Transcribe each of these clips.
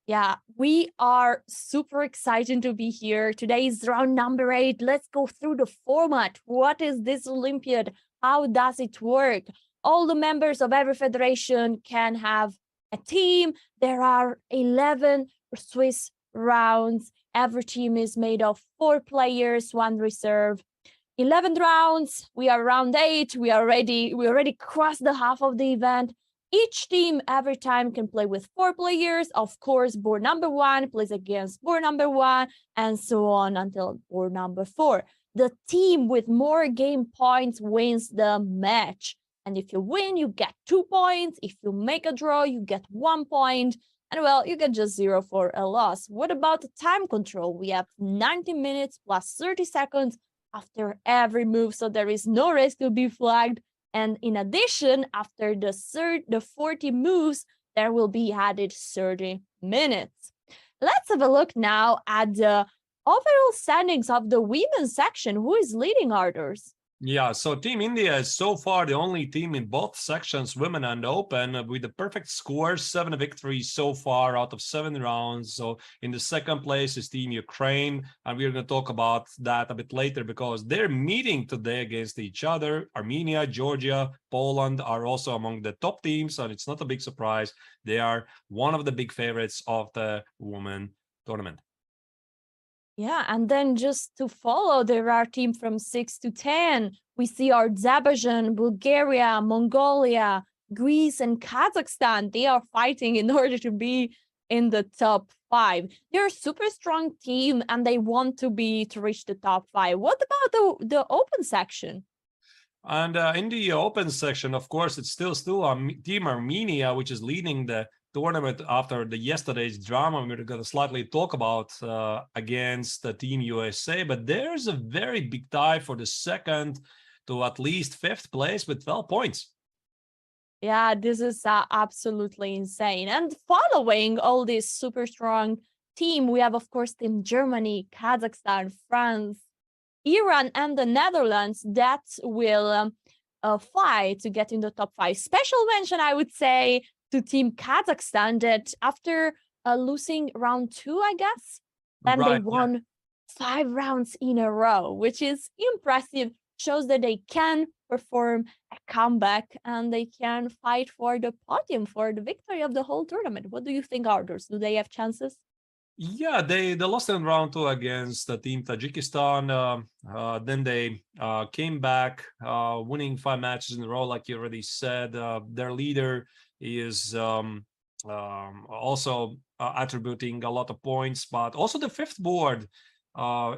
Yeah, we are super excited to be here. Today is round number 8. Let's go through the format. What is this Olympiad? How does it work? All the members of every federation can have a team. There are 11 Swiss rounds. Every team is made of 4 players, 1 reserve. 11 rounds. We are round 8. We already crossed the half of the event. Each team every time can play with 4 players. Of course, board number 1 plays against board number 1, and so on until board number 4. The team with more game points wins the match. And if you win, you get 2 points. If you make a draw, you get 1 point. And well, you get just 0 for a loss. What about the time control? We have 90 minutes plus 30 seconds after every move, so there is no risk to be flagged. And in addition, after the 40 moves, there will be added 30 minutes. Let's have a look now at the overall standings of the women's section. Who is leading, Arthurs? Yeah, so Team India is so far the only team in both sections, women and open, with the perfect score, 7 victories so far out of 7 rounds. So in the second place is Team Ukraine, and we're going to talk about that a bit later because they're meeting today against each other. Armenia, Georgia, Poland are also among the top teams, and it's not a big surprise. They are one of the big favorites of the women tournament. Yeah, and then just to follow, there are teams from 6 to 10. We see Azerbaijan, Bulgaria, Mongolia, Greece, and Kazakhstan. They are fighting in order to be in the top 5. They're a super strong team, and they want to reach the top 5. What about the open section? And in the open section, of course, it's still Team Armenia, which is leading the tournament after yesterday's drama. We're going to slightly talk about against the Team USA, but there's a very big tie for the second to at least 5th place with 12 points. Yeah, this is absolutely insane. And following all this super strong team, we have, of course, Team Germany, Kazakhstan, France, Iran, and the Netherlands that will fight to get in the top 5. Special mention, I would say, to Team Kazakhstan that after losing round 2, I guess, then they won 5 rounds in a row, which is impressive. Shows that they can perform a comeback and they can fight for the podium, for the victory of the whole tournament. What do you think, Arthurs? Do they have chances? Yeah, they lost in round 2 against the Team Tajikistan. Then they came back, winning 5 matches in a row, like you already said. Their leader is also attributing a lot of points, but also the 5th board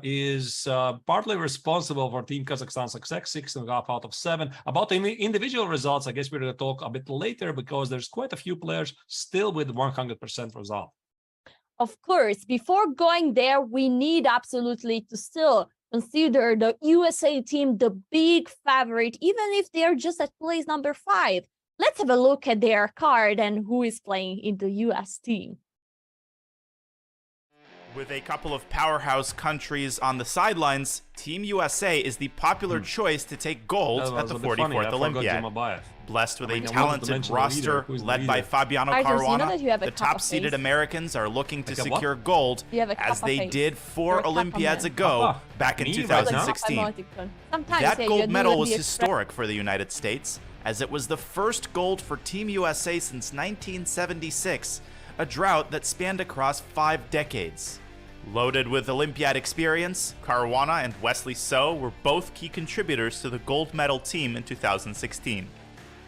is partly responsible for Team Kazakhstan's success, 6.5 out of 7. About the individual results, I guess we're going to talk a bit later because there's quite a few players still with 100% result. Of course, before going there, we need absolutely to still consider the USA team the big favorite, even if they're just at place number 5. Let's have a look at their card and who is playing in the US team. With a couple of powerhouse countries on the sidelines, Team USA is the popular choice to take gold at the 44th Olympiad. Blessed with a talented roster led by Fabiano Caruana, the top-seeded Americans are looking to secure gold as they did 4 Olympiads ago back in 2016. That gold medal was historic for the United States, as it was the first gold for Team USA since 1976, a drought that spanned across 5 decades. Loaded with Olympiad experience, Caruana and Wesley So were both key contributors to the gold medal team in 2016.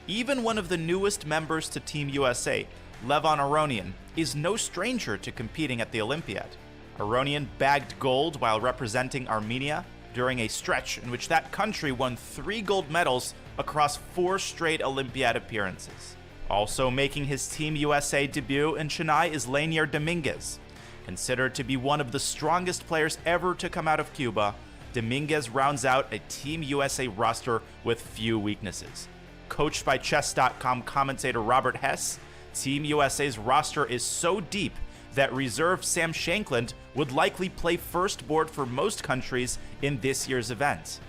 Even one of the newest members to Team USA, Levon Aronian, is no stranger to competing at the Olympiad. Aronian bagged gold while representing Armenia during a stretch in which that country won 3 gold medals across 4 straight Olympiad appearances. Also making his Team USA debut in Chennai is Lanier Dominguez. Considered to be one of the strongest players ever to come out of Cuba, Dominguez rounds out a Team USA roster with few weaknesses. Coached by Chess.com commentator Robert Hess, Team USA's roster is so deep that reserve Sam Shankland would likely play first board for most countries in this year's event.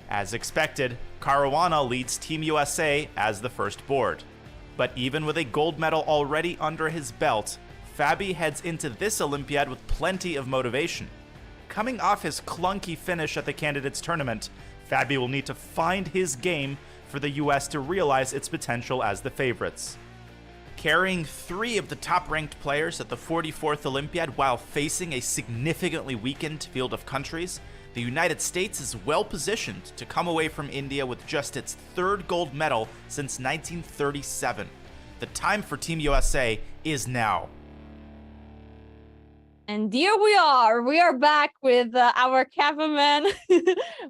As expected, Caruana leads Team USA as the first board. But even with a gold medal already under his belt, Fabi heads into this Olympiad with plenty of motivation. Coming off his clunky finish at the Candidates Tournament, Fabi will need to find his game for the US to realize its potential as the favorites. Carrying 3 of the top-ranked players at the 44th Olympiad while facing a significantly weakened field of countries, the United States is well-positioned to come away from India with just its 3rd gold medal since 1937. The time for Team USA is now. And here we are back with our cameraman.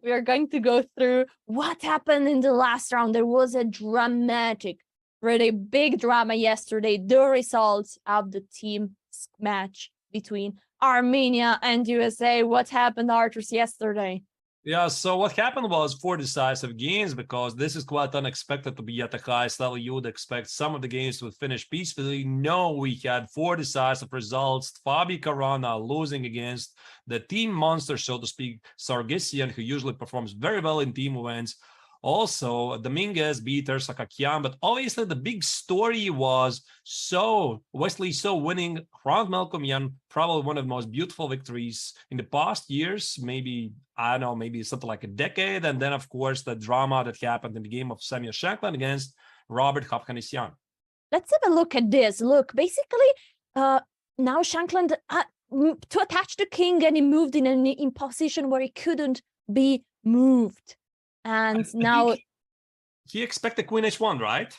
We are going to go through what happened in the last round. There was a dramatic, really big drama yesterday. The results of the team match between Armenia and USA. What happened, Arturs, yesterday? Yeah, so what happened was 4 decisive games, because this is quite unexpected to be at the highest level. You would expect some of the games to finish peacefully. No, we had 4 decisive results. Fabi Caruana losing against the team monster, so to speak, Sargsyan, who usually performs very well in team events. Also, Dominguez beat Kazakhstan, but obviously the big story was Wesley So winning Hrant Melkomyan, probably one of the most beautiful victories in the past years, maybe, I don't know, maybe something like a decade. And then, of course, the drama that happened in the game of Shankland against Robert Hovhannisyan. Let's have a look at this. Look, basically, now Shankland to attach the king, and he moved in position where he couldn't be moved. And now he expected queen h1, right?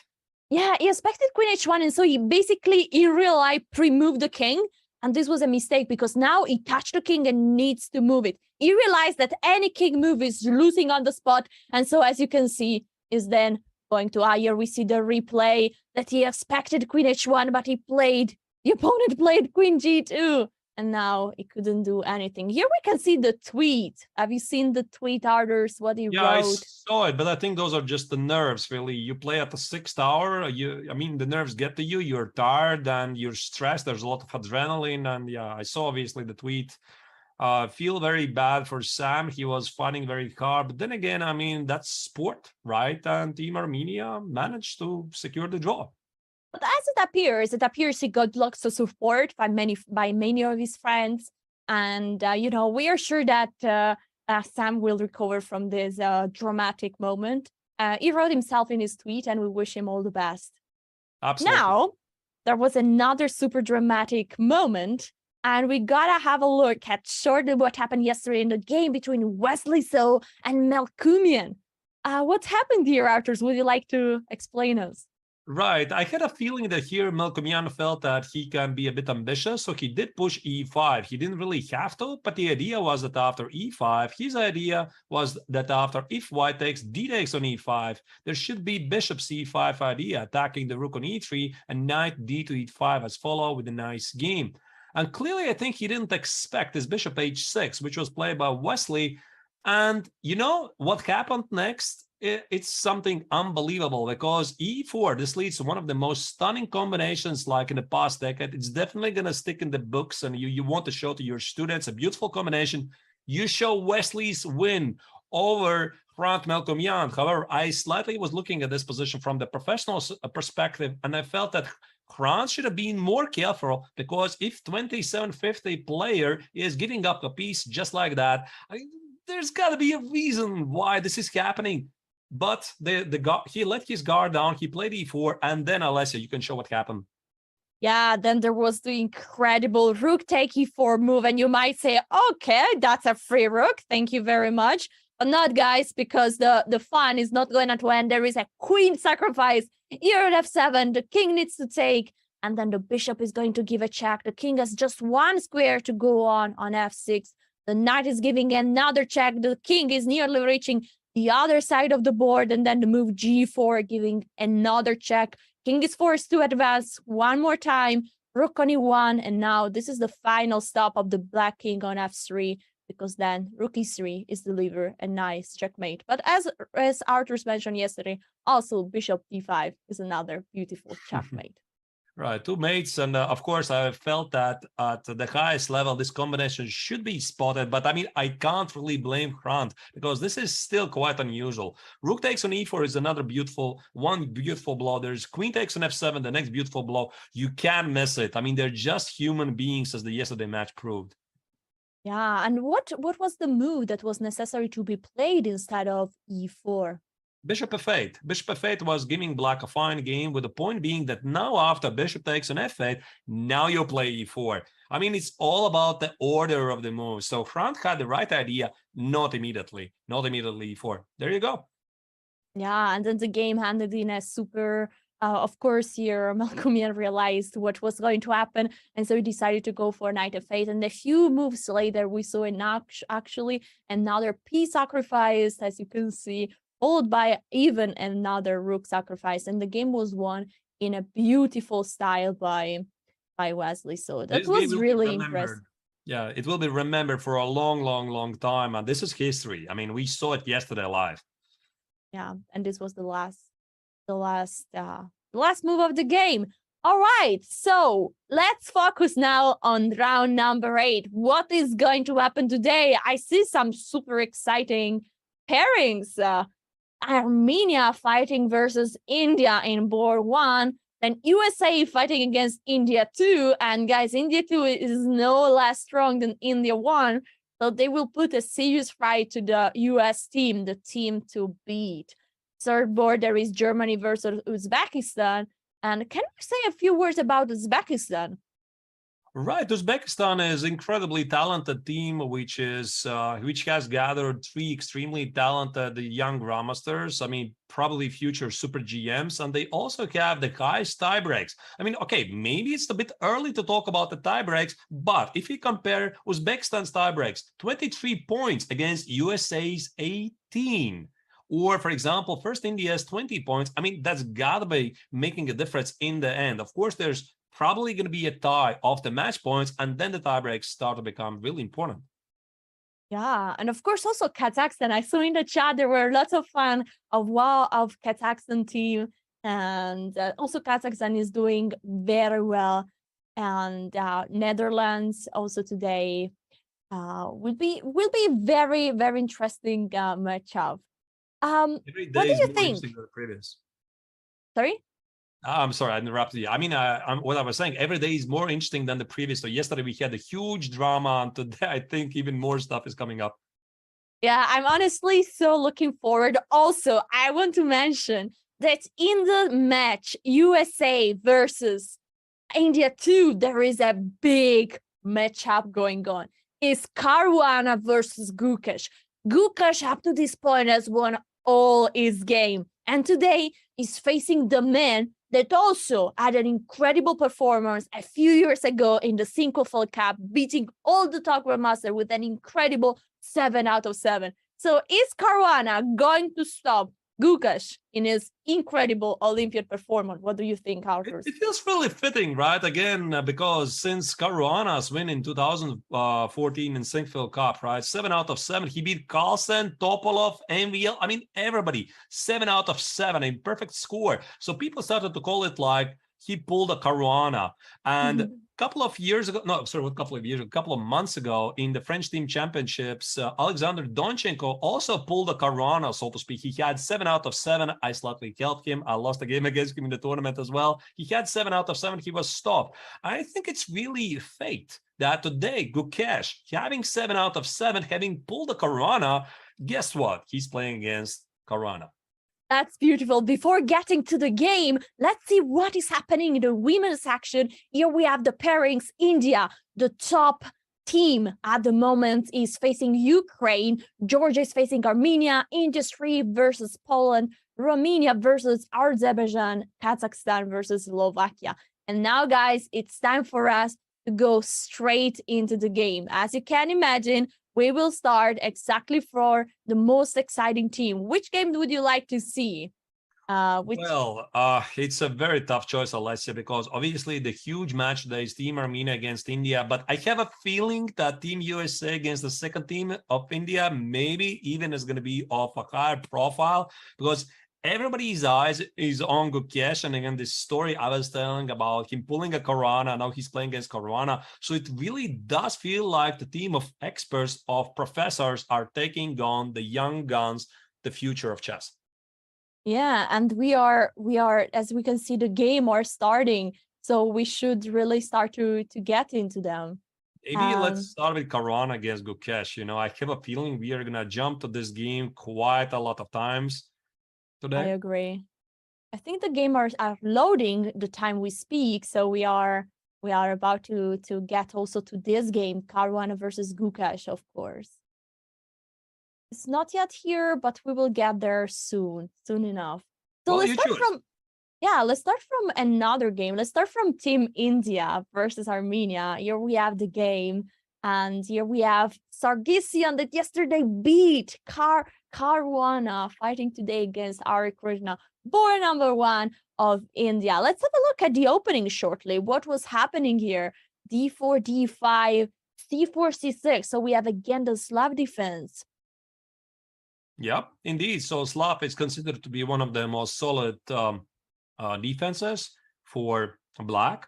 Yeah, he expected queen h1, and so he basically in real life pre-moved the king, and this was a mistake because now he touched the king and needs to move it. He realized that any king move is losing on the spot, and so as you can see, is then going to here we see the replay that he expected queen h1, but the opponent played queen g2. And now he couldn't do anything. Here we can see the tweet. Have you seen the tweet, Arturs, what he wrote? Yeah, I saw it, but I think those are just the nerves, really. You play at the 6th hour, I mean, the nerves get to you, you're tired and you're stressed. There's a lot of adrenaline. And yeah, I saw obviously the tweet. Feel very bad for Sam. He was fighting very hard. But then again, I mean, that's sport, right? And Team Armenia managed to secure the draw. But as it appears he got lots of support by many of his friends, and we are sure that Sam will recover from this dramatic moment. He wrote himself in his tweet, and we wish him all the best. Absolutely. Now, there was another super dramatic moment, and we gotta have a look at shortly what happened yesterday in the game between Wesley So and Melkomyan. What happened here, Arturs? Would you like to explain us? Right. I had a feeling that here Melkomyan felt that he can be a bit ambitious, so he did push e5. He didn't really have to, but the idea was that after e5, his idea was that after if white takes, d takes on e5, there should be bishop c5 idea, attacking the rook on e3 and knight d to e5 as follow with a nice game. And clearly, I think he didn't expect this bishop h6, which was played by Wesley. And you know what happened next? It's something unbelievable, because e4, this leads to one of the most stunning combinations like in the past decade. It's definitely going to stick in the books, and you want to show to your students a beautiful combination. You show Wesley's win over Hrant Melkomyan. However, I slightly was looking at this position from the professional perspective, and I felt that Hrant should have been more careful, because if 2750 player is giving up a piece just like that, there's got to be a reason why this is happening. But he let his guard down, he played e4, and then Alessia, you can show what happened. Yeah, then there was the incredible rook take e4 move, and you might say, okay, that's a free rook, thank you very much. But not, guys, because the fun is not going to end. There is a queen sacrifice here at f7, the king needs to take, and then the bishop is going to give a check. The king has just one square to go on f6. The knight is giving another check. The king is nearly reaching the other side of the board, and then the move g4 giving another check. King is forced to advance one more time, rook on e1, and now this is the final stop of the black king on f3, because then rook e3 is delivered a nice checkmate. But as Arturs mentioned yesterday, also bishop d5 is another beautiful checkmate. Right, two mates, and of course, I felt that at the highest level, this combination should be spotted. But I mean, I can't really blame Hrant because this is still quite unusual. Rook takes on e4 is another beautiful blow. There's queen takes on f7, the next beautiful blow. You can't miss it. I mean, they're just human beings, as the yesterday match proved. Yeah, and what was the move that was necessary to be played instead of e4? Bishop f8. Bishop f8 was giving black a fine game, with the point being that now after bishop takes on f8, now you play e4. I mean, it's all about the order of the moves. So Hrant had the right idea, not immediately e4. There you go. Yeah, and then the game handed in a super, of course, here Malcolmian realized what was going to happen, and so he decided to go for knight f8. And a few moves later, we saw actually another piece sacrifice, as you can see, followed by even another rook sacrifice, and the game was won in a beautiful style by Wesley. So that was really impressive. Yeah, it will be remembered for a long time, and this is history. I mean, we saw it yesterday live. Yeah, and this was the last move of the game. All right, so let's focus now on round number 8. What is going to happen today? I see some super exciting pairings. Armenia fighting versus India in board 1, then USA fighting against India 2, and guys, India 2 is no less strong than India 1, so they will put a serious fight to the US team, the team to beat. Third board, there is Germany versus Uzbekistan, and can we say a few words about Uzbekistan? Right, Uzbekistan is an incredibly talented team, which has gathered 3 extremely talented young grandmasters. I mean, probably future super GMs, and they also have the highest tie breaks. I mean, okay, maybe it's a bit early to talk about the tie breaks, but if you compare Uzbekistan's tie breaks, 23 points against USA's 18. Or, for example, first India's 20 points. I mean, that's got to be making a difference in the end. Of course, there's probably going to be a tie of the match points, and then the tie breaks start to become really important. Yeah, and of course also Kazakhstan. I saw in the chat there were lots of fun of Kazakhstan team, and also Kazakhstan is doing very well, and Netherlands also today will be very interesting matchup. What do you think? Sorry? I'm sorry, I interrupted you. I mean, what I was saying, every day is more interesting than the previous. So yesterday we had a huge drama, and today I think even more stuff is coming up. Yeah, I'm honestly so looking forward. Also, I want to mention that in the match USA versus India 2, there is a big matchup going on. It's Caruana versus Gukesh. Gukesh up to this point has won all his game, and today is facing the man that also had an incredible performance a few years ago in the Sinquefield Cup, beating all the top grandmasters with an incredible 7 out of 7. So is Caruana going to stop Gukesh in his incredible Olympiad performance? What do you think, Arthur? It feels really fitting, right? Again, because since Caruana's win in 2014 in Sinquefield Cup, right? 7 out of 7. He beat Carlsen, Topolov, MVL. I mean, everybody. 7 out of 7, a perfect score. So people started to call it like he pulled a Caruana. And a couple of months ago in the French team championships, Alexander Donchenko also pulled a Caruana, so to speak. He had 7 out of 7. I slightly helped him. I lost a game against him in the tournament as well. He had 7 out of 7. He was stopped. I think it's really fate that today Gukesh, having 7 out of 7, having pulled a Caruana, guess what? He's playing against Caruana. That's beautiful. Before getting to the game, let's see what is happening in the women's section. Here we have the pairings. India, the top team at the moment, is facing Ukraine. Georgia is facing Armenia. India 3 versus Poland. Romania versus Azerbaijan. Kazakhstan versus Slovakia. And now, guys, it's time for us to go straight into the game. As you can imagine, we will start exactly for the most exciting team. Which game would you like to see? It's a very tough choice, Alessia, because obviously the huge match today is Team Armenia against India. But I have a feeling that Team USA against the second team of India maybe even is going to be of a higher profile, because everybody's eyes is on Gukesh. And again, this story I was telling about him pulling a Caruana, now he's playing against Caruana. So it really does feel like the team of experts, of professors, are taking on the young guns, the future of chess. Yeah, and we are, as we can see, the game are starting. So we should really start to get into them. Maybe let's start with Caruana against Gukesh. You know, I have a feeling we are going to jump to this game quite a lot of times today. I agree. I think the game are loading the time we speak. So we are about to get also to this game, Caruana versus Gukesh, of course. It's not yet here, but we will get there soon enough. So well, let's start from another game. Let's start from Team India versus Armenia. Here we have the game, and here we have Sargsyan that yesterday beat Caruana, fighting today against Ari Krishna, born #1 of India. Let's have a look at the opening shortly. What was happening here? D4, D5, C4, C6. So we have again the Slav defense. Yep, indeed. So Slav is considered to be one of the most solid defenses for black.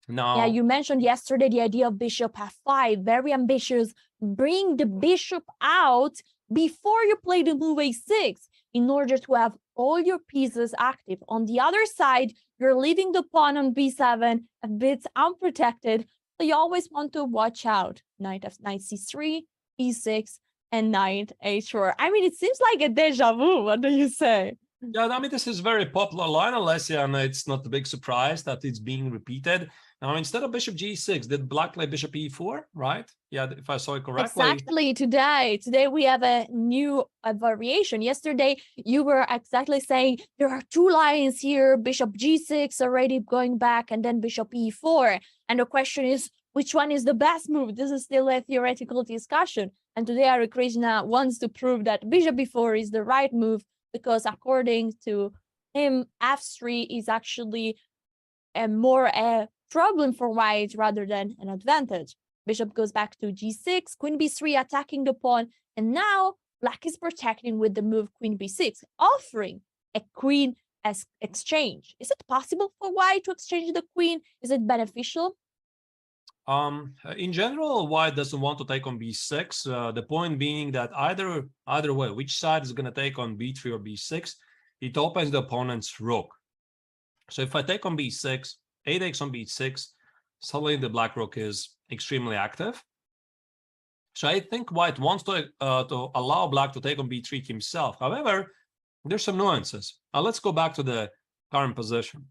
Now, yeah, you mentioned yesterday the idea of bishop f5, very ambitious. Bring the bishop out before you play the move a6 in order to have all your pieces active. On the other side, you're leaving the pawn on b7 a bit unprotected, so you always want to watch out. Knight c3, e6, and knight h4. I mean, it seems like a deja vu. What do you say? Yeah, I mean, this is very popular line, Alessia, and it's not a big surprise that it's being repeated. Now, instead of bishop g6, did black play bishop e4, right? Yeah, if I saw it correctly. Exactly. Today we have a new variation. Yesterday, you were exactly saying there are two lines here, bishop g6 already going back, and then bishop e4. And the question is, which one is the best move? This is still a theoretical discussion. And today, Ari Krishna wants to prove that bishop e4 is the right move, because according to him, f3 is actually more a problem for white rather than an advantage. Bishop goes back to g6, queen b3 attacking the pawn, and now black is protecting with the move queen b6, offering a queen as exchange. Is it possible for white to exchange the queen? Is it beneficial? In general, white doesn't want to take on b6. The point being that either way, which side is going to take on b3 or b6, it opens the opponent's rook. So if I take on b6, a takes on b6, suddenly the black rook is extremely active. So I think white wants to allow black to take on b3 himself. However, there's some nuances. Let's go back to the current position.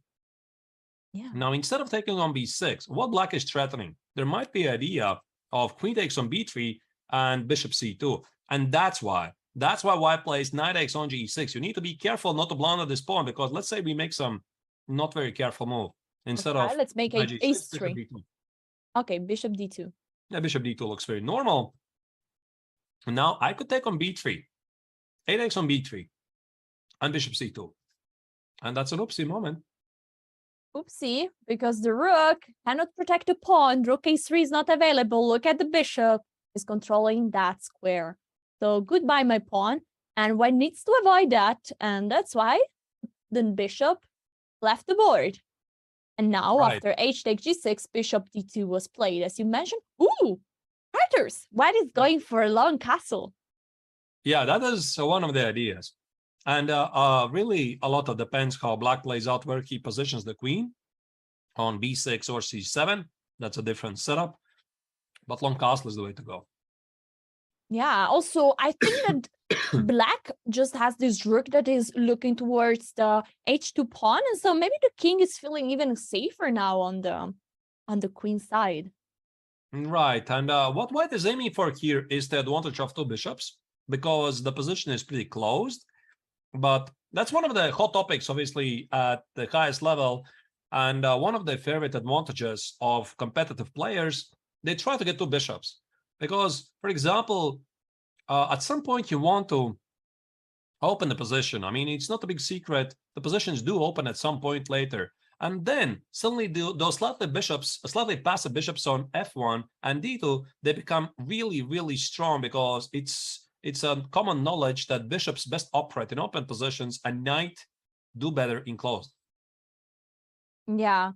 Yeah. Now, instead of taking on b6, what black is threatening? There might be an idea of queen takes on b3 and bishop c2. And that's why white plays knight takes on g6. You need to be careful not to blunder this pawn, because let's say we make some not very careful move. Instead of let's make a3. Okay, bishop d2. Yeah, bishop d2 looks very normal. Now I could take on b3, a takes on b3, and bishop c2. And that's an oopsie moment. Oopsie, because the rook cannot protect the pawn. Rook a3 is not available. Look at the bishop is controlling that square. So goodbye, my pawn. And white needs to avoid that. And that's why the bishop left the board. And now, after h takes g6, bishop d2 was played. As you mentioned, ooh, partners. White is going for a long castle. Yeah, that is one of the ideas. And really, a lot of depends how black plays out, where he positions the queen on b6 or c7. That's a different setup. But long castle is the way to go. Yeah, also, I think that black just has this rook that is looking towards the h2 pawn. And so maybe the king is feeling even safer now on the queen side. Right. And what white is aiming for here is the advantage of two bishops, because the position is pretty closed. But that's one of the hot topics, obviously, at the highest level. And one of the favorite advantages of competitive players, they try to get two bishops. Because, for example, at some point you want to open the position. I mean, it's not a big secret. The positions do open at some point later. And then suddenly those slightly passive bishops on f1 and d2, they become really, really strong, because it's it's a common knowledge that bishops best operate in open positions and knight do better in closed. Yeah.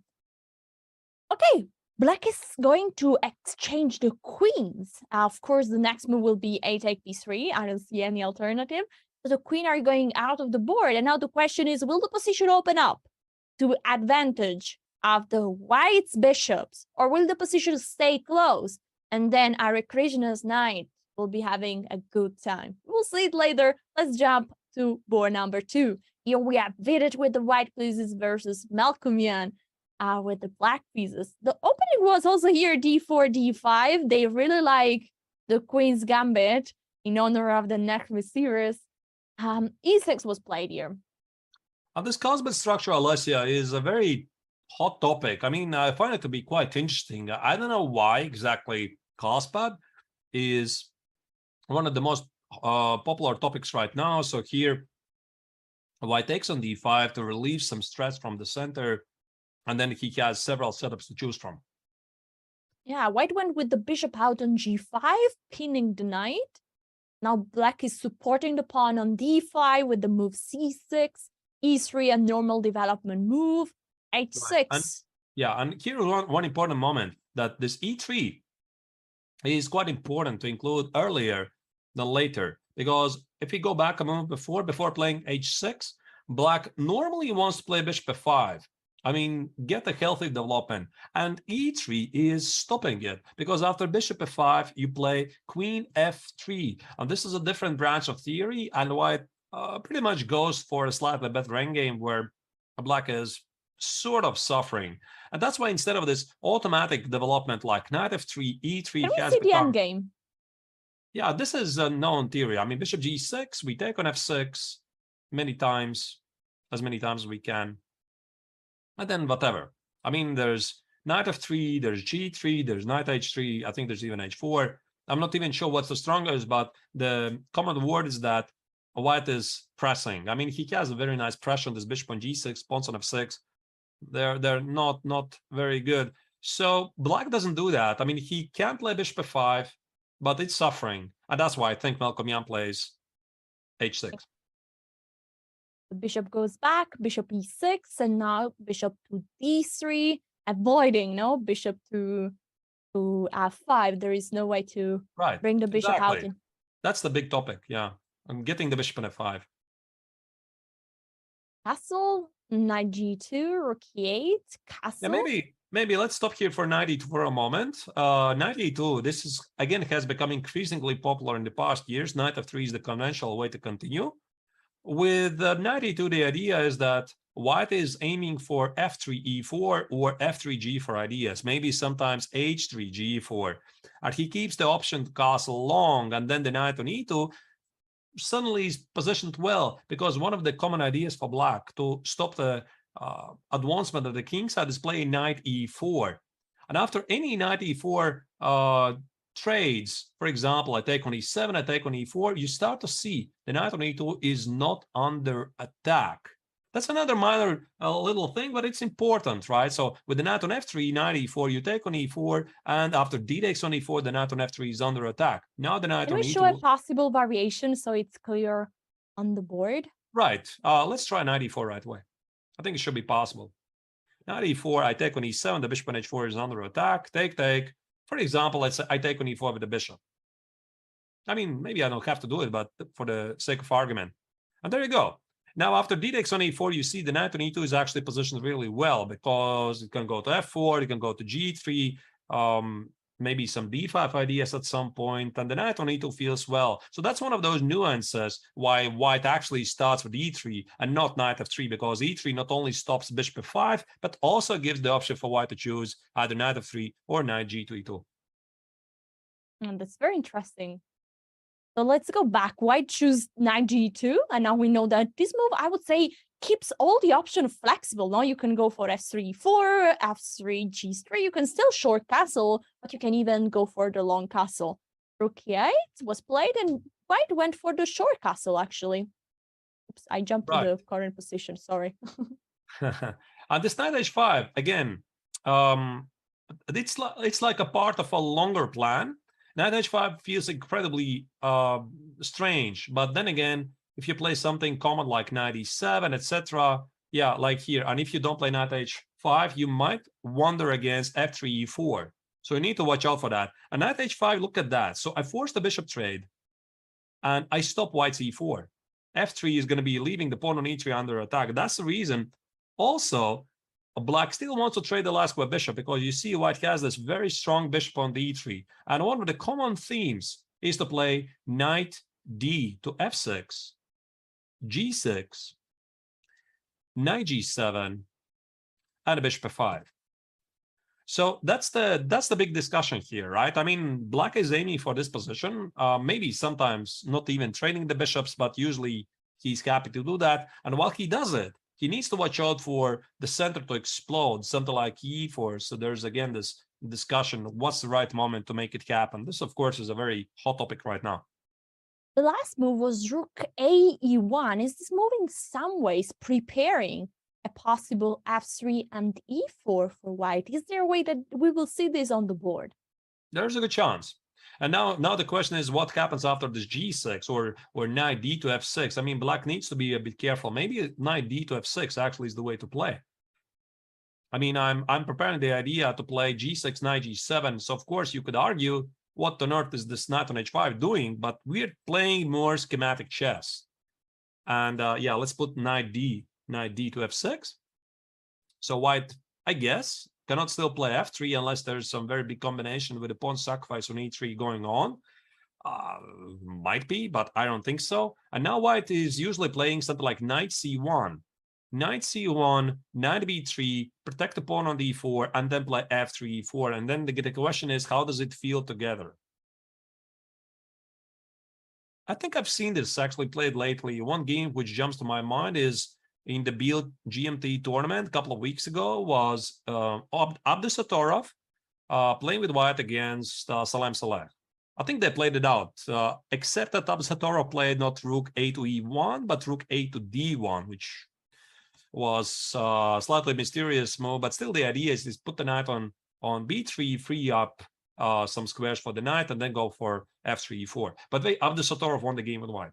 Okay, black is going to exchange the queens. Of course, the next move will be a take b3. I don't see any alternative. So the queen are going out of the board. And now the question is, will the position open up to advantage of the white's bishops? Or will the position stay close? And then Hare Krishna's knight will be having a good time. We'll see it later. Let's jump to board number 2. Here we have Vidit with the white pieces versus Melkumian with the black pieces. The opening was also here d4, d5. They really like the queen's gambit in honor of the next receivers. E6 was played here. This Carlsbad structure, Alessia, is a very hot topic. I mean, I find it to be quite interesting. I don't know why exactly Carlsbad is one of the most popular topics right now. So here, white takes on d5 to relieve some stress from the center, and then he has several setups to choose from. Yeah, white went with the bishop out on g5, pinning the knight. Now black is supporting the pawn on d5 with the move c6, e3, a normal development move, h6. Right. And here is one important moment, that this e3 is quite important to include earlier than later, because if you go back a moment before playing h6, black normally wants to play bishop f5. I mean, get a healthy development, and e3 is stopping it, because after bishop f5, you play queen f3, and this is a different branch of theory, and white pretty much goes for a slightly better endgame where black is sort of suffering. And that's why instead of this automatic development like knight f3, e3 Can we has see become... the endgame? Yeah, this is a known theory. I mean, bishop g6, we take on f6 many times, as many times as we can. And then whatever. I mean, there's knight f3, there's g3, there's knight h3, I think there's even h4. I'm not even sure what's the strongest, but the common word is that white is pressing. I mean, he has a very nice pressure on this bishop on g6, pawns on f6. They're not very good. So black doesn't do that. I mean, he can play bishop f5, but it's suffering. And that's why I think Melkumian plays h6. The bishop goes back, bishop e6, and now bishop to d3, avoiding bishop to f5. There is no way to bring the bishop out. That's the big topic, yeah. I'm getting the bishop on f5. Castle, knight g2, rook e8, castle. Yeah, maybe let's stop here for knight e2 for a moment. Knight e2, this is again has become increasingly popular in the past years. Knight f3 is the conventional way to continue. With knight e2, the idea is that white is aiming for f3 e4 or f3 g4 ideas, maybe sometimes h3 g4, and he keeps the option to castle long, and then the knight on e2 suddenly is positioned well, because one of the common ideas for black to stop the advancement of the king side is playing knight e4. And after any knight e4 trades, for example, I take on e7, I take on e4, you start to see the knight on e2 is not under attack. That's another minor little thing, but it's important, right? So with the knight on f3, knight e4, you take on e4, and after d takes on e4, the knight on f3 is under attack. Now the knight on e2... Can we show a possible variation so it's clear on the board? Right. Let's try knight e4 right away. I think it should be possible. Knight e4, I take on e7, the bishop on h4 is under attack. Take. For example, let's say I take on e4 with the bishop. I mean, maybe I don't have to do it, but for the sake of argument. And there you go. Now, after d takes on e4, you see the knight on e2 is actually positioned really well, because it can go to f4, it can go to g3, maybe some d5 ideas at some point, and the knight on e2 feels well. So that's one of those nuances why white actually starts with e3 and not knight f3, because e3 not only stops bishop f5, but also gives the option for white to choose either knight f3 or knight g to e2. And that's very interesting. So let's go back. White choose knight g2, and now we know that this move, I would say, keeps all the options flexible. Now you can go for f3, 4, f3, g3. You can still short castle, but you can even go for the long castle. Rook e8 was played, and white went for the short castle, actually. Oops, I jumped to the current position, sorry. And this knight h5, again, it's like a part of a longer plan. Knight h5 feels incredibly strange. But then again, if you play something common like knight e7, etc., yeah, like here, and if you don't play knight h5, you might wander against f3, e4. So you need to watch out for that. And knight h5, look at that. So I forced the bishop trade, and I stop white's e4. f3 is going to be leaving the pawn on e3 under attack. That's the reason. Also, black still wants to trade the last square bishop, because you see white has this very strong bishop on the e3. And one of the common themes is to play knight d to f6, g6, knight g7, and a bishop f5. So that's the big discussion here, right? I mean, black is aiming for this position, maybe sometimes not even trading the bishops, but usually he's happy to do that. And while he does it, he needs to watch out for the center to explode, something like e4. So there's, again, this discussion, what's the right moment to make it happen? This, of course, is a very hot topic right now. The last move was rook a e1. Is this move in some ways preparing a possible f3 and e4 for white? Is there a way that we will see this on the board? There's a good chance. And now the question is, what happens after this g6 or knight d to f6? I mean, black needs to be a bit careful. Maybe knight d to f6 actually is the way to play. I mean, I'm preparing the idea to play g6, knight g7. So of course you could argue, what on earth is this knight on h5 doing? But we're playing more schematic chess. And yeah, let's put knight d to f6. So white, I guess, cannot still play f3 unless there's some very big combination with a pawn sacrifice on e3 going on. Might be, but I don't think so. And now white is usually playing something like knight c1. Knight c1, knight b3, protect the pawn on d4, and then play f3, e4. And then the question is, how does it feel together? I think I've seen this actually played lately. One game which jumps to my mind is in the Biel GMT tournament a couple of weeks ago was Abdusatorov playing with white against Semi-Slav. I think they played it out, except that Abdusatorov played not rook a to e1, but rook a to d1, which was slightly mysterious move. But still, the idea is put the knight on b3, free up some squares for the knight, and then go for f3, e4. But Abdusatorov won the game with white.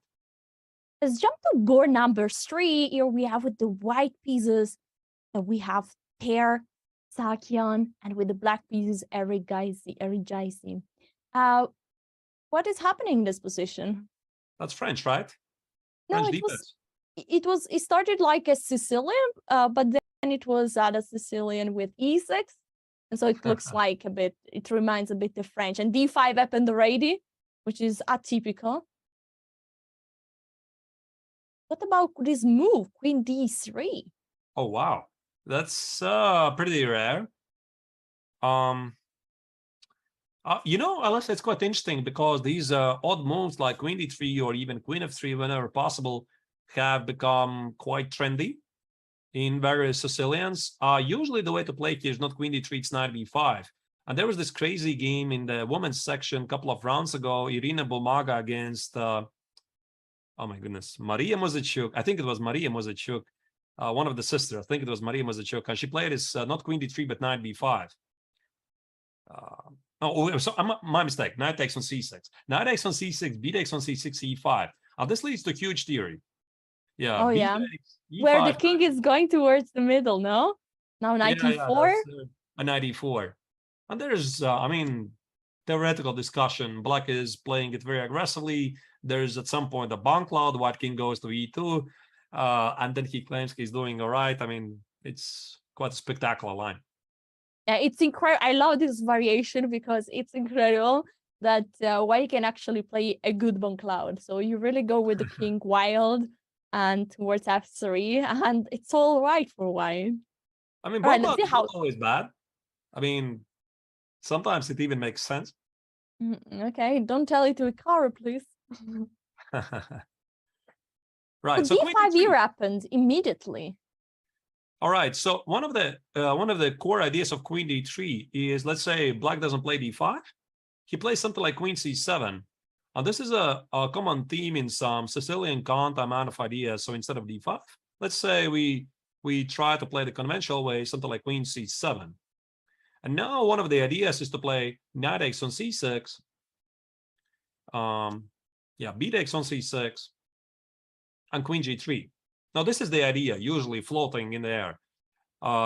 Let's jump to board number 3. Here we have with the white pieces, we have pair, Sakian, and with the black pieces, Erigaisi. What is happening in this position? That's French, right? No, it started like a Sicilian, but then it was a Sicilian with e6. And so it looks like it reminds a bit of French. And d5 up and ready, which is atypical. What about this move, queen d3? Oh, wow. That's pretty rare. You know, Alice, it's quite interesting because these odd moves like queen d3 or even queen f3, whenever possible, have become quite trendy in various Sicilians. Usually the way to play here is not queen d3, it's knight b5. And there was this crazy game in the women's section a couple of rounds ago, Irina Bulmaga against, oh my goodness, Maria Muzychuk. I think it was Maria Muzychuk, one of the sisters. I think it was Maria Muzychuk. And she played this not queen d3, but knight b5. Oh, so my mistake. Knight takes on c6. Knight takes on c6, b takes on c6, e5. This leads to huge theory. Yeah. Oh, yeah. E5, where the king is going towards the middle, no? Now knight e4? A knight e4. And there's, I mean, theoretical discussion. Black is playing it very aggressively. There's at some point a bomb cloud. White king goes to e2. And then he claims he's doing all right. I mean, it's quite a spectacular line. Yeah, it's incredible. I love this variation because it's incredible that white can actually play a good bomb cloud. So you really go with the king wild and towards f3, and it's all right for white. I mean, bomb cloud is not always bad. I mean, sometimes it even makes sense. Okay, don't tell it to a car, please. Right. So d5 here happened immediately. All right. So one of the core ideas of queen d3 is, let's say black doesn't play d5, he plays something like queen c7. And this is a common theme in some Sicilian amount of ideas. So instead of d5, let's say we try to play the conventional way, something like queen c7. And now one of the ideas is to play knight takes on c6. Yeah, b takes on c6 and queen g3. Now, this is the idea, usually floating in the air.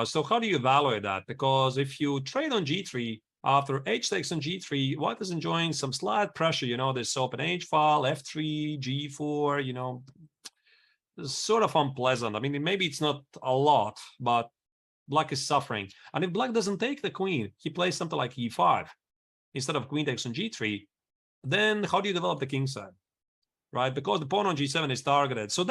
So how do you evaluate that? Because if you trade on g3, after h takes on g3, white is enjoying some slight pressure, this open h file, f3, g4, it's sort of unpleasant. I mean, maybe it's not a lot, but black is suffering. And if black doesn't take the queen, he plays something like e5 instead of queen takes on g3, then how do you develop the king side? Right, because the pawn on g7 is targeted. So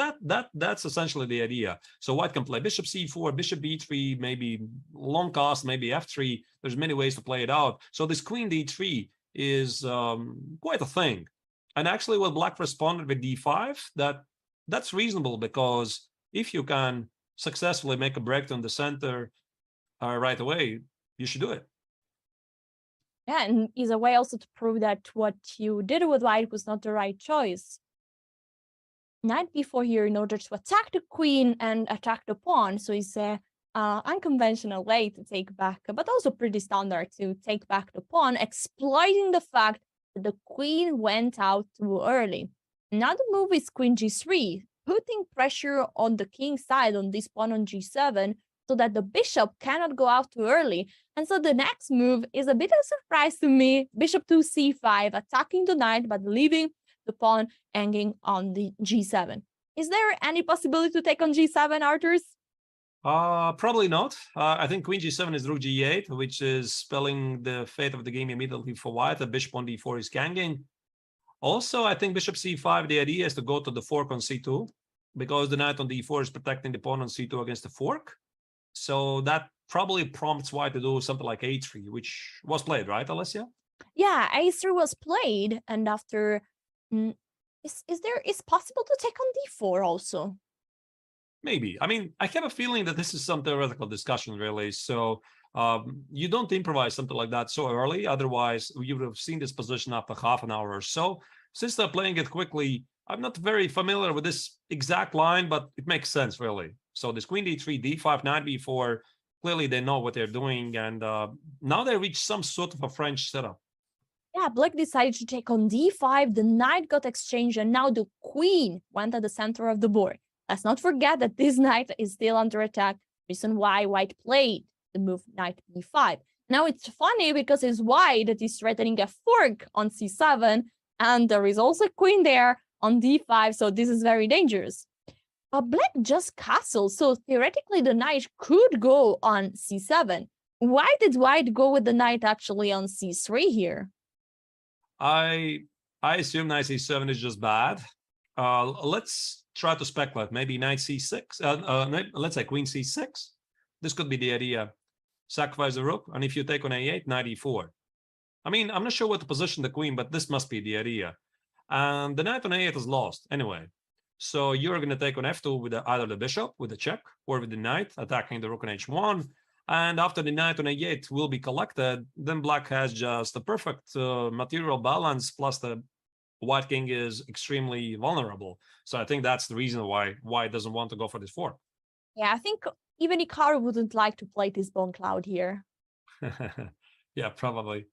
that's essentially the idea. So white can play bishop c4, bishop b3, maybe long cast, maybe f3. There's many ways to play it out. So this queen d3 is quite a thing. And actually, what black responded with d5, that's reasonable, because if you can successfully make a breakthrough in the center right away, you should do it. Yeah, and is a way also to prove that what you did with white was not the right choice. Knight b4 here in order to attack the queen and attack the pawn. So it's a unconventional way to take back, but also pretty standard to take back the pawn, exploiting the fact that the queen went out too early. Now the move is queen g3, putting pressure on the king side on this pawn on g7 so that the bishop cannot go out too early. And so the next move is a bit of a surprise to me. Bishop to c5, attacking the knight, but leaving the pawn hanging on the g7. Is there any possibility to take on g7, Arturs? Probably not. I think queen g7 is rook g8, which is spelling the fate of the game immediately for white. The bishop on d4 is ganging. Also, I think bishop c5, the idea is to go to the fork on c2, because the knight on d4 is protecting the pawn on c2 against the fork. So that probably prompts white to do something like a3, which was played, right, Alessia? Yeah, a3 was played, and after... Is possible to take on d4 also? Maybe. I mean, I have a feeling that this is some theoretical discussion, really. So you don't improvise something like that so early. Otherwise, you would have seen this position after half an hour or so. Since they're playing it quickly, I'm not very familiar with this exact line, but it makes sense, really. So this queen d3, d5, knight b4, clearly they know what they're doing. And now they reach some sort of a French setup. Yeah, black decided to take on d5, the knight got exchanged, and now the queen went at the center of the board. Let's not forget that this knight is still under attack, reason why white played the move knight b5. Now it's funny because it's white that is threatening a fork on c7, and there is also a queen there on d5, so this is very dangerous. But black just castled, so theoretically the knight could go on c7. Why did white go with the knight actually on c3 here? I assume knight c7 is just bad. Let's try to speculate. Maybe knight c6. Let's say queen c6. This could be the idea. Sacrifice the rook, and if you take on a8, knight e4. I mean, I'm not sure what to position the queen, but this must be the idea. And the knight on a8 is lost anyway. So you're going to take on f2 with either the bishop with the check, or with the knight attacking the rook on h1. And after the knight on a8 will be collected, then black has just a perfect material balance, plus the white king is extremely vulnerable. So I think that's the reason why white doesn't want to go for this fork. Yeah, I think even Hikaru wouldn't like to play this bone cloud here. Yeah, probably.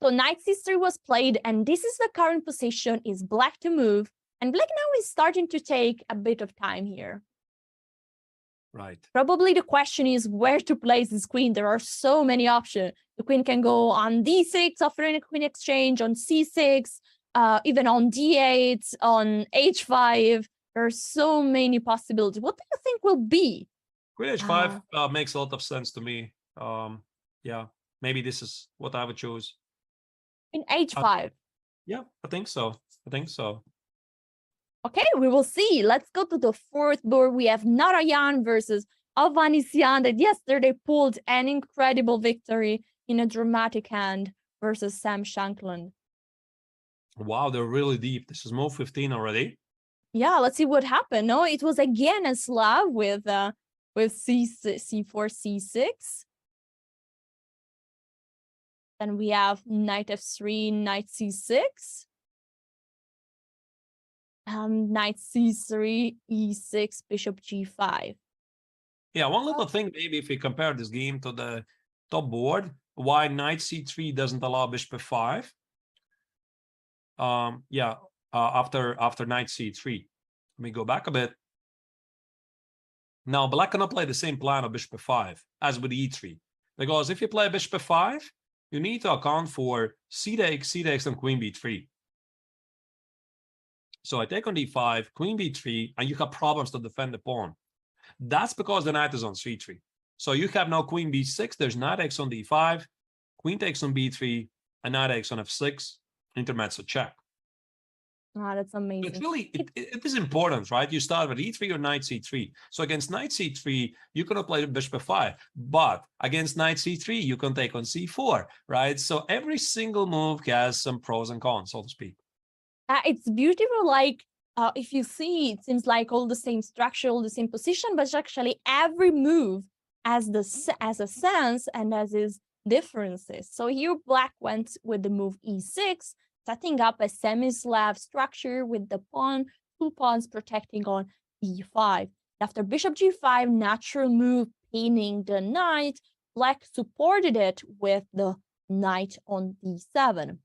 So knight c3 was played, and this is the current position, is black to move. And black now is starting to take a bit of time here. Right. Probably the question is where to place this queen. There are so many options. The queen can go on d6, offering a queen exchange, on c6, even on d8, on h5. There are so many possibilities. What do you think will be? Queen h5 makes a lot of sense to me. Yeah, maybe this is what I would choose. In h5. Yeah, I think so. Okay, we will see. Let's go to the fourth board. We have Narayan versus Ovanesyan that yesterday pulled an incredible victory in a dramatic hand versus Sam Shankland. Wow, they're really deep. This is move 15 already. Yeah, let's see what happened. No, it was again a Slav with c4, c6. Then we have knight f3, knight c6. Knight c3, e6, bishop g5. Yeah, one little thing, maybe if we compare this game to the top board, why knight c3 doesn't allow bishop f5. Yeah, after knight c3. Let me go back a bit. Now, black cannot play the same plan of bishop f5 as with e3, because if you play bishop f5, you need to account for c takes, and queen b3. So I take on d5, queen b3, and you have problems to defend the pawn. That's because the knight is on c3. So you have now queen b6, there's knight takes on d5, queen takes on b3, and knight takes on f6, intermezzo check. Wow, that's amazing. It's really, it is important, right? You start with e3 or knight c3. So against knight c3, you cannot play bishop f5, but against knight c3, you can take on c4, right? So every single move has some pros and cons, so to speak. It's beautiful. Like, if you see, it seems like all the same structure, all the same position, but actually every move has a sense and has its differences. So here black went with the move e6, setting up a semi-Slav structure with the pawn, 2 pawns protecting on e5. After bishop g5, natural move, pinning the knight, black supported it with the knight on d7.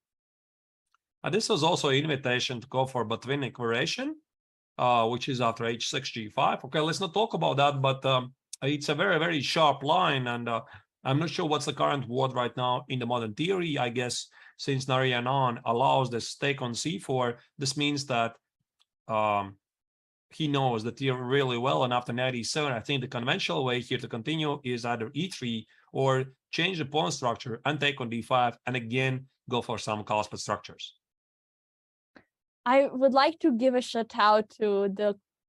And this was also an invitation to go for Botvinnik variation, which is after h6, g5. Okay, let's not talk about that, but it's a very, very sharp line, and I'm not sure what's the current word right now in the modern theory. I guess since Narayanan allows the stake on c4, this means that he knows the theory really well, and after knight e7, I think the conventional way here to continue is either e3 or change the pawn structure and take on d5, and again go for some Carlsbad structures. I would like to give a shout out to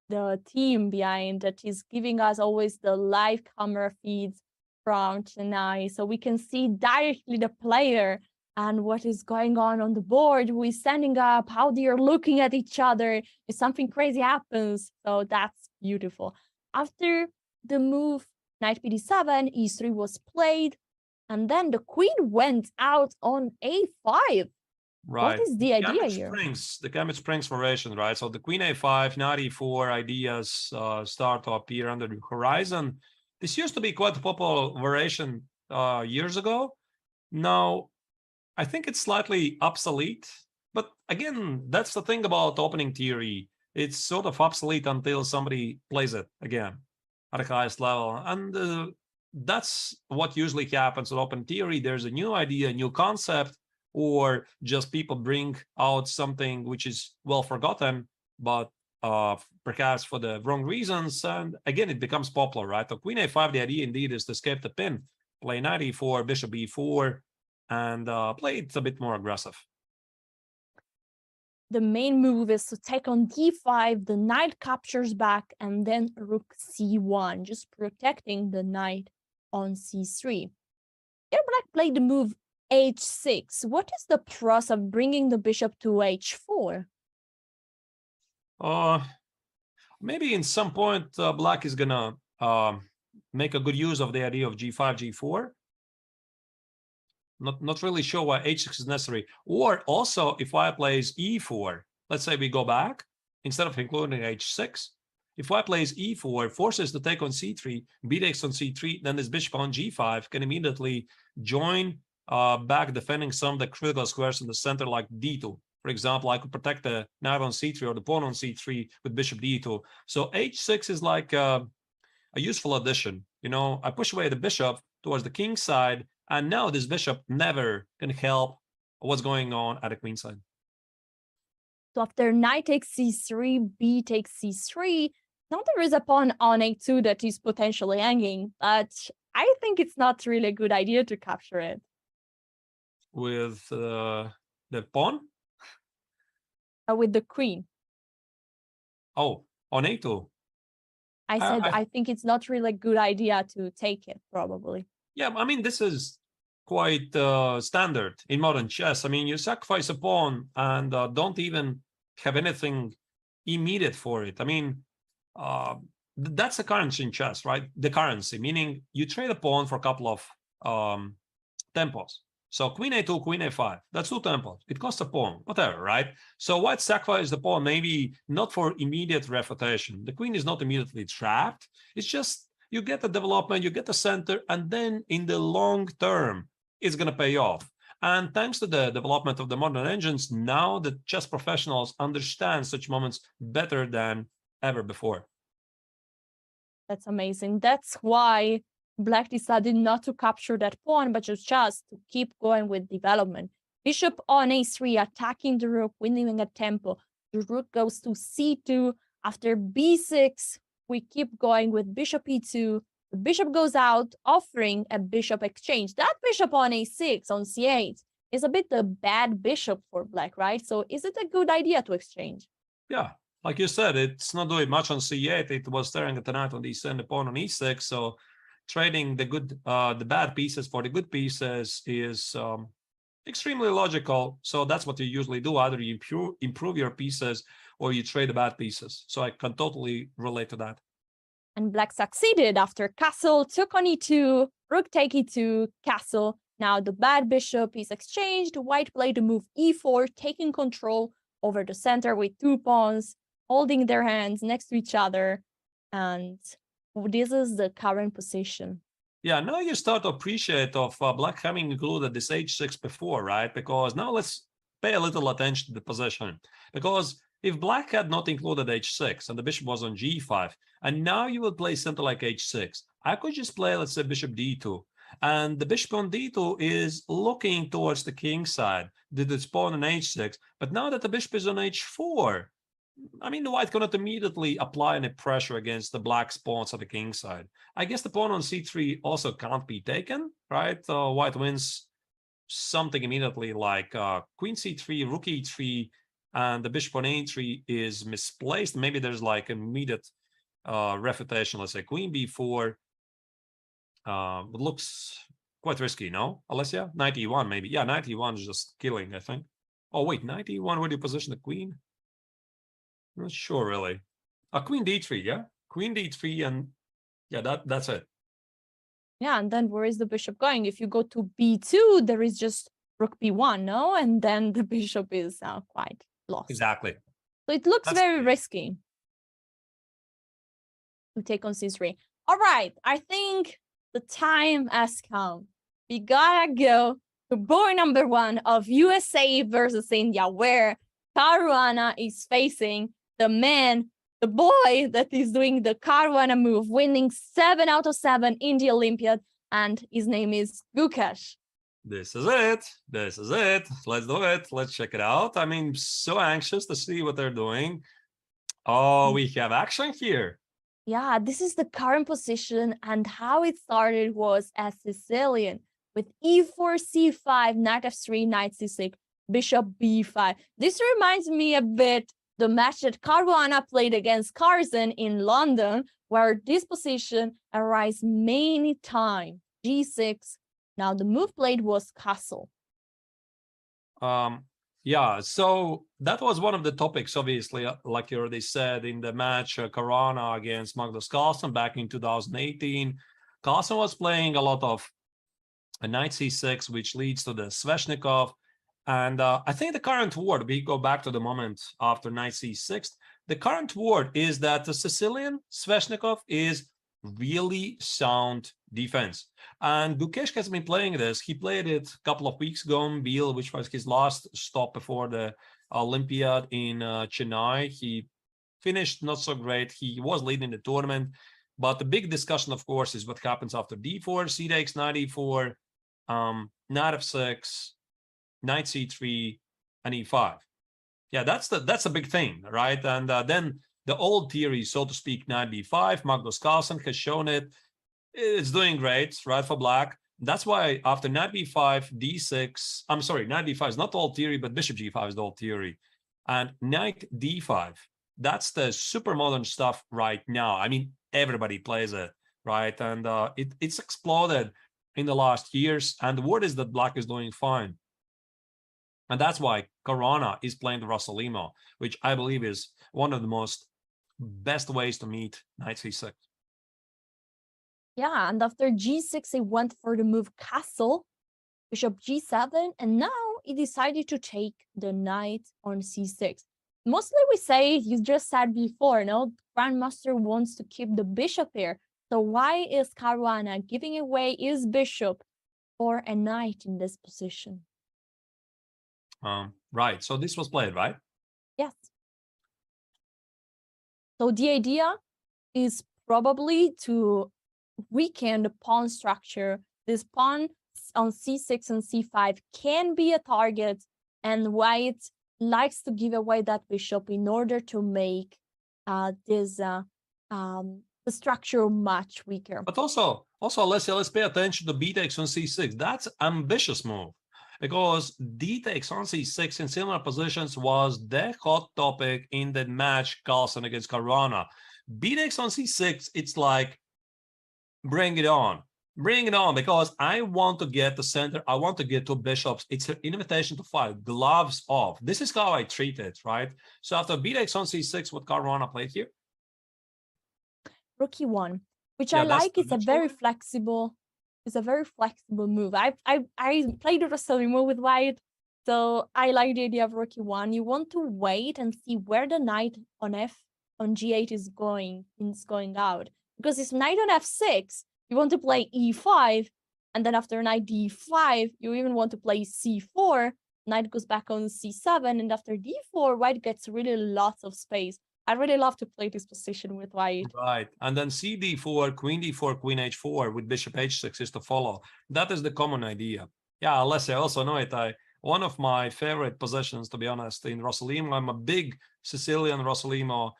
the team behind that is giving us always the live camera feeds from Chennai, so we can see directly the player and what is going on the board, who is standing up, how they are looking at each other, if something crazy happens. So that's beautiful. After the move knight bd7, e3 was played, and then the queen went out on a5. Right. What is the idea here? The Gambit Springs variation, right? So the queen a5, knight e4 ideas start to appear under the horizon. This used to be quite a popular variation years ago. Now, I think it's slightly obsolete. But again, that's the thing about opening theory. It's sort of obsolete until somebody plays it again at the highest level. And that's what usually happens with open theory. There's a new idea, a new concept, or just people bring out something which is well forgotten, but perhaps for the wrong reasons. And again, it becomes popular, right? So queen a5, the idea indeed is to escape the pin, play knight e4, bishop e4, and play it a bit more aggressive. The main move is to take on d5, the knight captures back, and then rook c1, just protecting the knight on c3. Here black played the move h6. What is the process of bringing the bishop to h4? Maybe in some point black is gonna make a good use of the idea of g5, g4. Not really sure why h6 is necessary. Or also, if white plays e4, let's say we go back, instead of including h6, if white plays e4, forces to take on c3, b takes on c3, then this bishop on g5 can immediately join back, defending some of the critical squares in the center, like d2. For example, I could protect the knight on c3 or the pawn on c3 with bishop d2. So h6 is like a useful addition. You know, I push away the bishop towards the king side, and now this bishop never can help what's going on at the queen side. So after knight takes c3, b takes c3, now there is a pawn on a2 that is potentially hanging, but I think it's not really a good idea to capture it. With the pawn? With the queen. Oh, on a2. I said I think it's not really a good idea to take it, probably. Yeah, I mean, this is quite standard in modern chess. I mean, you sacrifice a pawn and don't even have anything immediate for it. I mean, that's the currency in chess, right? The currency, meaning you trade a pawn for a couple of tempos. So queen a2, queen a5, that's 2 tempos. It costs a pawn, whatever, right? So white sacrifices the pawn, maybe not for immediate refutation. The queen is not immediately trapped. It's just you get the development, you get the center, and then in the long term, it's going to pay off. And thanks to the development of the modern engines, now the chess professionals understand such moments better than ever before. That's amazing. That's why Black decided not to capture that pawn, but just to keep going with development. Bishop on a3, attacking the rook, winning at tempo. The rook goes to c2. After b6, we keep going with bishop e2. The bishop goes out, offering a bishop exchange. That bishop on a6, on c8, is a bit a bad bishop for Black, right? So is it a good idea to exchange? Yeah, like you said, it's not doing much on c8. It was staring at the knight on d7, the pawn on e6. So trading the bad pieces for the good pieces is extremely logical. So that's what you usually do. Either you improve your pieces or you trade the bad pieces. So I can totally relate to that. And Black succeeded after castle, took on e2, rook take e2, castle. Now the bad bishop is exchanged. White played the move e4, taking control over the center with two pawns, holding their hands next to each other. And this is the current position. Yeah, now you start to appreciate of Black having included this h6 before, right? Because now let's pay a little attention to the position. Because if Black had not included h6 and the bishop was on g5, and now you would play something like h6, I could just play, let's say, bishop d2. And the bishop on d2 is looking towards the king side, did its pawn on h6. But now that the bishop is on h4, I mean, the white cannot immediately apply any pressure against the black's pawns at the king side. I guess the pawn on c3 also can't be taken, right? White wins something immediately like queen c3, rook e3, and the bishop on a3 is misplaced. Maybe there's like immediate refutation, let's say queen b4. It looks quite risky, no, Alessia? Knight e1 maybe. Yeah, knight e1 is just killing, I think. Oh, wait, knight e1, where do you position the queen? I'm not sure, really. Queen d3, yeah? Queen d3, and yeah, that's it. Yeah, and then where is the bishop going? If you go to b2, there is just rook b1, no? And then the bishop is quite lost. Exactly. So it looks very risky to take on c3. All right, I think the time has come. We gotta go to board number 1 of USA versus India, where Caruana is facing the man, the boy that is doing the Caruana move, winning 7 out of 7 in the Olympiad, and his name is Gukesh. This is it. This is it. Let's do it. Let's check it out. I mean, so anxious to see what they're doing. Oh, we have action here. Yeah, this is the current position, and how it started was as Sicilian with e4, c5, knight f3, knight c6, bishop b5. This reminds me a bit the match that Caruana played against Carlsen in London, where this position arises many times. g6. Now the move played was castle. Yeah, so that was one of the topics, obviously, like you already said, in the match Caruana against Magnus Carlsen back in 2018. Carlsen was playing a lot of knight c6, which leads to the Sveshnikov. And I think the current word, we go back to the moment after knight c6, the current word is that the Sicilian Sveshnikov is really sound defense. And Gukesh has been playing this. He played it a couple of weeks ago in Biel, which was his last stop before the Olympiad in Chennai. He finished not so great. He was leading the tournament. But the big discussion, of course, is what happens after d4, c takes, knight e4, knight f6, knight c3, and e5. Yeah, that's a big thing, right? And then the old theory, so to speak, knight b5, Magnus Carlsen has shown it. It's doing great, right, for Black. That's why after knight b5, d6, I'm sorry, knight b5 is not the old theory, but bishop g5 is the old theory. And knight d5, that's the super modern stuff right now. I mean, everybody plays it, right? And it's exploded in the last years. And the word is that Black is doing fine. And that's why Caruana is playing the Rossolimo, which I believe is one of the most best ways to meet knight c6. Yeah, and after g6, he went for the move castle, bishop g7, and now he decided to take the knight on c6. Mostly we say, you just said before, no? Grandmaster wants to keep the bishop here. So why is Caruana giving away his bishop for a knight in this position? Right. So this was played, right? Yes. So the idea is probably to weaken the pawn structure. This pawn on c6 and c5 can be a target, and white likes to give away that bishop in order to make the structure much weaker. But also, let's pay attention to b takes on c6. That's ambitious move, because d takes on c6 in similar positions was the hot topic in the match Carlsen against Caruana. B takes on c6, it's like, bring it on. Bring it on, because I want to get the center. I want to get two bishops. It's an invitation to fight. Gloves off. This is how I treat it, right? So after b takes on c6, what Caruana played here? Rook e1, which I like. It's a very flexible. It's a very flexible move. I played the Rossolimo with white, so I like the idea of rook e1. You want to wait and see where the knight on g8 is going out, because it's knight on f6. You want to play e5, and then after knight d5, you even want to play c4. Knight goes back on c7, and after d4, white gets really lots of space. I really love to play this position with white. Right, and then c d4, queen h4 with bishop h6 is to follow. That is the common idea. Yeah, unless I also know it, one of my favorite positions, to be honest, in Rossolimo. I'm a big Sicilian Rossolimo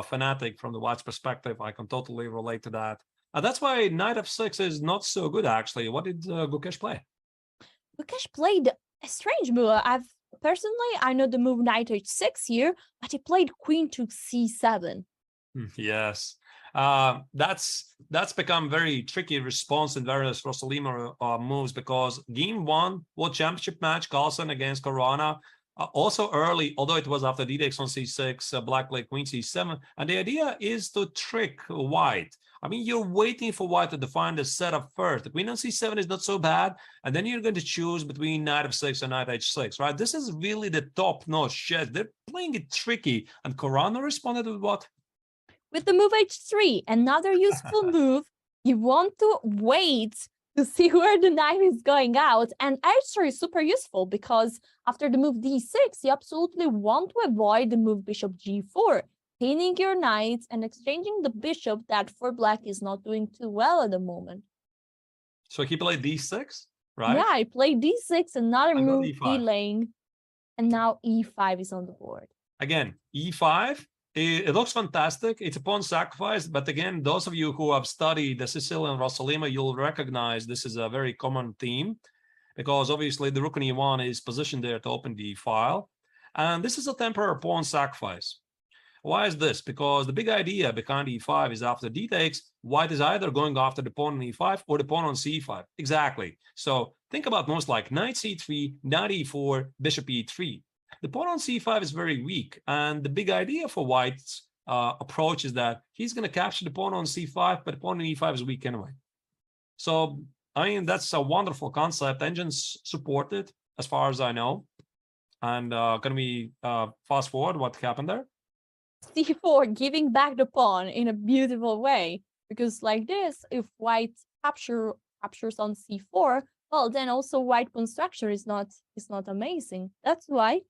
fanatic from the white's perspective. I can totally relate to that. That's why knight f6 is not so good, actually. What did Gukesh play? Gukesh played a strange move. I know the move knight h6 here, but he played queen to c7. Yes, that's become very tricky response in various Rossolimo moves, because game one, World Championship match, Carlsen against Caruana, also early, although it was after d takes on c6, black played queen c7, and the idea is to trick white. I mean, you're waiting for white to define the setup first. The queen on c7 is not so bad, and then you're going to choose between knight f6 and knight h6, right? This is really the top-notch chess. They're playing it tricky, and Caruana responded with what? With the move h3, another useful move. You want to wait to see where the knight is going out, and h3 is super useful, because after the move d6, you absolutely want to avoid the move bishop g4. Pinning your knights and exchanging the bishop that for black is not doing too well at the moment. So he played d6, right? Yeah, I played d6, another move delaying, and now e5 is on the board. Again, e5, it looks fantastic. It's a pawn sacrifice, but again, those of you who have studied the Sicilian Rossolimo, you'll recognize this is a very common theme, because obviously the rook on e1 is positioned there to open the file, and this is a temporary pawn sacrifice. Why is this? Because the big idea behind e5 is after d takes, white is either going after the pawn on e5 or the pawn on c5. Exactly. So think about moves like knight c3, knight e4, bishop e3. The pawn on c5 is very weak, and the big idea for white's approach is that he's going to capture the pawn on c5, but the pawn on e5 is weak anyway. So, I mean, that's a wonderful concept. Engines support it, as far as I know. And can we fast forward what happened there? c4, giving back the pawn in a beautiful way, because like this, if white captures on c4, well, then also white pawn structure is not amazing. That's why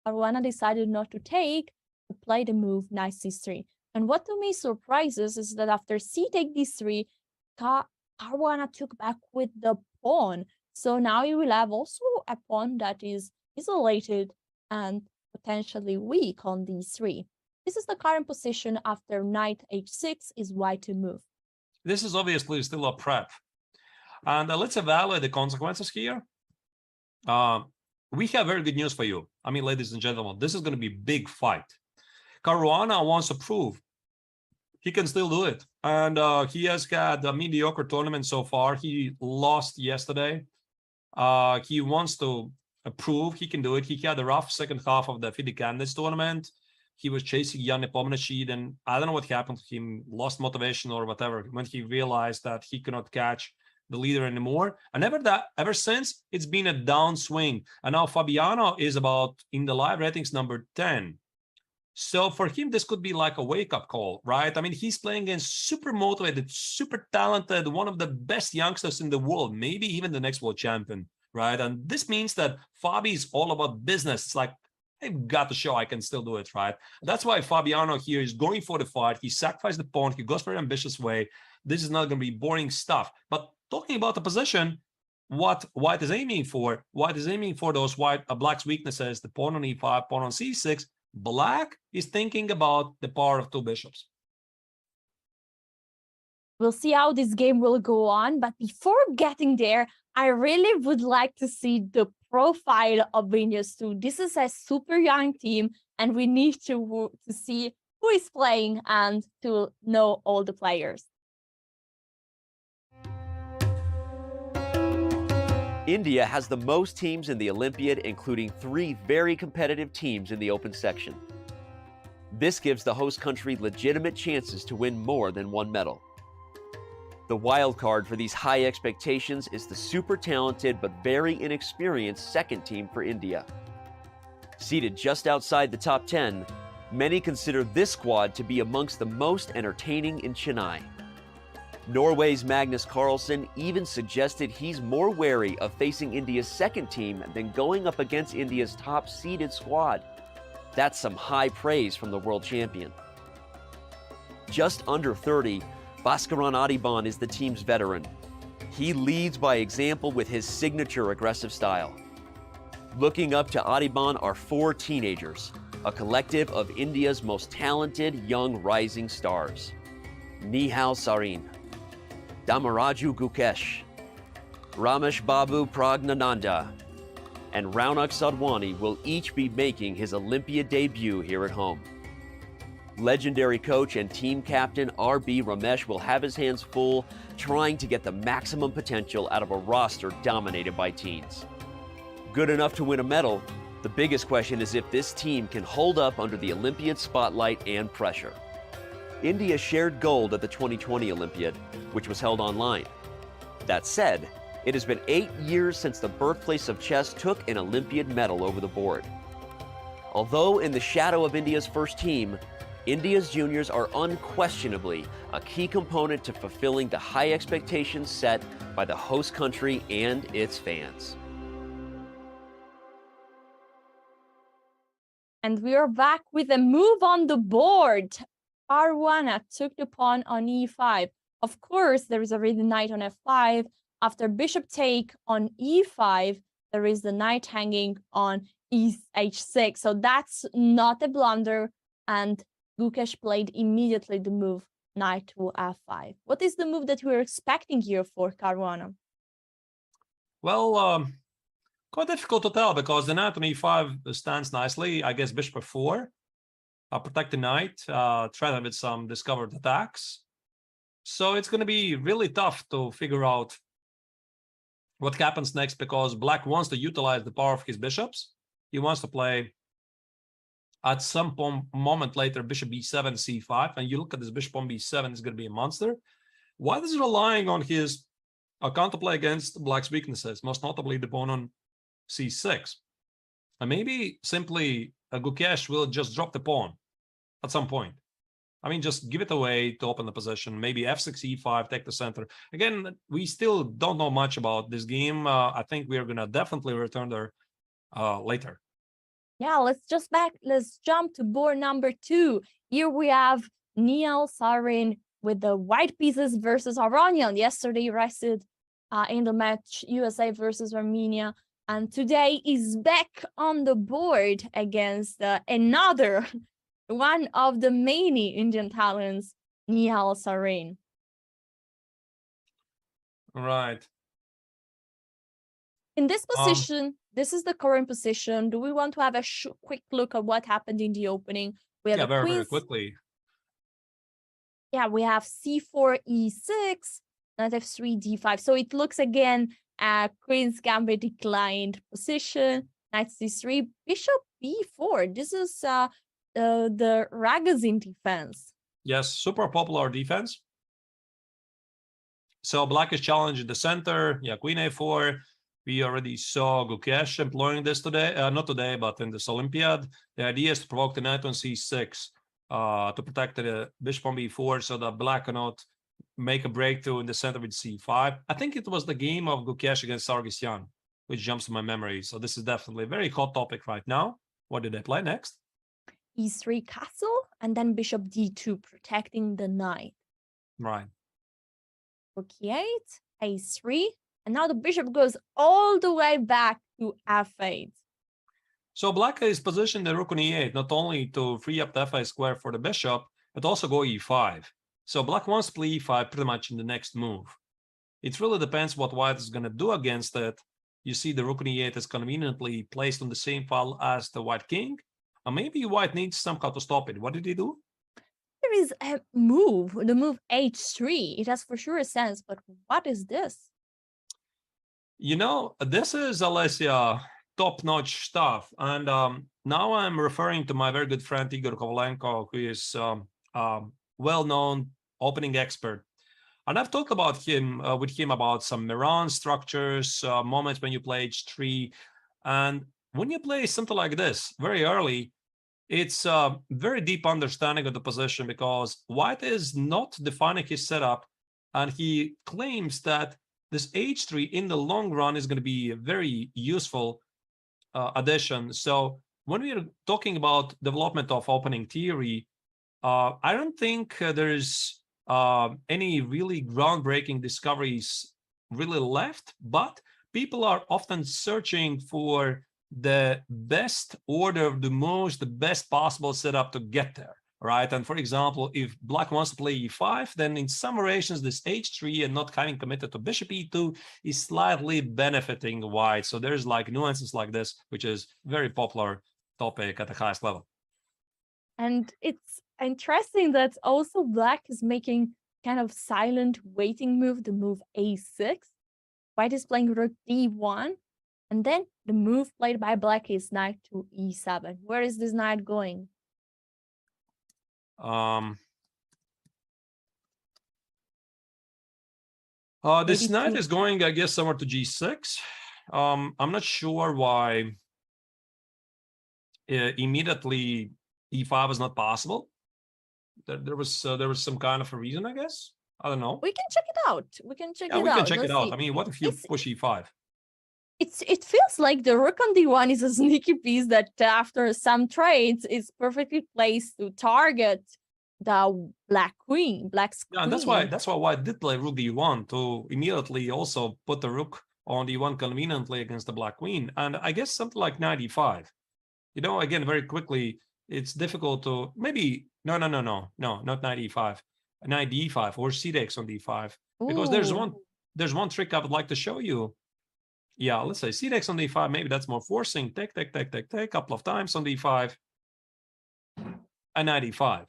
Caruana decided not to play the move knight c3. And what to me surprises is that after c take d3, Caruana took back with the pawn. So now you will have also a pawn that is isolated and potentially weak on d3. This is the current position after knight h6 is white to move. This is obviously still a prep. And let's evaluate the consequences here. We have very good news for you. I mean, ladies and gentlemen, this is going to be a big fight. Caruana wants to prove he can still do it. And he has had a mediocre tournament so far. He lost yesterday. He wants to prove he can do it. He had a rough second half of the FIDE Candidates tournament. He was chasing Jan Nepomniachtchi, and I don't know what happened to him, lost motivation or whatever, when he realized that he cannot catch the leader anymore. And ever since, it's been a downswing. And now Fabiano is about, in the live ratings, number 10. So for him, this could be like a wake-up call, right? I mean, he's playing against super motivated, super talented, one of the best youngsters in the world, maybe even the next world champion. right? And this means that Fabi is all about business. It's like, I've got to show I can still do it, right? That's why Fabiano here is going for the fight. He sacrificed the pawn. He goes for an ambitious way. This is not going to be boring stuff. But talking about the position, what White is aiming for, those Black's weaknesses, the pawn on e5, pawn on c6. Black is thinking about the power of two bishops. We'll see how this game will go on. But before getting there, I really would like to see the profile of Venus too. This is a super young team, and we need to see who is playing and to know all the players. India has the most teams in the Olympiad, including 3 very competitive teams in the open section. This gives the host country legitimate chances to win more than one medal. The wild card for these high expectations is the super talented but very inexperienced second team for India. Seated just outside the top 10, many consider this squad to be amongst the most entertaining in Chennai. Norway's Magnus Carlsen even suggested he's more wary of facing India's second team than going up against India's top-seeded squad. That's some high praise from the world champion. Just under 30, Bhaskaran Adiban is the team's veteran. He leads by example with his signature aggressive style. Looking up to Adiban are 4 teenagers, a collective of India's most talented young rising stars. Nihal Sarin, Damaraju Gukesh, Ramesh Babu Pragnananda, and Raunak Sadwani will each be making his Olympiad debut here at home. Legendary coach and team captain R.B. Ramesh will have his hands full trying to get the maximum potential out of a roster dominated by teens. Good enough to win a medal, the biggest question is if this team can hold up under the Olympiad spotlight and pressure. India shared gold at the 2020 Olympiad, which was held online. That said, it has been 8 years since the birthplace of chess took an Olympiad medal over the board. Although in the shadow of India's first team, India's juniors are unquestionably a key component to fulfilling the high expectations set by the host country and its fans. And we are back with a move on the board. Caruana took the pawn on e5. Of course, there is already knight on f5. After bishop take on e5, there is the knight hanging on h6. So that's not a blunder. And Gukesh played immediately the move knight to f5. What is the move that we're expecting here for Caruana? Well, quite difficult to tell because the knight on e5 stands nicely. I guess bishop f4, protect the knight, threaten with some discovered attacks. So it's going to be really tough to figure out what happens next because Black wants to utilize the power of his bishops. He wants to play at some moment later bishop b7, c5, and you look at this bishop on b7, it's going to be a monster. White is relying on his counterplay against Black's weaknesses, most notably the pawn on c6. And maybe simply Gukesh will just drop the pawn at some point. I mean, just give it away to open the position. Maybe f6, e5, take the center. Again, we still don't know much about this game. I think we are going to definitely return there later. Yeah, let's jump to board number 2. Here we have Nihal Sarin with the white pieces versus Armenia. Yesterday rested in the match USA versus Armenia. And today is back on the board against another one of the many Indian talents, Nihal Sarin. Right. In this position, this is the current position. Do we want to have a quick look at what happened in the opening? We have very quickly. Yeah, we have c4, e6, knight f3, d5. So it looks again Queen's Gambit declined position, knight c3, bishop b4. This is the Ragozin defense. Yes, super popular defense. So Black is challenging the center. Yeah, queen a4. We already saw Gukesh employing this today. Not today, but in this Olympiad. The idea is to provoke the knight on c6 to protect the bishop on b4 so that Black cannot make a breakthrough in the center with c5. I think it was the game of Gukesh against Sargsyan. which jumps to my memory. So this is definitely a very hot topic right now. What did I play next? E3 castle, and then bishop d2, protecting the knight. Right. Rook e8, a3, and now the bishop goes all the way back to f8. So black is positioned the rook on e8, not only to free up the f8 square for the bishop, but also go e5. So black wants to play e5 pretty much in the next move. It really depends what white is going to do against it. You see the rook on e8 is conveniently placed on the same file as the white king. Or maybe white needs somehow to stop it. What did he do? There is a move, the move h3. It has for sure a sense, but what is this? You know, this is, Alessia, top-notch stuff. And now I'm referring to my very good friend Igor Kovalenko, who is well-known opening expert. And I've talked about him with him about some Miran structures, moments when you play h3. And when you play something like this very early, it's a very deep understanding of the position, because white is not defining his setup, and he claims that this h3 in the long run is going to be a very useful addition. So when we're talking about development of opening theory, I don't think there's any really groundbreaking discoveries really left, but people are often searching for the best order of the moves, the best possible setup to get there, right? And for example, if black wants to play e5, then in some variations, this h3 and not having committed to bishop e2 is slightly benefiting white. So there's like nuances like this, which is very popular topic at the highest level. And it's interesting that also black is making kind of silent waiting move, the move a6. White is playing rook d1. And then the move played by black is knight to e7. Where is this knight going? This knight is going, I guess, somewhere to g6. I'm not sure why immediately e5 is not possible. There was some kind of a reason, I guess. I don't know. We can check it out. We can check it out. We can check it out. See. I mean, what if you push e5? It feels like the rook on d1 is a sneaky piece that after some trades is perfectly placed to target the black's queen. Yeah, and that's why white did play rook d1 to immediately also put the rook on d1 conveniently against the black queen. And I guess something like knight e5. You know, again, very quickly, it's difficult to maybe not knight e5, knight d5 or c takes on d5. Because there's one trick I would like to show you. Yeah, let's say c takes on d5, maybe that's more forcing. Take, couple of times on d5. And knight e5.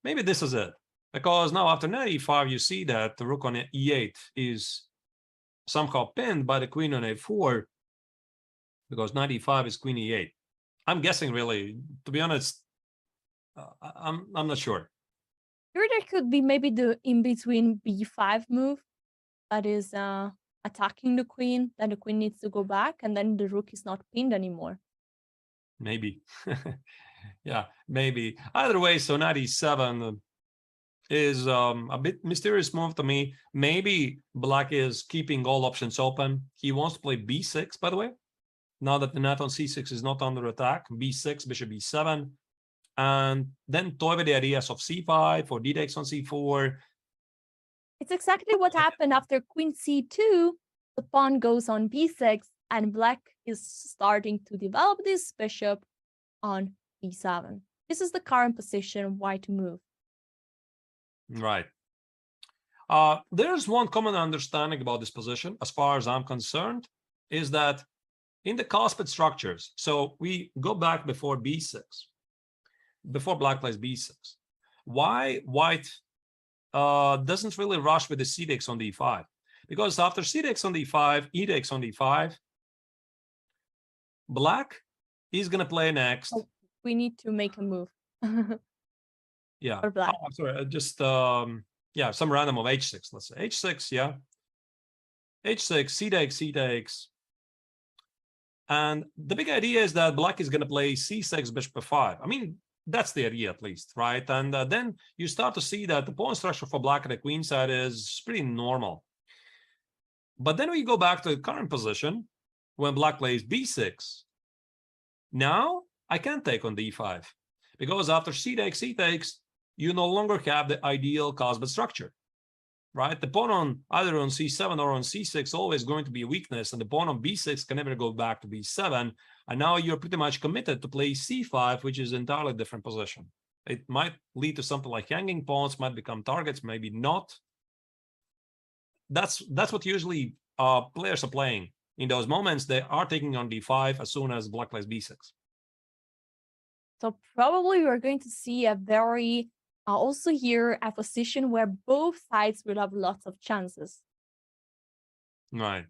Maybe this is it. Because now after knight e5, you see that the rook on e8 is somehow pinned by the queen on a4. Because knight e5 is queen e8. I'm guessing, really, to be honest, I'm not sure. Here there could be maybe the in-between b5 move that is attacking the queen, then the queen needs to go back, and then the rook is not pinned anymore. Maybe. Yeah, maybe. Either way, so knight e7 is a bit mysterious move to me. Maybe black is keeping all options open. He wants to play b6, by the way. Now that the knight on c6 is not under attack, b6, bishop e7, and then toy with the ideas of c5 or d takes on c4. It's exactly what happened after queen c2. The pawn goes on b6, and black is starting to develop this bishop on e7. This is the current position, white to move. Right. There's one common understanding about this position, as far as I'm concerned, is that in the Carlsbad structures, so we go back before b6, before black plays b6, why white doesn't really rush with the c takes on d5? Because after c takes on d5, e takes on d5, black is going to play next. Oh, we need to make a move. Yeah. For black. Oh, I'm sorry. Just, yeah, some random of h6, let's say. h6, yeah. h6, c takes. And the big idea is that black is going to play c6, bishop f5. I mean, that's the idea at least, right? And then you start to see that the pawn structure for black at the queen side is pretty normal. But then we go back to the current position, when black plays b6. Now I can't take on d5 because after c takes, you no longer have the ideal Carlsbad structure, right? The pawn on either on c7 or on c6 always going to be a weakness, and the pawn on b6 can never go back to b7. And now you're pretty much committed to play c5, which is an entirely different position. It might lead to something like hanging pawns, might become targets, maybe not. That's what usually players are playing. In those moments, they are taking on d5 as soon as black plays b6. So probably we're going to see a very, also here, a position where both sides will have lots of chances. Right.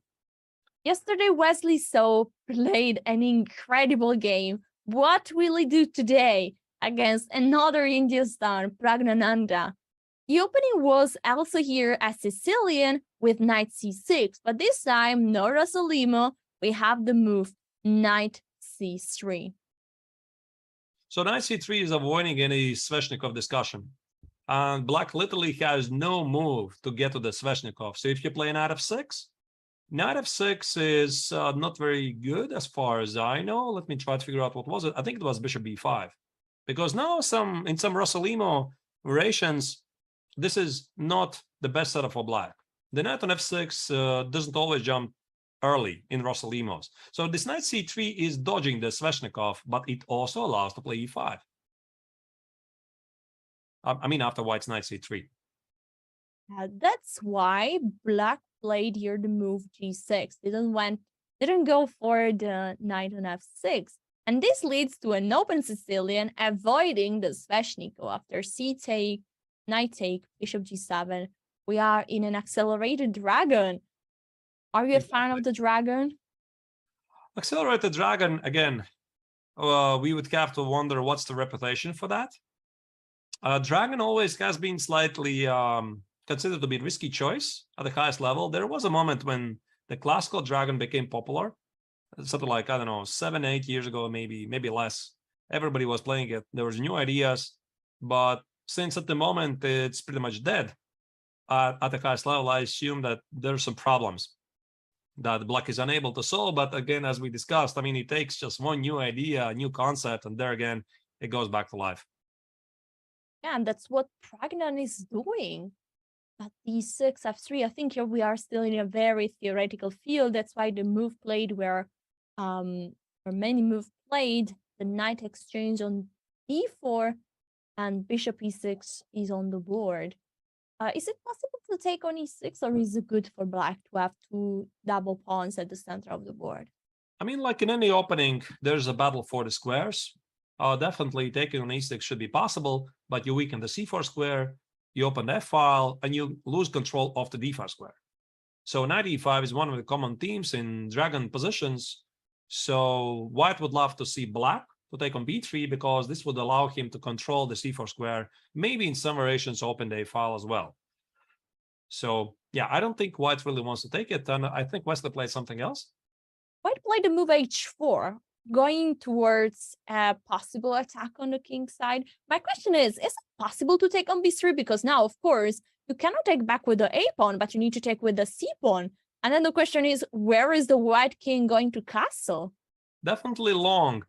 Yesterday, Wesley So played an incredible game. What will he do today against another Indian star, Pragnananda? The opening was also here a Sicilian with knight c6, but this time, no Rossolimo, we have the move knight c3. So knight c3 is avoiding any Sveshnikov discussion. And black literally has no move to get to the Sveshnikov. So if you play knight f6 is not very good as far as I know. Let me try to figure out what was it. I think it was bishop b5. Because now in some Rossolimo variations, this is not the best setup for black. The knight on f6 doesn't always jump early in Rossolimos. So this knight c3 is dodging the Sveshnikov, but it also allows to play e5. I mean, after white's knight c3. That's why black played here the move g6. Didn't go for the knight on f6. And this leads to an open Sicilian, avoiding the Sveshnikov after c take, knight take, bishop g7. We are in an accelerated dragon. Are you a fan of the dragon? Accelerated dragon, again, we would have to wonder what's the reputation for that. Dragon always has been slightly considered to be a risky choice at the highest level. There was a moment when the classical dragon became popular, something like, I don't know, 7-8 years ago, maybe less. Everybody was playing it. There was new ideas, but since at the moment it's pretty much dead at the highest level, I assume that there's some problems that black is unable to solve. But again, as we discussed, I mean, it takes just one new idea, a new concept, and there again, it goes back to life. Yeah, and that's what Pragnan is doing. At d6, f3, I think here we are still in a very theoretical field. That's why the move played where many moves played, the knight exchange on d4 and bishop e6 is on the board. Is it possible to take on e6, or is it good for black to have two double pawns at the center of the board? I mean, like in any opening, there's a battle for the squares. Definitely taking on e6 should be possible, but you weaken the c4 square, you open the f-file, and you lose control of the d5 square. So knight e5 is one of the common themes in dragon positions. So white would love to see black to take on b3 because this would allow him to control the c4 square, maybe in some variations open the a-file as well. So yeah, I don't think white really wants to take it, and I think Wesley played something else. White played the move h4, going towards a possible attack on the king side. My question is it possible to take on b3? Because now, of course, you cannot take back with the a pawn, but you need to take with the c pawn. And then the question is, where is the white king going to castle? Definitely long.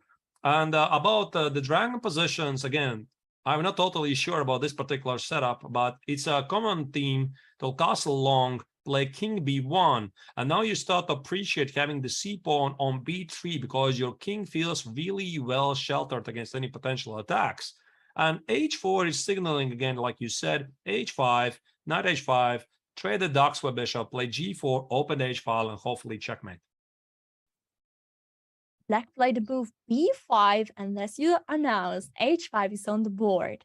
And about the dragon positions, again, I'm not totally sure about this particular setup, but it's a common theme to castle long, play king b1, and now you start to appreciate having the c pawn on b3 because your king feels really well sheltered against any potential attacks. And h4 is signaling, again, like you said, h5, knight h5, trade the ducks with bishop, play g4, open the h-file, and hopefully checkmate. Black played the move b5, and as you announced, h5 is on the board.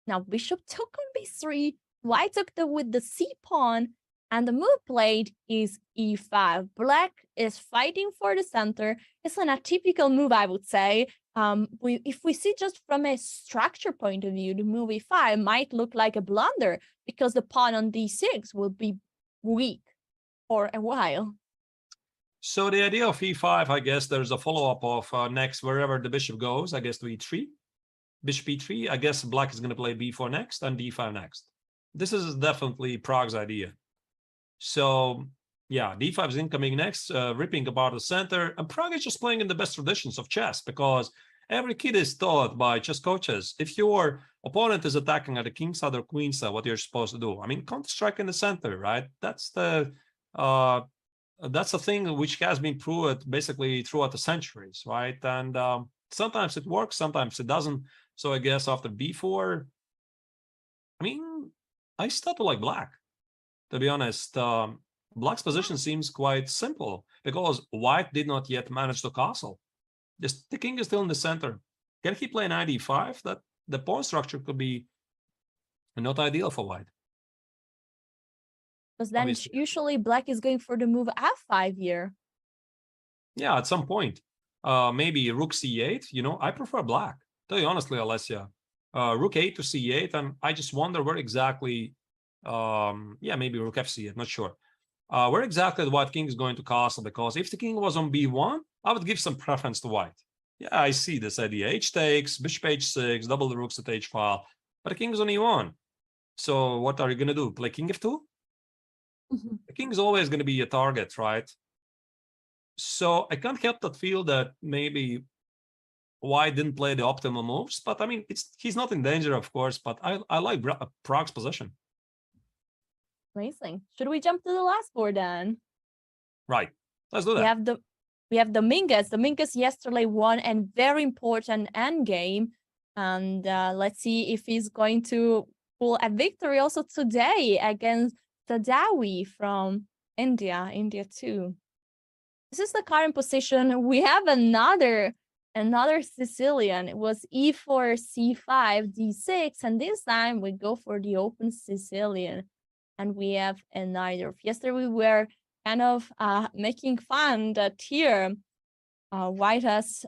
Now bishop took on b3, white took with the c pawn, and the move played is e5. Black is fighting for the center. It's an atypical move, I would say. If we see just from a structure point of view, the move e5 might look like a blunder because the pawn on d6 will be weak for a while. So the idea of e5, I guess there's a follow-up of next, wherever the bishop goes, I guess to e3. Bishop e3, I guess black is going to play b4 next and d5 next. This is definitely Prague's idea. So Yeah, d5 is incoming next, ripping apart the center. And Prague is just playing in the best traditions of chess, because every kid is taught by chess coaches, if your opponent is attacking at the king side or queen side, what you're supposed to do. I mean, counter-strike in the center, right? That's the thing which has been proved basically throughout the centuries, right? And sometimes it works, sometimes it doesn't. So I guess after b4, I mean, I still like black, to be honest. Black's position seems quite simple because white did not yet manage to castle. Just the king is still in the center. Can he play knight e5? That the pawn structure could be not ideal for white. Because then usually black is going for the move f5 here. Yeah, at some point. Maybe rook c8. You know, I prefer black. Tell you honestly, Alessia. Rook 8 to c8, and I just wonder where exactly. Yeah, maybe rook fc8. Not sure. Where exactly the white king is going to castle, because if the king was on b1, I would give some preference to white. Yeah, I see this idea. H takes, bishop h6, double the rooks at h file, but the king is on e1. So what are you going to do? Play king f2? The king is always going to be a target, right? So I can't help but feel that maybe white didn't play the optimal moves, but I mean, he's not in danger, of course, but I like Prague's position. Amazing. Should we jump to the last board then? Right. Let's do that. We have the Mingus. The Mingus yesterday won a very important endgame. And let's see if he's going to pull a victory also today against Tadawi from India too. This is the current position. We have another Sicilian. It was e4, c5, d6, and this time we go for the open Sicilian. And we have a knight. Yesterday we were kind of making fun that here white has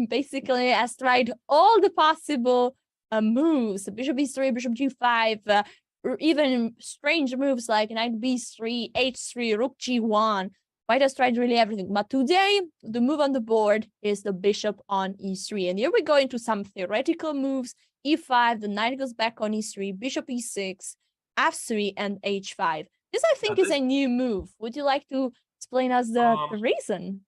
basically has tried all the possible moves: bishop e3, bishop g5, or even strange moves like knight b3, h3, rook g1. White has tried really everything, but today the move on the board is the bishop on e3. And here we go into some theoretical moves: e5, the knight goes back on e3, bishop e6, f3, and h5. This, I think, is a new move. Would you like to explain us the reason?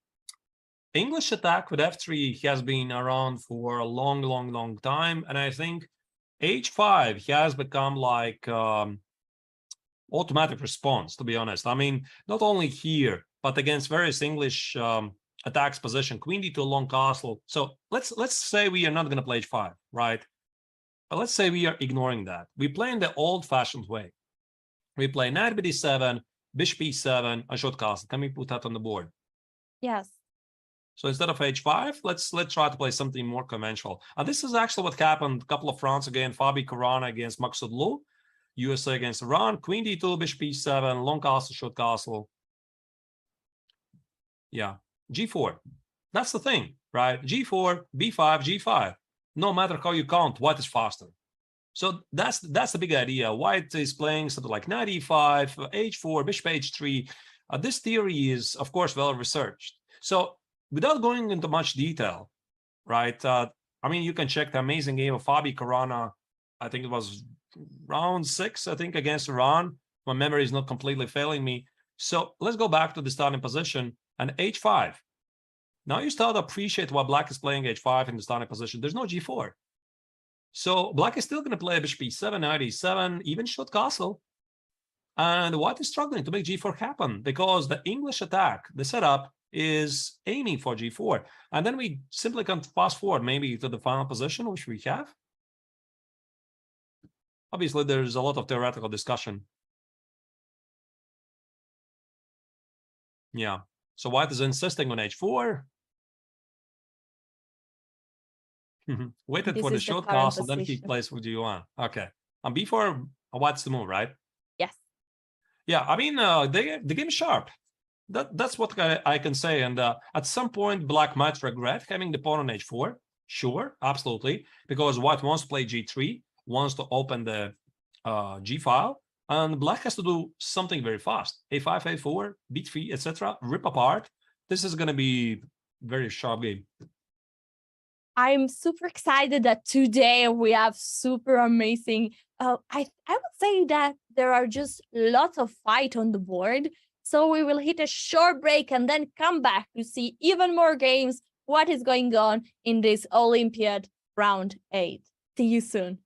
English attack with f3 has been around for a long time, and I think h5 has become like automatic response, to be honest. I mean, not only here, but against various English attacks position, queen d2 long castle. So let's say we are not going to play h5, right? But let's say we are ignoring that. We play in the old-fashioned way. We play knight b7, bishop e7, a short castle. Can we put that on the board? Yes. So instead of h5, let's try to play something more conventional. And this is actually what happened a couple of rounds again. Fabi Caruana against Maksud Lu, USA against Iran, queen d2, bishop e7, long castle, short castle. Yeah, g4. That's the thing, right? g4, b5, g5. No matter how you count, white is faster. So that's the big idea. White is playing something like knight e5, h4, bishop h3. This theory is, of course, well researched. So without going into much detail, right? I mean, you can check the amazing game of Fabi Caruana. I think it was round 6, I think, against Iran. My memory is not completely failing me. So let's go back to the starting position and h5. Now you start to appreciate why black is playing h5 in the starting position. There's no g4. So black is still going to play bishop e7, knight e7, even short castle. And white is struggling to make g4 happen because the English attack, the setup, is aiming for g4. And then we simply can fast forward maybe to the final position, which we have. Obviously, there's a lot of theoretical discussion. Yeah. So white is insisting on h4. Waited for the short castle, then he plays with g1. Okay. On b4, white's the move, right? Yes. Yeah, I mean, the game is sharp. That's what I can say. And at some point, black might regret having the pawn on h4. Sure, absolutely. Because white wants to play g3, wants to open the g file. And black has to do something very fast. a5, a4, b3, etc. Rip apart. This is going to be very sharp game. I'm super excited that today we have super amazing. I would say that there are just lots of fight on the board. So we will hit a short break and then come back to see even more games, what is going on in this Olympiad round 8. See you soon.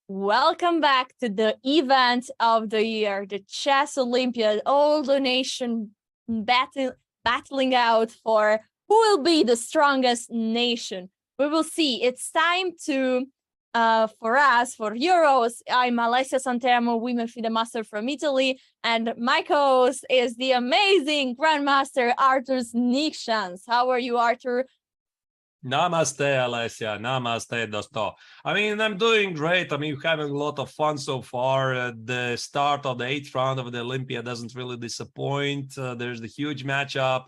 Welcome back to the event of the year, the Chess Olympiad. All the nation battling out for who will be the strongest nation. We will see. It's time to, for us, for Euros. I'm Alessia Santeramo, Women FIDE Master from Italy, and my co-host is the amazing Grandmaster Artur Nikshans. How are you, Artur? Namaste, Alessia. Namaste, Dosto. I mean, I'm doing great. I mean, we're having a lot of fun so far. The start of the 8th round of the Olympia doesn't really disappoint. There's the huge matchup.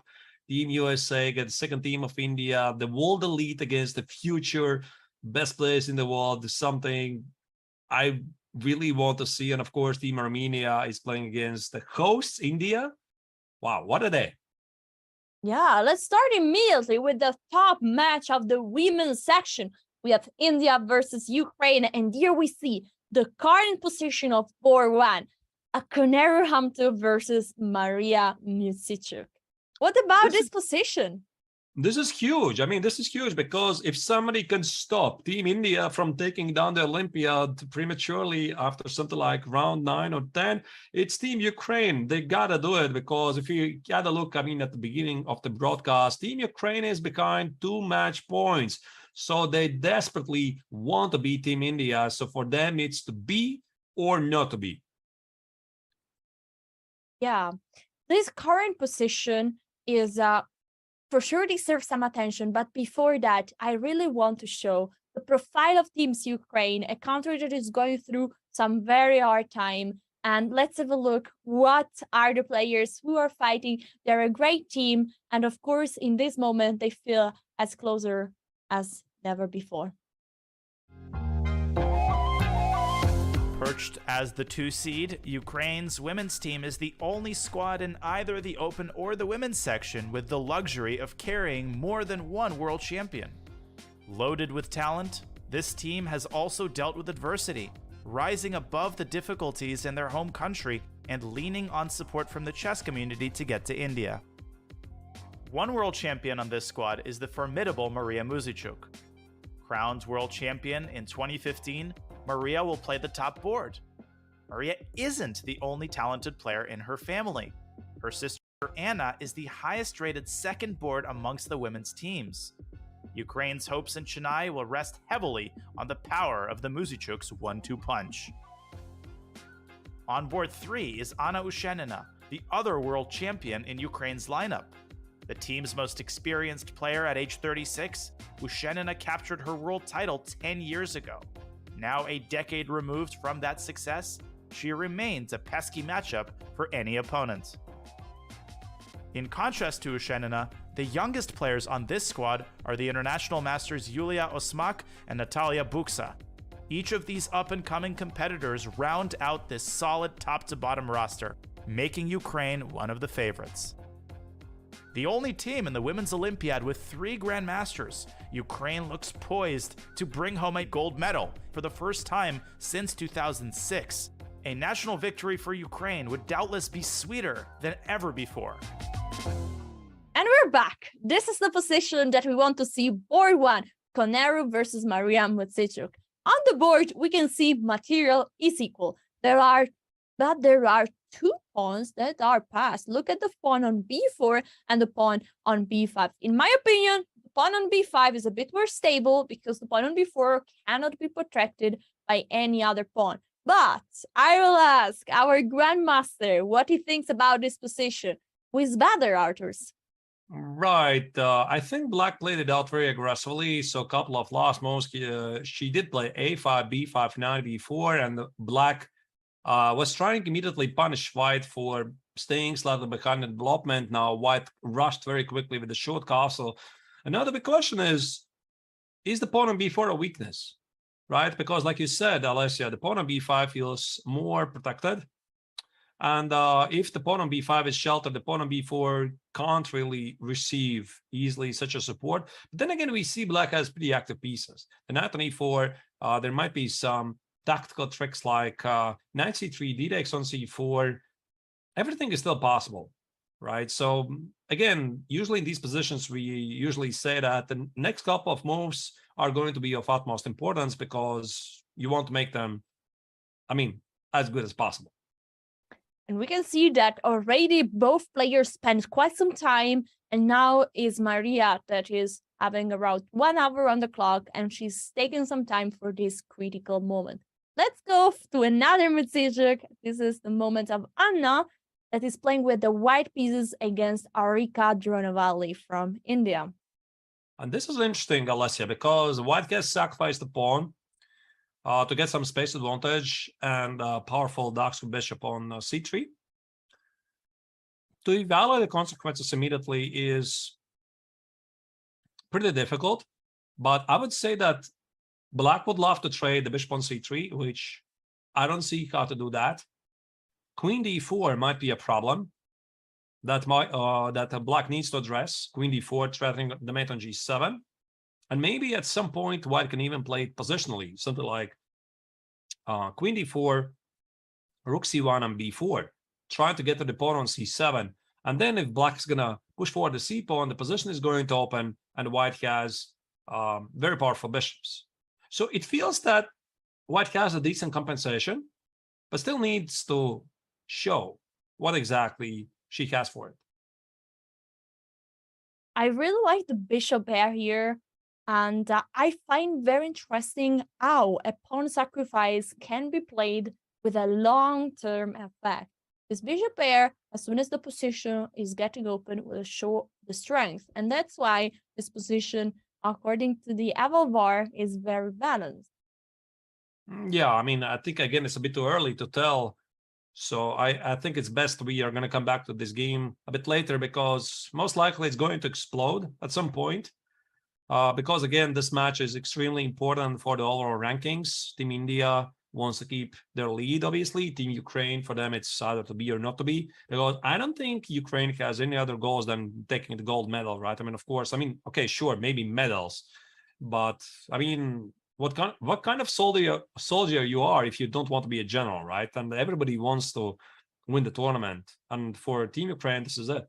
Team USA against the second team of India. The world elite against the future best players in the world. Something I really want to see. And of course, Team Armenia is playing against the hosts, India. Wow, what a day. Yeah, let's start immediately with the top match of the women's section. We have India versus Ukraine, and here we see the current position of 4-1, a Koneru Hamtu versus Maria Muzychuk. What about this position? This is huge. I mean, this is huge because if somebody can stop Team India from taking down the Olympiad prematurely after something like round 9 or 10, it's Team Ukraine. They got to do it because if you got to look, I mean, at the beginning of the broadcast, Team Ukraine is behind 2 match points. So they desperately want to beat Team India. So for them, it's to be or not to be. Yeah, this current position is for sure deserves some attention, but before that, I really want to show the profile of Teams Ukraine, a country that is going through some very hard time. And let's have a look. What are the players who are fighting? They're a great team. And of course, in this moment, they feel as closer as never before. Perched as the 2 seed, Ukraine's women's team is the only squad in either the open or the women's section with the luxury of carrying more than one world champion. Loaded with talent, this team has also dealt with adversity, rising above the difficulties in their home country and leaning on support from the chess community to get to India. One world champion on this squad is the formidable Maria Muzychuk. Crowned world champion in 2015, Maria will play the top board. Maria isn't the only talented player in her family. Her sister Anna is the highest rated second board amongst the women's teams. Ukraine's hopes in Chennai will rest heavily on the power of the Muzychuk's 1-2 punch. On board 3 is Anna Ushenina, the other world champion in Ukraine's lineup. The team's most experienced player at age 36, Ushenina captured her world title 10 years ago. Now a decade removed from that success, she remains a pesky matchup for any opponent. In contrast to Ushenina, the youngest players on this squad are the international masters Yulia Osmak and Natalia Buksa. Each of these up-and-coming competitors round out this solid top-to-bottom roster, making Ukraine one of the favorites. The only team in the Women's Olympiad with 3 Grandmasters, Ukraine looks poised to bring home a gold medal for the first time since 2006. A national victory for Ukraine would doubtless be sweeter than ever before. And we're back. This is the position that we want to see. Board 1, Koneru versus Maria Muzychuk. On the board, we can see material is equal. There are 2 pawns that are passed. Look at the pawn on b4 and the pawn on b5. In my opinion, the pawn on b5 is a bit more stable because the pawn on b4 cannot be protected by any other pawn. But I will ask our Grandmaster what he thinks about this position. Who is better, Arturs? Right. I think Black played it out very aggressively. So a couple of last moves, she did play a5, b5, knight, b4, and Black was trying to immediately punish White for staying slightly behind in development. Now White rushed very quickly with the short castle. Another big question is the pawn on b4 a weakness? Right? Because like you said, Alessia, the pawn on b5 feels more protected. And if the pawn on b5 is sheltered, the pawn on b4 can't really receive easily such a support. But then again, we see Black has pretty active pieces. The knight on e4, there might be some tactical tricks like knight c3, d takes on c4. Everything is still possible, right? So again, usually in these positions, we usually say that the next couple of moves are going to be of utmost importance because you want to make them, I mean, as good as possible. And we can see that already both players spent quite some time, and now is Maria that is having around 1 hour on the clock, and she's taking some time for this critical moment. Let's go to another Muzychuk. This is the moment of Anna that is playing with the white pieces against Arika Dronavalli from India. And this is interesting, Alessia, because white has sacrificed the pawn to get some space advantage and powerful dark bishop on c3. To evaluate the consequences immediately is pretty difficult, but I would say that black would love to trade the bishop on c3, which I don't see how to do that. Queen d4 might be a problem that black needs to address. Queen d4 threatening the mate on g7. And maybe at some point, white can even play it positionally, something like Queen d4, Rook c1 and b4, trying to get to the pawn on c7. And then if black is going to push forward the c-pawn, the position is going to open, and white has very powerful bishops. So it feels that white has a decent compensation, but still needs to show what exactly she has for it. I really like the bishop pair here. And I find very interesting how a pawn sacrifice can be played with a long-term effect. This bishop pair, as soon as the position is getting open, will show the strength. And that's why this position, according to the Evalvar, is very balanced. Yeah, I mean, I think, again, it's a bit too early to tell. So I think it's best we are going to come back to this game a bit later, because most likely it's going to explode at some point. Because, again, this match is extremely important for the overall rankings. Team India wants to keep their lead, obviously. Team Ukraine, for them, it's either to be or not to be. Because I don't think Ukraine has any other goals than taking the gold medal, right? I mean, of course, I mean, okay, sure, maybe medals. But, I mean, what kind of soldier you are if you don't want to be a general, right? And everybody wants to win the tournament. And for Team Ukraine, this is it.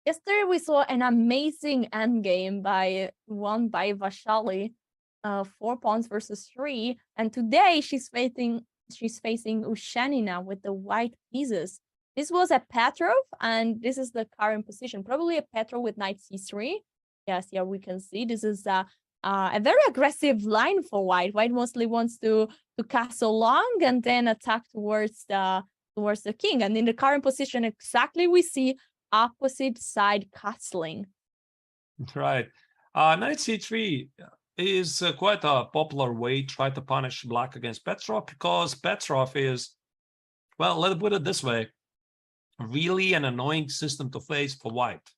Yesterday, we saw an amazing endgame won by Vashali, 4 pawns versus 3. And today she's facing Ushanina with the white pieces. This was a Petrov, and this is the current position. Probably a Petrov with knight c3. Yes, yeah, we can see this is a very aggressive line for white. White mostly wants to castle long and then attack towards the king. And in the current position, exactly we see opposite side castling. Right. Knight c3 is quite a popular way to try to punish black against Petrov, because Petrov is, well, let's put it this way, really an annoying system to face for white.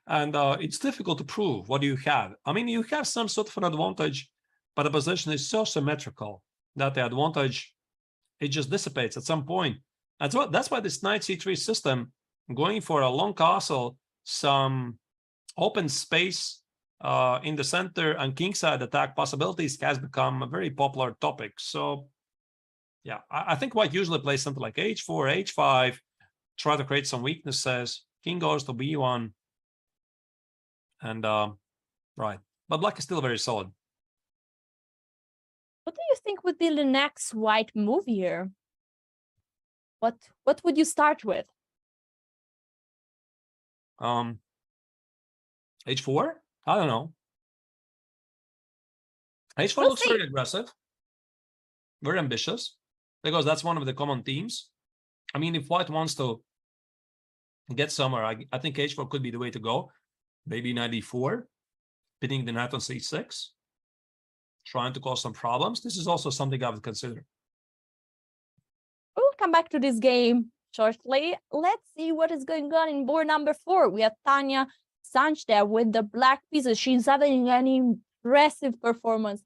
And it's difficult to prove what you have. I mean, you have some sort of an advantage, but the position is so symmetrical that the advantage, it just dissipates at some point. And so that's why this knight c3 system, going for a long castle, some open space in the center and kingside attack possibilities has become a very popular topic. So yeah, I think white usually plays something like h4, h5, try to create some weaknesses, king goes to b1, and right. But black is still very solid. What do you think would be the next white move here? What would you start with? H4? I don't know. H4 looks very aggressive, very ambitious, because that's one of the common themes. I mean, if white wants to get somewhere, I think H4 could be the way to go. Maybe knight d4, pinning the knight on c6, trying to cause some problems. This is also something I would consider. We'll come back to this game shortly. Let's see what is going on in board number 4. We have Tanya Sanch there with the black pieces. She's having an impressive performance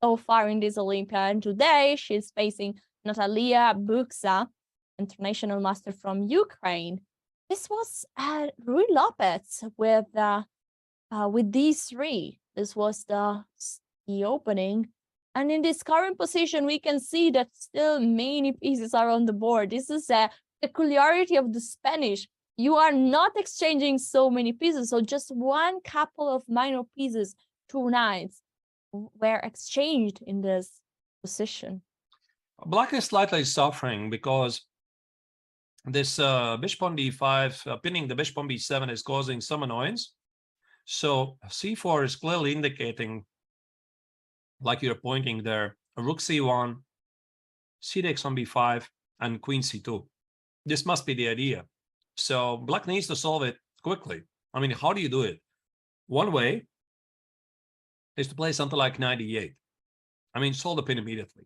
so far in this Olympiad. And today she's facing Natalia Buksa, international master from Ukraine. This was Ruy Lopez with d3. This was the opening. And in this current position, we can see that still many pieces are on the board. This is a peculiarity of the Spanish. You are not exchanging so many pieces. So just one couple of minor pieces, 2 knights, were exchanged in this position? Black is slightly suffering because this bishop on d5, pinning the bishop on b7 is causing some annoyance. So c4 is clearly indicating, like you're pointing there, rook c1, c takes on b5, and queen c2. This must be the idea. So black needs to solve it quickly. I mean, how do you do it? One way is to play something like knight e8. I mean, solve the pin immediately,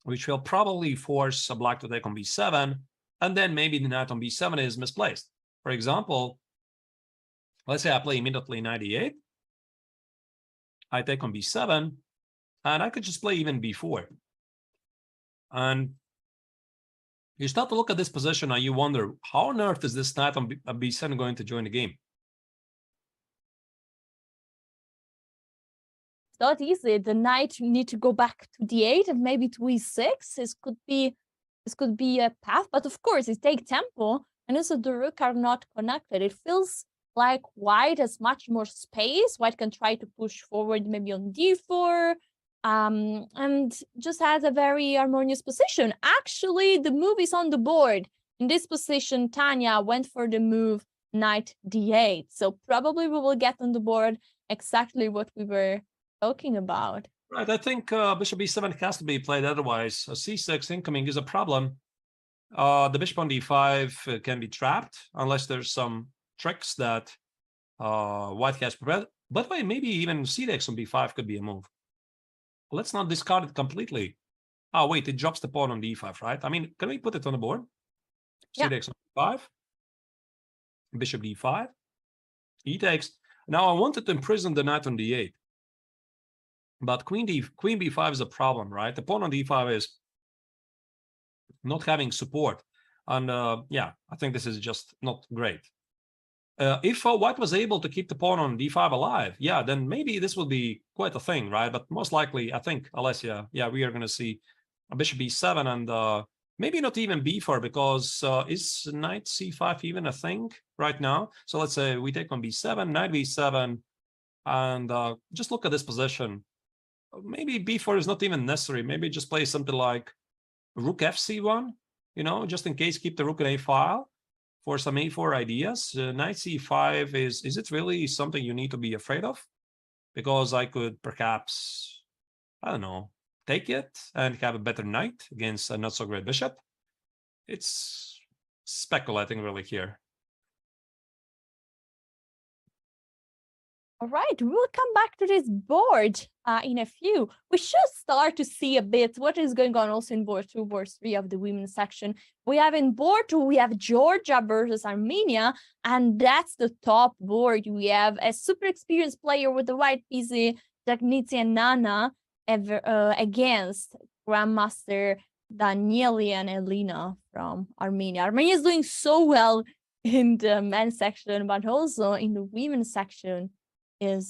which will probably force a black to take on b7, and then maybe the knight on b7 is misplaced. For example, let's say I play immediately knight e8. I take on b7, and I could just play even b4. And you start to look at this position and you wonder, how on earth is this knight on b7 going to join the game? It's not easy. The knight need to go back to d8 and maybe to e6. This could be a path, but of course it takes tempo, and also the rook are not connected. It feels like white has much more space. White can try to push forward maybe on d4, and just has a very harmonious position. Actually, the move is on the board. In this position, Tanya went for the move knight d8. So probably we will get on the board exactly what we were talking about. Right, I think bishop b7 has to be played, otherwise c6 incoming is a problem. The bishop on d5 can be trapped unless there's some tricks that white has prepared. By the way, maybe even c takes on b5 could be a move. Let's not discard it completely. Oh, wait, it drops the pawn on d5, right? I mean, can we put it on the board? C takes on b5, bishop d5, e takes. Now, I wanted to imprison the knight on d8. But queen b5 is a problem, right? The pawn on d5 is not having support. And yeah, I think this is just not great. If white was able to keep the pawn on d5 alive, yeah, then maybe this would be quite a thing, right? But most likely, I think, Alessia, yeah, we are going to see a bishop b7 and maybe not even b4, because is knight c5 even a thing right now? So let's say we take on b7, knight b7, and just look at this position. Maybe b4 is not even necessary. Maybe just play something like rook fc1, you know, just in case, keep the rook in a file for some a4 ideas. Knight c5 is it really something you need to be afraid of? Because I could perhaps, I don't know, take it and have a better knight against a not so great bishop. It's speculating really here. All right, we'll come back to this board in a few. We should start to see a bit what is going on also in board 2, board 3 of the women's section. We have in board 2, we have Georgia versus Armenia, and that's the top board. We have a super experienced player with the white PC, Dagnitsi and Nana, against Grandmaster Danieli and Elena from Armenia. Armenia is doing so well in the men's section, but also in the women's section is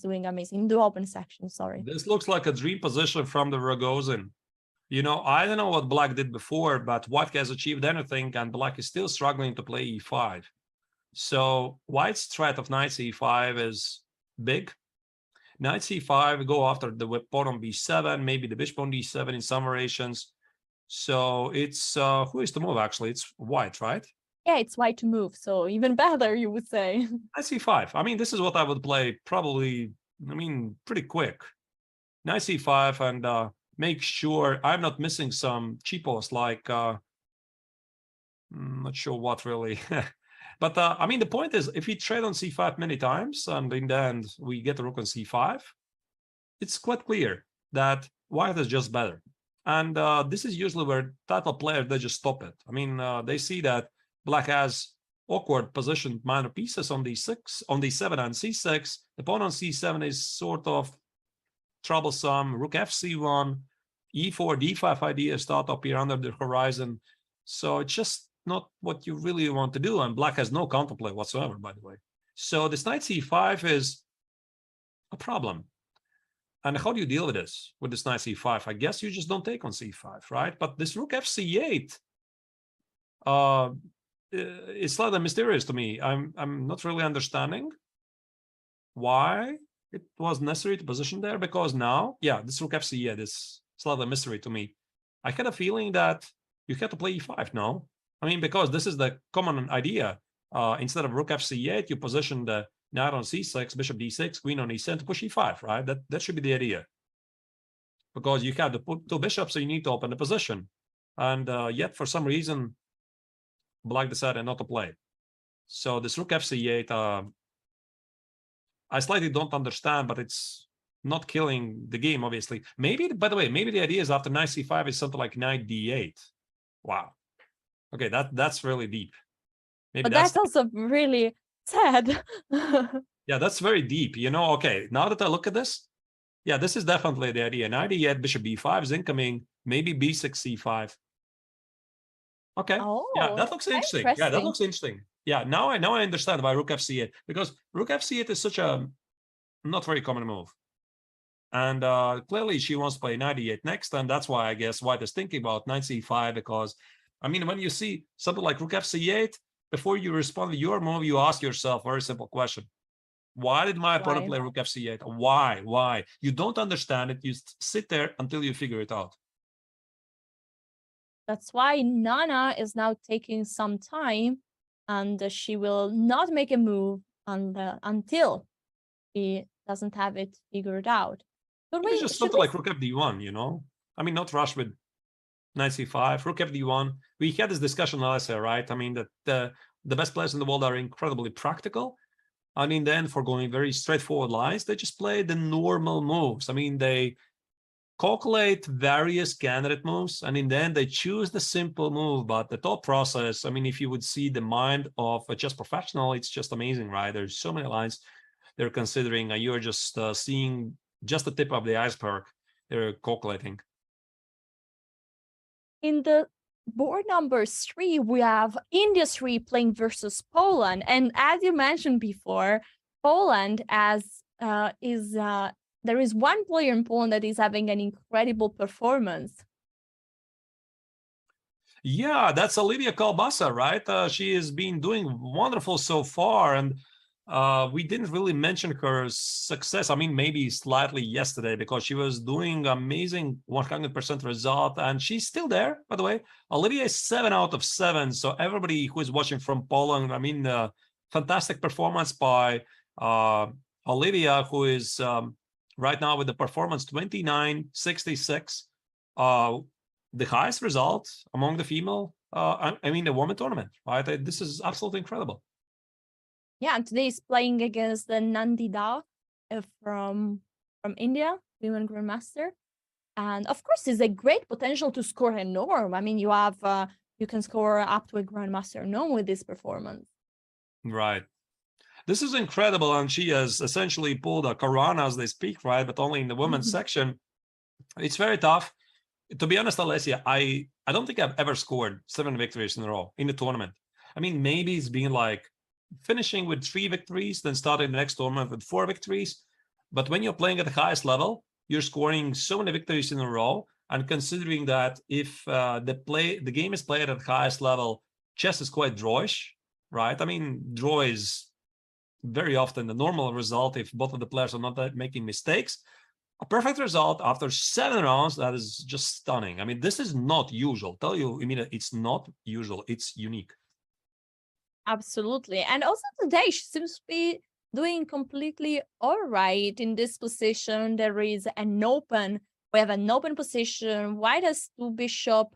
doing amazing. The open section, sorry. This looks like a dream position from the Rogozin. You know, I don't know what black did before, but white has achieved anything, and black is still struggling to play e5. So white's threat of knight c5 is big. Knight c5, go after the pawn on b7, maybe the bishop on d7 in some variations. So it's who is to move actually? It's white, right? Yeah, it's white to move, so even better, you would say. Knight c5. I mean, this is what I would play probably, I mean, pretty quick. Knight c5 and make sure I'm not missing some cheapos like, not sure what really. But I mean, the point is, if we trade on c5 many times and in the end we get the rook on c5, it's quite clear that white is just better. And this is usually where title players, they just stop it. I mean, they see that black has awkward positioned minor pieces on d6, on d7 and c6. The pawn on c7 is sort of troublesome. Rook fc1, e4, d5 ideas start to appear under the horizon. So it's just not what you really want to do. And black has no counterplay whatsoever, by the way. So this knight c5 is a problem. And how do you deal with this, with this knight c5? I guess you just don't take on c5, right? But this rook fc8, it's slightly mysterious to me. I'm not really understanding why it was necessary to position there, because now, yeah, this rook fc8 is slightly a mystery to me. I had a feeling that you had to play e5, no? I mean, because this is the common idea. Instead of rook fc8, you position the knight on c6, bishop d6, queen on e7 to push e5, right? That should be the idea. Because you have the two bishops, so you need to open the position. And yet, for some reason, black decided not to play. So this rook fc8, I slightly don't understand, but it's not killing the game, obviously. Maybe, by the way, maybe the idea is after knight c5 is something like knight d8. Wow. Okay, that's really deep. Maybe but that's also really sad. Yeah, that's very deep. You know, okay, now that I look at this, yeah, this is definitely the idea. Knight e8, bishop b5 is incoming, maybe b6, c5. Okay, yeah, that looks interesting. Yeah, that looks interesting. Yeah, now I understand why rook fc8, because rook fc8 is such a not very common move. And clearly she wants to play knight e8 next, and that's why I guess White is thinking about knight c5, because, I mean, when you see something like rook fc8, before you respond to your move, you ask yourself a very simple question. Why did my opponent play rook fc8? Why? You don't understand it. You sit there until you figure it out. That's why Nana is now taking some time, and she will not make a move until he doesn't have it figured out. But it's just something like rook fd1, you know? I mean, not rush with knight c5, rook fd1. We had this discussion last year, right? I mean, that the best players in the world are incredibly practical. I mean, then for going very straightforward lines, they just play the normal moves. I mean, they calculate various candidate moves, and in the end, they choose the simple move. But the thought process, I mean, if you would see the mind of a chess professional, it's just amazing, right? There's so many lines they're considering, and you're just seeing just the tip of the iceberg. They're calculating. In the board number 3, we have India 3 playing versus Poland. And as you mentioned before, Poland there is one player in Poland that is having an incredible performance. Yeah, that's Olivia Kielbasinska, right? She has been doing wonderful so far, and we didn't really mention her success. I mean, maybe slightly yesterday, because she was doing amazing 100% result, and she's still there, by the way. Olivia is 7 out of 7, so everybody who is watching from Poland, I mean, fantastic performance by Olivia, who is right now with the performance 29.66. The highest result among the female, I mean, the women tournament, right? This is absolutely incredible. Yeah, and today is playing against the Nandita from India, women grandmaster, and of course, it's a great potential to score a norm. I mean, you can score up to a grandmaster norm with this performance. Right. This is incredible, and she has essentially pulled a Caruana as they speak, right? But only in the women's section. It's very tough. To be honest, Alessia, I don't think I've ever scored 7 victories in a row in the tournament. I mean, maybe it's been like finishing with 3 victories, then starting the next tournament with 4 victories. But when you're playing at the highest level, you're scoring so many victories in a row. And considering that if the game is played at the highest level, chess is quite drawish, right? I mean, draw is very often the normal result if both of the players are not making mistakes. A perfect result after 7 rounds, that is just stunning. I mean, this is not usual. Tell you, I mean, it's not usual. It's unique. Absolutely. And also today, she seems to be doing completely all right in this position. There is an open. We have an open position. White has 2 bishop.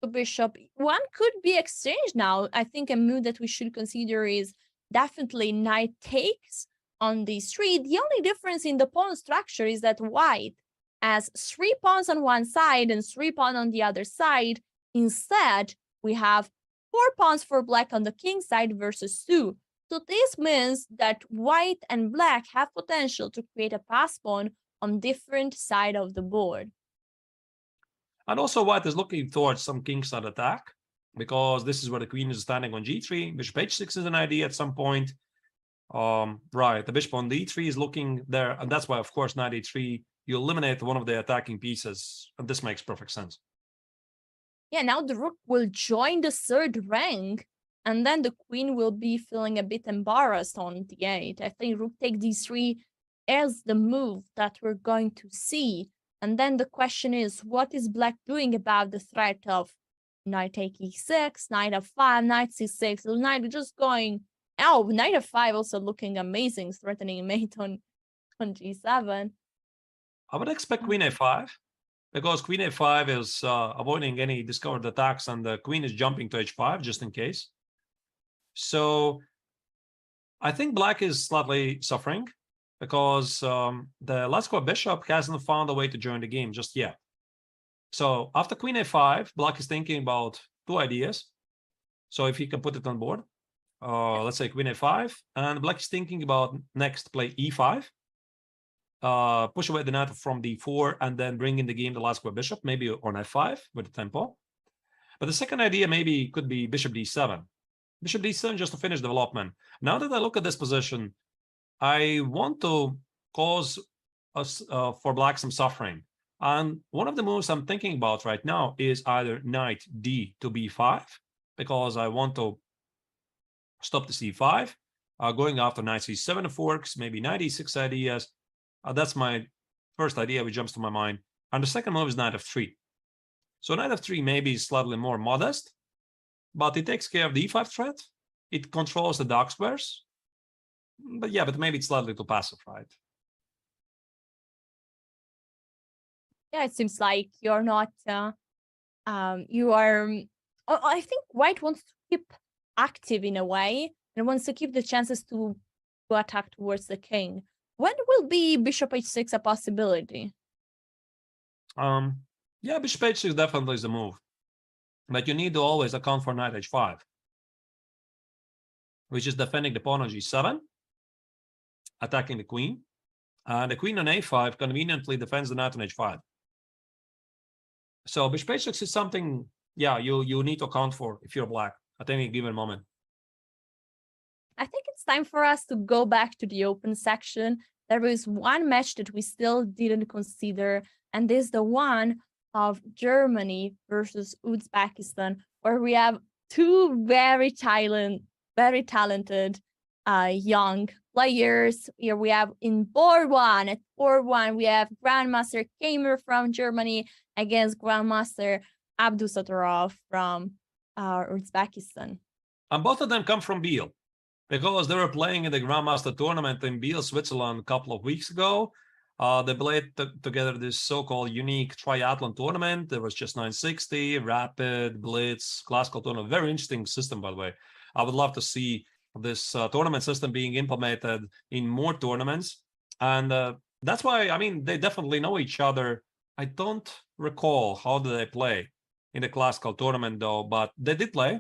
One could be exchanged now. I think a move that we should consider is definitely knight takes on these 3. The only difference in the pawn structure is that White has 3 pawns on one side and 3 pawns on the other side. Instead, we have 4 pawns for Black on the king side versus 2. So this means that White and Black have potential to create a pass pawn on different side of the board. And also White is looking towards some kingside attack, because this is where the queen is standing on g3. Bishop h6 is an idea at some point. Right, the bishop on d3 is looking there, and that's why, of course, knight e3, you eliminate one of the attacking pieces, and this makes perfect sense. Yeah, now the rook will join the 3rd rank, and then the queen will be feeling a bit embarrassed on d8. I think rook take d3 is the move that we're going to see And then the question is, what is black doing about the threat of knight take e6, knight f5, knight c6, knight just going, oh, knight f5 also looking amazing, threatening mate on g7. I would expect queen a5, because queen a5 is avoiding any discovered attacks, and the queen is jumping to h5 just in case. So I think black is slightly suffering, because the Latsko bishop hasn't found a way to join the game just yet. So after queen a5, black is thinking about two ideas. So if he can put it on board, let's say queen a5, and black is thinking about next play e5, push away the knight from d4, and then bring in the game the Latsko bishop, maybe on f5 with the tempo. But the second idea maybe could be bishop d7. Bishop d7 just to finish development. Now that I look at this position, I want to cause us for black some suffering. And one of the moves I'm thinking about right now is either knight d to b5, because I want to stop the c5, going after knight c7 if works, maybe knight e6 ideas. That's my first idea which jumps to my mind. And the second move is knight f3. So knight f3 maybe is slightly more modest, but it takes care of the e5 threat. It controls the dark squares. But yeah, but maybe it's slightly too passive, right? Yeah, it seems like you're not, you are, I think white wants to keep active in a way and wants to keep the chances to attack towards the king. When will be bishop h6 a possibility? Yeah, bishop h6 definitely is the move. But you need to always account for knight h5, which is defending the pawn on g7, attacking the queen. And the queen on a5 conveniently defends the knight on h5. So bishop h6 is something, yeah, you need to account for if you're black at any given moment. I think it's time for us to go back to the open section. There is one match that we still didn't consider, and this is the one of Germany versus Uzbekistan, where we have two very talented young players. Here we have in board one, at board one, we have Grandmaster Kamer from Germany against Grandmaster Abdusattorov from Uzbekistan. And both of them come from Biel, because they were playing in the Grandmaster tournament in Biel, Switzerland a couple of weeks ago. They played together this so-called unique triathlon tournament. There was just 960, rapid, blitz, classical tournament. Very interesting system, by the way. I would love to see this tournament system being implemented in more tournaments. And that's why, I mean, they definitely know each other. I don't recall how did they play in the classical tournament, though, but they did play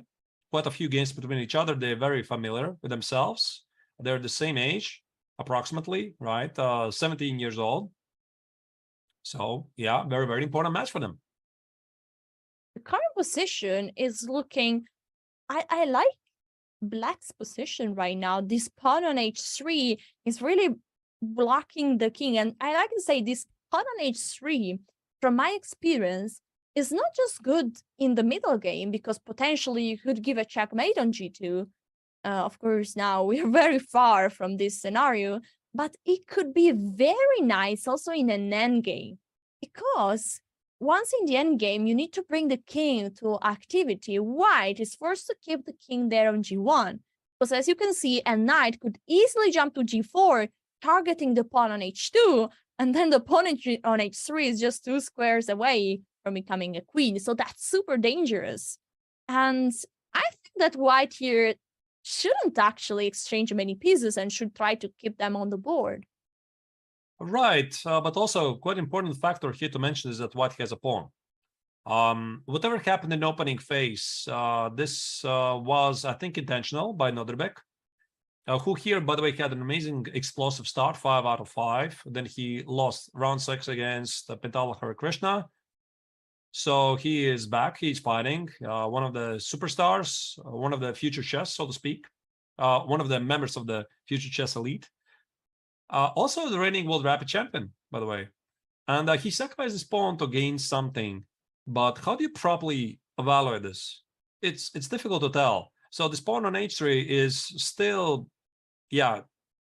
quite a few games between each other. They're very familiar with themselves. They're the same age, approximately, right? 17 years old. So, yeah, very, very important match for them. The current position is looking, I like black's position right now. This pawn on h3 is really blocking the king. And I like to say this pawn on h3, from my experience, is not just good in the middle game, because potentially you could give a checkmate on g2. Of course, now we are very far from this scenario, but it could be very nice also in an endgame, because once in the endgame, you need to bring the king to activity. White is forced to keep the king there on g1, because as you can see, a knight could easily jump to g4, targeting the pawn on h2, and then the pawn on h3 is just 2 squares away from becoming a queen. So that's super dangerous. And I think that white here shouldn't actually exchange many pieces and should try to keep them on the board. Right, but also quite important factor here to mention is that white has a pawn. Whatever happened in the opening phase, this was, I think, intentional by Noderbek, who here, by the way, had an amazing explosive start, 5 out of 5. Then he lost round 6 against Pentala Harikrishna. So he is back, he's fighting, one of the superstars, one of the future chess, so to speak, one of the members of the future chess elite. Also the reigning world rapid champion, by the way. And he sacrificed his pawn to gain something. But how do you properly evaluate this? It's difficult to tell. So this pawn on h3 is still, yeah,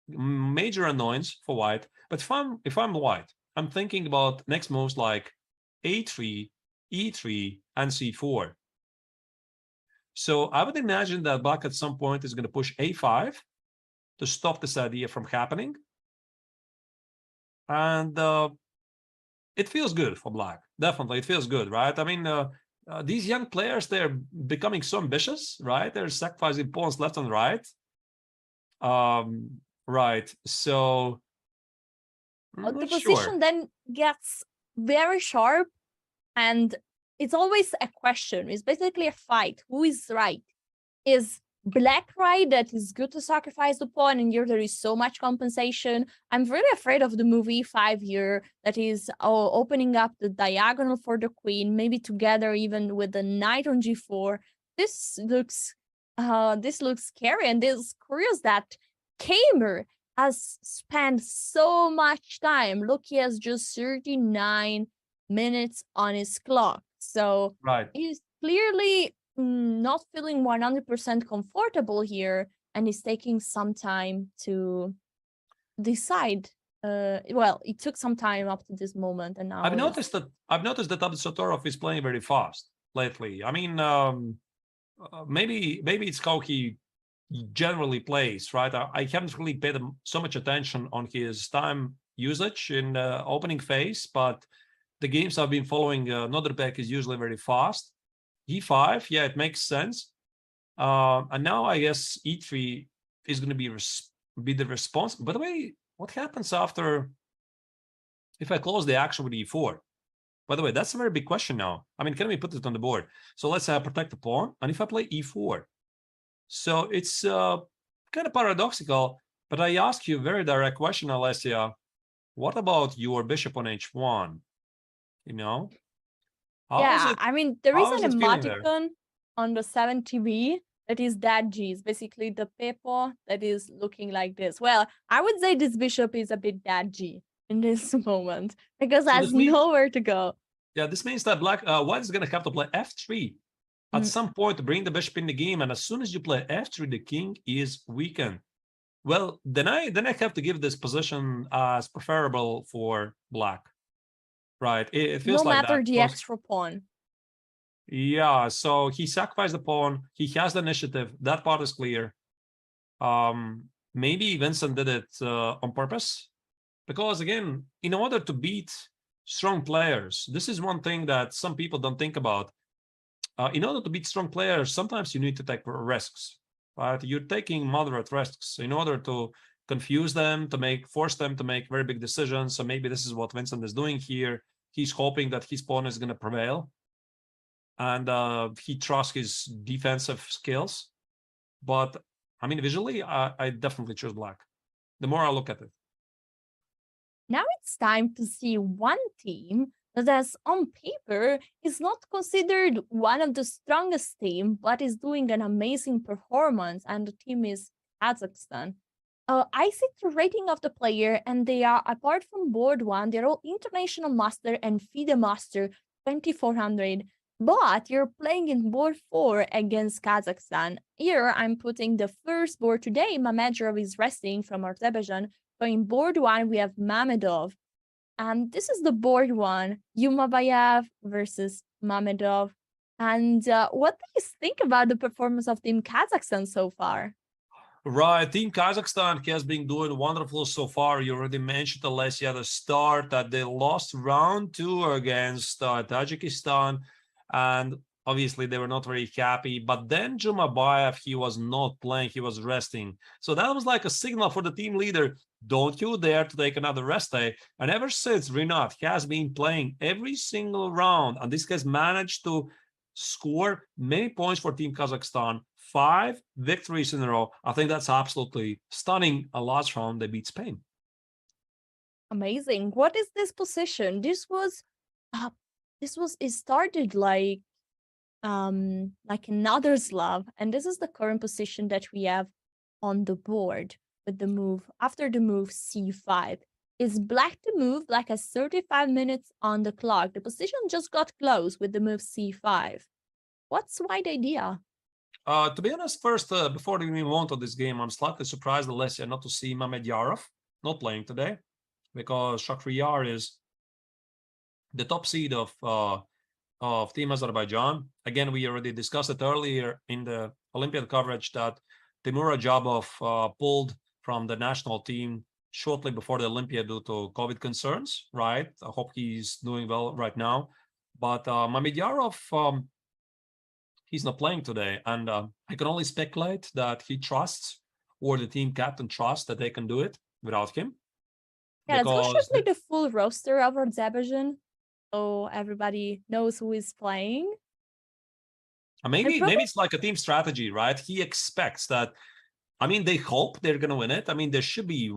major annoyance for white. But if I'm white, I'm thinking about next moves like a3, e3, and c4. So I would imagine that black at some point is going to push a5 to stop this idea from happening. And it feels good for black. Definitely, it feels good, right? I mean, these young players, they're becoming so ambitious, right? They're sacrificing pawns left and right. Right. So the position then gets very sharp, and it's always a question. It's basically a fight. Who is right? Is black right that is good to sacrifice the pawn, and here there is so much compensation? I'm really afraid of the move e5 here that is opening up the diagonal for the queen, maybe together even with the knight on g4. This looks scary, and it's curious that Kamer has spent so much time. Look, he has just 39 minutes on his clock. So he's clearly not feeling 100% comfortable here, and he's taking some time to decide. Well, it took some time up to this moment, and now I've noticed that Abdusattorov is playing very fast lately. I mean, maybe it's how he generally plays, right? I haven't really paid so much attention on his time usage in the opening phase, but the games I've been following, Nodrbek is usually very fast. e5, yeah, it makes sense. And now I guess e3 is going to be the response. By the way, what happens after if I close the action with e4? By the way, that's a very big question now. I mean, can we put it on the board? So let's say I protect the pawn, and if I play e4, so it's kind of paradoxical, but I ask you a very direct question, Alessia. What about your bishop on h1? You know? I mean, there is an emoticon on the 7TV that is that G. It's basically the paper that is looking like this. Well, I would say this bishop is a bit that G in this moment because it has nowhere to go. Yeah, this means that white is going to have to play f3 at some point to bring the bishop in the game, and as soon as you play f3, the king is weakened. Well, then I have to give this position as preferable for black, right? It feels like that. No matter the extra pawn. Yeah, so he sacrificed the pawn. He has the initiative. That part is clear. Maybe Vincent did it on purpose, because again, in order to beat strong players, this is one thing that some people don't think about. In order to beat strong players, sometimes you need to take risks, right? You're taking moderate risks in order to confuse them, force them to make very big decisions. So maybe this is what Vincent is doing here. He's hoping that his pawn is going to prevail, and he trusts his defensive skills. But I mean, visually, I definitely choose black. The more I look at it. Now it's time to see one team that, as on paper, is not considered one of the strongest team, but is doing an amazing performance, and the team is Kazakhstan. I see the rating of the player, and they are, apart from board one, they're all international master and FIDE master 2400. But you're playing in board 4 against Kazakhstan. Here, I'm putting the first board today. Mamedov is resting from Azerbaijan. So in board 1, we have Mamedov. And this is the board 1, Yumabayev versus Mamedov. And what do you think about the performance of Team Kazakhstan so far? Right, Team Kazakhstan has been doing wonderful so far. You already mentioned, Alessia, at the start that they lost round 2 against Tajikistan. And obviously, they were not very happy. But then Jumabayev, he was not playing. He was resting. So that was like a signal for the team leader. Don't you dare to take another rest day. And ever since, Rinat has been playing every single round. And this has managed to score many points for Team Kazakhstan. 5 victories in a row. I think that's absolutely stunning. A last round, they beat Spain. Amazing. What is this position? It started like another Slav, and this is the current position that we have on the board with the move after the move c5. Is black to move? Black has 35 minutes on the clock. The position just got close with the move c5. What's white idea? To be honest, first, before we move on to this game, I'm slightly surprised, Alessia, not to see Mamedov not playing today, because Shakhriyar is the top seed of Team Azerbaijan. Again, we already discussed it earlier in the Olympiad coverage that Timur Ajabov pulled from the national team shortly before the Olympiad due to COVID concerns, right? I hope he's doing well right now. But Mamedyarov, he's not playing today. And I can only speculate that he trusts, or the team captain trusts, that they can do it without him. Yeah, let's go check the full roster of Azerbaijan, so everybody knows who is playing. Maybe it's like a team strategy, right? He expects that. I mean, they hope they're going to win it. I mean, there should be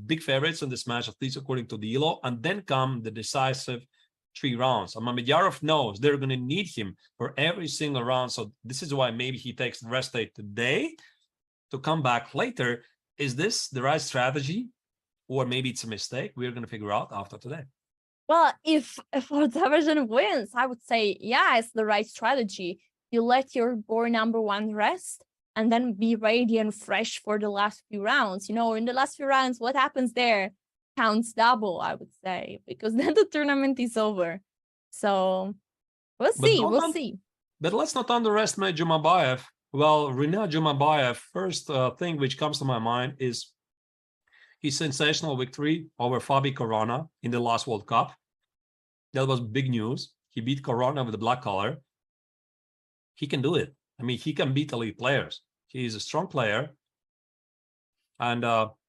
big favorites in this match, at least according to the ELO, and then come the decisive 3 rounds. And Mamedyarov knows they're going to need him for every single round. So this is why maybe he takes the rest day today to come back later. Is this the right strategy? Or maybe it's a mistake? We're going to figure out after today. Well, if Azerbaijan wins, I would say, yeah, it's the right strategy. You let your board number 1 rest, and then be ready and fresh for the last few rounds. You know, in the last few rounds, what happens there counts double, I would say, because then the tournament is over. So we'll see. But let's not underestimate Jumabayev. Well, Rinat Jumabayev, first thing which comes to my mind is his sensational victory over Fabi Caruana in the last World Cup. That was big news. He beat Caruana with the black collar. He can do it. I mean, he can beat elite players. He's a strong player. And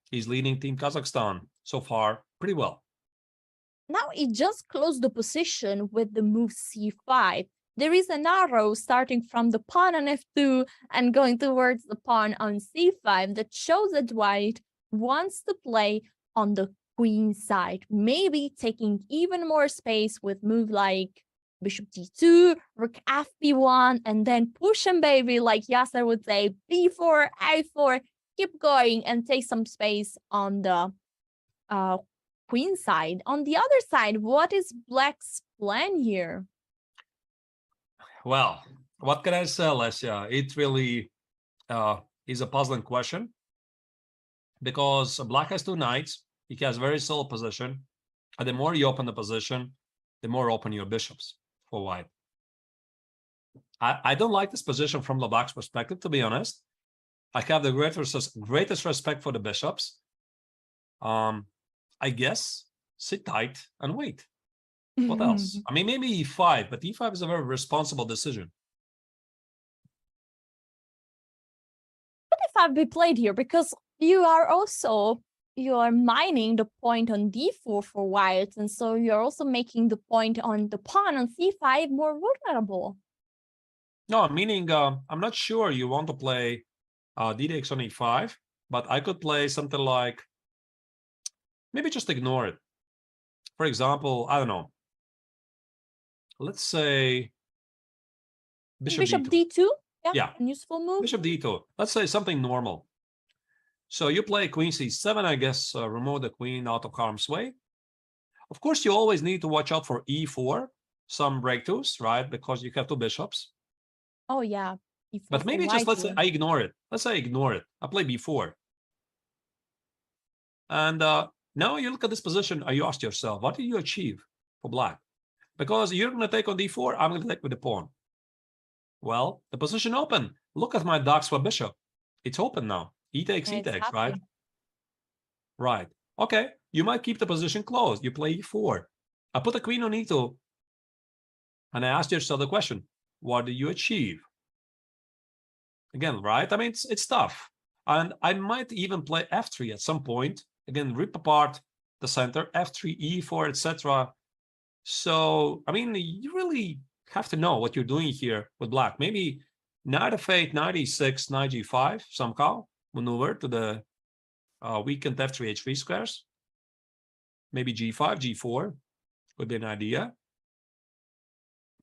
he's leading Team Kazakhstan so far pretty well. Now he just closed the position with the move c5. There is an arrow starting from the pawn on f2 and going towards the pawn on c5 that shows that white wants to play on the queen side, maybe taking even more space with move like bishop d2, rook fb1, and then push and baby, like Yasser would say, b4, a4, keep going and take some space on the queen side. On the other side, what is Black's plan here? Well, what can I say, Lesya? It really is a puzzling question, because Black has 2 knights. He has very solid position. And the more you open the position, the more open your bishops for white. I don't like this position from the Black's perspective, to be honest. I have the greatest respect for the bishops. I guess sit tight and wait. What else? I mean, maybe e5, but e5 is a very responsible decision. What if I've been played here? Because you are mining the point on d4 for white, and so you're also making the point on the pawn on c5 more vulnerable. No, meaning I'm not sure you want to play d-takes on e5, but I could play something like, maybe just ignore it. For example, I don't know. Let's say bishop d2. Yeah. A useful move. Bishop d2. Let's say something normal. So you play queen c7, I guess, remove the queen out of harm's way. Of course, you always need to watch out for e4, some breakthroughs, right? Because you have 2 bishops. Oh, yeah. E4 but maybe just let's say I ignore it. Let's say I ignore it. I play b4. And now you look at this position, and you ask yourself, what did you achieve for Black? Because you're going to take on d4, I'm going to take with the pawn. Well, the position open. Look at my darks for bishop. It's open now. E takes, right? Right. Okay. You might keep the position closed. You play e4. I put the queen on e2. And I asked yourself the question, what did you achieve? Again, right? I mean, it's tough. And I might even play f3 at some point. Again, rip apart the center, f3, e4, etc. So, I mean, you really have to know what you're doing here with Black. Maybe knight f8, knight e6, knight g5 somehow maneuver to the weakened f3, h3 squares. Maybe g5, g4 would be an idea.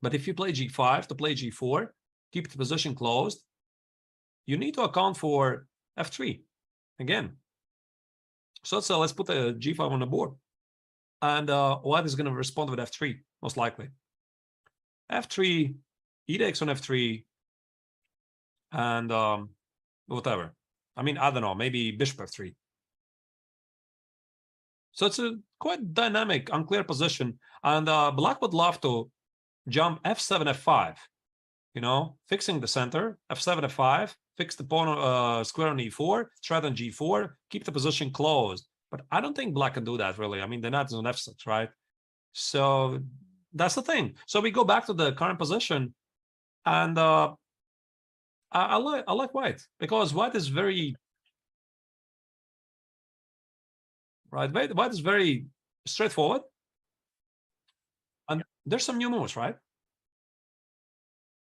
But if you play g5 to play g4, keep the position closed, you need to account for f3 again. So let's put a g5 on the board. And white is going to respond with f3, most likely. f3, e takes on f3, and whatever. I mean, I don't know, maybe bishop f3. So it's a quite dynamic, unclear position. And black would love to jump f7, f5, you know, fixing the center, f7, f5, fix the pawn square on e4, threat on g4, keep the position closed. But I don't think black can do that, really. I mean, the knight is on f6, right? So that's the thing. So we go back to the current position, and I like white, because white is very... Right, white is very straightforward. And there's some new moves, right?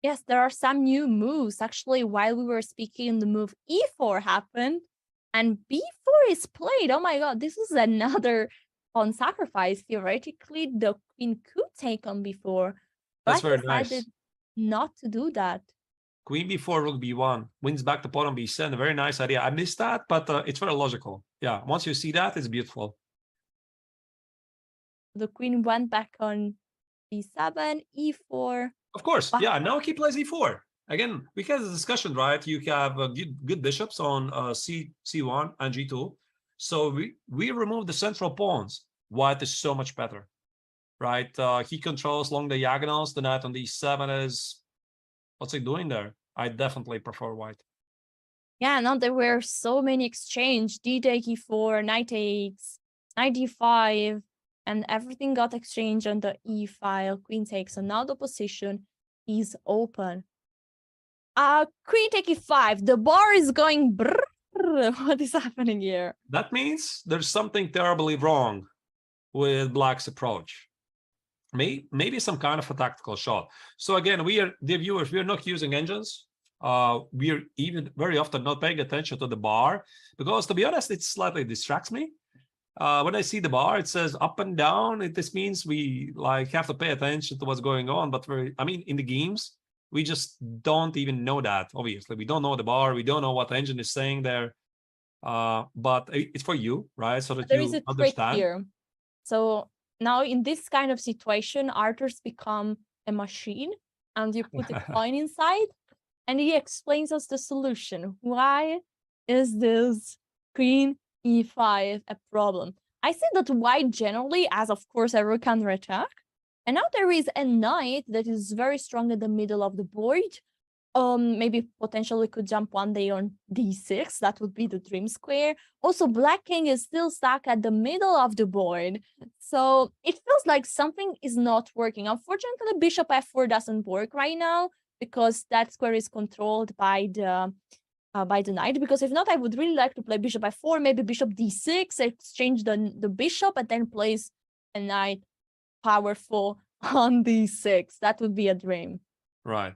Yes, there are some new moves. Actually, while we were speaking, the move e4 happened and b4 is played. Oh my god, this is another pawn sacrifice. Theoretically, the queen could take on b4. That's very decided nice. Not to do that. Queen b4, rook b1, wins back the pawn on b7. A very nice idea. I missed that, but it's very logical. Yeah, once you see that, it's beautiful. The queen went back on b7, e4. Of course, yeah. Now he plays e4. Again, we had a discussion, right? You have good bishops on c1 and g2. So we remove the central pawns. White is so much better, right? He controls long diagonals. The knight on d7 is... What's he doing there? I definitely prefer white. Yeah, no, there were so many exchange. D take e4, knight takes, knight d5, and everything got exchanged on the e file. Queen takes, and now the position is open. Queen take e5. The bar is going brrr. What is happening here? That means there's something terribly wrong with black's approach. Maybe some kind of a tactical shot. So again, we are, dear viewers, we are not using engines. We are even very often not paying attention to the bar, because to be honest, it slightly distracts me. When I see the bar, it says up and down. This means we have to pay attention to what's going on. But I mean, in the games, we just don't even know that. Obviously, we don't know the bar. We don't know what the engine is saying there. But it's for you, right? So that there you is a understand. Trick here. So now in this kind of situation, Arthur's become a machine, and you put a coin inside, and he explains us the solution. Why is this queen e5 a problem? I see that white generally, as of course a rook counterattack, and now there is a knight that is very strong in the middle of the board. Maybe potentially could jump one day on d6. That would be the dream square. Also, black king is still stuck at the middle of the board, so it feels like something is not working. Unfortunately, bishop f4 doesn't work right now, because that square is controlled by the knight. Because if not, I would really like to play bishop f4, maybe bishop d6, exchange the bishop, and then place a knight powerful on d6. That would be a dream. Right.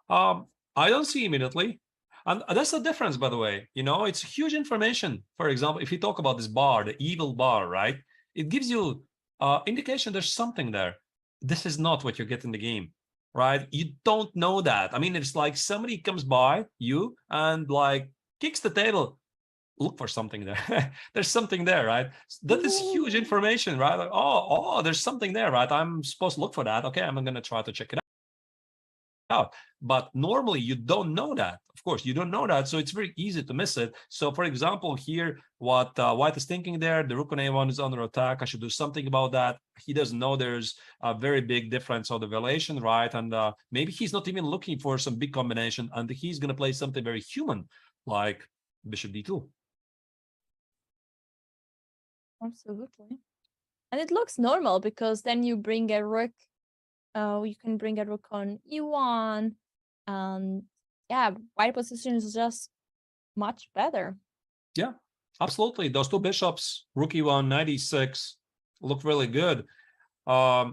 I don't see immediately. And that's the difference, by the way. You know, it's huge information. For example, if you talk about this bar, the evil bar, right? It gives you indication there's something there. This is not what you get in the game, right? You don't know that. I mean, it's like somebody comes by you and kicks the table. Look for something there. There's something there, right? That is huge information, right? Like, oh, there's something there, right? I'm supposed to look for that. Okay, I'm going to try to check it out. But normally you don't know that. Of course, you don't know that, so it's very easy to miss it. So, for example, here, what white is thinking there, the rook on a1 is under attack. I should do something about that. He doesn't know there's a very big difference on the valuation, right? And maybe he's not even looking for some big combination, and he's going to play something very human, like bishop d2. Absolutely. And it looks normal, because then you bring a rook. You can bring a rook on e1. Yeah, white position is just much better. Yeah, absolutely. Those two bishops, rook e1, knight e6, look really good. I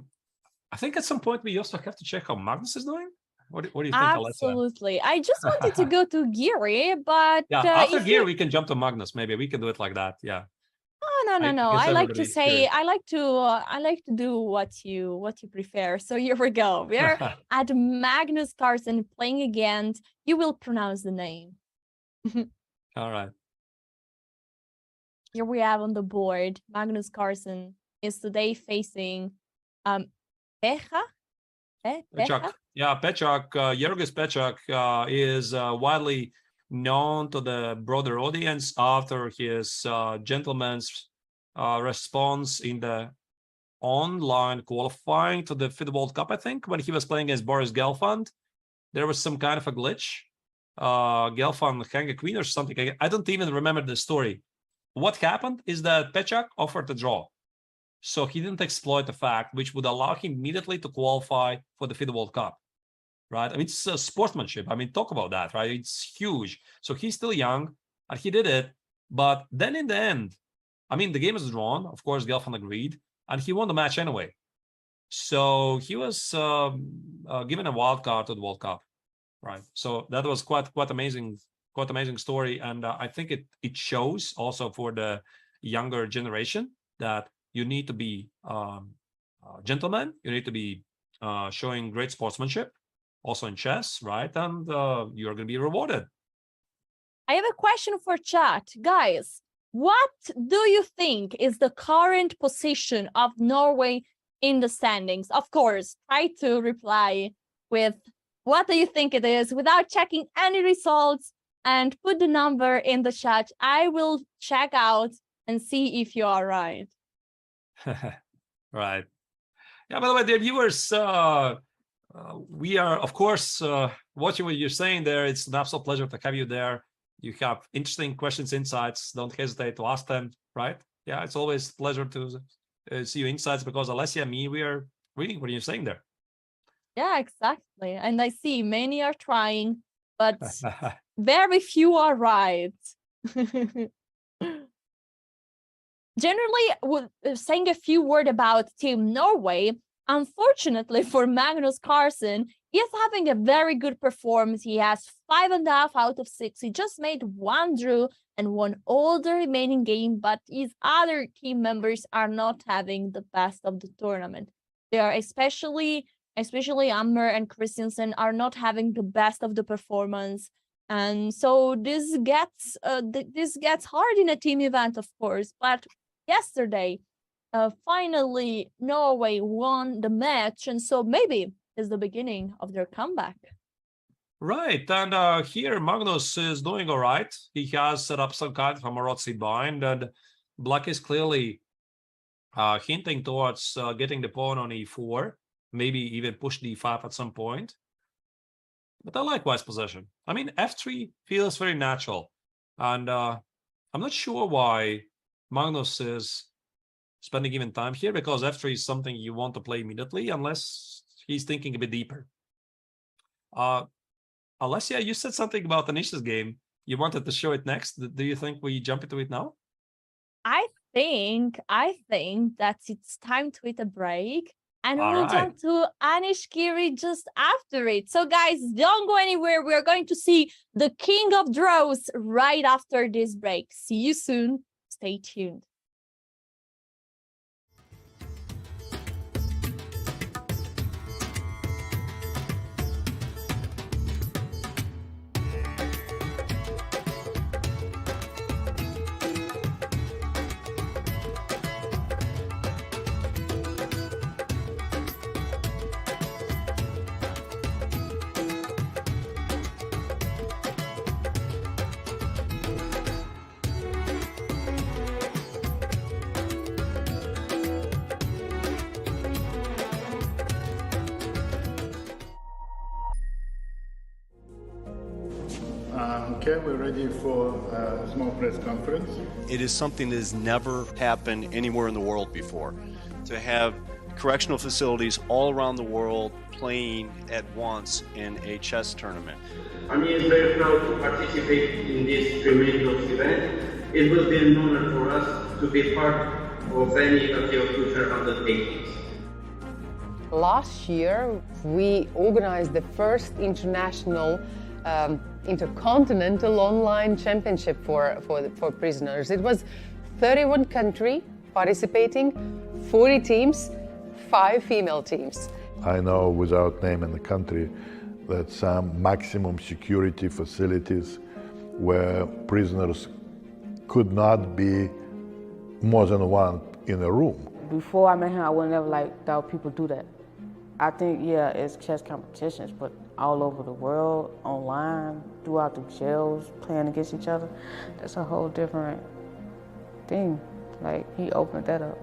think at some point we also have to check how Magnus is doing. What do you think, Alessa? Absolutely. I just wanted to go to Giri, but yeah, after Giri we can jump to Magnus. Maybe we can do it like that. Yeah. Oh, no. I like to say, I like to do what you prefer. So here we go. We're at Magnus Carlsen playing against. You will pronounce the name. All right. Here we have on the board, Magnus Carlsen is today facing Pecha. Petrov. Yeah, Petrov. Georgis Petrov is widely known to the broader audience after his gentleman's response in the online qualifying to the FIDE World Cup, I think, when he was playing against Boris Gelfand. There was some kind of a glitch. Gelfand hung a queen or something. I don't even remember the story. What happened is that Petrov offered a draw. So he didn't exploit the fact, which would allow him immediately to qualify for the FIDE World Cup, right? I mean, it's sportsmanship. I mean, talk about that, right? It's huge. So he's still young, and he did it. But then in the end, I mean, the game is drawn. Of course, Gelfand agreed, and he won the match anyway. So he was given a wild card to the World Cup, right? So that was quite amazing story, and I think it shows also for the younger generation that you need to be gentlemen. You need to be showing great sportsmanship, also in chess, right? And you're going to be rewarded. I have a question for chat, guys. What do you think is the current position of Norway in the standings? Of course, try to reply with what do you think it is without checking any results, and put the number in the chat. I will check out and see if you are right. Right. Yeah, by the way, dear viewers, we are, of course, watching what you're saying there. It's an absolute pleasure to have you there. You have interesting questions, insights. Don't hesitate to ask them, right? Yeah, it's always a pleasure to see your insights, because Alessia and me, we are reading what you're saying there. Yeah, exactly. And I see many are trying, but very few are right. Generally, saying a few words about Team Norway, unfortunately for Magnus Carlsen, he is having a very good performance. He has 5.5 out of 6. He just made 1 draw and won all the remaining game, but his other team members are not having the best of the tournament. They are especially Ammer and Christensen are not having the best of the performance. And so this gets hard in a team event, of course, but yesterday, finally, Norway won the match, and so maybe it's the beginning of their comeback. Right, and here Magnus is doing all right. He has set up some kind of a Morozzi bind, and Black is clearly hinting towards getting the pawn on e4, maybe even push d5 at some point. But I like White's possession. I mean, f3 feels very natural, and I'm not sure why Magnus is spending even time here, because f3 is something you want to play immediately unless he's thinking a bit deeper. Alessia, you said something about Anish's game. You wanted to show it next. Do you think we jump into it now? I think that it's time to hit a break, and we'll jump to Anish Giri just after it. So guys, don't go anywhere. We're going to see the king of draws right after this break. See you soon. Stay tuned. Okay, we're ready for a small press conference. It is something that has never happened anywhere in the world before. To have correctional facilities all around the world playing at once in a chess tournament. Armenia is very proud to participate in this tremendous event. It will be an honor for us to be part of any of your future undertakings. Last year, we organized the first international intercontinental online championship for prisoners. It was 31 countries participating, 40 teams, 5 female teams. I know, without naming the country, that some maximum security facilities where prisoners could not be more than one in a room. Before I met him, I would never thought people do that. I think, yeah, it's chess competitions, but all over the world, online, throughout the jails, playing against each other, that's a whole different thing. Like, he opened that up.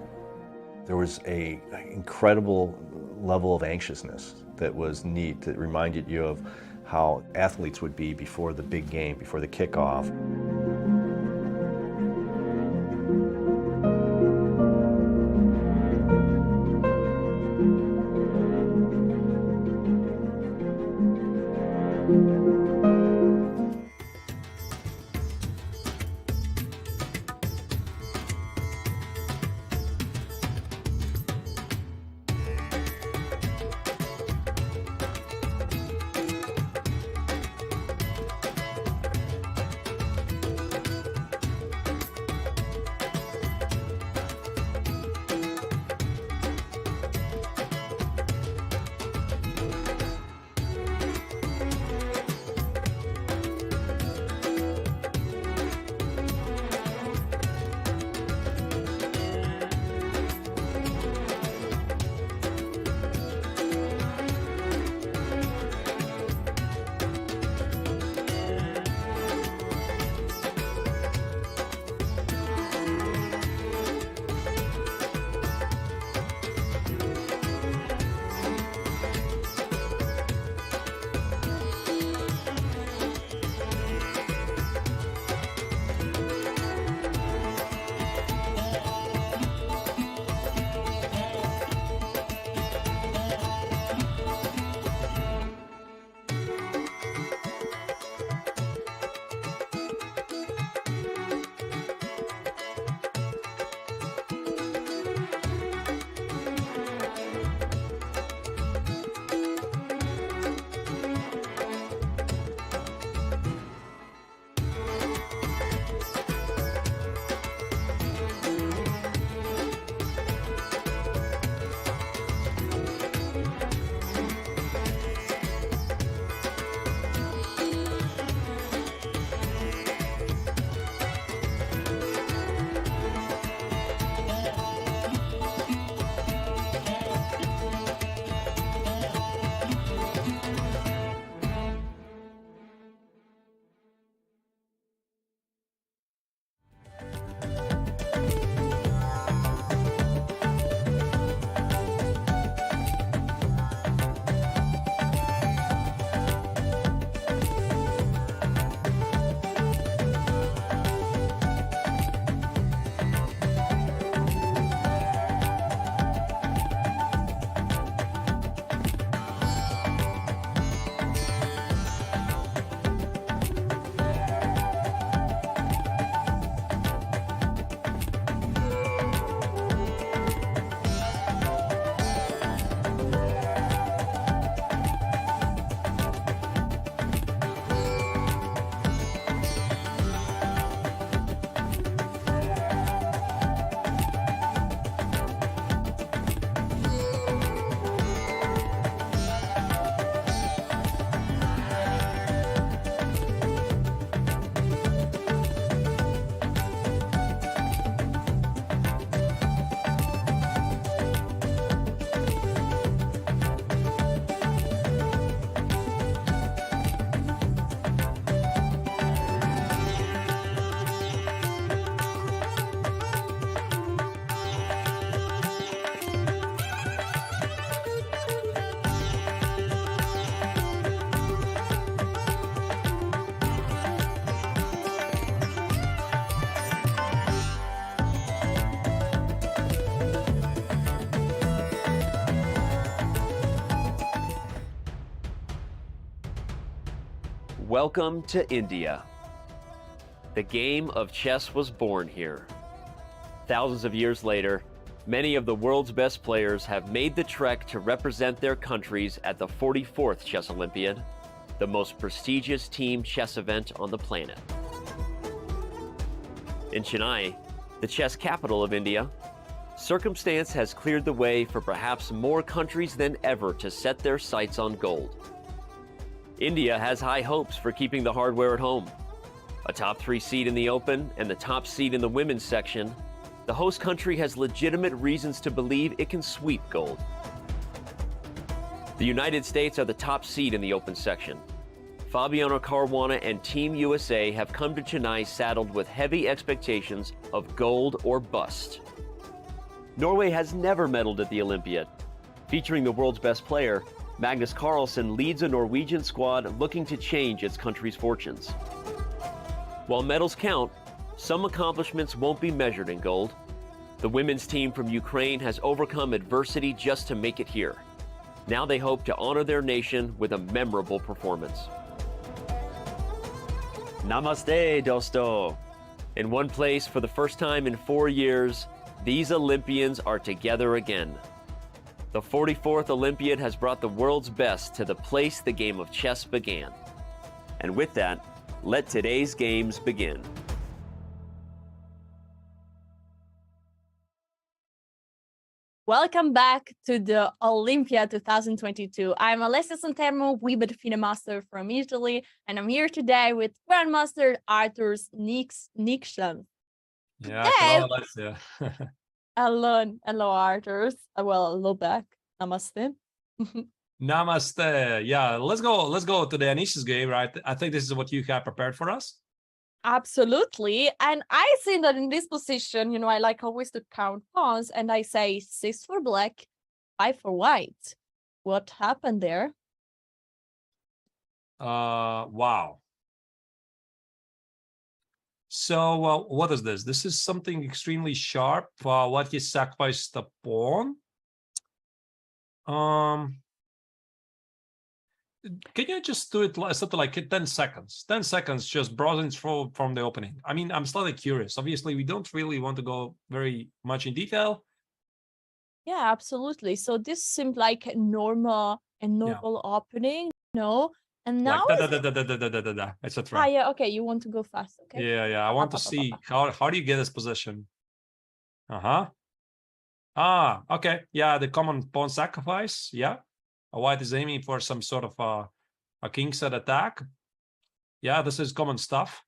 There was an incredible level of anxiousness that was neat, that reminded you of how athletes would be before the big game, before the kickoff. Welcome to India. The game of chess was born here. Thousands of years later, many of the world's best players have made the trek to represent their countries at the 44th Chess Olympiad, the most prestigious team chess event on the planet. In Chennai, the chess capital of India, circumstance has cleared the way for perhaps more countries than ever to set their sights on gold. India has high hopes for keeping the hardware at home. A top 3 seed in the Open and the top seed in the women's section, the host country has legitimate reasons to believe it can sweep gold. The United States are the top seed in the Open section. Fabiano Caruana and Team USA have come to Chennai saddled with heavy expectations of gold or bust. Norway has never medaled at the Olympiad. Featuring the world's best player, Magnus Carlsen leads a Norwegian squad looking to change its country's fortunes. While medals count, some accomplishments won't be measured in gold. The women's team from Ukraine has overcome adversity just to make it here. Now they hope to honor their nation with a memorable performance. Namaste, Dosto. In one place for the first time in 4 years, these Olympians are together again. The 44th Olympiad has brought the world's best to the place the game of chess began. And with that, let today's games begin. Welcome back to the Olympia 2022. I'm Alessia Santermo, Weebit FIDE Master from Italy, and I'm here today with Grandmaster Arthur Nikschan. Yeah, hello, Alessia. Hello, Arthur. Well, hello back. Namaste. Namaste. Yeah, let's go to the Anish's game, right? I think this is what you have prepared for us. Absolutely. And I think that in this position, I like always to count pawns, and I say 6 for black, 5 for white. What happened there? Wow. So what is this? This is something extremely sharp. What he sacrificed the pawn. Can you just do it something like 10 seconds? 10 seconds, just browsing through from the opening. I mean, I'm slightly curious. Obviously, we don't really want to go very much in detail. Yeah, absolutely. So this seemed like a normal opening, And now like etc. yeah, okay. You want to go fast, okay? Yeah. I want to see how do you get this position? Okay. Yeah, the common pawn sacrifice. Yeah. A white is aiming for some sort of a kingside attack. Yeah, this is common stuff.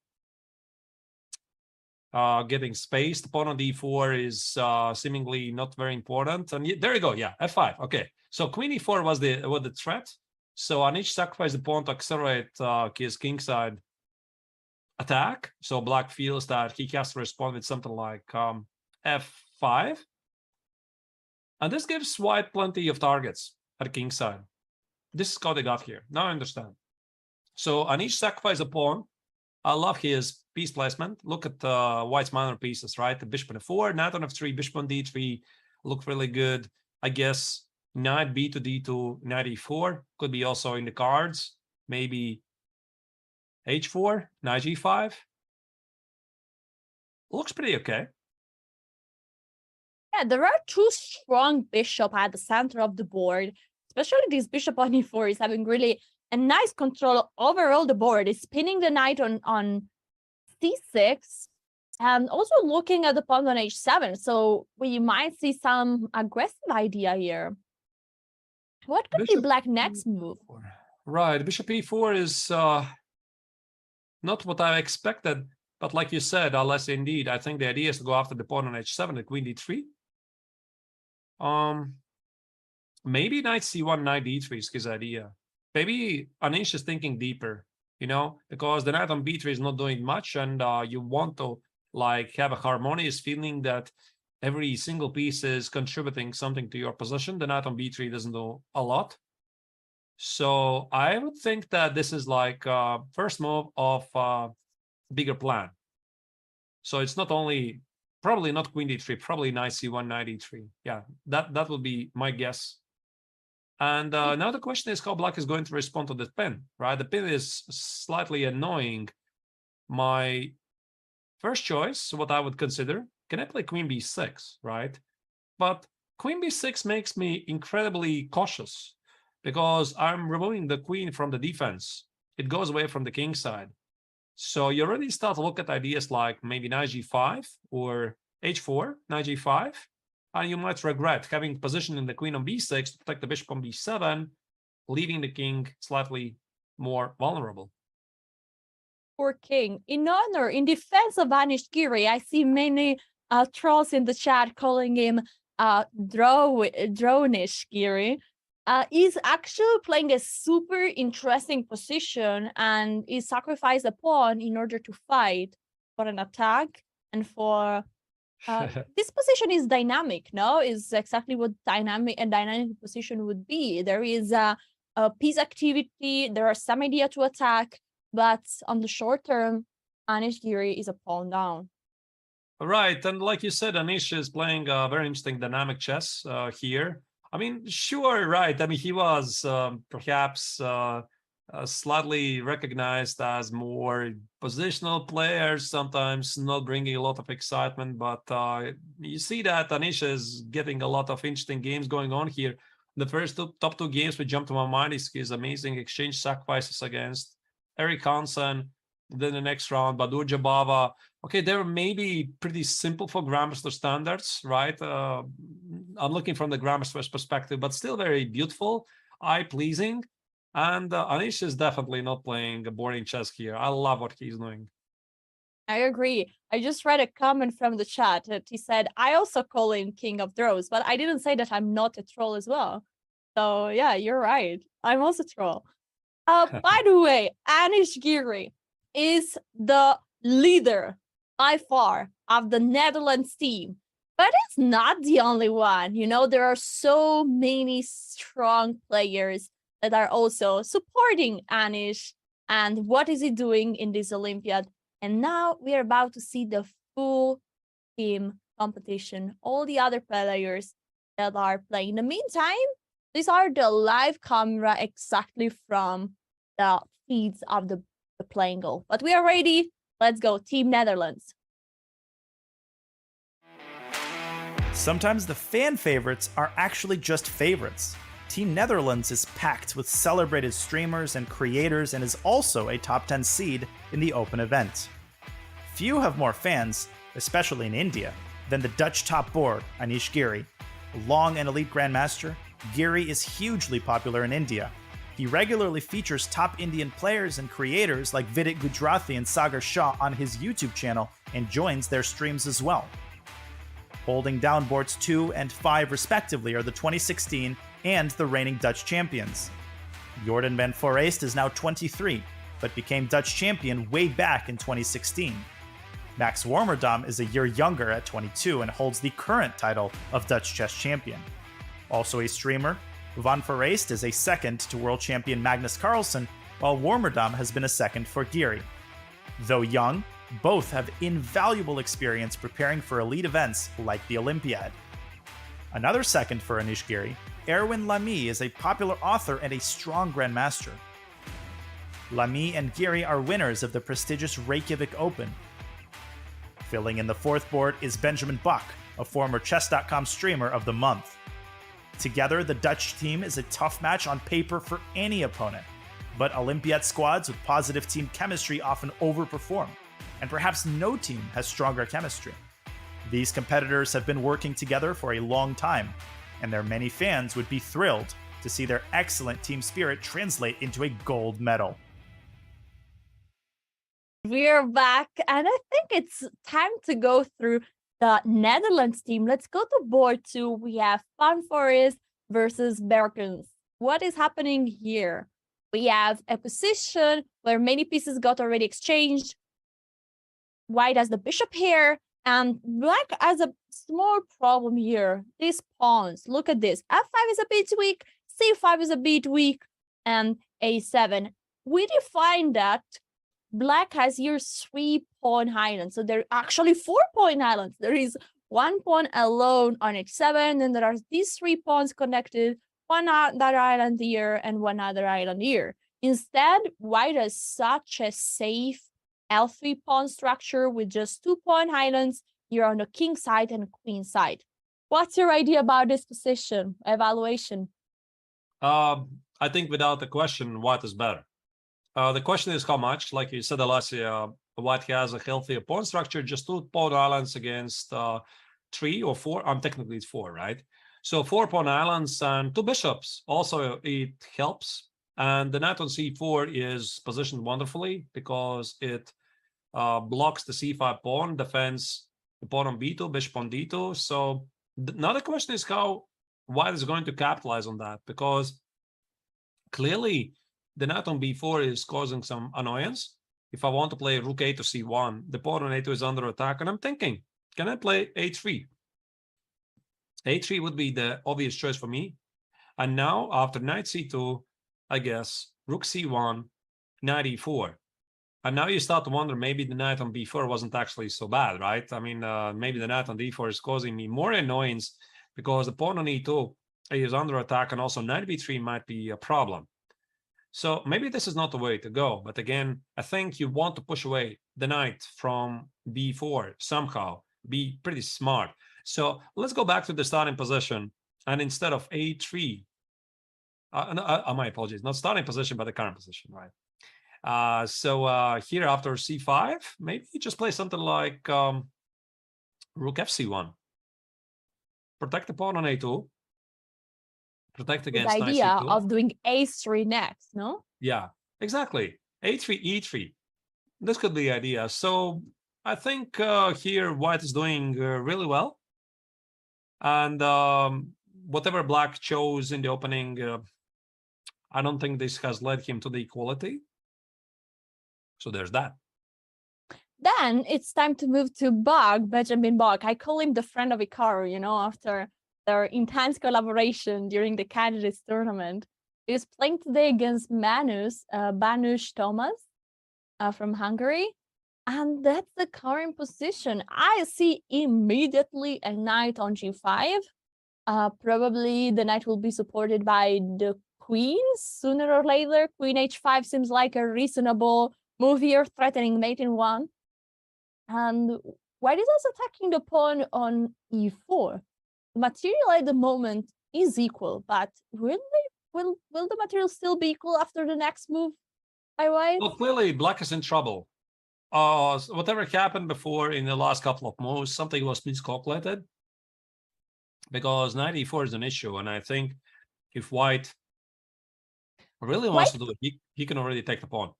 Getting spaced. Pawn on d4 is seemingly not very important. And there you go. Yeah, f5. Okay. So queen e4 was the threat. So Anish sacrificed the pawn to accelerate his kingside attack. So black feels that he has to respond with something like f5. And this gives white plenty of targets at kingside. This is how they got here. Now I understand. So Anish sacrificed a pawn. I love his piece placement. Look at white's minor pieces, right? The bishop on f4, knight on f3, bishop on d3 look really good. I guess knight b to d2, knight e4 could be also in the cards. Maybe h4, knight g5. Looks pretty okay. Yeah, there are 2 strong bishops at the center of the board. Especially this bishop on e4 is having really a nice control over all the board. It's spinning the knight on c6 and also looking at the pawn on h7. So we might see some aggressive idea here. What could be black next move? Right, bishop e4 is not what I expected, but like you said, Alessia, indeed, I think the idea is to go after the pawn on h7 and queen d3. Maybe knight c1, knight d3 is his idea. Maybe Anish is thinking deeper, because the knight on b3 is not doing much, and you want to have a harmonious feeling that every single piece is contributing something to your position. The knight on b3 doesn't do a lot. So I would think that this is like first move of bigger plan. So it's not only, probably not queen d3, probably knight c1, knight d3. Yeah, that would be my guess. And now the question is how black is going to respond to the pin, right? The pin is slightly annoying. My first choice, what I would consider, can I play queen b6, right? But queen b6 makes me incredibly cautious because I'm removing the queen from the defense. It goes away from the king side. So you already start to look at ideas like maybe knight g5 or h4, knight g5. And you might regret having positioning the queen on b6 to protect the bishop on b7, leaving the king slightly more vulnerable. Poor king. In defense of Anish Giri, I see many trolls in the chat calling him Dronish Giri. is actually playing a super interesting position and is sacrificed a pawn in order to fight for an attack and for this position is dynamic, no? Is exactly what dynamic position would be. There is a piece activity, there are some idea to attack, but on the short term, Anish Giri is a pawn down. Right, and like you said, Anish is playing very interesting dynamic chess here. I mean, sure, right. I mean, he was perhaps slightly recognized as more positional player, sometimes not bringing a lot of excitement, but you see that Anish is getting a lot of interesting games going on here. The first top two games which jump to my mind is his amazing exchange sacrifices against Eric Hansen. Then the next round, Badur Jabava. Okay, they're maybe pretty simple for Grandmaster standards, right? I'm looking from the Grandmaster's perspective, but still very beautiful, eye-pleasing. And Anish is definitely not playing boring chess here. I love what he's doing. I agree. I just read a comment from the chat that he said, I also call him King of Throws, but I didn't say that I'm not a troll as well. So yeah, you're right. I'm also a troll. By the way, Anish Giri is the leader by far of the Netherlands team, but it's not the only one. You know, there are so many strong players that are also supporting Anish and what is he doing in this Olympiad. And now we are about to see the full team competition, all the other players that are playing. In the meantime, these are the live camera exactly from the feeds of the playing goal. But we are ready. Let's go, Team Netherlands. Sometimes the fan favorites are actually just favorites. Team Netherlands is packed with celebrated streamers and creators and is also a top 10 seed in the open event. Few have more fans, especially in India, than the Dutch top board, Anish Giri. Long and elite grandmaster, Giri is hugely popular in India. He regularly features top Indian players and creators like Vidit Gujrathi and Sagar Shah on his YouTube channel and joins their streams as well. Holding down boards 2 and 5 respectively are the 2016 and the reigning Dutch champions. Jordan van Foreest is now 23, but became Dutch champion way back in 2016. Max Warmerdam is a year younger at 22 and holds the current title of Dutch chess champion. Also a streamer, Van Foreest is a second to world champion Magnus Carlsen, while Warmerdam has been a second for Giri. Though young, both have invaluable experience preparing for elite events like the Olympiad. Another second for Anish Giri, Erwin Lamy is a popular author and a strong grandmaster. Lamy and Giri are winners of the prestigious Reykjavik Open. Filling in the fourth board is Benjamin Bach, a former Chess.com streamer of the month. Together, the Dutch team is a tough match on paper for any opponent, but Olympiad squads with positive team chemistry often overperform, and perhaps no team has stronger chemistry. These competitors have been working together for a long time, and their many fans would be thrilled to see their excellent team spirit translate into a gold medal. We're back, and I think it's time to go through the Netherlands team. Let's go to board 2. We have Van Foreest versus Berkens. What is happening here? We have a position where many pieces got already exchanged. White has the bishop here, and black has a small problem here. These pawns, look at this. F5 is a bit weak, C5 is a bit weak, and A7. We define that black has here 3 pawn islands. So there are actually 4 pawn islands. There is 1 pawn alone on H7, and there are these 3 pawns connected, one other island here and one other island here. Instead, white has such a safe L3 pawn structure with just 2 pawn islands here on the king side and queen side. What's your idea about this position, evaluation? I think without a question, white is better. The question is how much. Like you said, Alasia, white has a healthier pawn structure, just 2 pawn islands against 3 or 4. Technically it's 4, right? So 4 pawn islands and 2 bishops. Also, it helps. And the knight on c4 is positioned wonderfully because it blocks the c5 pawn, defends the pawn on b2, bishop on d2. So now the question is how white is going to capitalize on that, because Clearly, the knight on b4 is causing some annoyance. If I want to play rook a to c1, the pawn on a2 is under attack, and I'm thinking, can I play a3? a3 would be the obvious choice for me. And now, after knight c2, I guess, rook c1, knight e4. And now you start to wonder, maybe the knight on b4 wasn't actually so bad, right? I mean, maybe the knight on d4 is causing me more annoyance because the pawn on e2 is under attack, and also knight b3 might be a problem. So maybe this is not the way to go. But again, I think you want to push away the knight from b4 somehow, be pretty smart. So let's go back to the starting position. And instead of a3, my apologies, not starting position, but the current position, right? So here after c5, maybe you just play something like rook fc1. Protect the pawn on a2. Protect against the idea knight c2. Of doing a3 next, no? Yeah, exactly. a3, e3. This could be the idea. So I think here white is doing really well. And whatever black chose in the opening, I don't think this has led him to the equality. So there's that. Then it's time to move to Benjamin Bog. I call him the friend of Hikaru, after their intense collaboration during the candidates tournament. He's playing today against Magnus Thomas from Hungary. And that's the current position. I see immediately a knight on g5. Probably the knight will be supported by the queen sooner or later. Queen h5 seems like a reasonable move here, threatening mate in one. And white is also attacking the pawn on e4. The material at the moment is equal, but will the material still be equal after the next move by white? Well, clearly black is in trouble. Whatever happened before in the last couple of moves, something was miscalculated, because knight e4 is an issue, and I think if white really wants to do it, he can already take the pawn.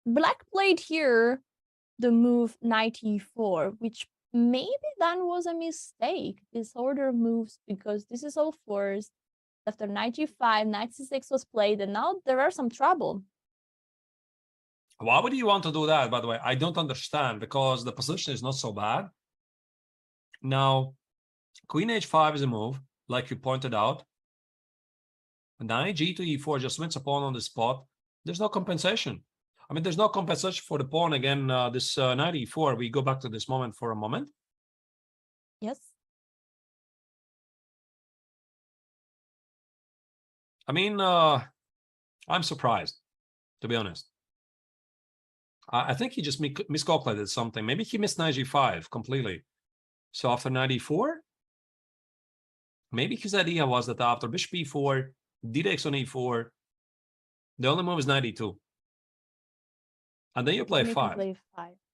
Black played here the move knight e4, which maybe then was a mistake, this order of moves, because this is all forced. After knight g5, knight c6 was played, and now there are some trouble. Why would you want to do that, by the way? I don't understand, because the position is not so bad. Now, queen h5 is a move, like you pointed out. Knight g to e4 just wins a pawn on the spot. There's no compensation. I mean, there's no compensation for the pawn. Again, this knight e4, we go back to this moment for a moment. Yes. I mean, I'm surprised, to be honest. I think he just miscalculated something. Maybe he missed knight g5 completely. So after knight e4, maybe his idea was that after bishop e4, d takes on e4, the only move is knight e2. And then you play 5.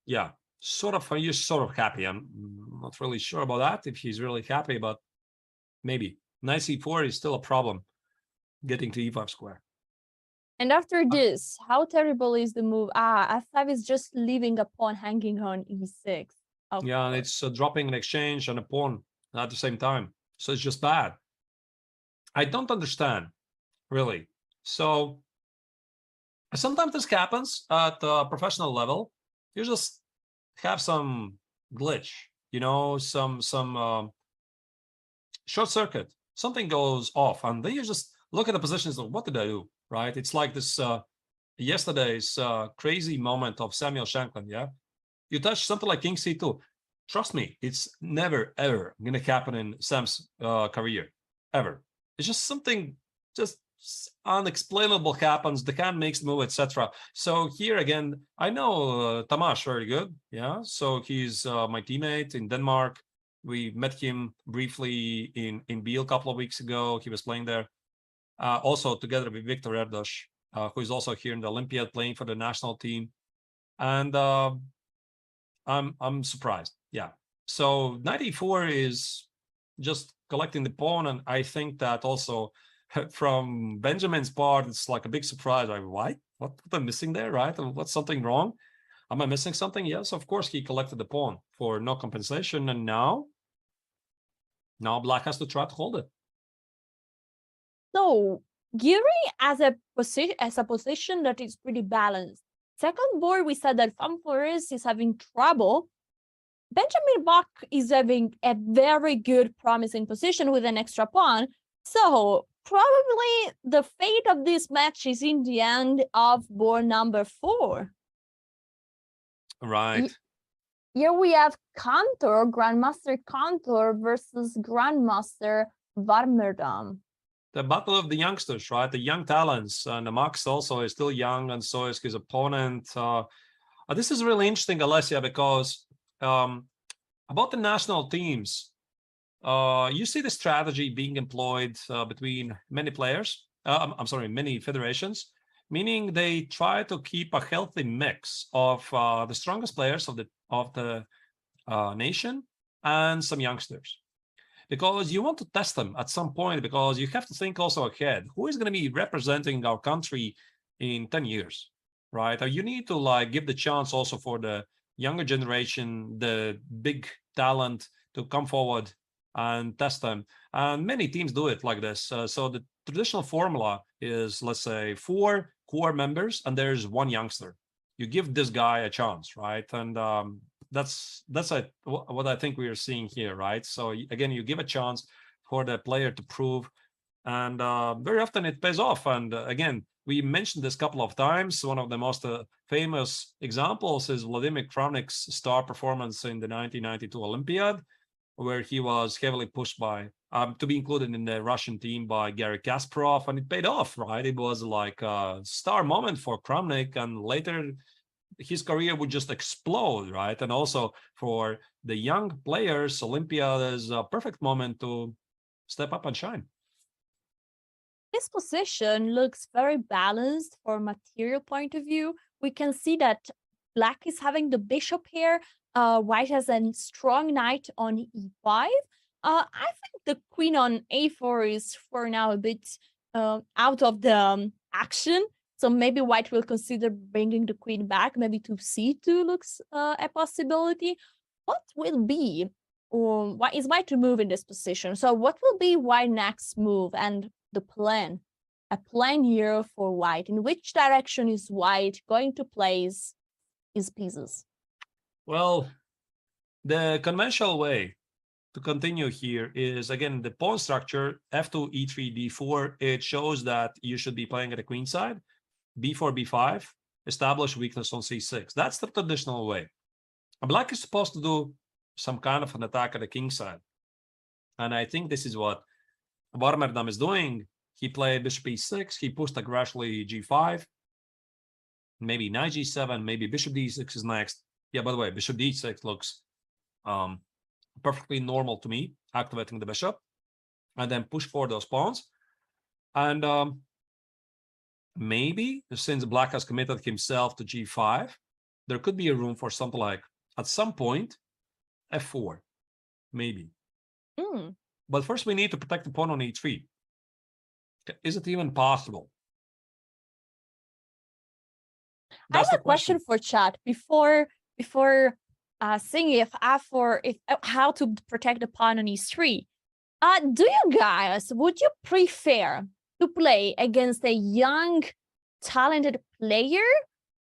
Yeah, you're sort of happy. I'm not really sure about that, if he's really happy, but maybe. Knight c4 is still a problem, getting to e5 square. And after this, how terrible is the move? f5 is just leaving a pawn hanging on e6. Yeah, and it's dropping an exchange and a pawn at the same time. So it's just bad. I don't understand, really. So sometimes this happens at the professional level. You just have some glitch, some short circuit. Something goes off, and then you just look at the positions of what did I do, right? It's like this yesterday's crazy moment of Samuel Shankland, yeah? You touch something like king c2. Trust me, it's never, ever going to happen in Sam's career, ever. It's just something just unexplainable happens. The can makes the move, etc. So here again, I know Tamash very good, yeah? So he's my teammate in Denmark. We met him briefly in Biel a couple of weeks ago. He was playing there. Also together with Victor Erdos, who is also here in the Olympiad playing for the national team. And I'm surprised. Yeah. So knight e4 is just collecting the pawn, and I think that also from Benjamin's part, it's like a big surprise. Like, why? What am I missing there, right? What's something wrong? Am I missing something? Yes, of course he collected the pawn for no compensation, and now black has to try to hold it. So Giri as a position that is pretty balanced. Second board, we said that Famfores is having trouble. Benjamin Bach is having a very good, promising position with an extra pawn. So probably the fate of this match is in the end of board number 4. Right. Here we have Kantor, Grandmaster Kantor versus Grandmaster Warmerdam. The battle of the youngsters, right? The young talents. And Max also is still young, and so is his opponent. This is really interesting, Alessia, because about the national teams, you see the strategy being employed between many players. I'm sorry, many federations, meaning they try to keep a healthy mix of the strongest players of the nation and some youngsters, because you want to test them at some point, because you have to think also ahead. Who is going to be representing our country in 10 years, right? You need to give the chance also for the younger generation, the big talent, to come forward and test them. And many teams do it like this. So the traditional formula is, let's say, 4 core members and there's 1 youngster. You give this guy a chance, right? And that's what I think we are seeing here, right? So again, you give a chance for the player to prove, and very often it pays off. And again, we mentioned this a couple of times. One of the most famous examples is Vladimir Kravnik's star performance in the 1992 Olympiad, where he was heavily pushed by to be included in the Russian team by Garry Kasparov, and it paid off, right? It was like a star moment for Kravnik, and later his career would just explode, right? And also for the young players, Olympiad is a perfect moment to step up and shine. This position looks very balanced from a material point of view. We can see that Black is having the bishop here. White has a strong knight on e5. I think the queen on a4 is for now a bit out of the action. So maybe White will consider bringing the queen back. Maybe to c2 looks a possibility. What will be, why is White to move in this position? So what will be White's next move and the plan? A plan here for White. In which direction is White going to place his pieces? Well, the conventional way to continue here is, again, the pawn structure, f2, e3, d4. It shows that you should be playing at the queen side. b4, b5, establish weakness on c6. That's the traditional way. Black is supposed to do some kind of an attack at the king side. And I think this is what Warmerdam is doing. He played bishop e6. He pushed aggressively g5. Maybe knight g7. Maybe bishop d6 is next. Yeah, by the way, bishop d6 looks perfectly normal to me, activating the bishop. And then push for those pawns. And maybe, since Black has committed himself to g5, there could be a room for something like, at some point, f4, maybe. But first we need to protect the pawn on e3. Is it even possible? That's I have a question for chat before seeing if how to protect the pawn on e3. Do you guys, would you prefer to play against a young, talented player,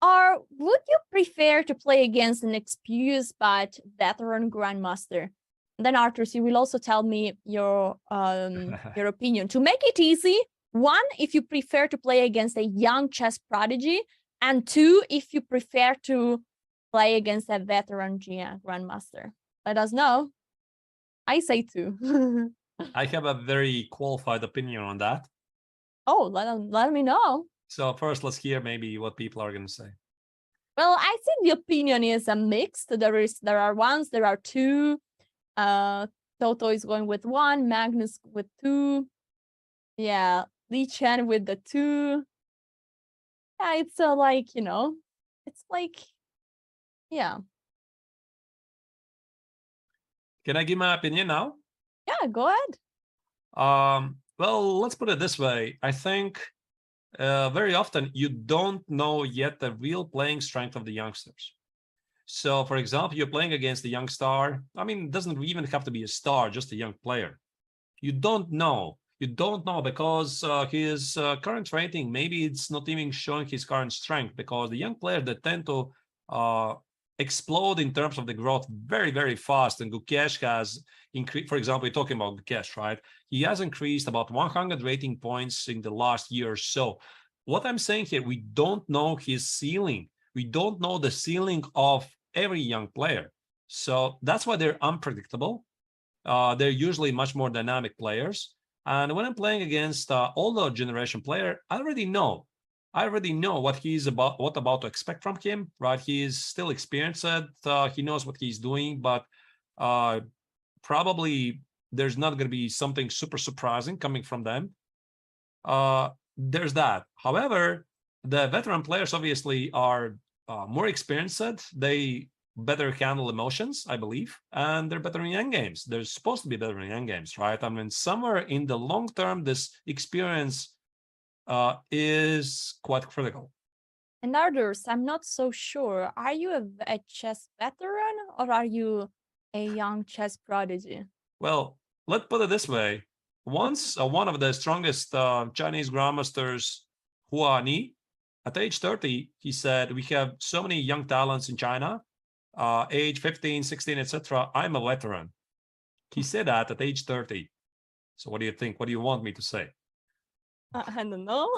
or would you prefer to play against an experienced but veteran grandmaster? And then Arthur, you will also tell me your opinion. To make it easy, 1, if you prefer to play against a young chess prodigy, and 2, if you prefer to play against a veteran grandmaster. Let us know. I say 2. I have a very qualified opinion on that. Oh, let me know. So first, let's hear maybe what people are going to say. Well, I think the opinion is a mix. There are 2. Toto is going with 1, Magnus with 2. Yeah, Li Chen with the 2. Yeah, it's like, it's like, yeah. Can I give my opinion now? Yeah, go ahead. Well, let's put it this way. I think very often you don't know yet the real playing strength of the youngsters. So, for example, you're playing against a young star. I mean, it doesn't even have to be a star, just a young player. You don't know You don't know because his current rating, maybe it's not even showing his current strength, because the young players that tend to explode in terms of the growth very, very fast. And Gukesh has increased, for example, we're talking about Gukesh, right? He has increased about 100 rating points in the last year or so. What I'm saying here, we don't know his ceiling. We don't know the ceiling of every young player. So that's why they're unpredictable. They're usually much more dynamic players. And when I'm playing against older generation player, I already know what he's about, what about to expect from him, right? He is still experienced. He knows what he's doing, but probably there's not going to be something super surprising coming from them. There's that. However, the veteran players obviously are more experienced. They better handle emotions, I believe, and they're better in endgames. They're supposed to be better in endgames, right? I mean, somewhere in the long term, this experience is quite critical. And others, I'm not so sure. Are you a chess veteran or are you a young chess prodigy? Well, let's put it this way. Once one of the strongest Chinese grandmasters, Hua Ni, at age 30, he said, we have so many young talents in China, age 15, 16, etc. I'm a veteran. He said that at age 30. So what do you think? What do you want me to say? I don't know.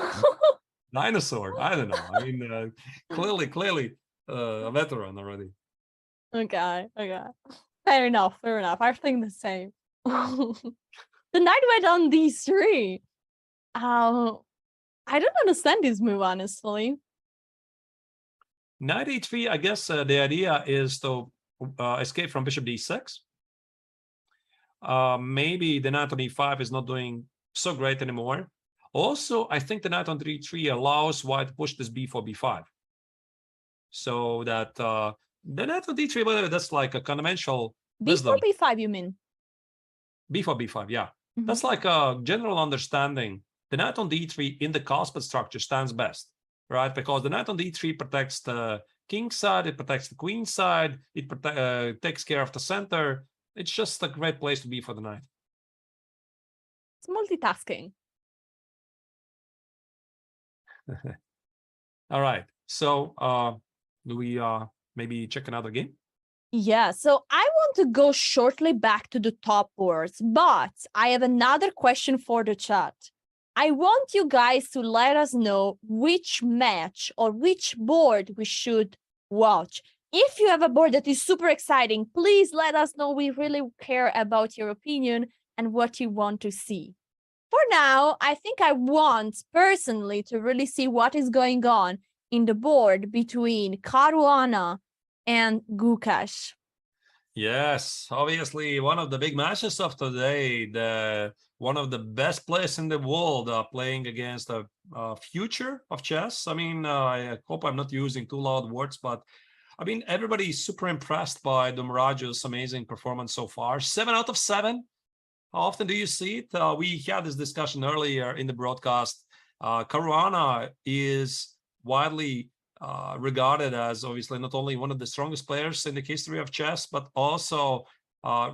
Dinosaur. I don't know. I mean, clearly a veteran already. Okay. Fair enough. I think the same. The knight went on d3. I don't understand this move, honestly. Knight e3, I guess the idea is to escape from bishop d6. Maybe the knight on e5 is not doing so great anymore. Also, I think the knight on d3 allows white to push this b4, b5. So that the knight on d3, by the way, that's like a conventional wisdom. b4, b5, you mean? b4, b5, yeah. Mm-hmm. That's like a general understanding. The knight on d3 in the Carlsbad structure stands best, right? Because the knight on d3 protects the king side, it protects the queen side, it takes care of the center. It's just a great place to be for the knight. It's multitasking. All right. So do we maybe check another game? Yeah, so I want to go shortly back to the top boards, but I have another question for the chat. I want you guys to let us know which match or which board we should watch. If you have a board that is super exciting, please let us know. We really care about your opinion and what you want to see. For now, I think I want personally to really see what is going on in the board between Caruana and Gukesh. Yes, obviously one of the big matches of today, one of the best players in the world playing against a future of chess. I mean, I hope I'm not using too loud words, but I mean, everybody is super impressed by Domaraju's amazing performance so far. 7 out of 7. How often do you see it? We had this discussion earlier in the broadcast. Caruana is widely regarded as obviously not only one of the strongest players in the history of chess, but also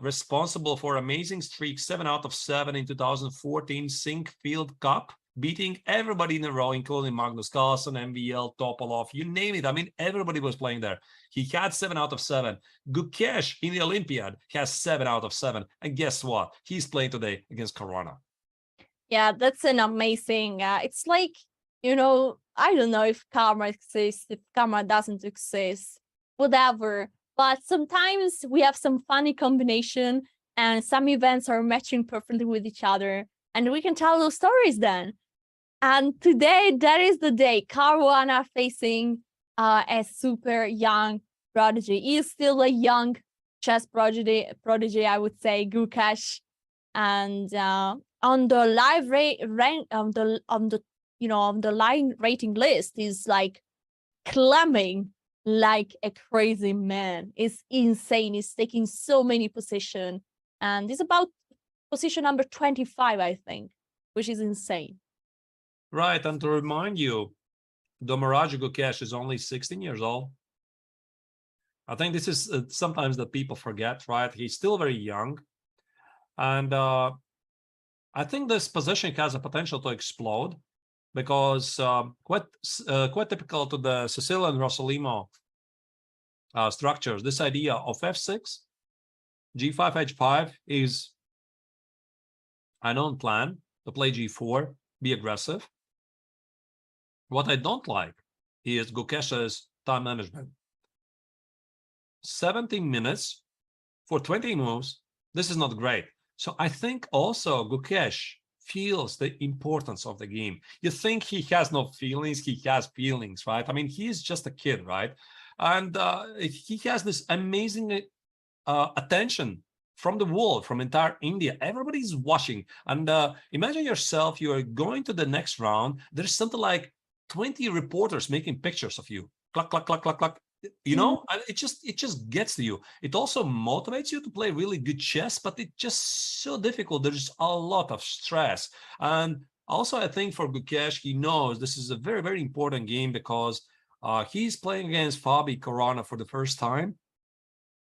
responsible for amazing streak, 7 out of 7 in 2014 Sinkfield Cup, beating everybody in a row, including Magnus Carlsen, MVL, Topalov, you name it. I mean, everybody was playing there. He had 7 out of 7. Gukesh in the Olympiad has 7 out of 7. And guess what? He's playing today against Caruana. Yeah, that's an amazing, it's like, you know, I don't know if karma exists, if karma doesn't exist, whatever. But sometimes we have some funny combination and some events are matching perfectly with each other. And we can tell those stories then. And today, that is the day. Caruana facing a super young prodigy. He is still a young chess prodigy, I would say, Gukesh. And on the live on the line rating list is like climbing like a crazy man. It's insane. He's taking so many positions. And it's about position number 25, I think, which is insane. Right, and to remind you, Domaraju Gukesh is only 16 years old. I think this is sometimes that people forget, right? He's still very young. And I think this position has a potential to explode because quite typical to the Sicilian Rossolimo structures. This idea of f6, g5, h5 is I don't plan to play g4, be aggressive. What I don't like is Gukesh's time management. 17 minutes for 20 moves. This is not great. So I think also Gukesh feels the importance of the game. You think he has no feelings, he has feelings, right? I mean, he's just a kid, right? And he has this amazing attention from the world, from entire India. Everybody's watching. And imagine yourself, you are going to the next round. There's something like 20 reporters making pictures of you. Cluck, cluck, cluck, cluck, cluck. You know, it just gets to you. It also motivates you to play really good chess, but it's just so difficult. There's a lot of stress. And also, I think for Gukesh, he knows this is a very, very important game because he's playing against Fabi Caruana for the first time.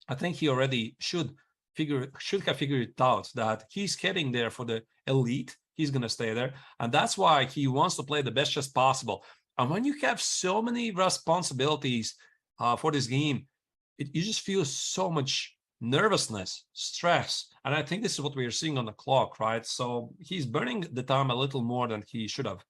I think he already should have figured it out that he's heading there for the elite. He's going to stay there. And that's why he wants to play the best chess possible. And when you have so many responsibilities for this game, you just feel so much nervousness, stress. And I think this is what we are seeing on the clock, right? So he's burning the time a little more than he should have.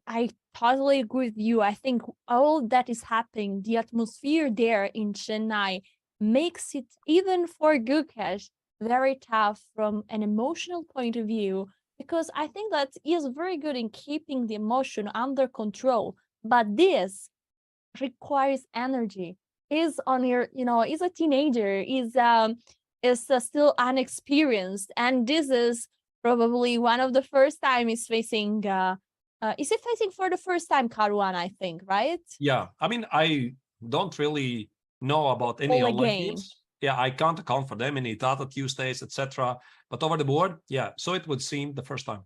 I totally agree with you. I think all that is happening, the atmosphere there in Chennai makes it, even for Gukesh, very tough from an emotional point of view, because I think that he is very good in keeping the emotion under control. But this requires energy. He's on here, he's a teenager, he's still unexperienced, and this is probably one of the first time he's facing is he facing for the first time Caruana, I think, right? Yeah, I mean, I don't really know about any online teams. Yeah, I can't account for them, any Tata Tuesdays, etc. But over the board, yeah, so it would seem the first time.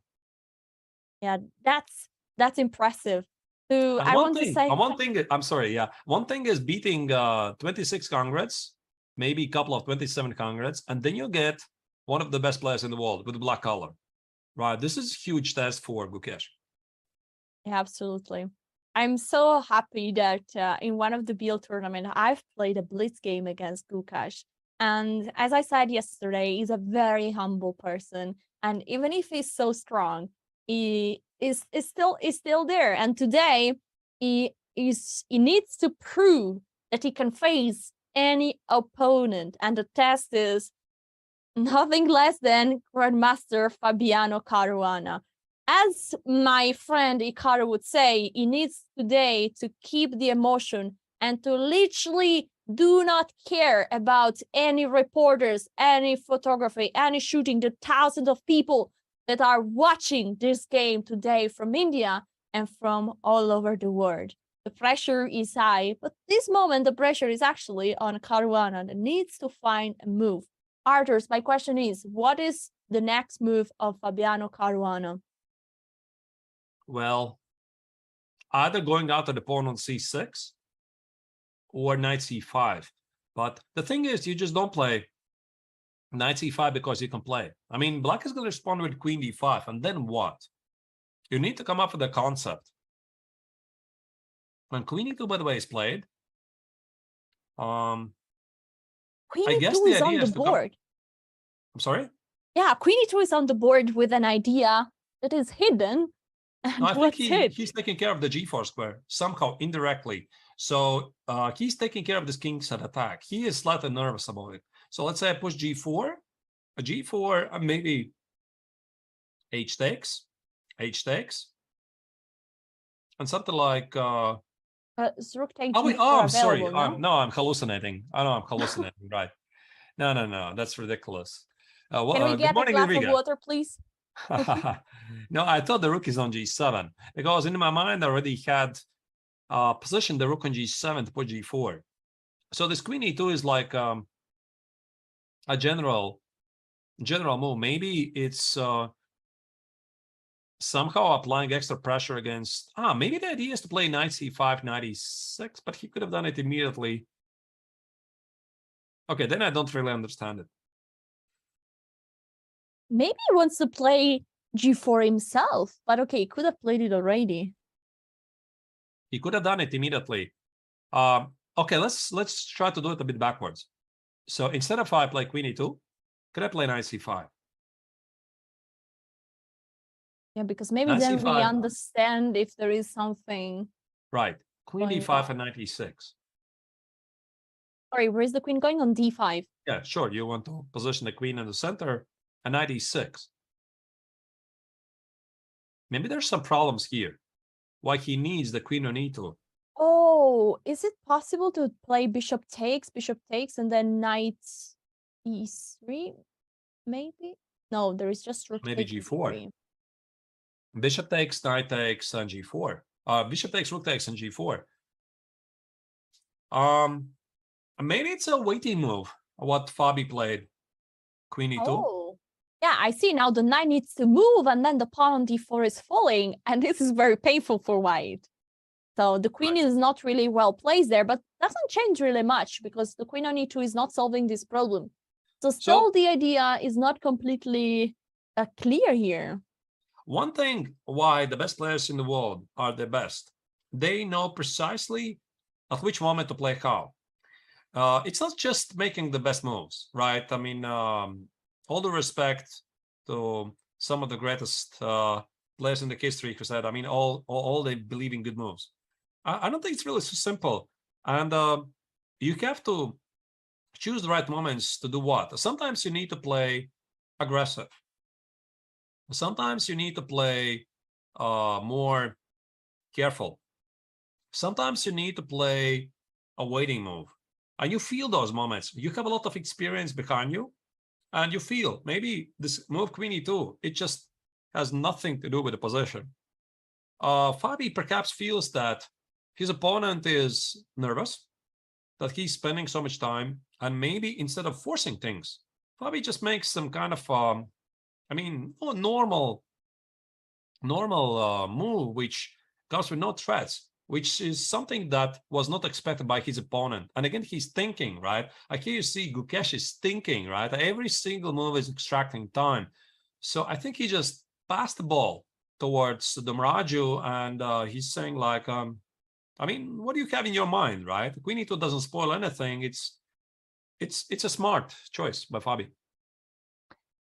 Yeah, that's impressive. So I want to say one thing, I'm sorry, yeah. One thing is beating 26 congress, maybe a couple of 27 congress, and then you get one of the best players in the world with the black color. Right, this is a huge test for Gukesh. Yeah, absolutely. I'm so happy that in one of the BL tournament, I've played a blitz game against Gukesh. And as I said yesterday, he's a very humble person. And even if he's so strong, he is still there. And today, he needs to prove that he can face any opponent. And the test is nothing less than Grandmaster Fabiano Caruana. As my friend Ikaru would say, he needs today to keep the emotion and to literally do not care about any reporters, any photography, any shooting, the thousands of people that are watching this game today from India and from all over the world. The pressure is high, but this moment, the pressure is actually on Caruana that needs to find a move. Arthurs, my question is, what is the next move of Fabiano Caruana? Well, either going out to the pawn on c6 or knight c5. But the thing is, you just don't play knight c5 because you can play. I mean, black is going to respond with queen d5, and then what? You need to come up with a concept. When queen e2, by the way, is played, Queen I guess e2 the is on idea the is to board. I'm sorry? Yeah, queen e2 is on the board with an idea that is hidden. No, I think he's taking care of the g4 square somehow indirectly. So he's taking care of this king's head attack. He is slightly nervous about it. So let's say I push g4, a g4, maybe h takes, and something like Rook takes I'm sorry. No, I'm hallucinating. I know I'm hallucinating. Right? No, that's ridiculous. Can we get a glass of water, please? No, I thought the rook is on g7 because in my mind I already had positioned the rook on g7 to put g4. So this queen e2 is like a general move. Maybe it's somehow applying extra pressure against. Maybe the idea is to play knight c5, knight e6, but he could have done it immediately. Okay, then I don't really understand it. Maybe he wants to play g4 himself, but okay, he could have played it already. He could have done it immediately. Okay, let's try to do it a bit backwards. So instead of I play queen e2, could I play knight c5? Yeah, because maybe Knight then we c5. understand if there is something. Right, queen Going d5 on. and knight e6. Sorry, where's the queen going? On d5. Yeah, sure. You want to position the queen in the center and knight e6. Maybe there's some problems here. Why he needs the queen on e2. Oh, is it possible to play bishop takes, and then knight e3? Maybe? No, there is just rook Maybe takes g4. e3. Bishop takes, knight takes, and g4. Bishop takes, rook takes, and g4. Maybe it's a waiting move, what Fabi played. Queen e2. Oh, yeah, I see now the knight needs to move, and then the pawn on d4 is falling, and this is very painful for white. So the queen is not really well placed there, but doesn't change really much because the queen on e2 is not solving this problem. So still the idea is not completely clear here. One thing why the best players in the world are the best, they know precisely at which moment to play how. It's not just making the best moves, right? I mean, all the respect to some of the greatest players in the history who said, I mean, all they believe in good moves. I don't think it's really so simple. And you have to choose the right moments to do what. Sometimes you need to play aggressive. Sometimes you need to play more careful. Sometimes you need to play a waiting move. And you feel those moments. You have a lot of experience behind you. And you feel maybe this move queen e2, it just has nothing to do with the position. Fabi perhaps feels that his opponent is nervous, that he's spending so much time, and maybe instead of forcing things, Fabi just makes some kind of, normal move, which comes with no threats, which is something that was not expected by his opponent. And again, he's thinking, right? Like here you see Gukesh is thinking, right? Every single move is extracting time. So I think he just passed the ball towards Domraju, and he's saying like, what do you have in your mind, right? Queen e2 doesn't spoil anything. It's a smart choice by Fabi.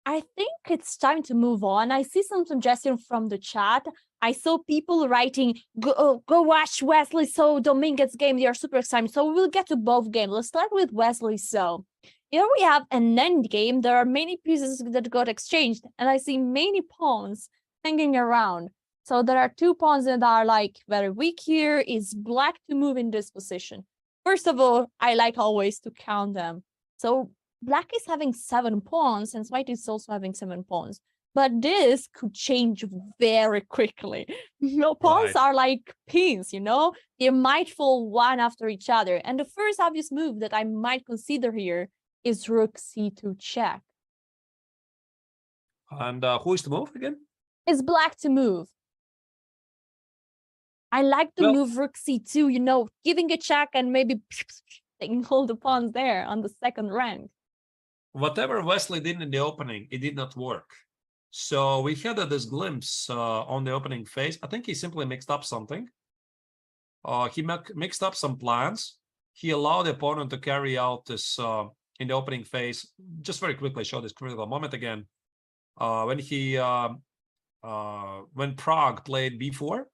I think it's time to move on. I see some suggestions from the chat. I saw people writing, go watch Wesley So Dominguez game. They are super excited. So we'll get to both games. Let's start with Wesley So. Here we have an endgame. There are many pieces that got exchanged, and I see many pawns hanging around. So there are two pawns that are like very weak here. Is black to move in this position? First of all, I like always to count them. So black is having 7 pawns and white is also having 7 pawns. But this could change very quickly. Pawns are like pins, you know? They might fall one after each other. And the first obvious move that I might consider here is rook c2 check. And who is to move again? It's black to move. I like the move rook c2, you know, giving a check and maybe taking all the pawns there on the second rank. Whatever Wesley did in the opening, it did not work. So we had this glimpse on the opening phase. I think he simply mixed up something. He mixed up some plans. He allowed the opponent to carry out this in the opening phase. Just very quickly show this critical moment again. When Prague played b4,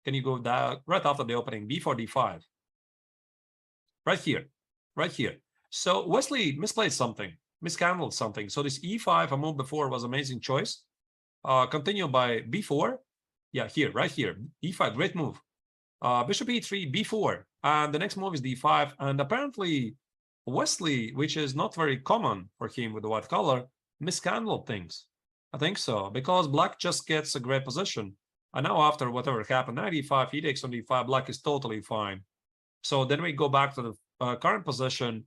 can you go down right after the opening, b4, d5? Right here. So Wesley misplayed something, mishandled something. So this e5, a move before, was amazing choice. Continue by b4. Yeah, here, right here. e5, great move. Bishop e3, b4. And the next move is d5. And apparently Wesley, which is not very common for him with the white color, mishandled things. I think so, because black just gets a great position. And now after whatever happened, knight e5, he takes on d5, black is totally fine. So then we go back to the current position.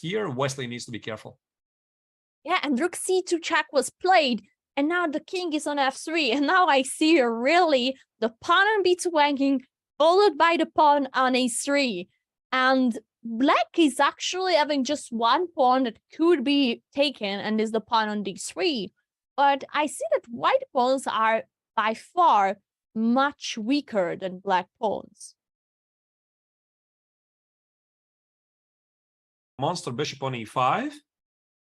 Here, Wesley needs to be careful. Yeah, and rook c2 check was played, and now the king is on f3, and now I see really the pawn on b2 hanging, followed by the pawn on a3. And black is actually having just one pawn that could be taken and is the pawn on d3. But I see that white pawns are by far much weaker than black pawns. Monster bishop on e5.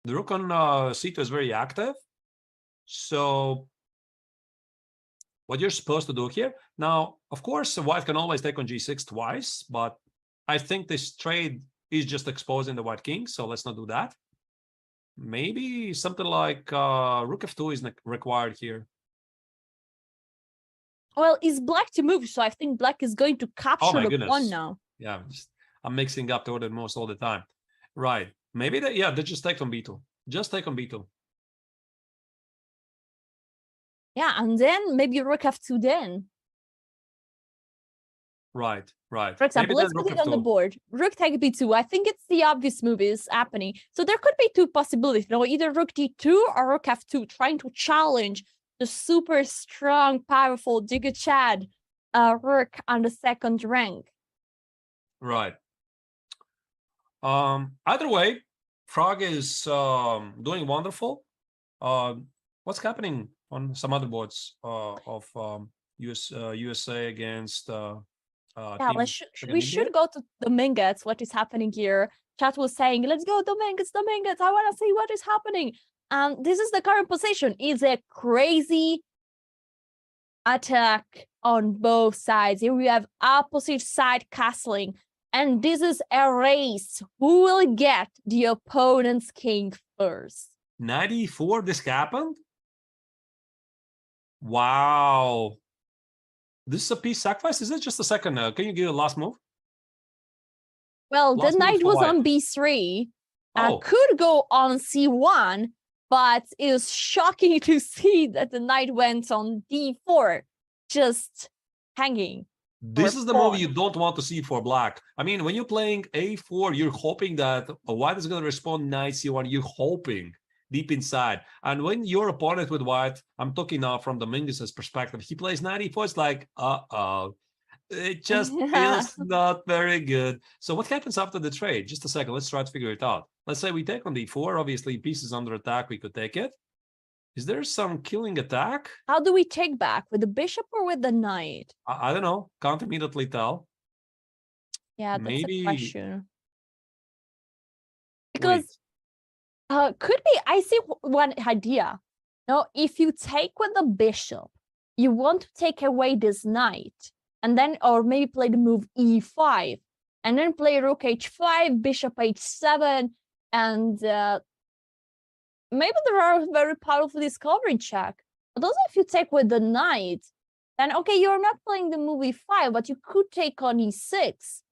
The rook on c2 is very active. So what you're supposed to do here, now, of course, white can always take on g6 twice, but I think this trade is just exposing the white king, so let's not do that. Maybe something like rook f2 is required here. Well, it's black to move, so I think black is going to capture the pawn now. Yeah, I'm mixing up the order most all the time. Right. Maybe they just take on b2. Just take on b2. Yeah, and then maybe rook f2 then. Right. For example, let's put it on the board. Rook take b2. I think it's the obvious move is happening. So there could be two possibilities. Either rook d2 or rook f2, trying to challenge the super strong, powerful Gukesh rook on the second rank. Right. Either way, Prague is doing wonderful. What's happening on some other boards of USA against we should go to Dominguez. What is happening here? Chat was saying, let's go Dominguez. I want to see what is happening. This is the current position. It's a crazy attack on both sides. Here we have opposite side castling. And this is a race. Who will get the opponent's king first? 94, this happened? Wow. This is a piece sacrifice? Is it just a second? Can you give a last move? Well, the knight was on b3. Could go on c1, but it was shocking to see that the knight went on d4, just hanging. This is the move you don't want to see for black. I mean, when you're playing a4, you're hoping that white is going to respond knight c1. You're hoping deep inside. And when your opponent with white, I'm talking now from Dominguez's perspective, he plays knight e4, it's like, it just feels not very good. So what happens after the trade? Just a second, let's try to figure it out. Let's say we take on d4, obviously pieces under attack, we could take it. Is there some killing attack? How do we take back? With the bishop or with the knight? I don't know. Can't immediately tell. Yeah, that's a question. Because could be, I see one idea. No, if you take with the bishop, you want to take away this knight, and then, or maybe play the move e5, and then play rook h5, bishop h7, and maybe there are very powerful discovery check. But also if you take with the knight, then okay, you're not playing the move e5, but you could take on e6.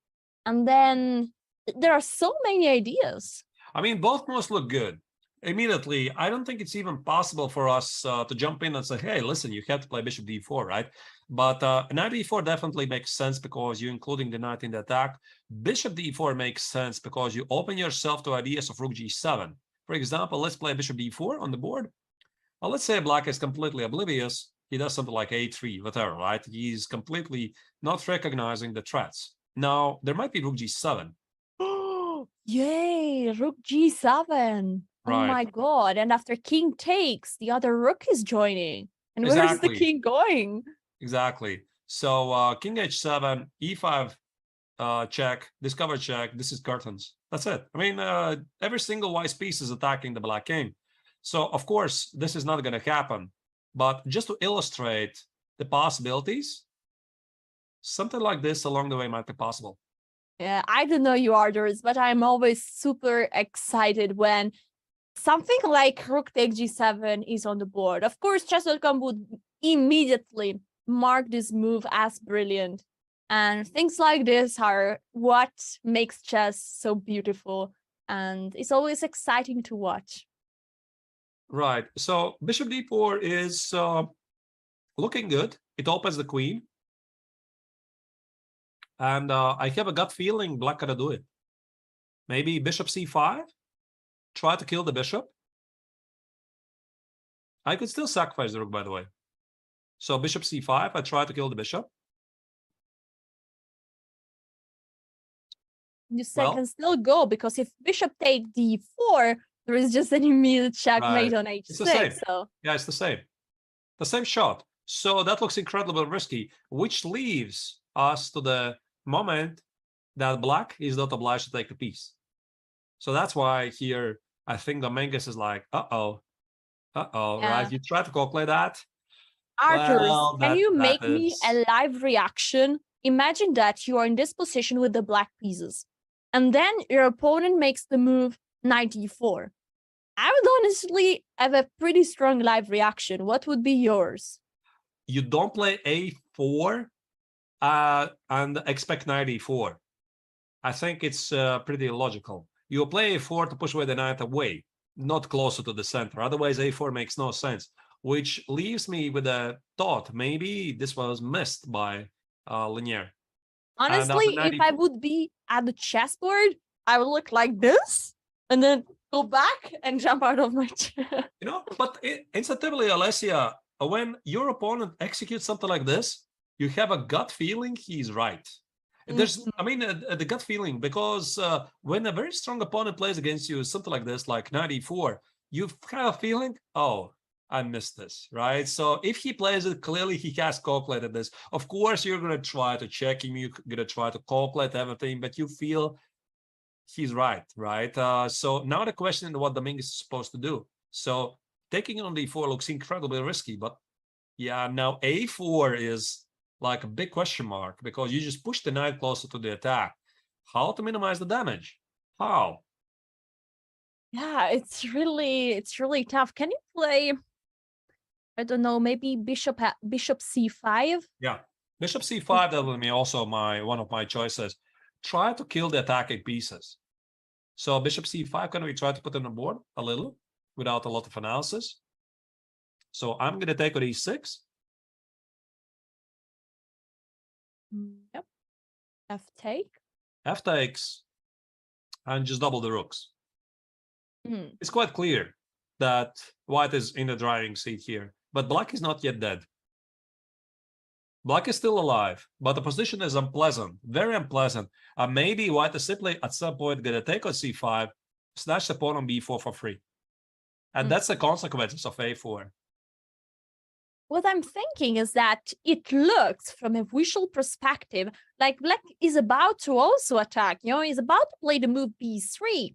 And then there are so many ideas. I mean, both moves look good. Immediately, I don't think it's even possible for us to jump in and say, hey, listen, you have to play bishop d4, right? But knight d4 definitely makes sense because you're including the knight in the attack. Bishop d4 makes sense because you open yourself to ideas of rook g7. For example, let's play bishop d4 on the board. Well, let's say black is completely oblivious. He does something like a3, whatever, right? He's completely not recognizing the threats. Now, there might be rook g7. Yay, rook g7. Right. Oh my god. And after king takes, the other rook is joining. And where is the king going? Exactly. So king h7, e5 check, discover check. This is curtains. That's it. I mean, every single white piece is attacking the black king. So, of course, this is not going to happen. But just to illustrate the possibilities, something like this along the way might be possible. Yeah, I don't know you, Arthurs, but I'm always super excited when something like rook takes g7 is on the board. Of course, Chess.com would immediately mark this move as brilliant. And things like this are what makes chess so beautiful. And it's always exciting to watch. Right. So bishop d4 is looking good. It opens the queen. And I have a gut feeling black gotta do it. Maybe bishop c5. Try to kill the bishop. I could still sacrifice the rook, by the way. So bishop c5, I try to kill the bishop. You can still go, because if bishop take d4, there is just an immediate checkmate on h6. It's the same. So yeah, it's the same shot. So that looks incredibly risky, which leaves us to the moment that black is not obliged to take a piece. So that's why here I think the Menges is like, yeah. Right? You try to calculate that. Arthur, can you make me a live reaction? Imagine that you are in this position with the black pieces, and then your opponent makes the move knight e4. I would honestly have a pretty strong live reaction. What would be yours? You don't play a4 and expect knight e4. I think it's pretty illogical. You play a4 to push away the knight away, not closer to the center. Otherwise, a4 makes no sense, which leaves me with a thought. Maybe this was missed by Linear. Honestly, if I would be at the chessboard, I would look like this and then go back and jump out of my chair. You know, but instinctively, Alessia, when your opponent executes something like this, you have a gut feeling he's right. There's, I mean, the gut feeling, because when a very strong opponent plays against you, something like this, like knight e4, you have a feeling, oh, I missed this, right? So if he plays it, clearly he has calculated this. Of course, you're going to try to check him. You're going to try to calculate everything, but you feel he's right, right? So now the question is what Dominguez is supposed to do. So taking on d4 looks incredibly risky, but yeah, now a4 is like a big question mark, because you just push the knight closer to the attack. How to minimize the damage? How? Yeah, it's really tough. Can you play, I don't know, maybe bishop c5? Yeah, bishop c5, that would be also one of my choices. Try to kill the attacking pieces. So bishop c5, can we try to put on the board a little without a lot of analysis? So I'm going to take on e6. Yep. F take. F takes, and just double the rooks. It's quite clear that white is in the driving seat here, but black is not yet dead. Black is still alive, but the position is unpleasant, very unpleasant. Maybe white is simply at some point going to take on c5, snatch the pawn on b4 for free. And that's the consequences of a4. What I'm thinking is that it looks, from a visual perspective, like black is about to also attack. You know, he's about to play the move b3.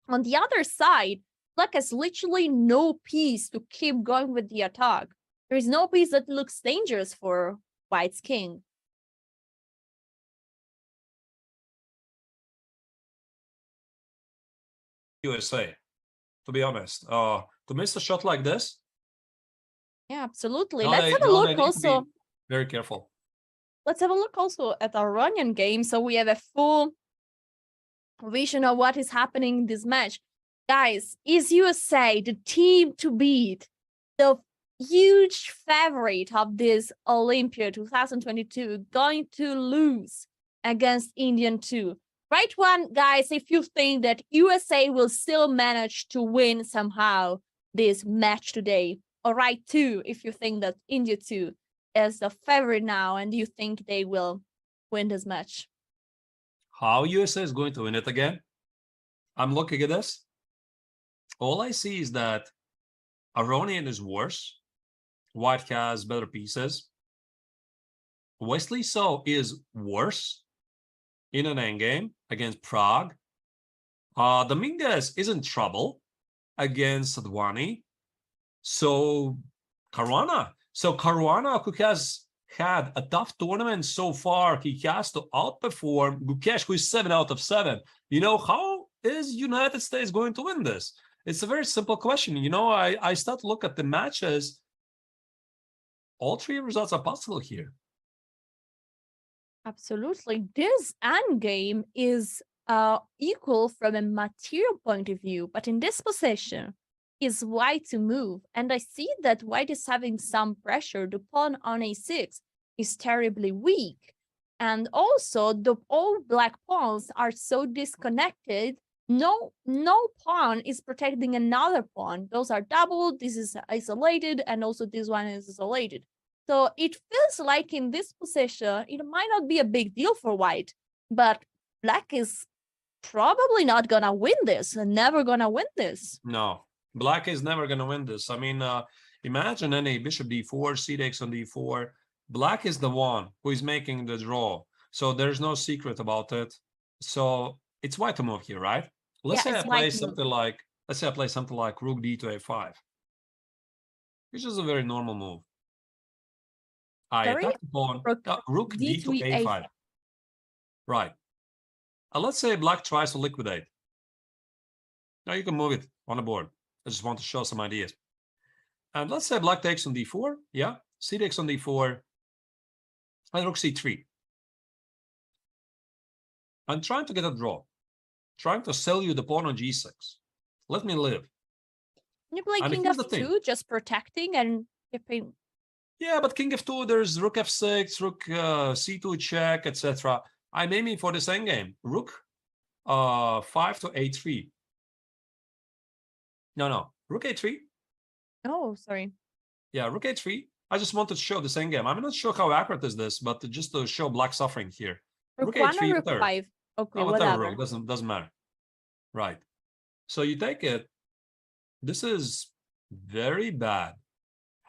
On the other side, black has literally no piece to keep going with the attack. There is no piece that looks dangerous for white's king. USA, to be honest. To miss a shot like this? Yeah, absolutely. Let's have a look also. Very careful. Let's have a look also at our Armenian game, so we have a full vision of what is happening in this match. Guys, is USA the team to beat, the huge favorite of this Olympia 2022, going to lose against Indian 2? Write one, guys, if you think that USA will still manage to win somehow this match today. Or write 2 if you think that India 2 is the favorite now and you think they will win this match. How USA is going to win it again? I'm looking at this. All I see is that Armenian is worse. White has better pieces. Wesley So is worse in an endgame against Prague. Dominguez is in trouble against Sadwani. So Caruana. Who has had a tough tournament so far, he has to outperform Gukesh, who is 7 out of 7. You know, how is United States going to win this? It's a very simple question. You know, I start to look at the matches. All 3 results are possible here. Absolutely. This endgame is equal from a material point of view, but in this position, is white to move, and I see that white is having some pressure. The pawn on a6 is terribly weak, and also the all black pawns are so disconnected. No pawn is protecting another pawn. Those are doubled. This is isolated, and also this one is isolated. So it feels like in this position it might not be a big deal for white, but Black is probably not gonna win this and never gonna win this. No, Black is never gonna win this. I mean, imagine any bishop d4, c takes on d4. Black is the one who is making the draw, so there's no secret about it. So it's white to move here, right? Let's say I play something like rook d to a5, which is a very normal move. I attack the pawn, rook d to a5. Right. Let's say Black tries to liquidate. Now you can move it on the board. I just want to show some ideas. And let's say Black takes on d4. Yeah, c takes on d4, and rook c3. I'm trying to get a draw, trying to sell you the pawn on g6. Let me live. You play king f2, just protecting and keeping. Yeah, but king f2, there's rook f6, rook c2 check, etc. I'm aiming for this endgame. Rook 5 to a3. No, rook a3. Oh, sorry. Yeah, rook a3. I just wanted to show this endgame. I'm not sure how accurate is this, but just to show Black suffering here. Rook a3, rook 5. Okay, whatever. Rook. Doesn't matter. Right. So you take it. This is very bad.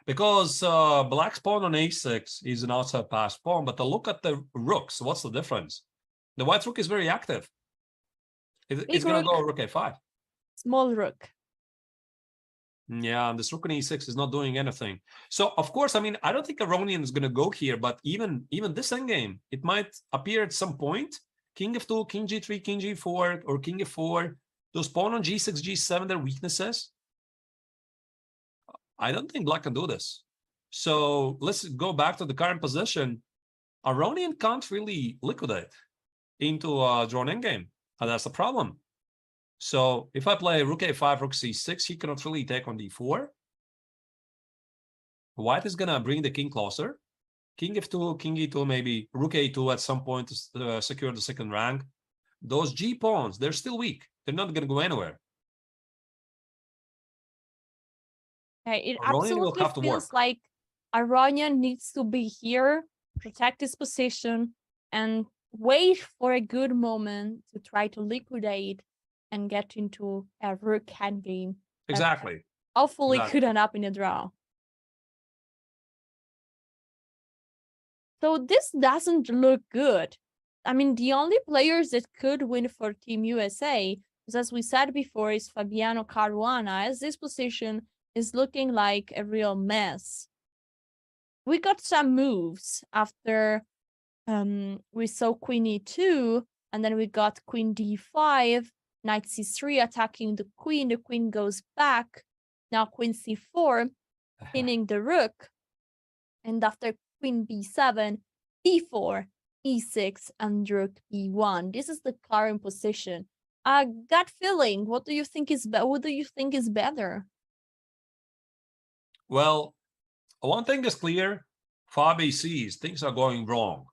Because Black's pawn on a6 is an outside pass pawn, but to look at the rooks, what's the difference? The white rook is very active. It's going to go rook a5. Small rook. Yeah, and this rook on e6 is not doing anything. So, of course, I mean, I don't think Aronian is going to go here, but even this endgame, it might appear at some point. King f2, king g3, king g4, or king f4. Those pawn on g6, g7, they're weaknesses. I don't think Black can do this. So let's go back to the current position. Aronian can't really liquidate into a drawn endgame, and that's the problem. So if I play rook a5, rook c6, he cannot really take on d4. White is gonna bring the king closer. King f2, king e2, maybe rook a2 at some point to secure the second rank. Those g pawns, they're still weak. They're not gonna go anywhere. It absolutely feels like Aronian needs to be here, protect his position, and wait for a good moment to try to liquidate and get into a rook endgame. Exactly. Hopefully could end up in a draw. So this doesn't look good. I mean, the only players that could win for Team USA is, as we said before, is Fabiano Caruana, as this position is looking like a real mess. We got some moves after we saw queen e2, and then we got queen d5, knight c3 attacking the queen goes back, now queen c4, pinning the rook, and after queen b7, e4, e6, and rook e1. This is the current position. Gut feeling, what do you think is better? Well, one thing is clear. Fabi sees things are going wrong.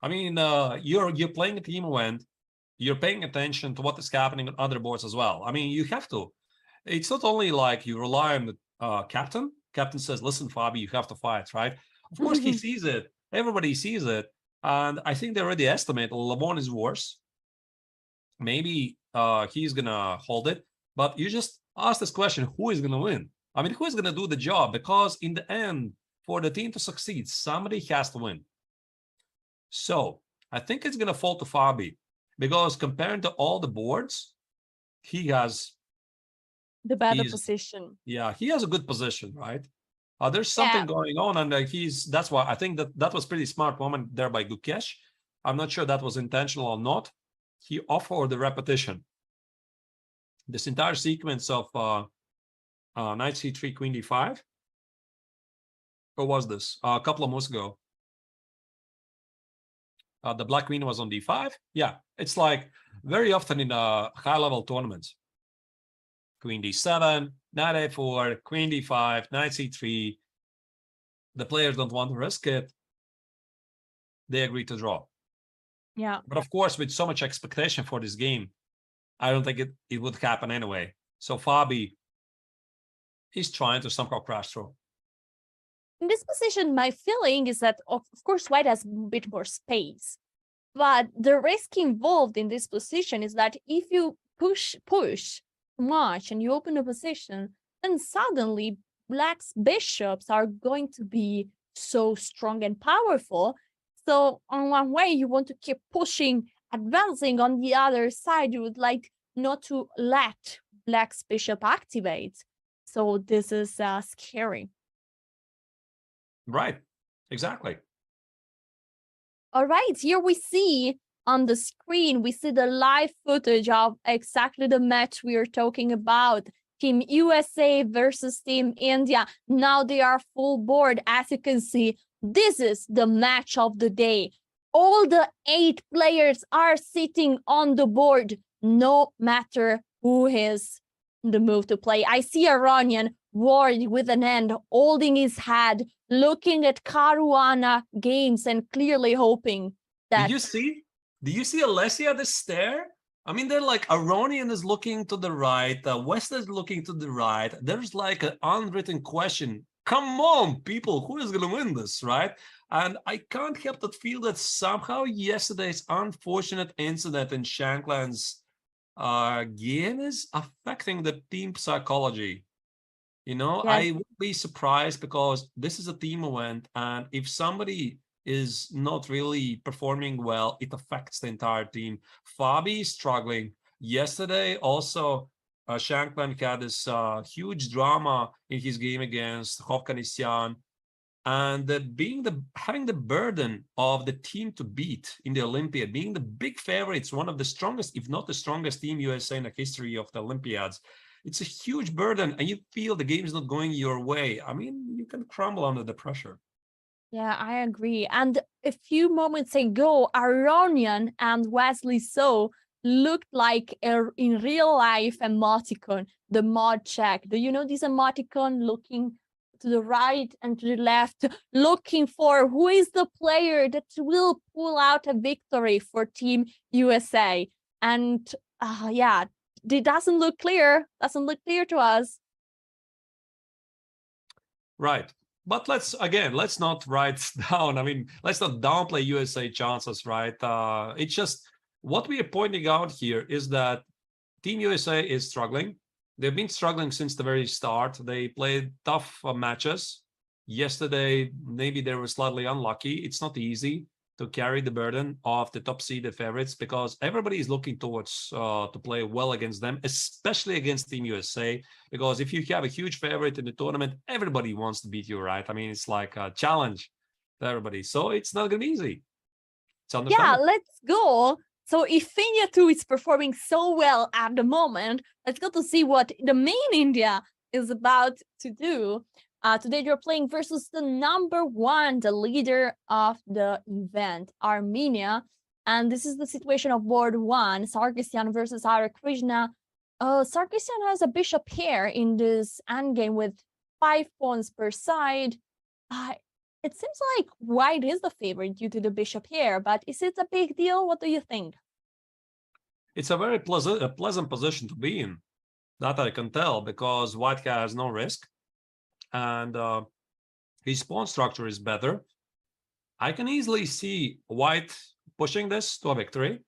I mean, you're playing a team event. You're paying attention to what is happening on other boards as well. I mean, you have to. It's not only like you rely on the captain. Captain says, listen, Fabi, you have to fight, right? Of course, he sees it. Everybody sees it. And I think they already estimate Lamont is worse. Maybe he's going to hold it. But you just ask this question, who is going to win? I mean, who is going to do the job? Because in the end, for the team to succeed, somebody has to win. So I think it's going to fall to Fabi. Because compared to all the boards, he has the better position. Yeah, he has a good position, right? There's something going on, and that's why I think that was pretty smart moment there by Gukesh. I'm not sure that was intentional or not. He offered the repetition. This entire sequence of knight c3, queen d5. Or was this? A couple of months ago. The black queen was on d5. Yeah, it's like very often in high-level tournaments. Queen d7, knight a4, queen d5, knight c3. The players don't want to risk it. They agree to draw. Yeah. But of course, with so much expectation for this game, I don't think it would happen anyway. So Fabi is trying to somehow crash through. In this position, my feeling is that, of course, white has a bit more space. But the risk involved in this position is that if you push much and you open a position, then suddenly Black's bishops are going to be so strong and powerful. So on one way, you want to keep pushing, advancing. On the other side, you would like not to let Black's bishop activate. So this is scary. Right, exactly. All right, here we see on the screen, we see the live footage of exactly the match we are talking about. Team USA versus Team India. Now they are full board. As you can see, this is the match of the day. All the 8 players are sitting on the board, no matter who is the move to play. I see Iranian worried with an end, holding his head, looking at Caruana games and clearly hoping that... Do you see Alessia the stare? I mean, they're like, Aronian is looking to the right, West is looking to the right. There's like an unwritten question. Come on, people, who is going to win this, right? And I can't help but feel that somehow yesterday's unfortunate incident in Shankland's game is affecting the team psychology. You know, yes. I would be surprised because this is a team event, and if somebody is not really performing well, it affects the entire team. Fabi is struggling. Yesterday, also, Shankland had this huge drama in his game against Hovhannisyan, and having the burden of the team to beat in the Olympiad, being the big favorites, one of the strongest, if not the strongest team USA in the history of the Olympiads. It's a huge burden, and you feel the game is not going your way. I mean, you can crumble under the pressure. Yeah, I agree. And a few moments ago, Aronian and Wesley So looked like in real life emoticon, the mod check. Do you know this emoticon looking to the right and to the left, looking for who is the player that will pull out a victory for Team USA? And yeah, it doesn't look clear. Doesn't look clear to us. Right. But let's not write down. I mean, let's not downplay USA chances, right? It's just what we are pointing out here is that Team USA is struggling. They've been struggling since the very start. They played tough matches. Yesterday, maybe they were slightly unlucky. It's not easy to carry the burden of the top seeded favorites because everybody is looking towards to play well against them, especially against Team USA. Because if you have a huge favorite in the tournament, everybody wants to beat you, right? I mean, it's like a challenge to everybody. So it's not going to be easy. Yeah, let's go. So if India 2 is performing so well at the moment, let's go to see what the main India is about to do. Today you're playing versus the number 1, the leader of the event, Armenia. And this is the situation of board 1, Sargsyan versus Hare Krishna. Sargsyan has a bishop pair in this endgame with 5 pawns per side. It seems like white is the favorite due to the bishop here, but is it a big deal? What do you think? It's a very pleasant position to be in. That I can tell because white has no risk. And his pawn structure is better. I can easily see white pushing this to a victory,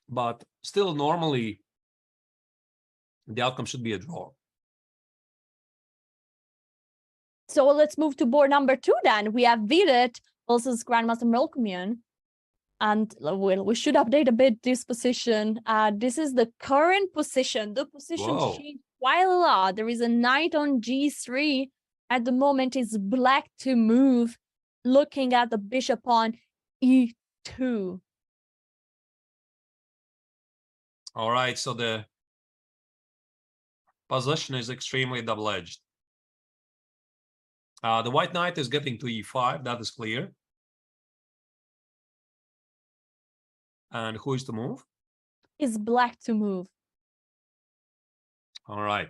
but still normally the outcome should be a draw. So let's move to board number 2 then. We have Vidit versus Grandmaster Melkumian. And well, we should update a bit this position. This is the current position. The position changed quite a lot. There is a knight on g3. At the moment, it's black to move, looking at the bishop on e2. All right, so the position is extremely double-edged. The white knight is getting to e5. That is clear. And who is to move? Is black to move. All right.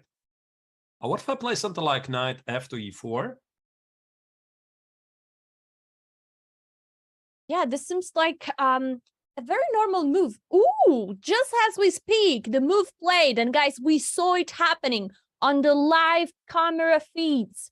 What if I play something like knight f to e4? Yeah, this seems like a very normal move. Ooh, just as we speak, the move played. And guys, we saw it happening on the live camera feeds.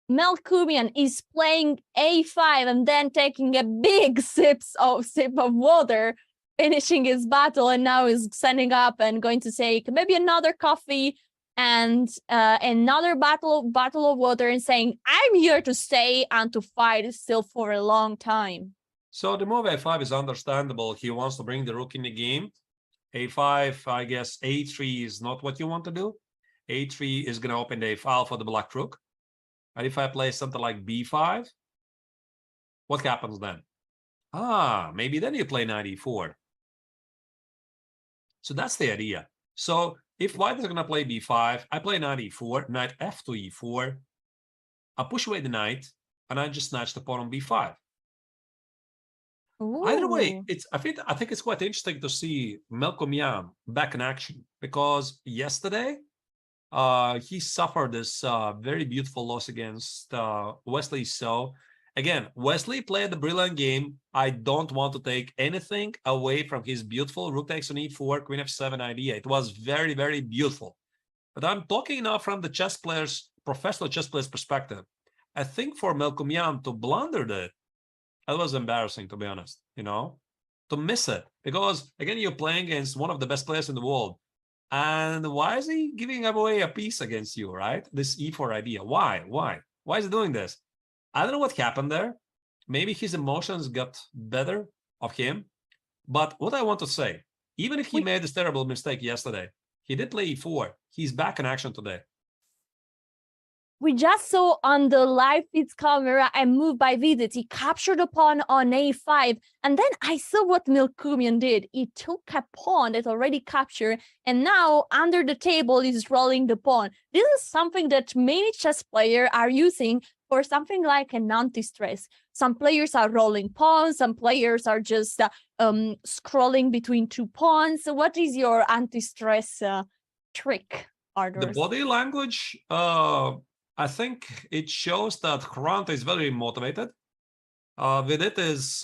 Melkumian is playing a5 and then taking a big sip of water, finishing his battle, and now is standing up and going to take maybe another coffee and another bottle of water and saying, I'm here to stay and to fight still for a long time. So the move a5 is understandable. He wants to bring the rook in the game. a5, I guess a3 is not what you want to do. a3 is going to open the a file for the black rook. And if I play something like b5, what happens then? Maybe then you play knight e4. So that's the idea. So if white is going to play b5, I play knight e4, knight f2 e4. I push away the knight, and I just snatch the pawn on b5. Ooh. Either way, I think it's quite interesting to see Melkumian back in action, because yesterday he suffered this very beautiful loss against Wesley So. Again, Wesley played a brilliant game. I don't want to take anything away from his beautiful rook takes on e4, queen f7 idea. It was very, very beautiful. But I'm talking now from the professional chess players' perspective. I think for Melkumian to blunder that was embarrassing, to be honest, to miss it. Because, again, you're playing against one of the best players in the world. And why is he giving away a piece against you, right? This e4 idea. Why? Why is he doing this? I don't know what happened there. Maybe his emotions got better of him. But what I want to say, even if he made this terrible mistake yesterday, he did play e4. He's back in action today. We just saw on the live feeds camera a move by Vidit. He captured a pawn on a5. And then I saw what Melkumian did. He took a pawn that already captured, and now under the table is rolling the pawn. This is something that many chess players are using for something like an anti-stress. Some players are rolling pawns. Some players are just scrolling between two pawns. So what is your anti-stress trick, Arthur? The body language... I think it shows that Caruana is very motivated. Vidit is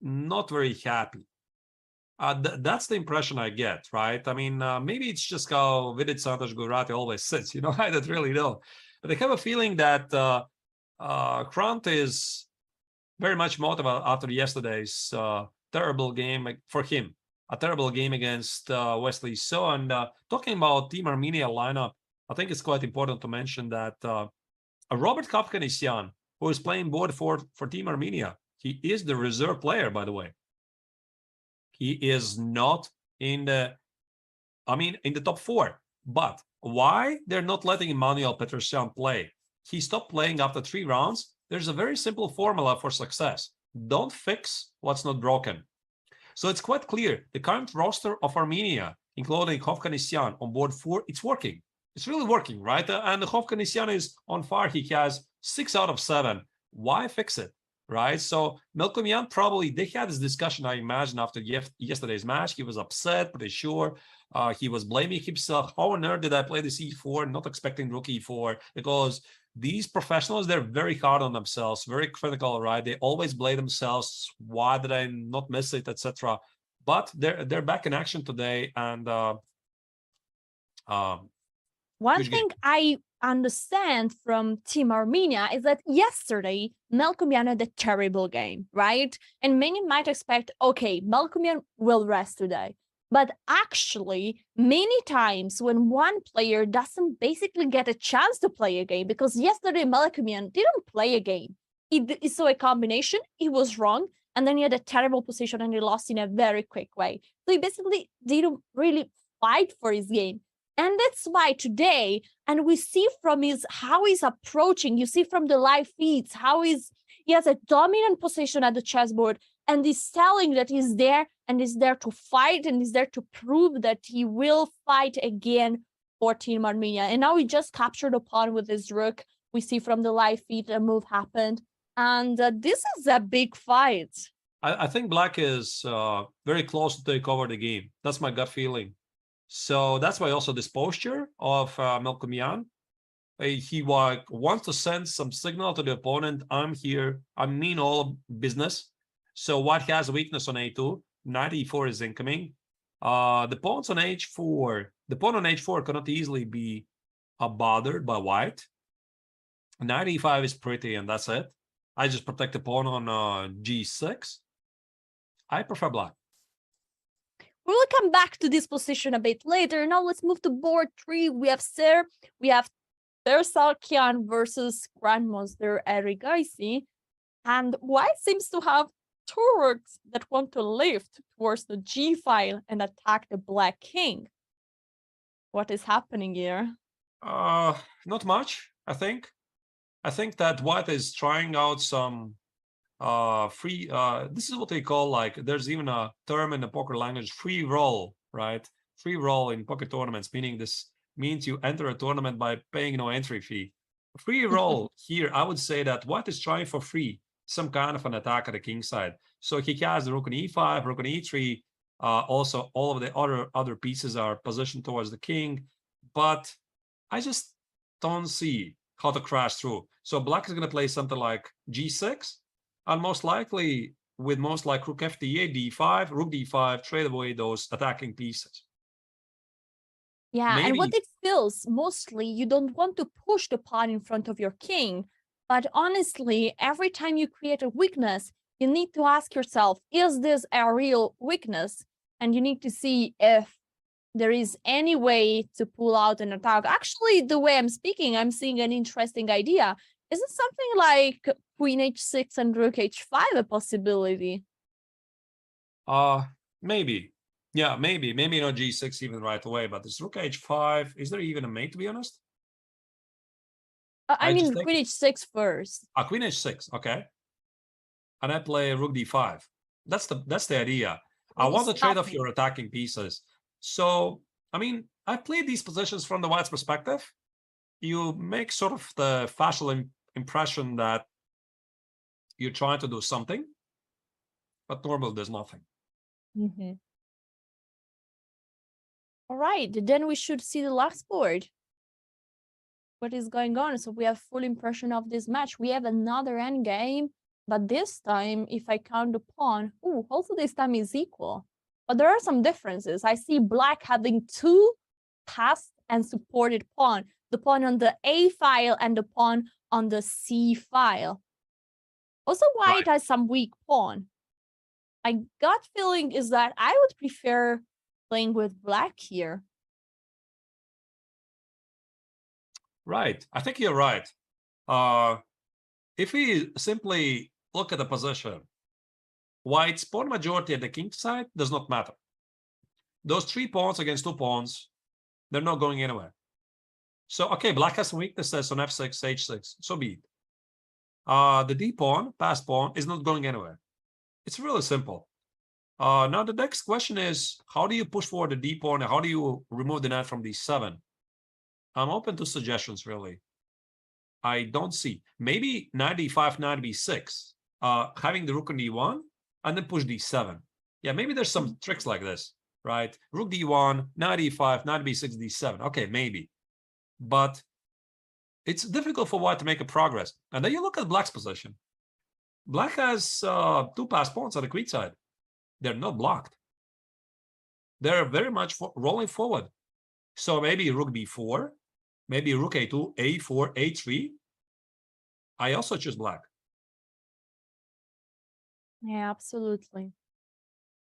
not very happy. That's the impression I get, right? I mean, maybe it's just how Vidit Gujrathi always sits, I don't really know. But I have a feeling that Caruana is very much motivated after yesterday's terrible game for him. A terrible game against Wesley So. And talking about Team Armenia lineup, I think it's quite important to mention that Robert Kovkanesian, who is playing board for Team Armenia, he is the reserve player, by the way. He is not in the top 4. But why they're not letting Emmanuel Petrosyan play? He stopped playing after 3 rounds. There's a very simple formula for success. Don't fix what's not broken. So it's quite clear. The current roster of Armenia, including Kovkanesian on board 4, it's working. It's really working, right? And the Kovkanesian is on fire. He has 6 out of 7. Why fix it, right? So Melkumian probably, they had this discussion, I imagine, after yesterday's match. He was upset, pretty sure. He was blaming himself. How on earth did I play this e4, not expecting rook e4? Because these professionals, they're very hard on themselves, very critical, right? They always blame themselves. Why did I not miss it, etc. But they're back in action today, and one thing I understand from Team Armenia is that yesterday Melkumian had a terrible game, right? And many might expect, okay, Melkumian will rest today. But actually, many times when one player doesn't basically get a chance to play a game, because yesterday Melkumian didn't play a game. He saw a combination, he was wrong, and then he had a terrible position and he lost in a very quick way. So he basically didn't really fight for his game. And that's why today, and we see from how he's approaching, you see from the live feeds, how he has a dominant position at the chessboard, and he's telling that he's there and is there to fight and is there to prove that he will fight again for Team Armenia. And now he just captured a pawn with his rook. We see from the live feed a move happened. And this is a big fight. I think Black is very close to take over the game. That's my gut feeling. So that's why also this posture of Melkumian, he wants to send some signal to the opponent. I'm here. I mean all business. So White has a weakness on a2. Knight e4 is incoming. The pawns on h4. The pawn on h4 cannot easily be bothered by White. Knight e5 is pretty, and that's it. I just protect the pawn on g6. I prefer black. We will come back to this position a bit later. Now let's move to board 3. We have Ser Sarkian versus Grandmaster Eric Gaisi. And White seems to have two rooks that want to lift towards the G file and attack the black king. What is happening here? Not much, I think. I think that White is trying out some free, this is what they call, like, there's even a term in the poker language, free roll, right? Free roll in poker tournaments, meaning this means you enter a tournament by paying no entry fee. Free roll here, I would say that White is trying for free some kind of an attack at the king side. So he has the rook on e5, rook on e3. Also, all of the other pieces are positioned towards the king, but I just don't see how to crash through. So black is going to play something like g6, and most likely with most like rook f8, d5, rook d5, trade away those attacking pieces. Yeah, and what it feels, mostly, you don't want to push the pawn in front of your king. But honestly, every time you create a weakness, you need to ask yourself, is this a real weakness? And you need to see if there is any way to pull out an attack. Actually, the way I'm speaking, I'm seeing an interesting idea. Is it something like queen h6 and rook h5 a possibility? Maybe. Yeah, maybe not g6 even right away, but this rook h5, is there even a mate, to be honest? I mean, queen h6 first. Queen h6, okay. And I play rook d5. That's the idea. I want to trade off your attacking pieces. So, I mean, I played these positions from the White's perspective. You make sort of the facial impression that you're trying to do something, but normally there's nothing. Mm-hmm. All right, then we should see the last board. What is going on? So we have full impression of this match. We have another endgame, but this time, if I count the pawn, also this time is equal. But there are some differences. I see black having two passed and supported pawn, the pawn on the A file and the pawn on the C file. Also, white has some weak pawn. My gut feeling is that I would prefer playing with black here. Right. I think you're right. If we simply look at the position, White's pawn majority at the king side does not matter. Those 3 pawns against 2 pawns, they're not going anywhere. So, okay, black has some weaknesses on f6, h6, so be it. The d pawn, passed pawn, is not going anywhere. It's really simple. Now, the next question is, how do you push forward the d pawn, and how do you remove the knight from d7? I'm open to suggestions, really. I don't see. Maybe knight d5, knight b6, having the rook on d1, and then push d7. Yeah, maybe there's some tricks like this, right? Rook d1, knight e5, knight b6, d7. Okay, maybe. But it's difficult for white to make a progress. And then you look at black's position. Black has 2 passed pawns on the queen side. They're not blocked. They're very much rolling forward. So maybe rook b4, maybe rook a2, a4, a3. I also choose black. Yeah, absolutely.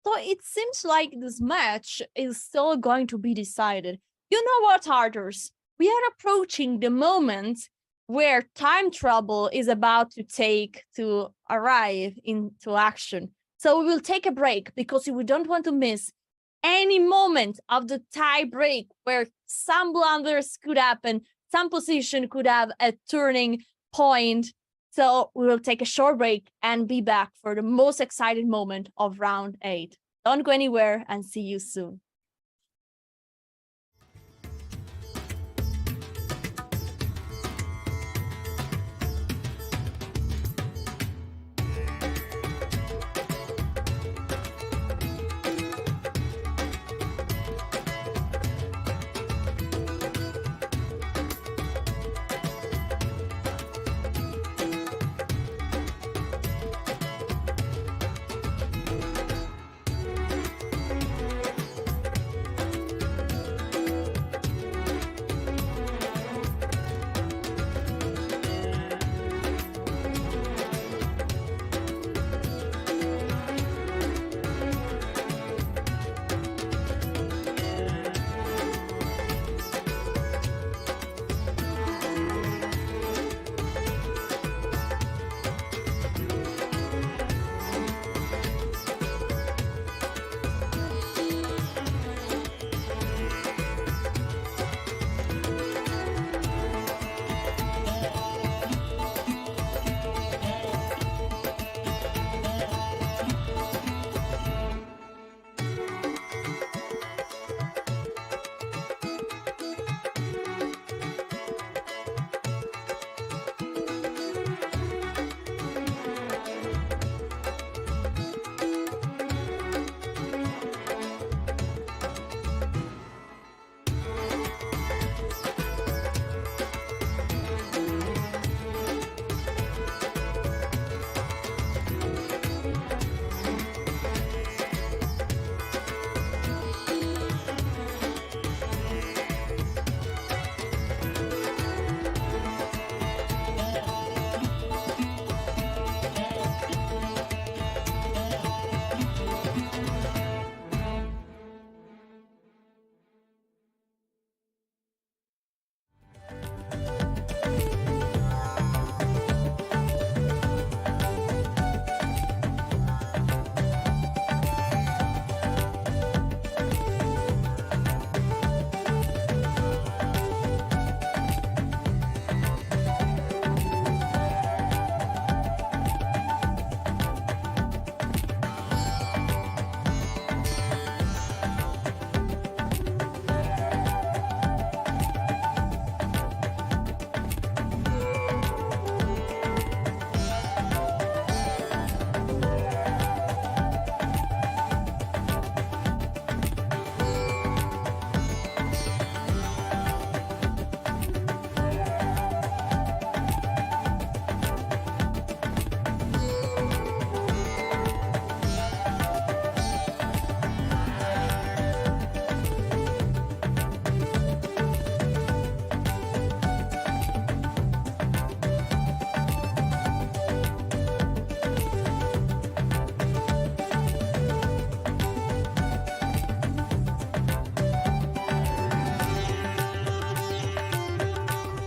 So it seems like this match is still going to be decided. You know what, Arthurs? We are approaching the moment where time trouble is about to arrive into action. So we will take a break because we don't want to miss any moment of the tie break where some blunders could happen, some position could have a turning point. So we will take a short break and be back for the most exciting moment of round 8. Don't go anywhere and see you soon.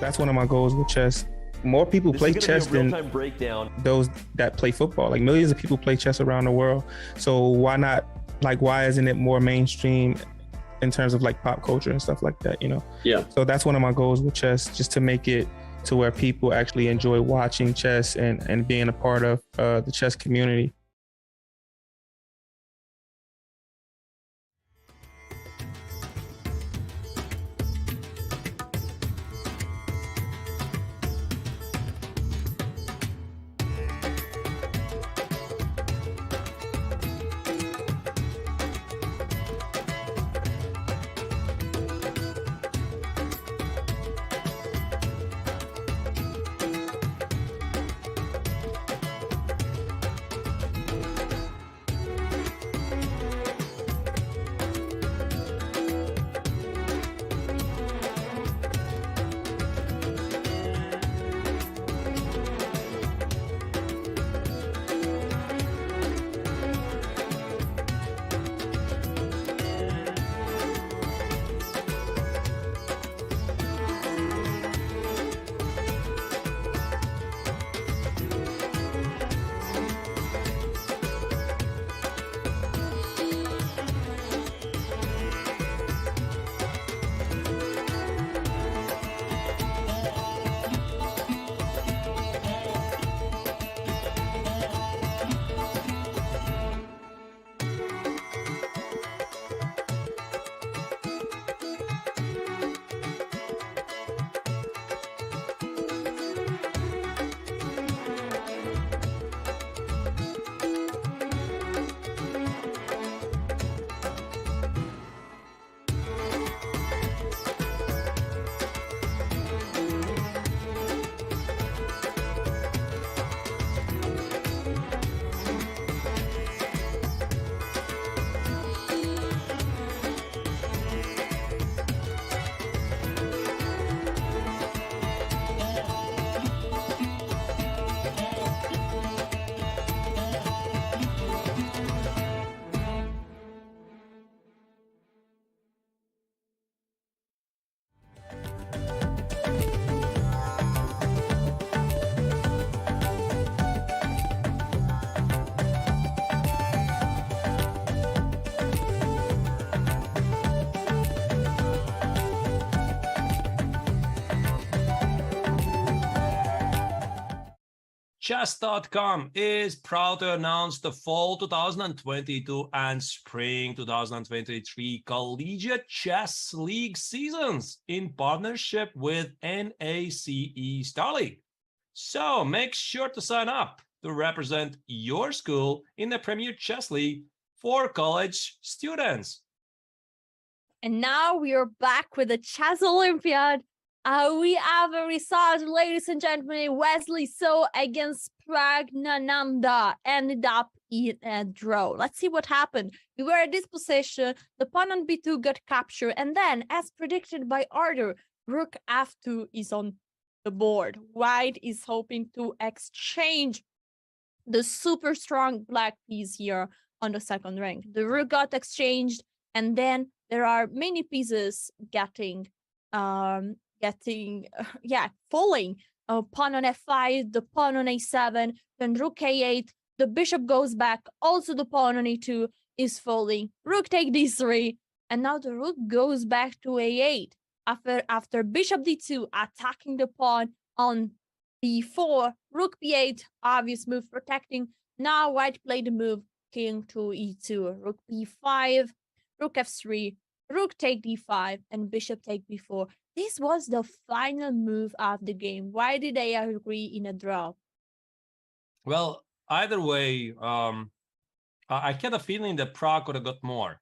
That's one of my goals with chess. More people play chess than breakdown. Those that play football. Like millions of people play chess around the world. So why not, like, why isn't it more mainstream in terms of like pop culture and stuff like that, you know? Yeah. So that's one of my goals with chess, just to make it to where people actually enjoy watching chess and being a part of the chess community. Chess.com is proud to announce the fall 2022 and spring 2023 Collegiate Chess League seasons in partnership with NACE Star League. So make sure to sign up to represent your school in the Premier Chess League for college students. And now we are back with the Chess Olympiad. We have a result, ladies and gentlemen. Wesley So against Pragnananda ended up in a draw. Let's see what happened. We were at this position. The pawn on b2 got captured. And then, as predicted by Arthur, rook f2 is on the board. White is hoping to exchange the super strong black piece here on the second rank. The rook got exchanged. And then there are many pieces getting falling. Pawn on f5, the pawn on a7, then rook a8, the bishop goes back, also the pawn on a2 is falling, rook take d3, and now the rook goes back to a8 after bishop d2 attacking the pawn on b4, rook b8, obvious move protecting. Now white played the move king to e2, rook b5, rook f3, rook take d5, and bishop take b4. This was the final move of the game. Why did they agree in a draw? Well, either way, I get a feeling that Prague could have got more,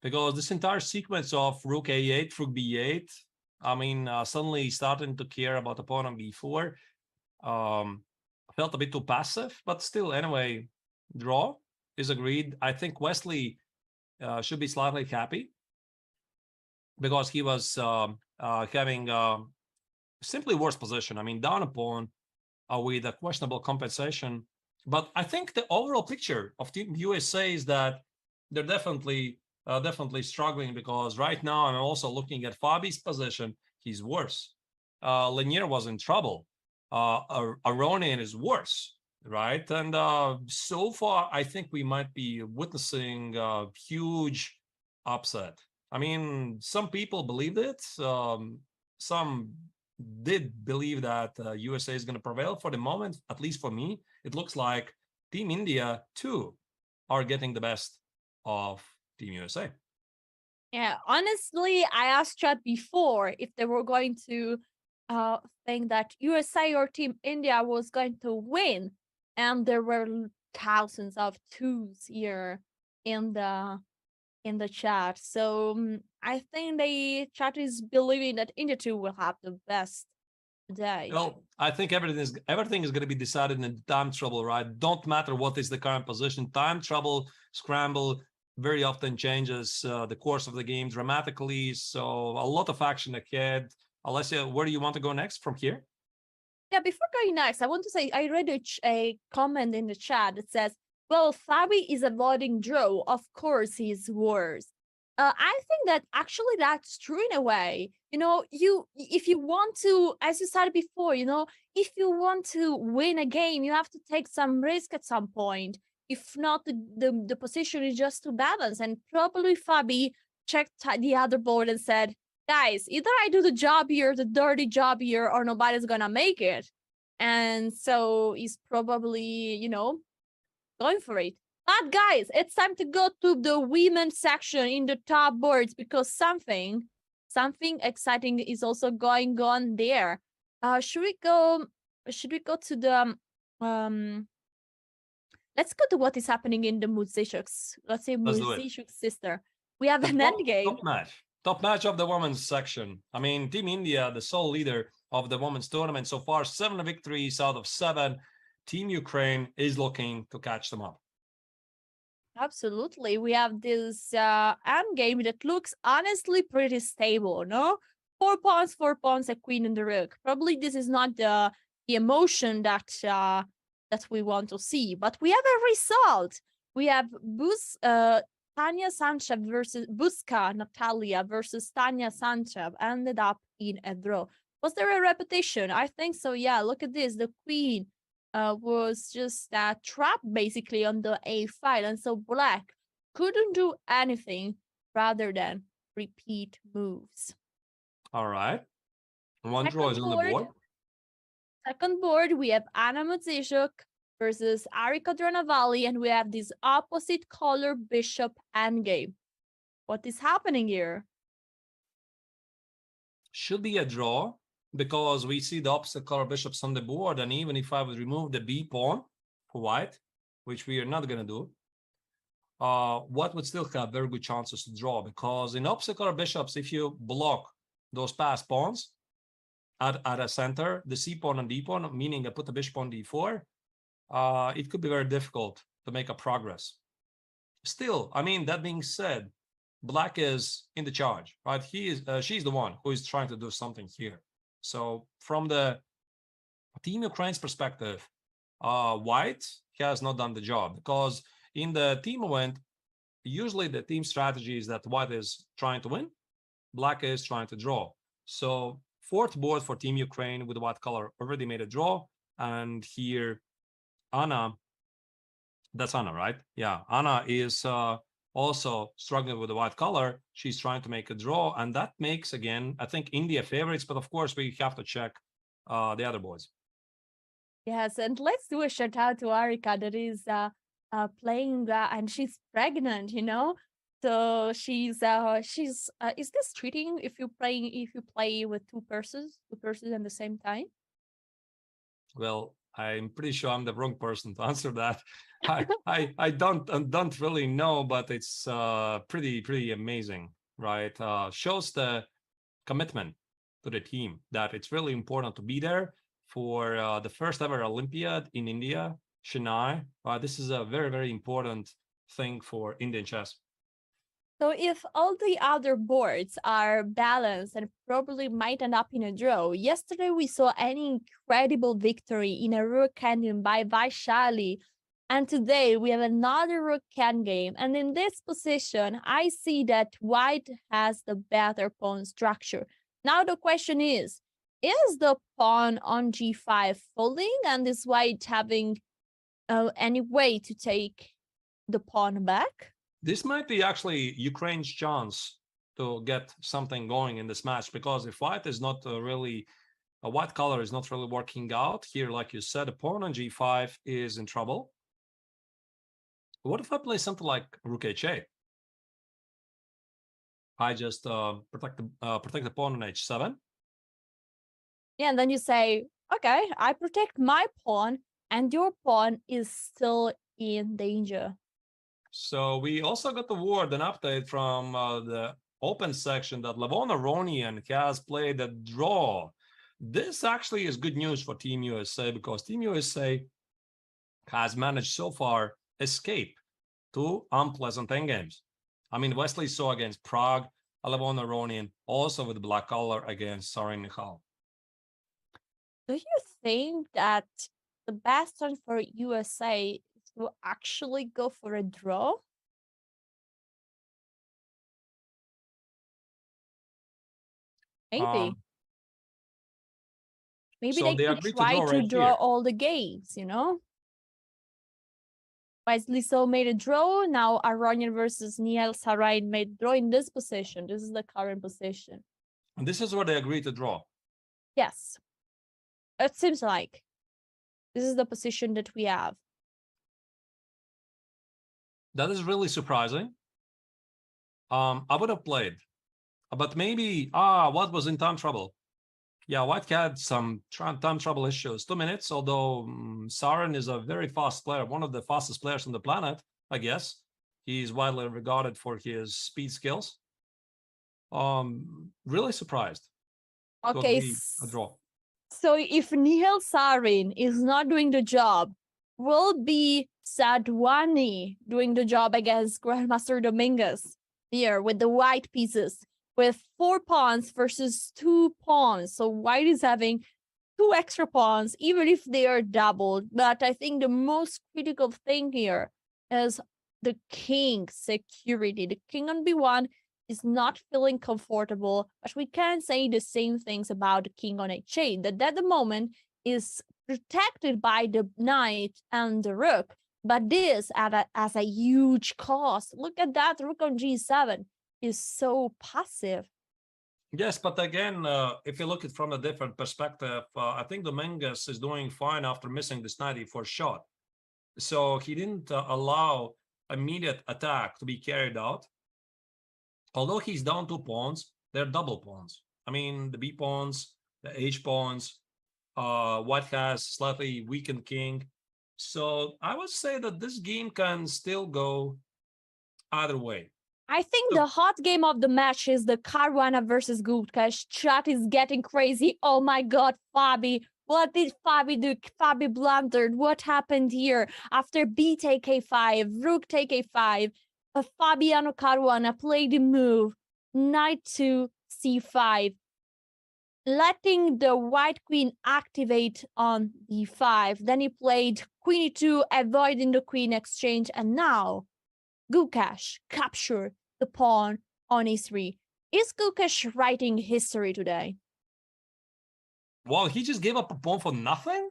because this entire sequence of rook a8, rook b8, I mean, suddenly starting to care about the pawn on b4, felt a bit too passive, but still, anyway, draw is agreed. I think Wesley should be slightly happy, because he was having simply worse position. I mean, down a pawn with a questionable compensation. But I think the overall picture of Team USA is that they're definitely struggling, because right now I'm also looking at Fabi's position. He's worse. Lanier was in trouble. Aronian is worse, right? And so far, I think we might be witnessing a huge upset. I mean, some people believed it. Some did believe that USA is going to prevail. For the moment, at least for me, it looks like Team India, too, are getting the best of Team USA. Yeah, honestly, I asked Chad before if they were going to think that USA or Team India was going to win. And there were thousands of twos here in the chat. So I think the chat is believing that India too will have the best day. Well, I think everything is going to be decided in time trouble, right? Don't matter what is the current position. Time trouble, scramble very often changes the course of the game dramatically. So a lot of action ahead. Alessia, where do you want to go next from here? Yeah, before going next, I want to say I read a comment in the chat that says, well, Fabi is avoiding draw. Of course, he's worse. I think that actually that's true in a way. You know, if you want to, as you said before, you know, if you want to win a game, you have to take some risk at some point. If not, the position is just too balanced. And probably Fabi checked the other board and said, guys, either I do the job here, the dirty job here, or nobody's gonna make it. And so he's probably, you know, going for it. But guys, it's time to go to the women's section in the top boards because something exciting is also going on there. Should we go to the let's go to what is happening in the Muzychuks. Let's say Muzychuk sister. We have an endgame. Top match of the women's section. I mean, Team India, the sole leader of the women's tournament so far, 7 victories out of 7. Team Ukraine is looking to catch them up. Absolutely. We have this endgame that looks honestly pretty stable, no? 4 pawns, a queen and the rook. Probably this is not the emotion that we want to see, but we have a result. We have Tanya Sanchev versus Buska Natalia versus Tanya Sanchev ended up in a draw. Was there a repetition? I think so. Yeah, look at this. The queen was just trapped basically on the A file, and so black couldn't do anything rather than repeat moves. All right. One draw is on the board. Second board, we have Anna Muzychuk versus Arika Dronavalli, and we have this opposite color bishop endgame. What is happening here? Should be a draw because we see the opposite color bishops on the board, and even if I would remove the B pawn for white, which we are not going to do, white would still have very good chances to draw because in opposite color bishops, if you block those passed pawns at a center, the C pawn and D pawn, meaning I put the bishop on D4, it could be very difficult to make a progress. Still, I mean, that being said, black is in the charge, right? She's the one who is trying to do something here. So from the Team Ukraine's perspective, white has not done the job because in the team event, usually the team strategy is that white is trying to win, black is trying to draw. So fourth board for Team Ukraine with the white color already made a draw, and here Anna, that's Anna, right? Yeah, Anna is also struggling with the white color. She's trying to make a draw, and that makes, again, I think India favorites, but of course we have to check the other boards. Yes, and let's do a shout out to Arika that is playing and she's pregnant, you know. So she's is this cheating if you play with two persons at the same time? Well, I'm pretty sure I'm the wrong person to answer that. I don't really know, but it's pretty amazing, right? Shows the commitment to the team that it's really important to be there for the first ever Olympiad in India, Chennai. This is a very important thing for Indian chess. So if all the other boards are balanced and probably might end up in a draw, yesterday we saw an incredible victory in a rook endgame by Vaishali. And today we have another rook endgame. And in this position, I see that white has the better pawn structure. Now the question is, Is the pawn on g5 falling, and is white having any way to take the pawn back? This might be actually Ukraine's chance to get something going in this match, because if white is not really, white color is not really working out here, like you said, a pawn on g5 is in trouble. What if I play something like rook h8? I just protect the pawn on h7. Yeah, and then you say, okay, I protect my pawn, and your pawn is still in danger. So we also got the word, an update from the open section that Levon Aronian has played a draw. This actually is good news for Team USA, because Team USA has managed so far escape to unpleasant endgames. I mean, Wesley So against Prague, Levon Aronian also with black color against Sarin Michal. Do you think that the best chance for USA is to actually go for a draw? Maybe. Maybe so they could try to draw all the games, you know? Wesley So made a draw. Now Aronian versus Nihal Sarain made draw in this position. This is the current position. And this is where they agreed to draw. Yes. It seems like this is the position that we have. That is really surprising. I would have played, but maybe, what was in time trouble? Yeah, white had some time trouble issues. 2 minutes, although Sarin is a very fast player, one of the fastest players on the planet, I guess. He's widely regarded for his speed skills. Really surprised. Okay, a draw. So if Nihal Sarin is not doing the job, will be Sadwani doing the job against Grandmaster Dominguez here with the white pieces, with 4 pawns versus 2 pawns. So white is having 2 extra pawns, even if they are doubled. But I think the most critical thing here is the king security. The king on b1 is not feeling comfortable, but we can say the same things about the king on h8, that at the moment is protected by the knight and the rook, but this as a huge cost. Look at that, rook on g7 is so passive. Yes, but again, if you look at it from a different perspective, I think Dominguez is doing fine after missing this 94 shot. So he didn't allow immediate attack to be carried out. Although he's down 2 pawns, they're double pawns. I mean, the B pawns, the H pawns, white has slightly weakened king. So I would say that this game can still go either way. I think the hot game of the match is the Caruana versus Gukesh. Chat is getting crazy. Oh my God, Fabi. What did Fabi do? Fabi blundered. What happened here? After B take a5, rook take a5, Fabiano Caruana played the move, knight to c5, letting the white queen activate on d5. Then he played queen e2, avoiding the queen exchange, and now Gukesh captured the pawn on e3. Is Gukesh writing history today? Well, he just gave up a pawn for nothing?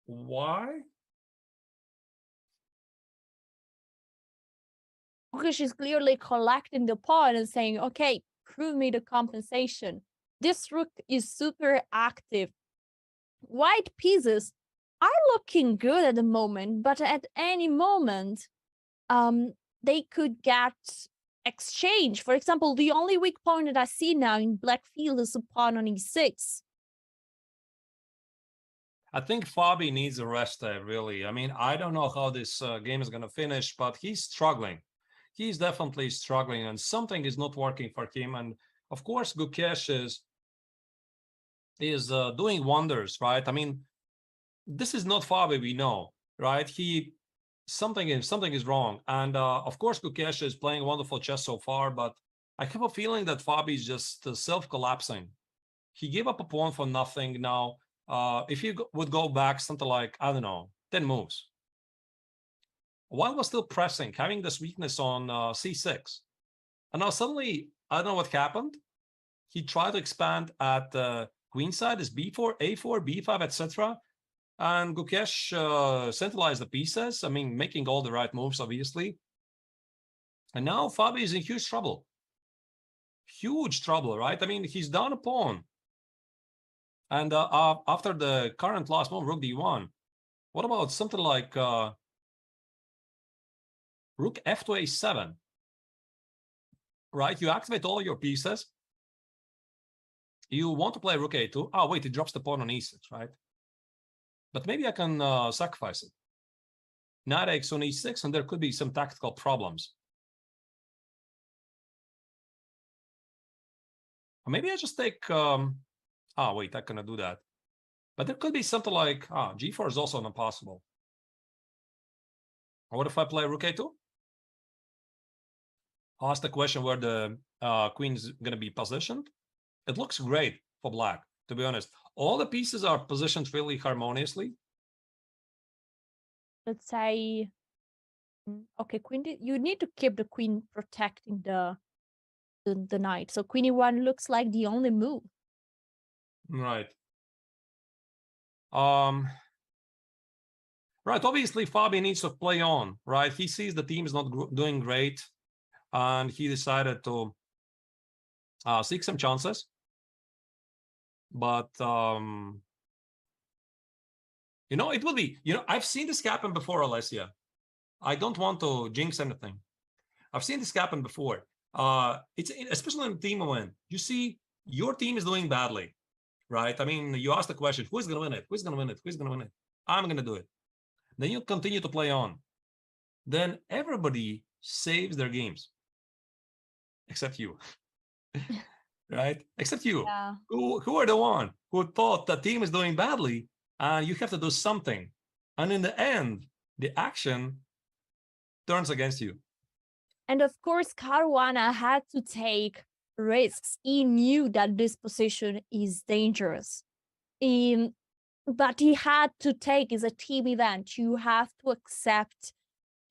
Why? Gukesh is clearly collecting the pawn and saying, okay, prove me the compensation. This rook is super active. White pieces are looking good at the moment, but at any moment, they could get exchange. For example, the only weak pawn that I see now in black field is a pawn on e6. I think Fabi needs a rest there, really. I mean, I don't know how this game is going to finish, but he's struggling. He's definitely struggling, and something is not working for him. And of course, Gukesh is doing wonders, right? I mean, this is not Fabi, we know, right? Something is wrong. And of course, Gukesh is playing wonderful chess so far, but I have a feeling that Fabi is just self-collapsing. He gave up a pawn for nothing now. If he would go back something like, I don't know, 10 moves, while was still pressing, having this weakness on c6. And now suddenly, I don't know what happened. he tried to expand at queen side, is b4, a4, b5, etc. And Gukesh centralized the pieces. I mean, making all the right moves, obviously. And now Fabi is in huge trouble. Huge trouble, right? I mean, he's down a pawn. And after the current last move, rook d1, what about something like rook f to a7? Right? You activate all your pieces. You want to play rook a2. Oh, wait, it drops the pawn on e6, right? But maybe I can sacrifice it. Knight x on e6, and there could be some tactical problems. Or maybe I just take... oh, wait, I cannot do that. But there could be something like... g4 is also not possible. Or what if I play rook a2? I'll ask the question where the queen is going to be positioned. It looks great for black, to be honest. All the pieces are positioned really harmoniously. Let's say, okay, queen. You need to keep the queen protecting the knight. So queen e1 looks like the only move. Right. Right. Obviously, Fabi needs to play on. Right. He sees the team is not doing great, and he decided to seek some chances. But you know, it will be, you know, I've seen this happen before, Alessia. I don't want to jinx anything. I've seen this happen before. It's especially in a team when you see your team is doing badly, right? I mean, you ask the question, who's going to win it? Who's going to win it? Who's going to win it? I'm going to do it. Then you continue to play on. Then everybody saves their games, except you. Right? Except you, yeah. who are the one who thought the team is doing badly and you have to do something. And in the end, the action turns against you. And of course, Caruana had to take risks. He knew that this position is dangerous. But he had to take, it's a team event. You have to accept,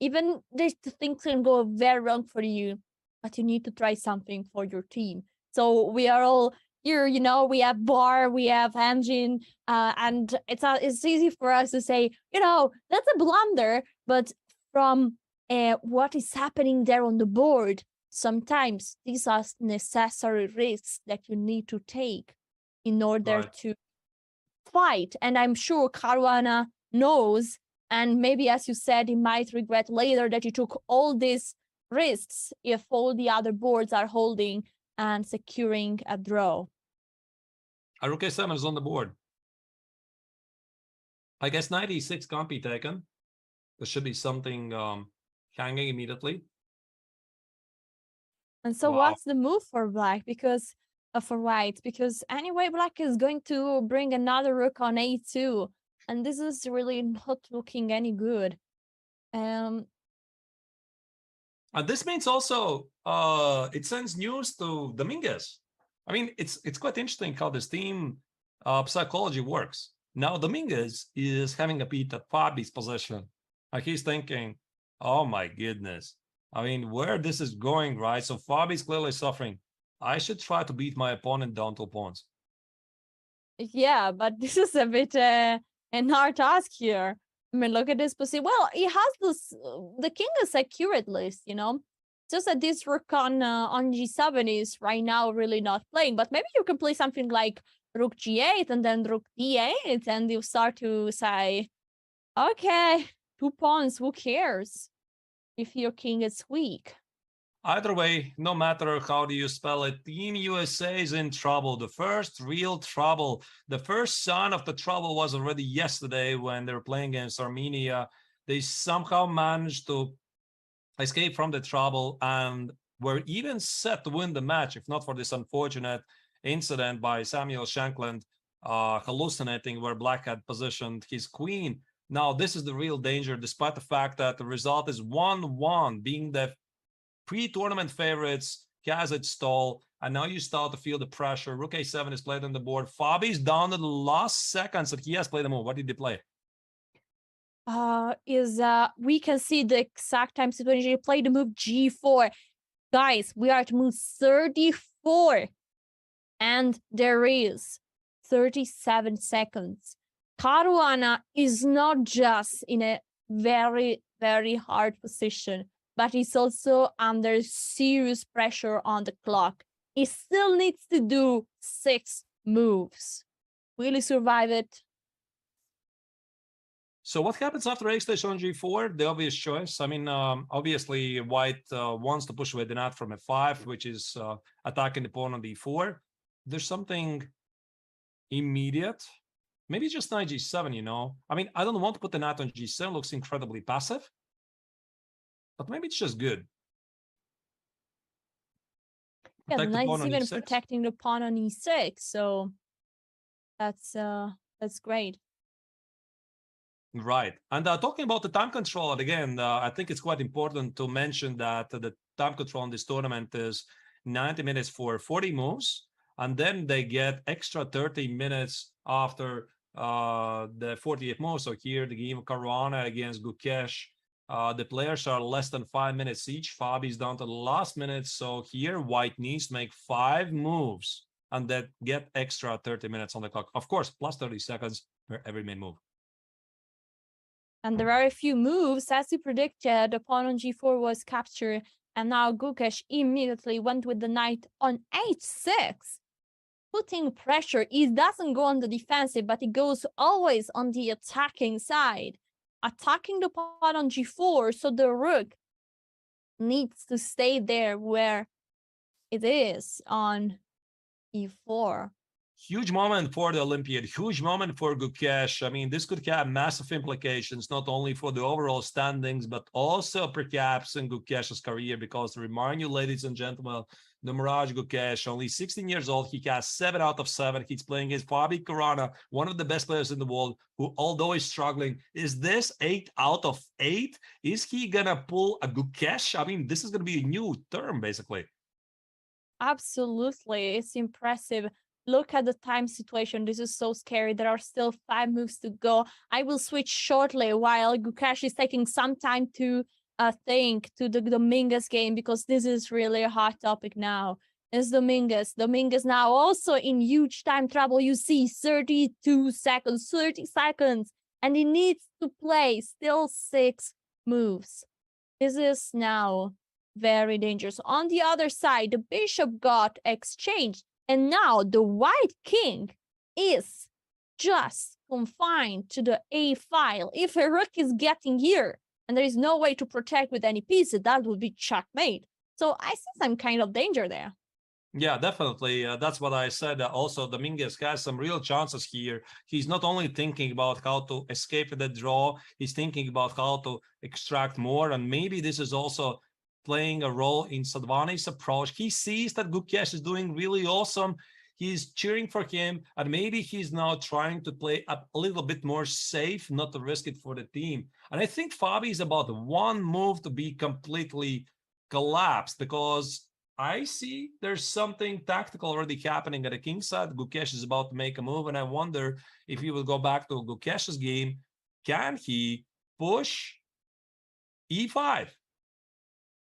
even if things can go very wrong for you, but you need to try something for your team. So we are all here, you know, we have Bar, we have Engine, and it's easy for us to say, you know, that's a blunder, but from what is happening there on the board, sometimes these are necessary risks that you need to take in order to fight. And I'm sure Caruana knows, and maybe, as you said, he might regret later that he took all these risks if all the other boards are holding and securing a draw. Rook a7 is on the board. I guess knight e6 can't be taken. There should be something hanging immediately. And so what's the move for black? Because for white, because anyway, black is going to bring another rook on a2, and this is really not looking any good. And this means also it sends news to Dominguez. I mean, it's quite interesting how this team psychology works. Now Dominguez is having a beat at Fabi's position. Like he's thinking, oh my goodness. I mean, where this is going, right? So Fabi's clearly suffering. I should try to beat my opponent down 2 pawns. Yeah, but this is a bit an hard task here. I mean, look at this position. Well, he has this, the king is secure at least, you know. Just that this rook on g7 is right now really not playing. But maybe you can play something like rook g8 and then rook d8, and you start to say, okay, 2 pawns, who cares if your king is weak? Either way, no matter how do you spell it, Team USA is in trouble. The first real trouble. The first sign of the trouble was already yesterday when they were playing against Armenia. They somehow managed to escape from the trouble and were even set to win the match, if not for this unfortunate incident by Samuel Shankland hallucinating where black had positioned his queen. Now, this is the real danger, despite the fact that the result is 1-1, being the pre-tournament favorites, he has it stalled, and now you start to feel the pressure. Rook a7 is played on the board. Fabi's down to the last seconds that he has played the move. What did he play? We can see the exact time situation. He played the move g4. Guys, we are at move 34. And there is 37 seconds. Caruana is not just in a very, very hard position, but he's also under serious pressure on the clock. He still needs to do 6 moves. Will he survive it? So what happens after a-station on g4? The obvious choice. I mean, obviously, white wants to push away the knight from f5, which is attacking the pawn on d4. There's something immediate. Maybe just knight g7, you know. I mean, I don't want to put the knight on g7. Looks incredibly passive. But maybe it's just good. Yeah, the knight is even protecting the pawn on e6. So that's great. Right. And talking about the time control, again, I think it's quite important to mention that the time control in this tournament is 90 minutes for 40 moves. And then they get extra 30 minutes after the 48th move. So here, the game of Caruana against Gukesh. The players are less than 5 minutes each. Fabi's down to the last minute. So here, white needs to make 5 moves and that get extra 30 minutes on the clock. Of course, plus 30 seconds for every main move. And there are a few moves. As you predicted, the pawn on g4 was captured. And now Gukesh immediately went with the knight on h6. Putting pressure. He doesn't go on the defensive, but he goes always on the attacking side. Attacking the pawn on g4, so the rook needs to stay there where it is on e4. Huge moment for the Olympiad, huge moment for Gukesh. I mean, this could have massive implications, not only for the overall standings, but also perhaps in Gukesh's career, because remind you, ladies and gentlemen, the Mirage Gukesh, only 16 years old, he has 7 out of 7. He's playing against Fabi Caruana, one of the best players in the world, who, although he's struggling, is this 8 out of 8? Is he gonna pull a Gukesh? I mean, this is gonna be a new term, basically. Absolutely, it's impressive. Look at the time situation. This is so scary. There are still 5 moves to go. I will switch shortly while Gukesh is taking some time to think to the Dominguez game, because this is really a hot topic now. It's Dominguez. Dominguez now also in huge time trouble. You see 32 seconds, 30 seconds, and he needs to play still 6 moves. This is now very dangerous. On the other side, the bishop got exchanged. And now the white king is just confined to the A file. If a rook is getting here and there is no way to protect with any pieces, that would be checkmate. So I see some kind of danger there. Yeah, definitely. That's what I said. Also, Dominguez has some real chances here. He's not only thinking about how to escape the draw, he's thinking about how to extract more. And maybe this is also playing a role in Sadvani's approach. He sees that Gukesh is doing really awesome. He's cheering for him, and maybe he's now trying to play a little bit more safe, not to risk it for the team. And I think Fabi is about 1 move to be completely collapsed, because I see there's something tactical already happening at the king side. Gukesh is about to make a move, and I wonder if he will go back to Gukesh's game. Can he push e5?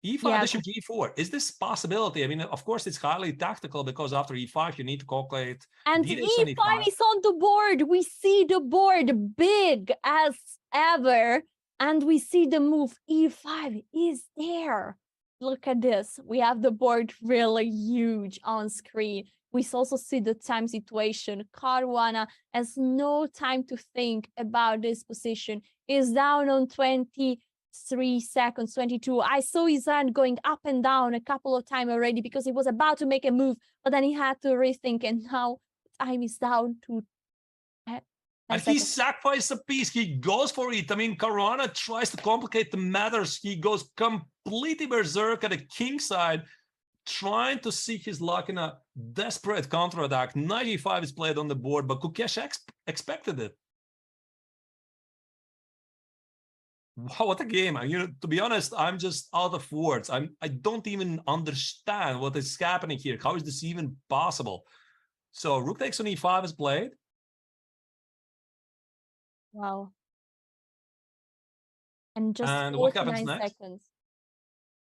E5, yeah. bishop g4. Is this possibility? I mean, of course, it's highly tactical, because after e5, you need to calculate. And e5 is on the board. We see the board big as ever. And we see the move e5 is there. Look at this. We have the board really huge on screen. We also see the time situation. Caruana has no time to think about this position. Is down on 23 seconds, 22. I saw his hand going up and down a couple of times already, because he was about to make a move, but then he had to rethink, and now time is down to and he sacrificed a piece. He goes for it. I mean, Caruana tries to complicate the matters. He goes completely berserk at the king side, trying to seek his luck in a desperate counterattack. 95 is played on the board, but Gukesh expected it. Wow, what a game. You know, to be honest, I'm just out of words. I don't even understand what is happening here. How is this even possible? So rook takes on e5 is played. Wow. And just what happens 49 next? seconds.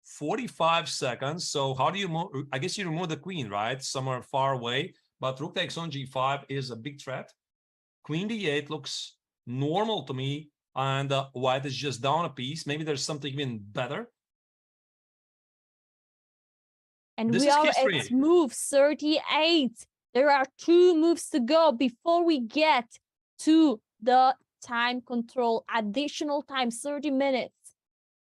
45 seconds. So how do you move? I guess you remove the queen, right? Somewhere far away. but rook takes on g5 is a big threat. Queen d8 looks normal to me, and white is just down a piece. Maybe there's something even better. And we are at move 38. There are 2 moves to go before we get to the time control. Additional time, 30 minutes.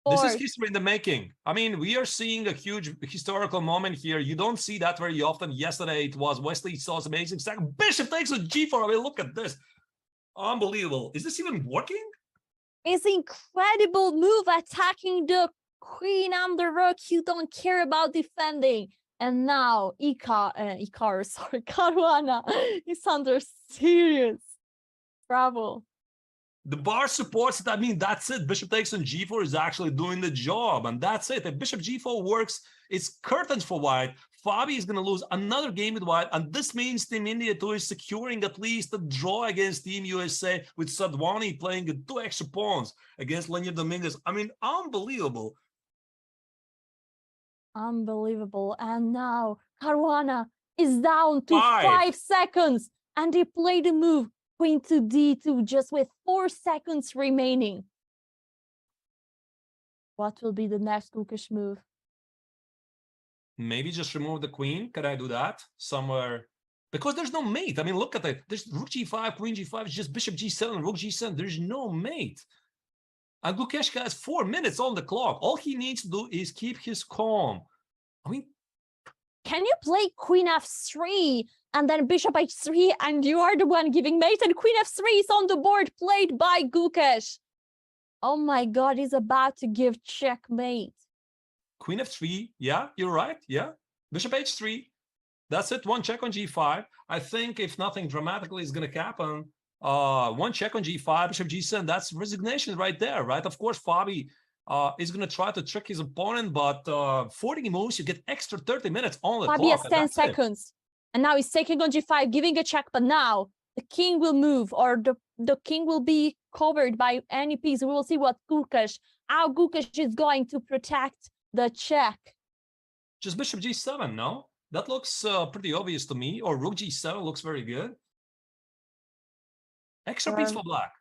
This is history in the making. I mean, we are seeing a huge historical moment here. You don't see that very often. Yesterday, it was Wesley So's amazing second. Bishop takes on g4. I mean, look at this. Unbelievable. Is this even working? It's incredible move attacking the queen and the rook. You don't care about defending. And now Caruana is under serious trouble. The bar supports it. I mean, that's it. Bishop takes on g4 is actually doing the job, and that's it. If bishop g4 works, it's curtains for white. Fabi is going to lose another game with white, and this means Team India too is securing at least a draw against Team USA, with Sadwani playing 2 extra pawns against Leonid Dominguez. I mean, unbelievable. Unbelievable. And now Caruana is down to 5 seconds, and he played a move. Queen to d2 just with 4 seconds remaining. What will be the next Gukesh move? Maybe just remove the queen. Can I do that somewhere? Because there's no mate. I mean, look at it. There's rook g5, queen g5. It's just bishop g7, rook g7. There's no mate. And Gukesh has 4 minutes on the clock. All he needs to do is keep his calm. I mean, can you play queen f3 and then bishop h3 and you are the one giving mate, and queen f3 is on the board, played by Gukesh. Oh my God, he's about to give checkmate. Queen f3, yeah, you're right, yeah. Bishop h3, that's it, 1 check on g5. I think if nothing dramatically is going to happen, 1 check on g5, bishop g7, that's resignation right there, right? Of course, Fabi is going to try to trick his opponent, but 40 moves, you get extra 30 minutes on the clock. Fabi has 10 seconds. And now he's taking on g5, giving a check, but now the king will move, or the king will be covered by any piece. We will see how Gukesh is going to protect the check. Just bishop g7, no? That looks pretty obvious to me. Or rook g7 looks very good. Extra piece for black.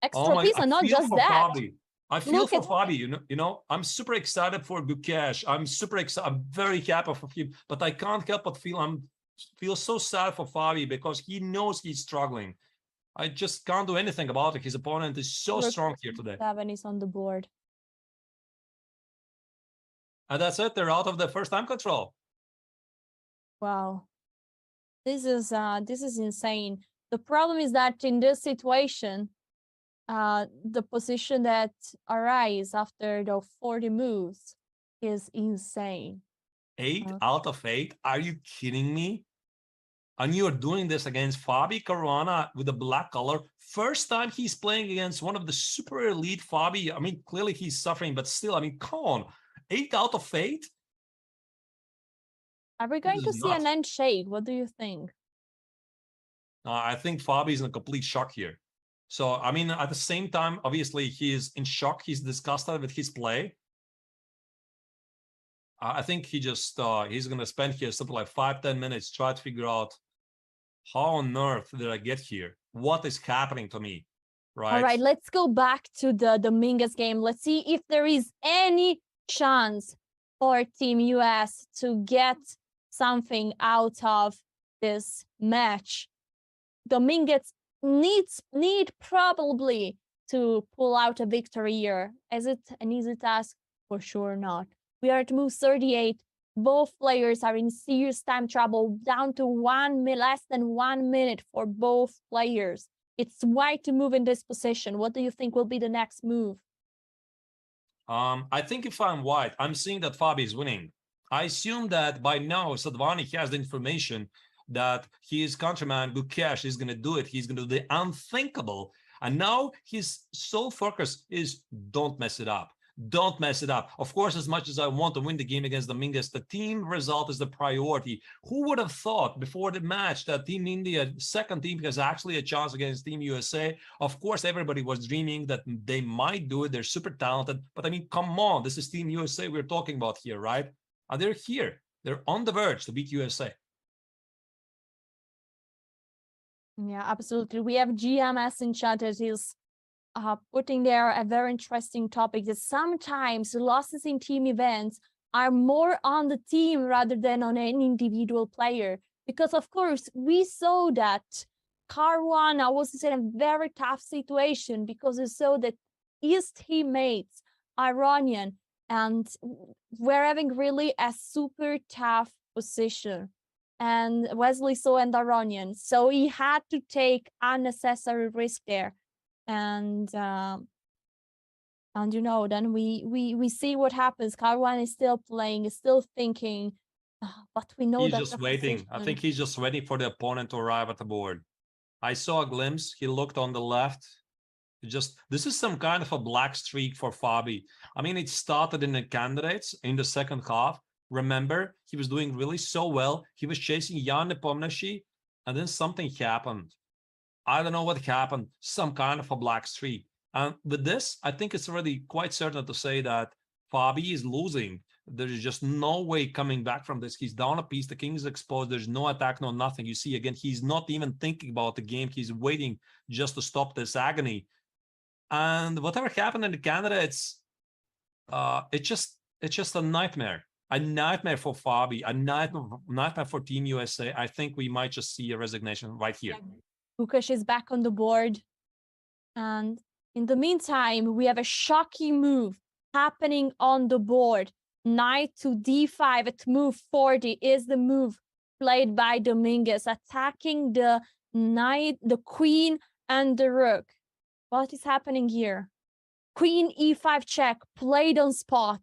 Extra piece, and not just that. Fabi. I feel for Fabi, you know, I'm super excited for Gukesh. I'm super excited. I'm very happy for him, but I can't help but feel so sad for Fabi because he knows he's struggling. I just can't do anything about it. His opponent is so strong here today. 7 is on the board. And that's it. They're out of the first time control. Wow. This is insane. The problem is that in this situation, the position that arises after the 40 moves is insane. 8 out of 8? Are you kidding me? And you are doing this against Fabi Caruana with the black color. First time he's playing against one of the super elite Fabi. I mean, clearly he's suffering, but still, I mean, come on. 8 out of 8? Are we going to see an end shake? What do you think? I think Fabi is in a complete shock here. So, I mean, at the same time, obviously, he is in shock. He's disgusted with his play. I think he just, he's going to spend here something like 5-10 minutes, try to figure out how on earth did I get here? What is happening to me? Right? All right, let's go back to the Dominguez game. Let's see if there is any chance for Team US to get something out of this match. Dominguez need probably to pull out a victory here. Is it an easy task? For sure not. We are at move 38. Both players are in serious time trouble, down to less than 1 minute for both players. It's white to move in this position. What do you think will be the next move? I think if I'm white, I'm seeing that Fabi is winning. I assume that by now Sadwani has the information that his countryman Gukesh is going to do it. He's going to do the unthinkable. And now his sole focus is don't mess it up. Don't mess it up. Of course, as much as I want to win the game against Dominguez, the team result is the priority. Who would have thought before the match that Team India, second team, has actually a chance against Team USA? Of course, everybody was dreaming that they might do it. They're super talented. But I mean, come on, this is Team USA we're talking about here, right? And they're here. They're on the verge to beat USA. Yeah, absolutely. We have GMS in chat that is putting there a very interesting topic that sometimes losses in team events are more on the team rather than on an individual player. Because of course, we saw that Caruana was in a very tough situation because we saw that his teammates, Iranian, and were having really a super tough position. And Wesley So and Iranian. So he had to take unnecessary risk there. And you know, then we see what happens. Caruana is still playing, is still thinking, but we know he's that just waiting. I think he's just waiting for the opponent to arrive at the board. I saw a glimpse. He looked on the left. This is some kind of a black streak for Fabi. I mean, it started in the candidates in the second half. Remember, he was doing really so well. He was chasing Jan Nepomniachtchi, and then something happened. I don't know what happened. Some kind of a black streak. And with this, I think it's already quite certain to say that Fabi is losing. There's just no way coming back from this. He's down a piece. The king is exposed. There's no attack, no nothing. You see, again, he's not even thinking about the game. He's waiting just to stop this agony. And whatever happened in the candidates, it's just a nightmare. A nightmare for Fabi, a nightmare for Team USA. I think we might just see a resignation right here. Gukesh is back on the board. And in the meantime, we have a shocking move happening on the board. Knight to d5 at move 40 is the move played by Dominguez, attacking the knight, the queen, and the rook. What is happening here? Queen e5 check, played on spot.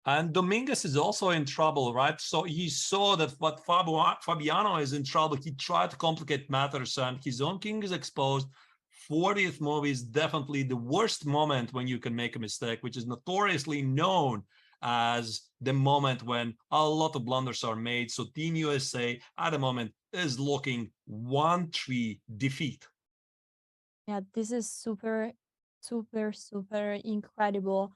And Dominguez is also in trouble, right? So he saw that what Fabiano is in trouble. He tried to complicate matters, and his own king is exposed. 40th move is definitely the worst moment when you can make a mistake, which is notoriously known as the moment when a lot of blunders are made. So Team USA at the moment is looking 1-3 defeat. Yeah, this is super incredible.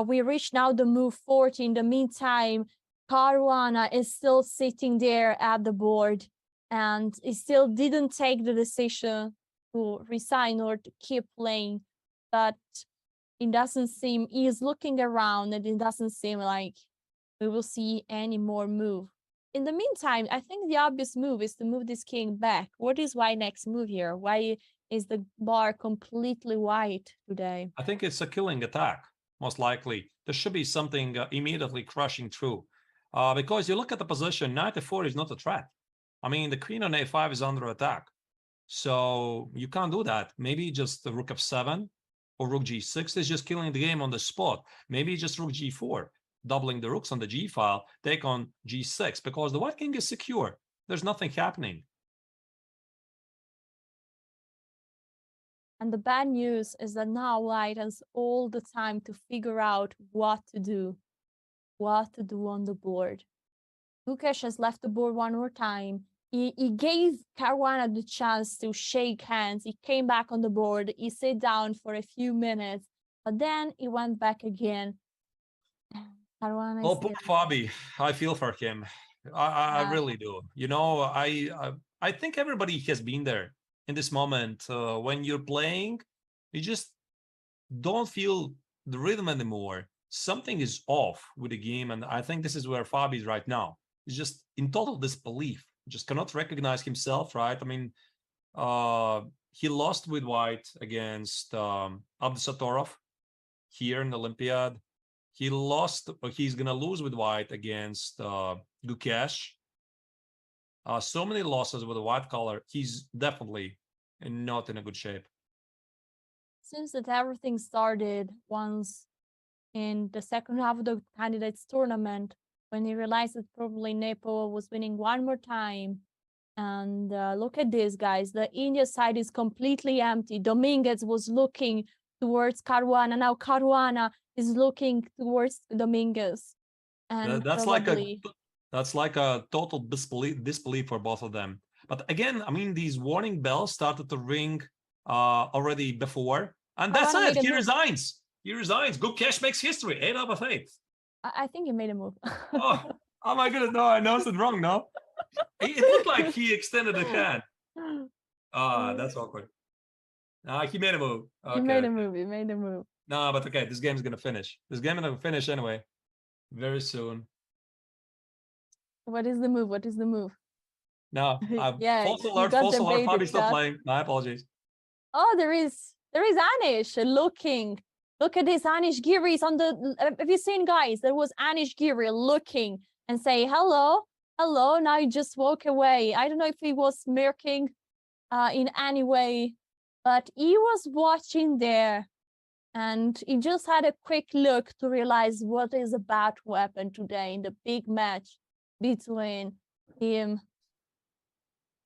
We reach now the move 40. In the meantime, Caruana is still sitting there at the board, and he still didn't take the decision to resign or to keep playing. But it doesn't seem, he is looking around, and it doesn't seem like we will see any more move. In the meantime, I think the obvious move is to move this king back. What is why next move here? Why is the bar completely white today? I think it's a killing attack. Most likely, there should be something immediately crushing through. Because you look at the position, knight f4 is not a threat. I mean, the queen on a5 is under attack. So you can't do that. Maybe just the rook f7 or rook g6 is just killing the game on the spot. Maybe just rook g4, doubling the rooks on the g file, take on g6, because the white king is secure. There's nothing happening. And the bad news is that now white has all the time to figure out what to do on the board. Gukesh has left the board one more time. He gave Caruana the chance to shake hands. He came back on the board. He sat down for a few minutes, but then he went back again. Caruana oh, poor Fabi. I feel for him. I really do. You know, I think everybody has been there. In this moment, when you're playing, you just don't feel the rhythm anymore. Something is off with the game, and I think this is where Fabi is right now. He's just in total disbelief. Just cannot recognize himself, right? I mean, he lost with white against Abdusatorov here in the Olympiad. He lost, or he's gonna lose with white against Gukesh. So many losses with a white color. He's definitely not in a good shape. Seems that everything started once in the second half of the candidates tournament, when he realized that probably Nepo was winning one more time. And look at this, guys. The India side is completely empty. Dominguez was looking towards Caruana. Now Caruana is looking towards Dominguez. And that's like a total disbelief for both of them. But again, I mean, these warning bells started to ring already before. And that's it. He resigns. He resigns. Gukesh makes history. 8 out of 8. I think he made a move. Oh, Oh my goodness, no, I announced it wrong, no? It looked like he extended the hand. That's awkward. He made a move. Okay. He made a move. He made a move. No, but okay, this game is gonna finish. This game is gonna finish anyway, very soon. What is the move? What is the move? No, yeah, false alert, Fabi's still playing. My apologies. Oh, there is Anish looking. Look at this, Anish Giri is on the. Have you seen, guys? There was Anish Giri looking and say hello, hello. Now he just walk away. I don't know if he was smirking in any way, but he was watching there, and he just had a quick look to realize what is about to happen today in the big match between Team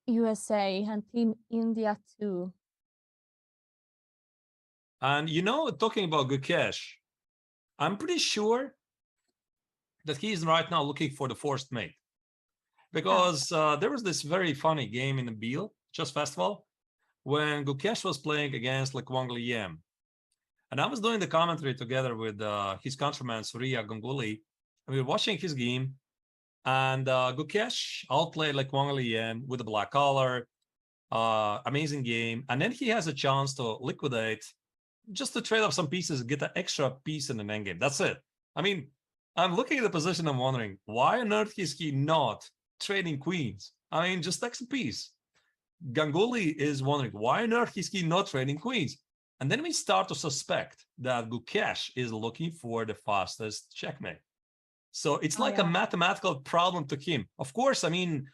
USA and Team India too. And you know, talking about Gukesh, I'm pretty sure that he's right now looking for the forced mate. Because there was this very funny game in the Biel Chess Festival when Gukesh was playing against like Wang Liem. And I was doing the commentary together with his countryman Surya Ganguly. And we were watching his game. And Gukesh outplayed like Wang Liem with a black color. Amazing game. And then he has a chance to liquidate, just to trade off some pieces, get an extra piece in an endgame. That's it. I mean, I'm looking at the position, I'm wondering, why on earth is he not trading queens? I mean, just takes a piece. Ganguly is wondering, why on earth is he not trading queens? And then we start to suspect that Gukesh is looking for the fastest checkmate. So it's like a mathematical problem to him. Of course, I mean,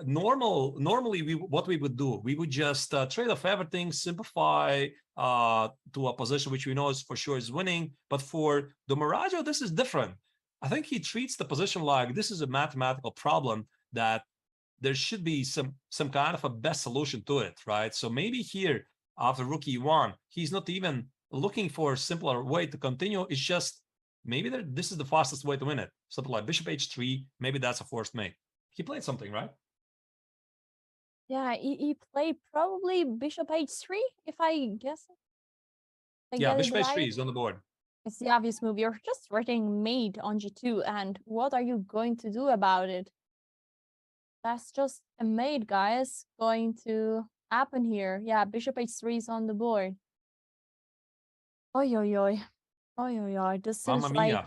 normally what we would do, we would just trade off everything, simplify to a position which we know is for sure is winning. But for Domarajo, this is different. I think he treats the position like this is a mathematical problem that there should be some kind of a best solution to it, right? So maybe here after rook e1, he's not even looking for a simpler way to continue. It's just maybe this is the fastest way to win it. Something like bishop h3, maybe that's a forced mate. He played something, right? Yeah, he played probably bishop h3, if I guess. Yeah, bishop h3 is on the board. It's the obvious move. You're just threatening mate on g2, and what are you going to do about it? That's just a mate, guys, going to happen here. Yeah, bishop h3 is on the board. Oi, oi, oi. Oi, oi, oi. This is like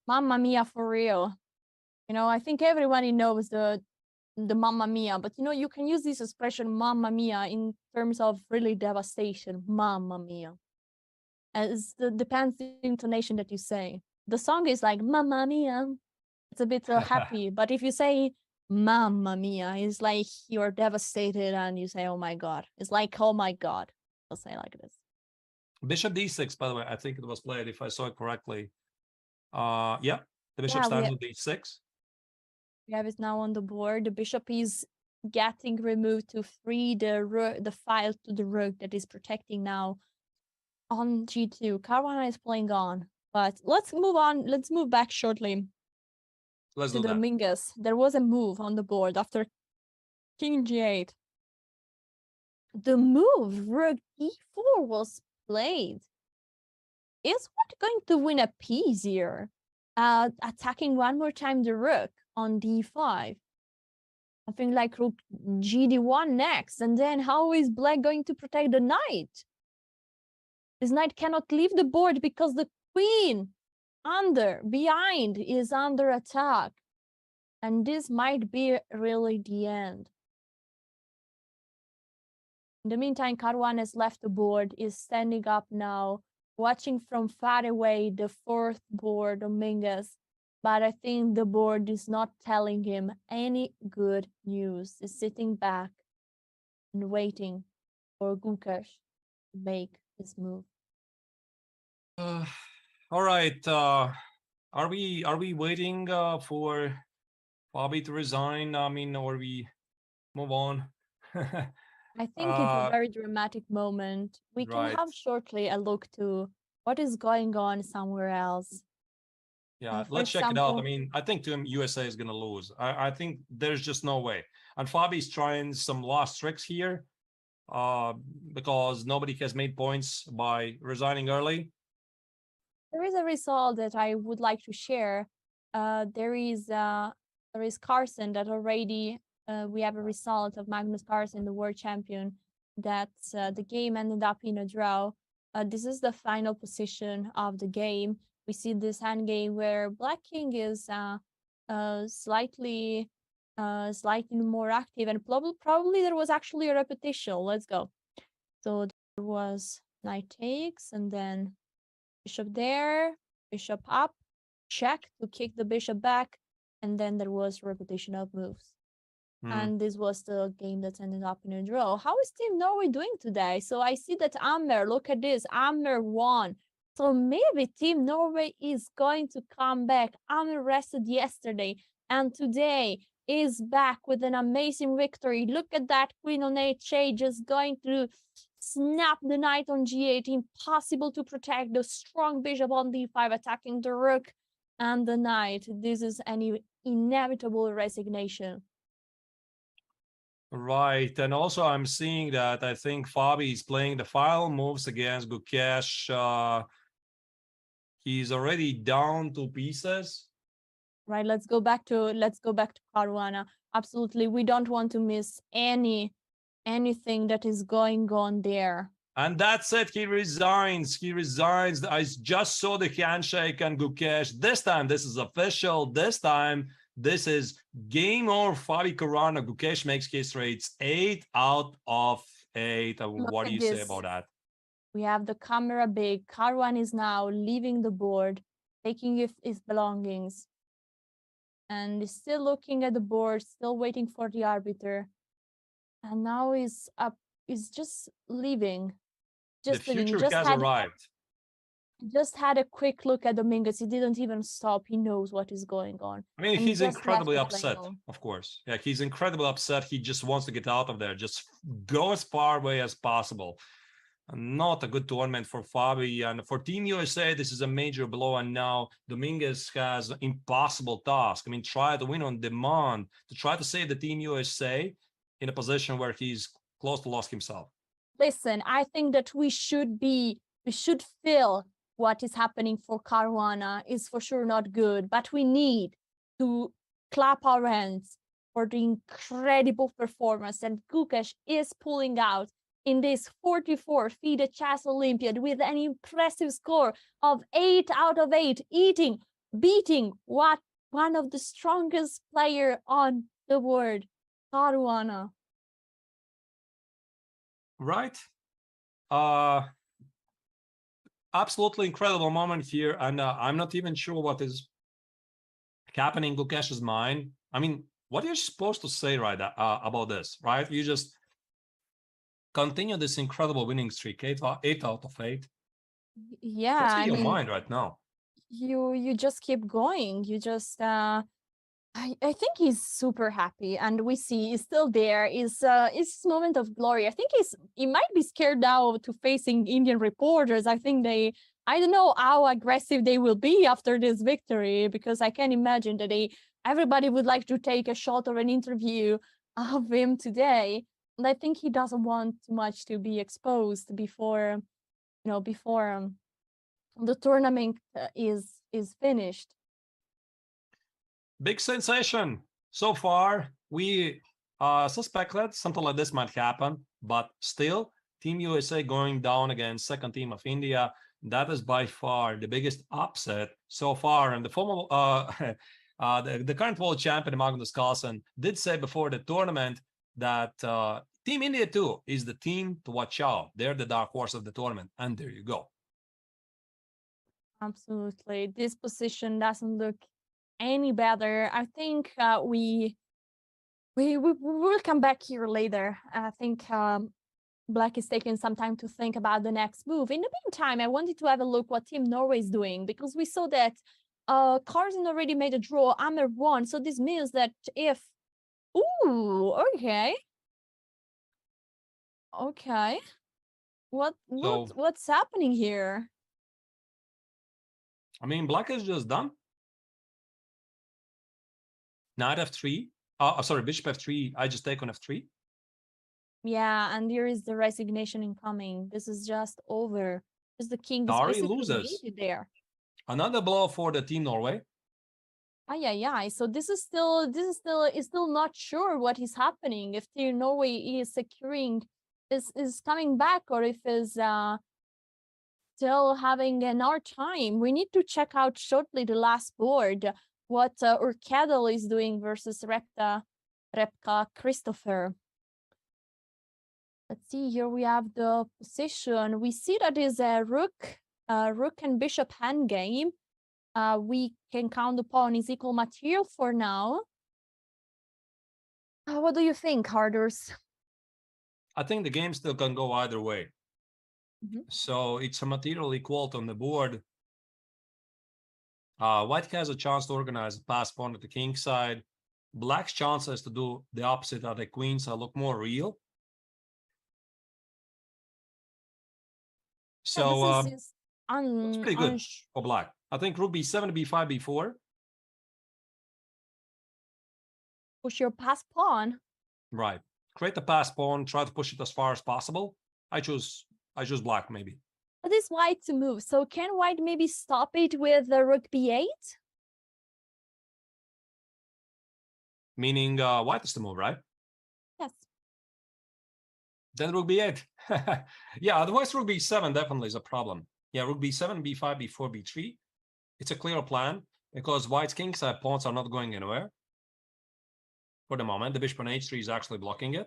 Mamma Mia for real. You know, I think everybody knows the Mamma Mia, but you know, you can use this expression Mamma Mia in terms of really devastation. Mamma Mia. As depends the intonation that you say. The song is like Mamma Mia. It's a bit happy, but if you say Mamma Mia, it's like you're devastated and you say, oh my God. It's like, oh my God. I'll say like this. Bishop d6, by the way, I think it was played, if I saw it correctly. Yeah, the bishop starts with d6. We have it now on the board. The bishop is getting removed to free the file to the rook that is protecting now on g2. Caruana is playing on, but let's move on. Let's move back shortly to the Mingus. There was a move on the board after king g8. The move rook e4 was played. Is what going to win a piece here? Attacking one more time the rook on d5. I think like rook gd1 next, and then how is black going to protect the knight? This knight cannot leave the board because the queen behind is under attack, and this might be really the end. In the meantime, Caruana has left the board, is standing up now, watching from far away the fourth board of Mingus. But I think the board is not telling him any good news. He's sitting back and waiting for Gukesh to make his move. All right. Are we waiting for Fabi to resign? I mean, or we move on? I think it's a very dramatic moment. We can have shortly a look to what is going on somewhere else. Yeah, let's check it out. I mean, I think Team USA is going to lose. I think there's just no way. And Fabi's trying some last tricks here because nobody has made points by resigning early. There is a result that I would like to share. There is there is Carlsen that already we have a result of Magnus Carlsen, the world champion, that the game ended up in a draw. This is the final position of the game. We see this endgame where Black King is slightly more active, and probably there was actually a repetition. Let's go. So there was knight takes, and then bishop there, bishop up, check to kick the bishop back, and then there was repetition of moves. And this was the game that ended up in a draw. How is Team Norway doing today? So I see that Ammer, look at this, Ammer won. So maybe Team Norway is going to come back. Ammer rested yesterday and today is back with an amazing victory. Look at that queen on h8, just going to snap the knight on g8. Impossible to protect the strong bishop on d5, attacking the rook and the knight. This is an inevitable resignation. Right, and also I'm seeing that I think Fabi is playing the final moves against Gukesh. He's already down 2 pieces. Right, let's go back to Caruana. Absolutely, we don't want to miss anything that is going on there. And that's it. He resigns. He resigns. I just saw the handshake and Gukesh. This time, this is official. This time, this is game over. Fabi Caruana. Gukesh makes history. It's 8 out of 8. What do you say about that? We have the camera big. Caruana is now leaving the board, taking his belongings, and is still looking at the board, still waiting for the arbiter. And now he's up. He's just leaving. The future has arrived. Just had a quick look at Domingos. He didn't even stop. He knows what is going on. I mean, he's incredibly upset, of course. Yeah, he's incredibly upset. He just wants to get out of there. Just go as far away as possible. Not a good tournament for Fabi. And for Team USA, this is a major blow. And now Domingos has an impossible task. I mean, try to win on demand, to try to save the Team USA in a position where he's close to lost himself. Listen, I think that we should feel what is happening for Caruana is for sure not good, but we need to clap our hands for the incredible performance that Gukesh is pulling out in this 44th FIDE Chess Olympiad with an impressive score of 8 out of 8, beating one of the strongest player on the world, Caruana. Right. Absolutely incredible moment here, and I'm not even sure what is happening in Gukesh's mind. I mean, what are you supposed to say right about this, right? You just continue this incredible winning streak, 8 out of 8. Yeah, what's in your mind right now? You just keep going. You just I think he's super happy, and we see he's still there. It's his moment of glory. I think he might be scared now to facing Indian reporters. I think I don't know how aggressive they will be after this victory, because I can imagine that everybody would like to take a shot or an interview of him today. And I think he doesn't want too much to be exposed before the tournament is finished. Big sensation so far. We suspected something like this might happen, but still, Team USA going down against second team of India. That is by far the biggest upset so far. And the former, the current world champion Magnus Carlsen did say before the tournament that Team India too is the team to watch out. They're the dark horse of the tournament, and there you go. Absolutely, this position doesn't look any better. I think we will come back here later. I think Black is taking some time to think about the next move. In the meantime, I wanted to have a look what Team Norway is doing, because we saw that Carlsen already made a draw, Ammer won. So this means that if okay, what's happening here? I mean, Black is just done. Knight f3. Sorry, bishop f3. I just take on f3. Yeah, and here is the resignation incoming. This is just over. Because the king is Dari basically loses there. Another blow for the Team Norway. Yeah. So this is still not sure what is happening. If Team Norway is securing, is coming back, or if is still having an hard time. We need to check out shortly the last board, what Urkadel is doing versus Repka Christopher. Let's see, here we have the position. We see that is a rook and bishop hand game. We can count the pawn is equal material for now. What do you think, Harders? I think the game still can go either way. So it's a material equality on the board. White has a chance to organize a pass pawn at the king side. Black's chances to do the opposite at the queen side look more real. So it's pretty good for black. I think rook b7 to b5 b4. Push your pass pawn. Right. Create the pass pawn. Try to push it as far as possible. I choose black maybe. But it's white to move. So can white maybe stop it with the rook b8? Meaning white is to move, right? Yes. Then rook b8. Yeah, otherwise rook b7 definitely is a problem. Yeah, rook b7, b5, b4, b3. It's a clear plan because white's kingside pawns are not going anywhere. For the moment, the bishop on h3 is actually blocking it.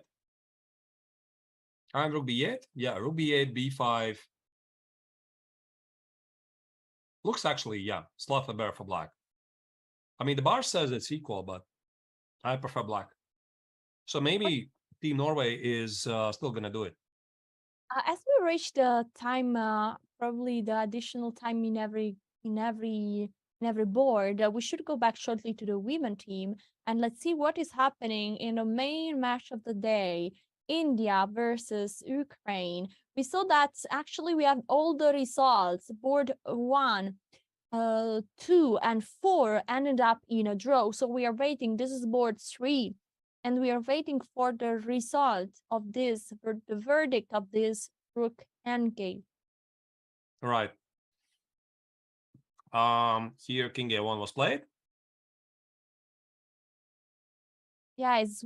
And rook b8. Yeah, rook b8, b5. Looks actually, yeah, slightly better for black. I mean, the bar says it's equal, but I prefer black. So maybe Team Norway is still going to do it. As we reach the time, probably the additional time in every board, we should go back shortly to the women team and let's see what is happening in the main match of the day, India versus Ukraine. We saw that actually we have all the results. Board 1, 2, and 4 ended up in a draw. So we are waiting. This is board 3. And we are waiting for the result of this, for the verdict of this rook endgame. Right. Here King A1 was played. Yeah, is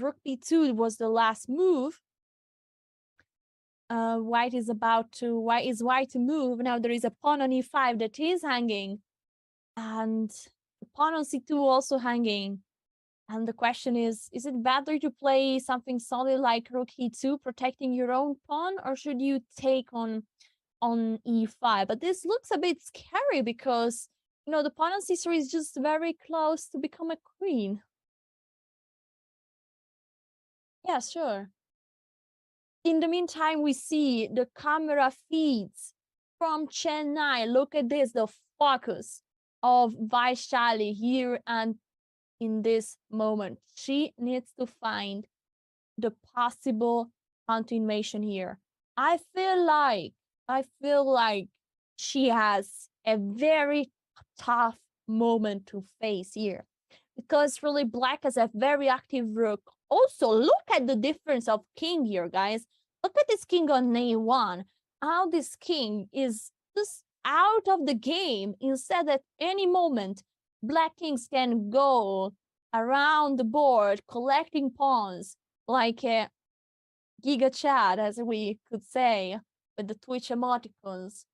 rook b2 was the last move. White is white to move. Now there is a pawn on e5 that is hanging, and the pawn on c2 also hanging. And the question is it better to play something solid like rook e2, protecting your own pawn, or should you take on e5? But this looks a bit scary because, you know, the pawn on c3 is just very close to become a queen. Yeah, sure. In the meantime, we see the camera feeds from Chennai. Look at this, the focus of Vaishali here and in this moment. She needs to find the possible counter-invasion here. I feel like she has a very tough moment to face here because really black has a very active rook. Also, look at the difference of king here, guys. Look at this king on a1. How this king is just out of the game. Instead, at any moment, black kings can go around the board collecting pawns like a Giga Chad, as we could say, with the Twitch emoticons.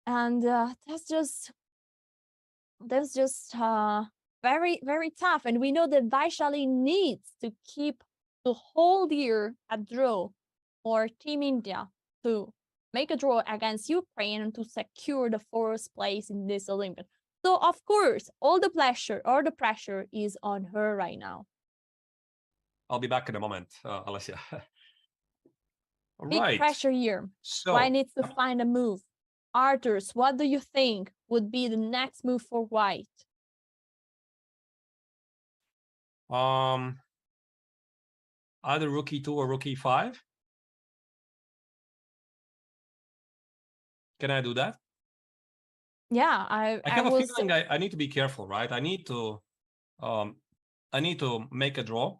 And that's just very, very tough. And we know that Vaishali needs to keep the whole year a draw for Team India to make a draw against Ukraine and to secure the 4th place in this Olympiad. So, of course, all the pressure is on her right now. I'll be back in a moment, Alessia. Big pressure here. So, White needs to find a move. Arthurs, what do you think would be the next move for White? Either rook e2 or rook e5. Can I do that? Yeah, I have a feeling I need to be careful, right? I need to make a draw.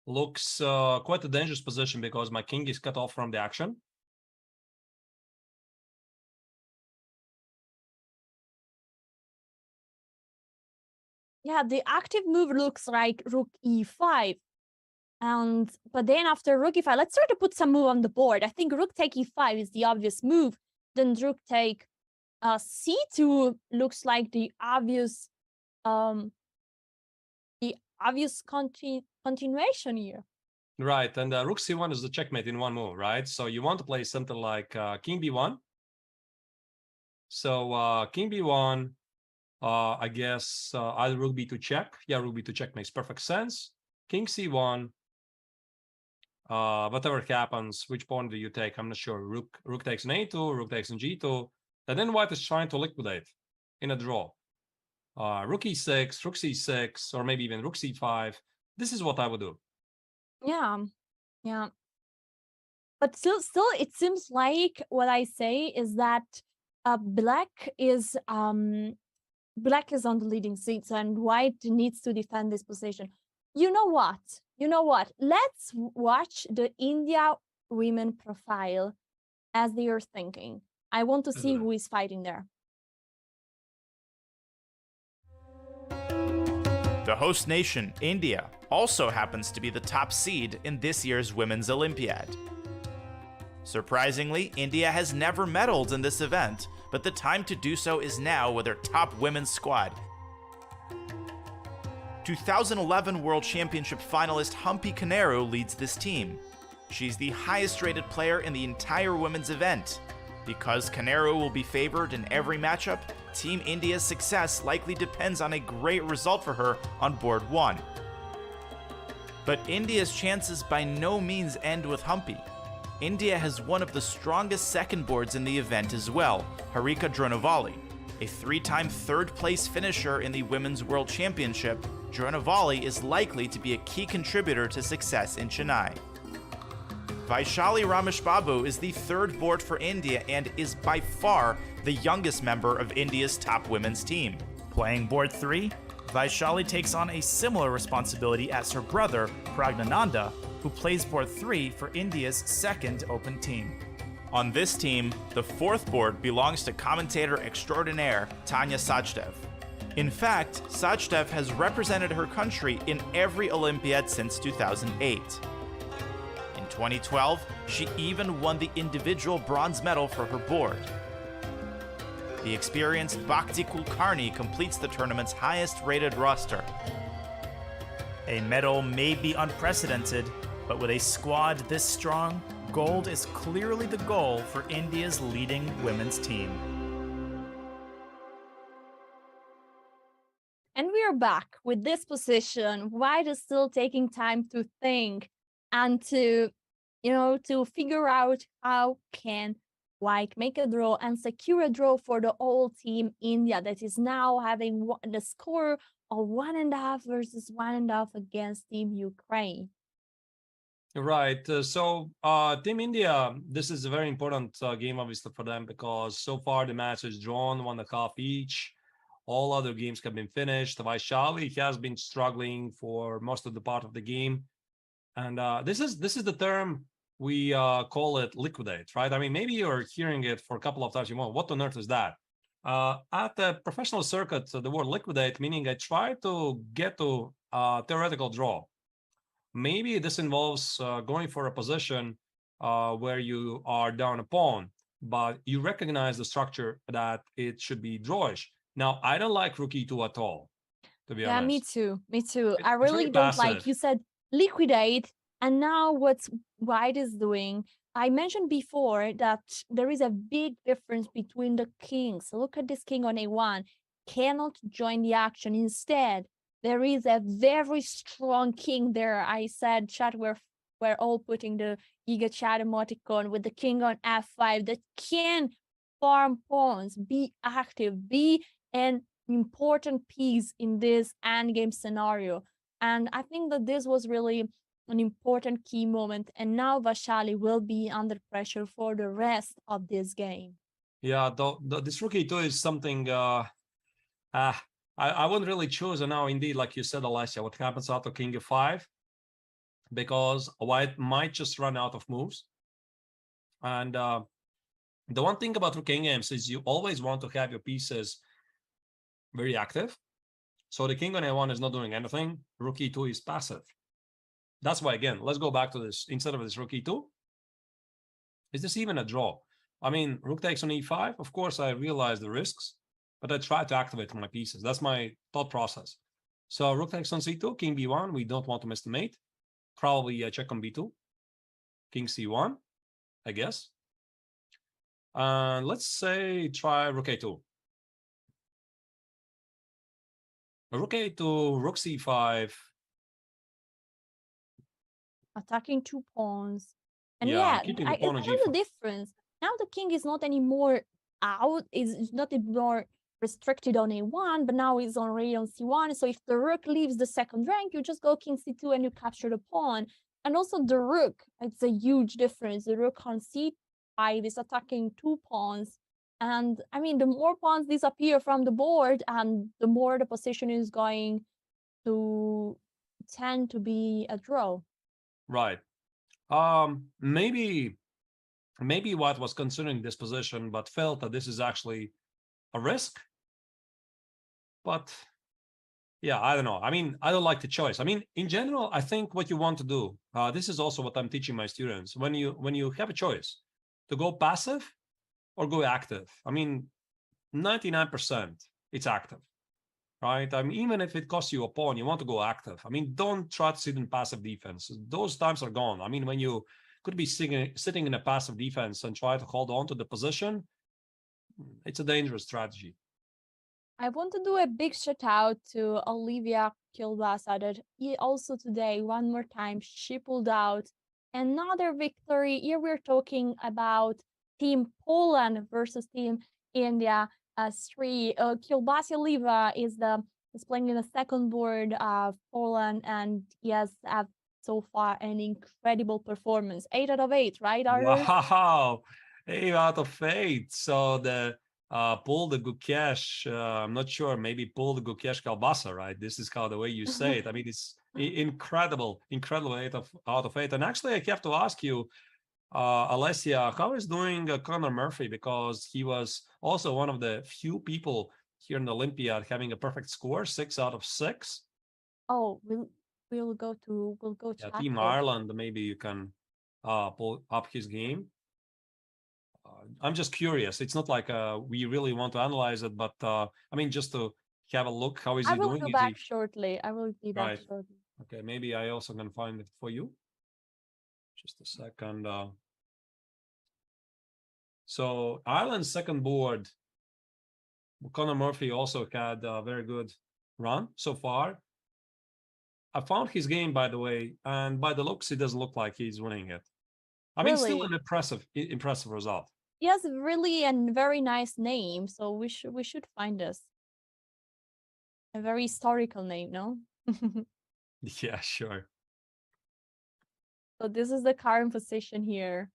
Looks quite a dangerous position because my king is cut off from the action. yeah, the active move looks like rook e5. But then after rook e5, let's try to put some move on the board. I think rook take e5 is the obvious move. Then rook take c2 looks like the obvious continuation here. Right, and rook c1 is the checkmate in one move, right? So you want to play something like king b1. So king b1, I guess either rook b2 check. Yeah, rook b2 check makes perfect sense. King c1. Whatever happens, which pawn do you take? I'm not sure. Rook takes an a2, rook takes an g2. And then white is trying to liquidate in a draw. Rook e6, rook c6, or maybe even rook c5. This is what I would do. Yeah, yeah. But still, it seems like what I say is that black is on the leading seat, and white needs to defend this position. You know what? Let's watch the India women profile as they are thinking. I want to see who is fighting there. The host nation, India, also happens to be the top seed in this year's Women's Olympiad. Surprisingly, India has never medaled in this event, but the time to do so is now with their top women's squad. 2011 World Championship finalist Humpy Koneru leads this team. She's the highest rated player in the entire women's event. Because Koneru will be favored in every matchup, Team India's success likely depends on a great result for her on board 1. But India's chances by no means end with Humpy. India has one of the strongest second boards in the event as well, Harika Dronavalli. A 3-time third-place finisher in the Women's World Championship, Dronavalli is likely to be a key contributor to success in Chennai. Vaishali Ramesh Babu is the third board for India and is by far the youngest member of India's top women's team. Playing board 3, Vaishali takes on a similar responsibility as her brother, Pragnananda, who plays board 3 for India's second open team. On this team, the fourth board belongs to commentator extraordinaire Tanya Sajdev. In fact, Sajdev has represented her country in every Olympiad since 2008. In 2012, she even won the individual bronze medal for her board. The experienced Bhakti Kulkarni completes the tournament's highest-rated roster. A medal may be unprecedented, but with a squad this strong, gold is clearly the goal for India's leading women's team. And we are back with this position. White is still taking time to think and to figure out how can White make a draw and secure a draw for the whole team India that is now having the score of 1.5 versus 1.5 against Team Ukraine. Right. So Team India, this is a very important game, obviously, for them, because so far the match is drawn 1.5 each. All other games have been finished. Vaishali has been struggling for most of the part of the game. And this is the term we call it liquidate, right? I mean, maybe you're hearing it for a couple of times. You want, what on earth is that? At the professional circuit, the word liquidate, meaning I try to get to a theoretical draw. Maybe this involves going for a position where you are down a pawn, but you recognize the structure that it should be drawish. Now, I don't like rook e2 at all, to be honest. Yeah, me too. I really don't like, you said liquidate, and now what White is doing, I mentioned before that there is a big difference between the kings. Look at this king on a1, cannot join the action. Instead, there is a very strong king there. I said, chat, we're all putting the Giga chat emoticon with the king on f5 that can farm pawns, be active, be an important piece in this endgame scenario. And I think that this was really an important key moment. And now Vaishali will be under pressure for the rest of this game. Yeah, this rook e2 is something I wouldn't really choose. And now, indeed, like you said, Alessia, what happens after king e5? Because White might just run out of moves. And the one thing about rook games is you always want to have your pieces very active. So the king on a1 is not doing anything. Rook e2 is passive. That's why, again, let's go back to this. Instead of this rook e2, is this even a draw? I mean, rook takes on e5. Of course, I realize the risks, but I try to activate my pieces. That's my thought process. So rook takes on c2, king b1. We don't want to miss the mate. Probably check on b2. King c1, I guess. Let's say try rook a2. Rook a2, rook c5. Attacking 2 pawns. And yeah, I feel the difference. Now the king is not anymore out, is not anymore restricted on a1, but now it's already on c1. So if the rook leaves the second rank, you just go king c2 and you capture the pawn. And also the rook, it's a huge difference. The rook on c5 is attacking 2 pawns. And I mean, the more pawns disappear from the board, and the more the position is going to tend to be a draw. Right. Maybe White was considering this position, but felt that this is actually a risk. But yeah, I don't know. I mean, I don't like the choice. I mean, in general, I think what you want to do, this is also what I'm teaching my students. When you have a choice to go passive or go active, I mean, 99% it's active, right? I mean, even if it costs you a pawn, you want to go active. I mean, don't try to sit in passive defense. Those times are gone. I mean, when you could be sitting in a passive defense and try to hold on to the position, it's a dangerous strategy. I want to do a big shout out to Olivia Kielbasinska. Also today, one more time, she pulled out another victory. Here we're talking about Team Poland versus Team India. Kielbasinska is playing in the second board of Poland, and yes, so far an incredible performance. 8 out of 8, right, Arthur? Wow, 8 out of 8. So the pull the Gukesh, I'm not sure, maybe pull the Gukesh Kielbasa, right? This is kind of the way you say it. I mean, it's incredible 8 out of 8. And actually, I have to ask you, Alessia, how is doing Conor Murphy? Because he was also one of the few people here in the Olympiad having a perfect score, 6 out of 6. Oh, we'll go yeah, Team Ireland, maybe you can pull up his game. I'm just curious. It's not like we really want to analyze it, but I mean, just to have a look, how is he doing? I will be back shortly. I will be back shortly. Okay, maybe I also can find it for you. Just a second. So Ireland's second board, Conor Murphy also had a very good run so far. I found his game, by the way, and by the looks, it doesn't look like he's winning it. I mean, still an impressive result. He has really a very nice name, so we should find this. A very historical name, no? Yeah, sure. So this is the current position here.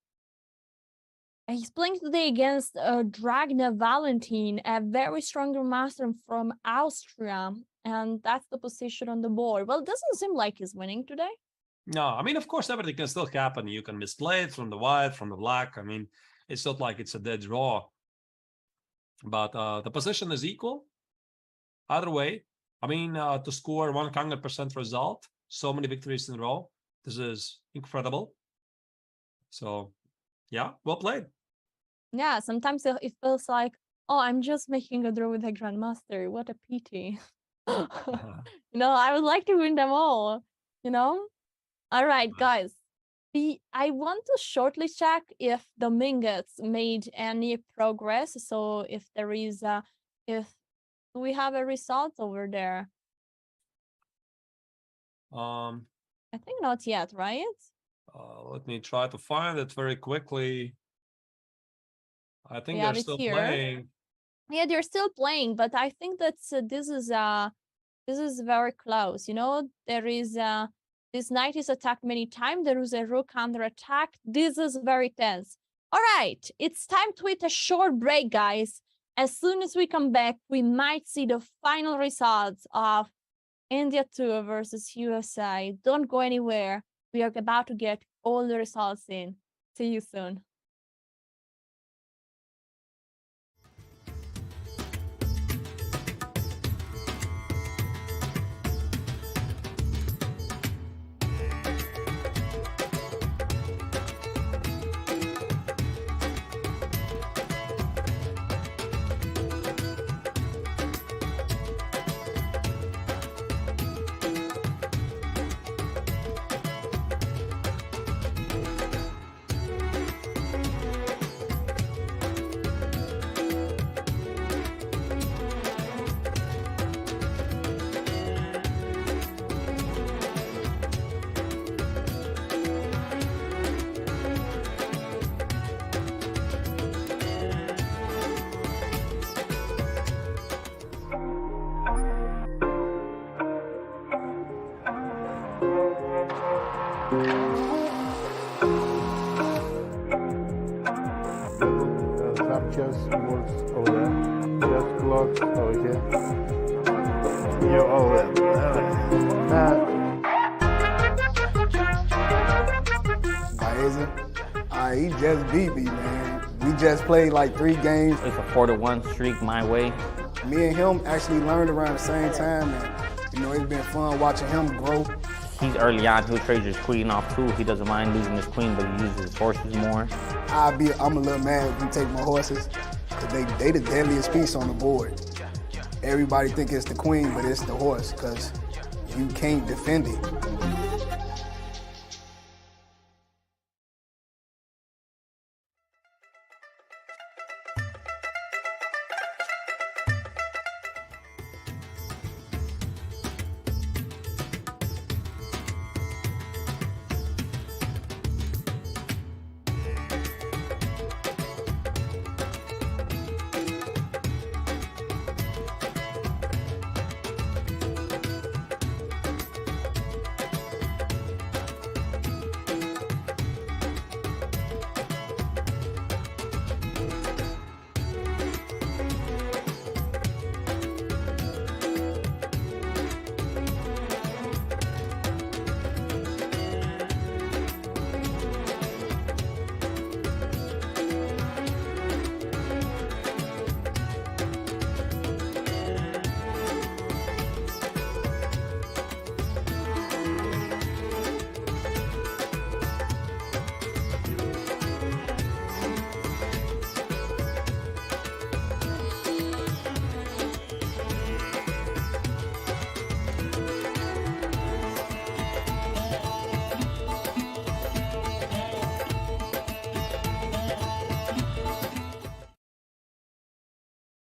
And he's playing today against Dronavalli, a very strong master from Austria, and that's the position on the board. Well, it doesn't seem like he's winning today. No, I mean, of course, everything can still happen. You can misplay it from the white, from the black. I mean, it's not like it's a dead draw. But the position is equal. Either way, I mean, to score 100% result, so many victories in a row, this is incredible. So, yeah, well played. Yeah, sometimes it feels like, oh, I'm just making a draw with a grandmaster. What a pity. You know, I would like to win them all, you know? All right, guys. I want to shortly check if the Minguts made any progress. So if there is if we have a result over there. I think not yet, right? Let me try to find it very quickly. I think they're still playing. Yeah, they're still playing, but I think that this is very close. You know, there is this knight is attacked many times. There is a rook under attack. This is very tense. All right, it's time to hit a short break, guys. As soon as we come back, we might see the final results of India 2 versus USA. Don't go anywhere. We are about to get all the results in. See you soon. Oh, yeah. Yo, he just beat me, man. We just played like 3 games. It's a 4-1 streak my way. Me and him actually learned around the same time, and it's been fun watching him grow. He's early on, he'll trade his queen off too. He doesn't mind losing his queen, but he uses his horses more. I'm a little mad if you take my horses, because they the deadliest piece on the board. Everybody think it's the queen, but it's the horse, because you can't defend it.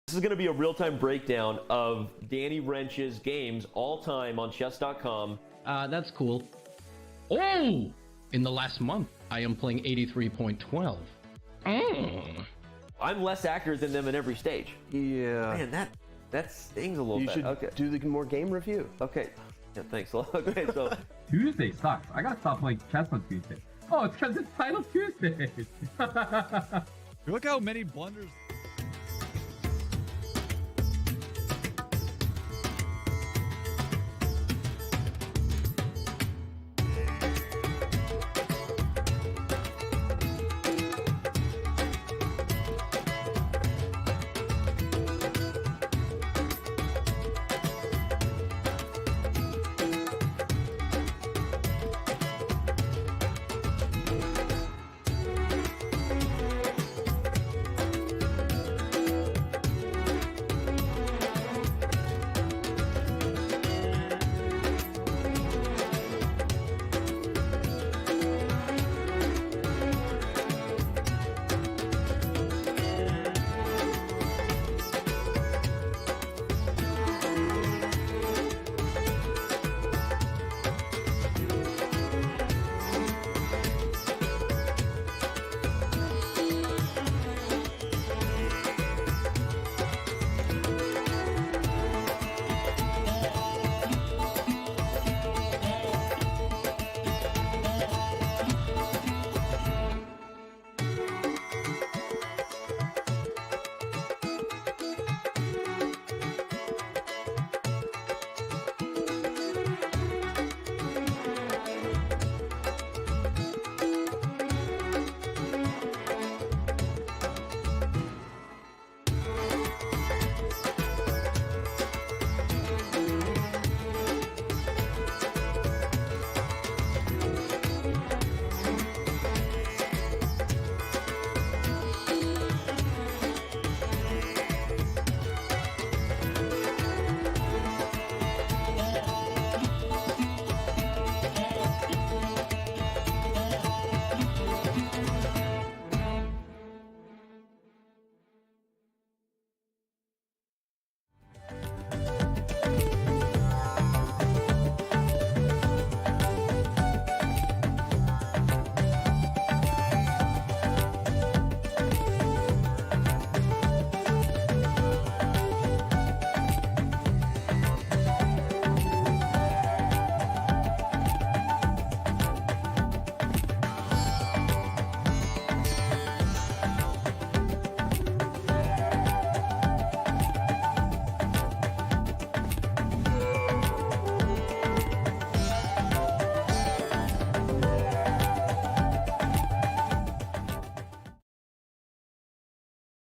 This is going to be a real-time breakdown of Danny Wrench's games all-time on chess.com. That's cool. Oh! In the last month, I am playing 83.12. I'm less accurate than them in every stage. Yeah. Man, that stings a little you bit. should Okay. do the more game review. Okay. Yeah, thanks a lot. Okay, so Tuesday sucks. I gotta stop playing chess on Tuesday. Oh, it's because it's Title Tuesday. Look how many blunders.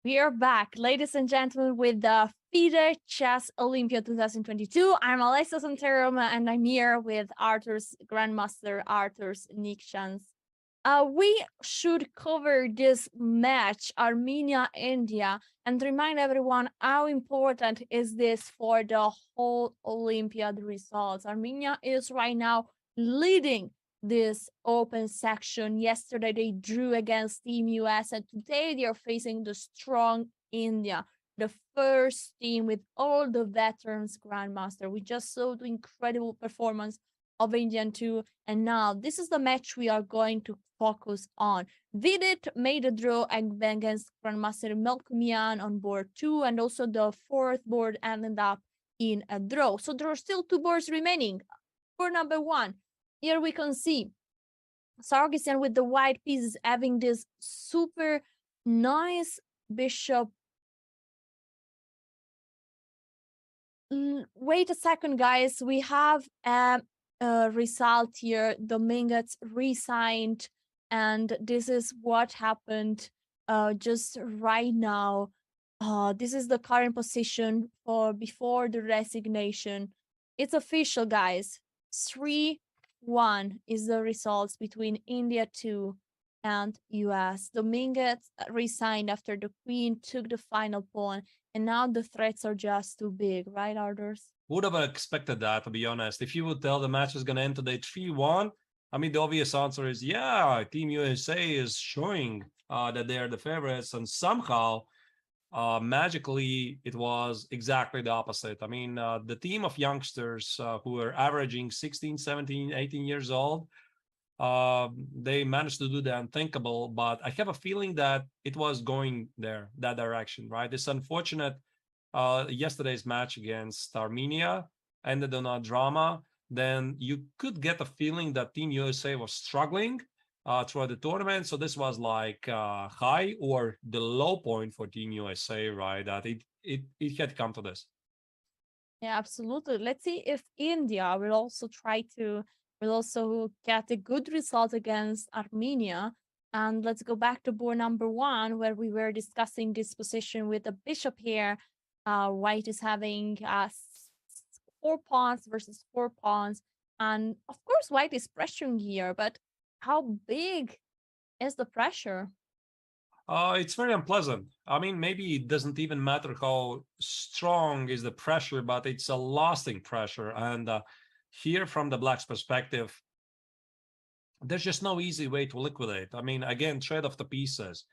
We are back, ladies and gentlemen, with the FIDE Chess Olympiad 2022. I'm Alessa Santeroma, and I'm here with Arthur's Grandmaster, Arthur's Nick Chance. We should cover this match, Armenia-India, and remind everyone how important is this for the whole Olympiad results. Armenia is right now leading this open section. Yesterday they drew against Team US, and today they are facing the strong India, the first team with all the veterans grandmaster. We just saw the incredible performance of Indian too, and now this is the match we are going to focus on. Vidit made a draw against Grandmaster Melkumian on board 2, and also the 4th board ended up in a draw. So there are still 2 boards remaining. For number 1, here we can see Sargsyan with the white pieces having this super nice bishop. Wait a second, guys. We have a result here. The Mingats resigned, and this is what happened just right now. This is the current position for before the resignation. It's official, guys. 3-1 is the results between India 2 and US. The Mingats resigned after the queen took the final pawn, and now the threats are just too big, right, Ardors? Would have expected that, to be honest. If you would tell the match is going to end today 3-1, I mean, the obvious answer is, yeah, Team USA is showing that they are the favorites, and somehow, magically, it was exactly the opposite. I mean, the team of youngsters who are averaging 16, 17, 18 years old, they managed to do the unthinkable, but I have a feeling that it was going there, that direction, right? It's unfortunate. Yesterday's match against Armenia ended on a drama. Then you could get a feeling that Team USA was struggling throughout the tournament. So this was like high or the low point for Team USA, right? That it had come to this. Yeah, absolutely. Let's see if India will also get a good result against Armenia. And let's go back to board number 1, where we were discussing this position with the bishop here. White is having 4 pawns versus 4 pawns. And of course, white is pressuring here, but how big is the pressure? It's very unpleasant. I mean, maybe it doesn't even matter how strong is the pressure, but it's a lasting pressure. And here, from the Blacks' perspective, there's just no easy way to liquidate. I mean, again, trade off the pieces.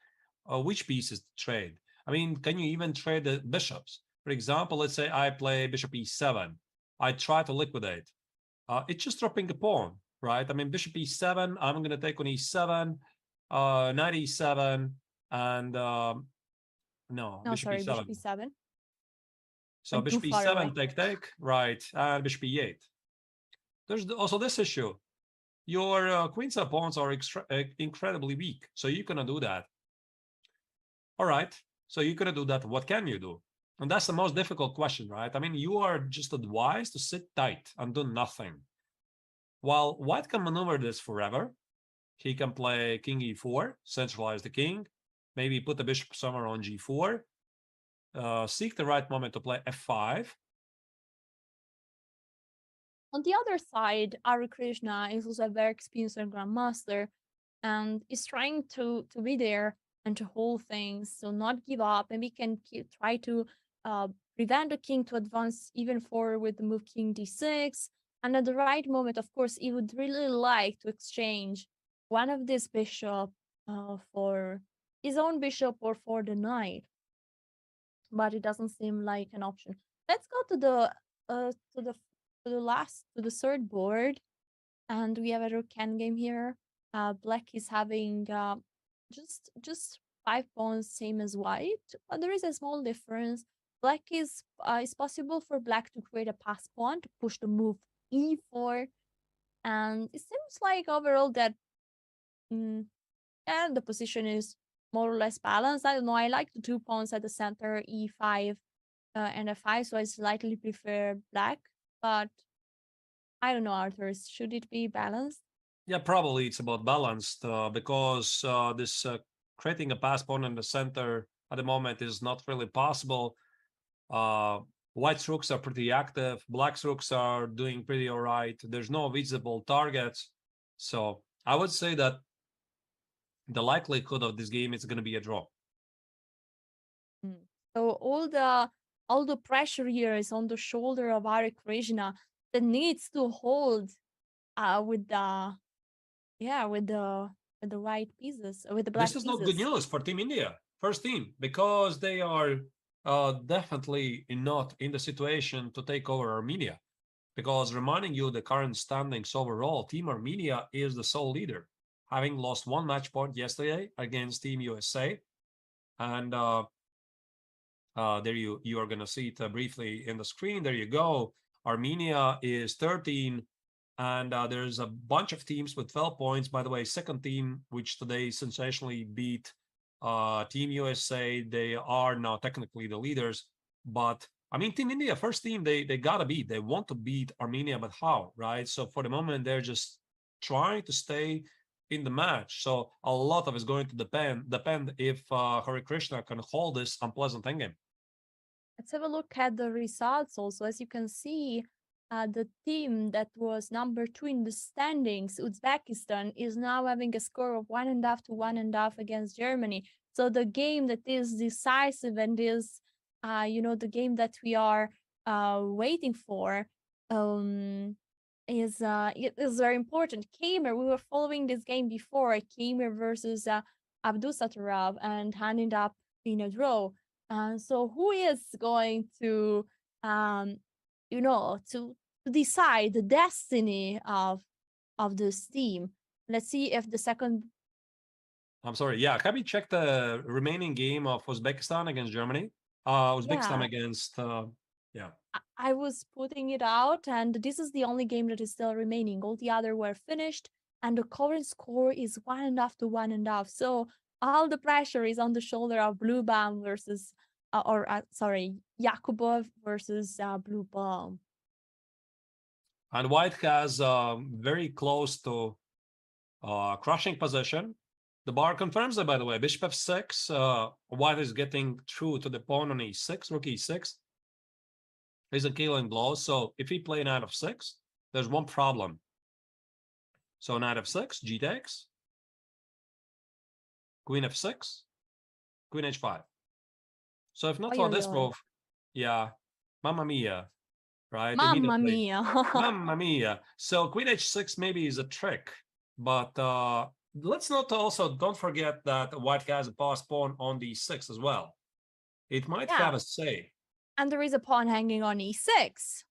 Which pieces to trade? I mean, can you even trade the bishops? For example, let's say I play bishop e7. I try to liquidate. It's just dropping a pawn, right? I mean, bishop e7, I'm going to take on e7, knight e7, and bishop e7. Bishop e7. So bishop e7, take, right, and bishop e8. There's also this issue. Your queens and pawns are incredibly weak, so you're going to do that. All right, so you're going to do that. What can you do? And that's the most difficult question, right? I mean, you are just advised to sit tight and do nothing. While white can maneuver this forever, he can play king e4, centralize the king, maybe put the bishop somewhere on g4, seek the right moment to play f5. On the other side, Ari Krishna is also a very experienced grandmaster and is trying to be there and to hold things, so not give up, and we can try to prevent the king to advance even forward with the move king d6. And at the right moment, of course, he would really like to exchange one of these bishop for his own bishop or for the knight, but it doesn't seem like an option. Let's go to the third board, and we have a rook game here. Black is having just 5 pawns, same as white, but there is a small difference. Black is possible for black to create a pass pawn to push the move e4, and it seems like overall that and the position is more or less balanced. I don't know, I like the 2 pawns at the center, e5 and f5, so I slightly prefer black, but I don't know, Arthur, should it be balanced? Yeah, probably it's about balanced because this creating a pass pawn in the center at the moment is not really possible. White rooks are pretty active. Black rooks are doing pretty all right. There's no visible targets. So I would say that the likelihood of this game is going to be a draw. So all the pressure here is on the shoulder of Ari Krishna that needs to hold with the white pieces, with the black This is pieces. not good news for Team India, first team, because they are definitely not in the situation to take over Armenia. Because reminding you the current standings overall, Team Armenia is the sole leader, having lost one match point yesterday against Team USA. And there you are going to see it briefly in the screen. There you go. Armenia is 13, and there's a bunch of teams with 12 points. By the way, second team, which today sensationally beat Team USA. They are now technically the leaders, but I mean, Team India, first team, they gotta beat. They want to beat Armenia, but how, right? So for the moment, they're just trying to stay in the match. So a lot of it's going to depend if Hare Krishna can hold this unpleasant endgame. Let's have a look at the results also. As you can see, the team that was number 2 in the standings, Uzbekistan, is now having a score of 1.5 to 1.5 against Germany. So the game that is decisive and is, the game that we are waiting for is very important. Kamer, we were following this game before, Kamer versus Abdusattorov, and ended up in a draw. So who is going to to decide the destiny of this team? Let's see if the second. I'm sorry. Yeah, have you checked the remaining game of Uzbekistan against Germany? Uzbekistan against I was putting it out, and this is the only game that is still remaining. All the other were finished, and the current score is 1.5 to 1.5. So all the pressure is on the shoulder of Blue Bomb versus, Yakubov versus Blue Bomb. And White has very close to crushing position. The bar confirms that, by the way. Bishop f6. White is getting through to the pawn on e6, rook e6. He's a killing blow. So if he play knight f6, there's one problem. So knight f6, g takes. Queen f6, queen h5. So if not for this move, yeah, mamma mia, right? Mamma mia. Mamma mia. So queen h6 maybe is a trick, but let's not don't forget that White has a passed pawn on d6 as well. It might have a say. And there is a pawn hanging on e6.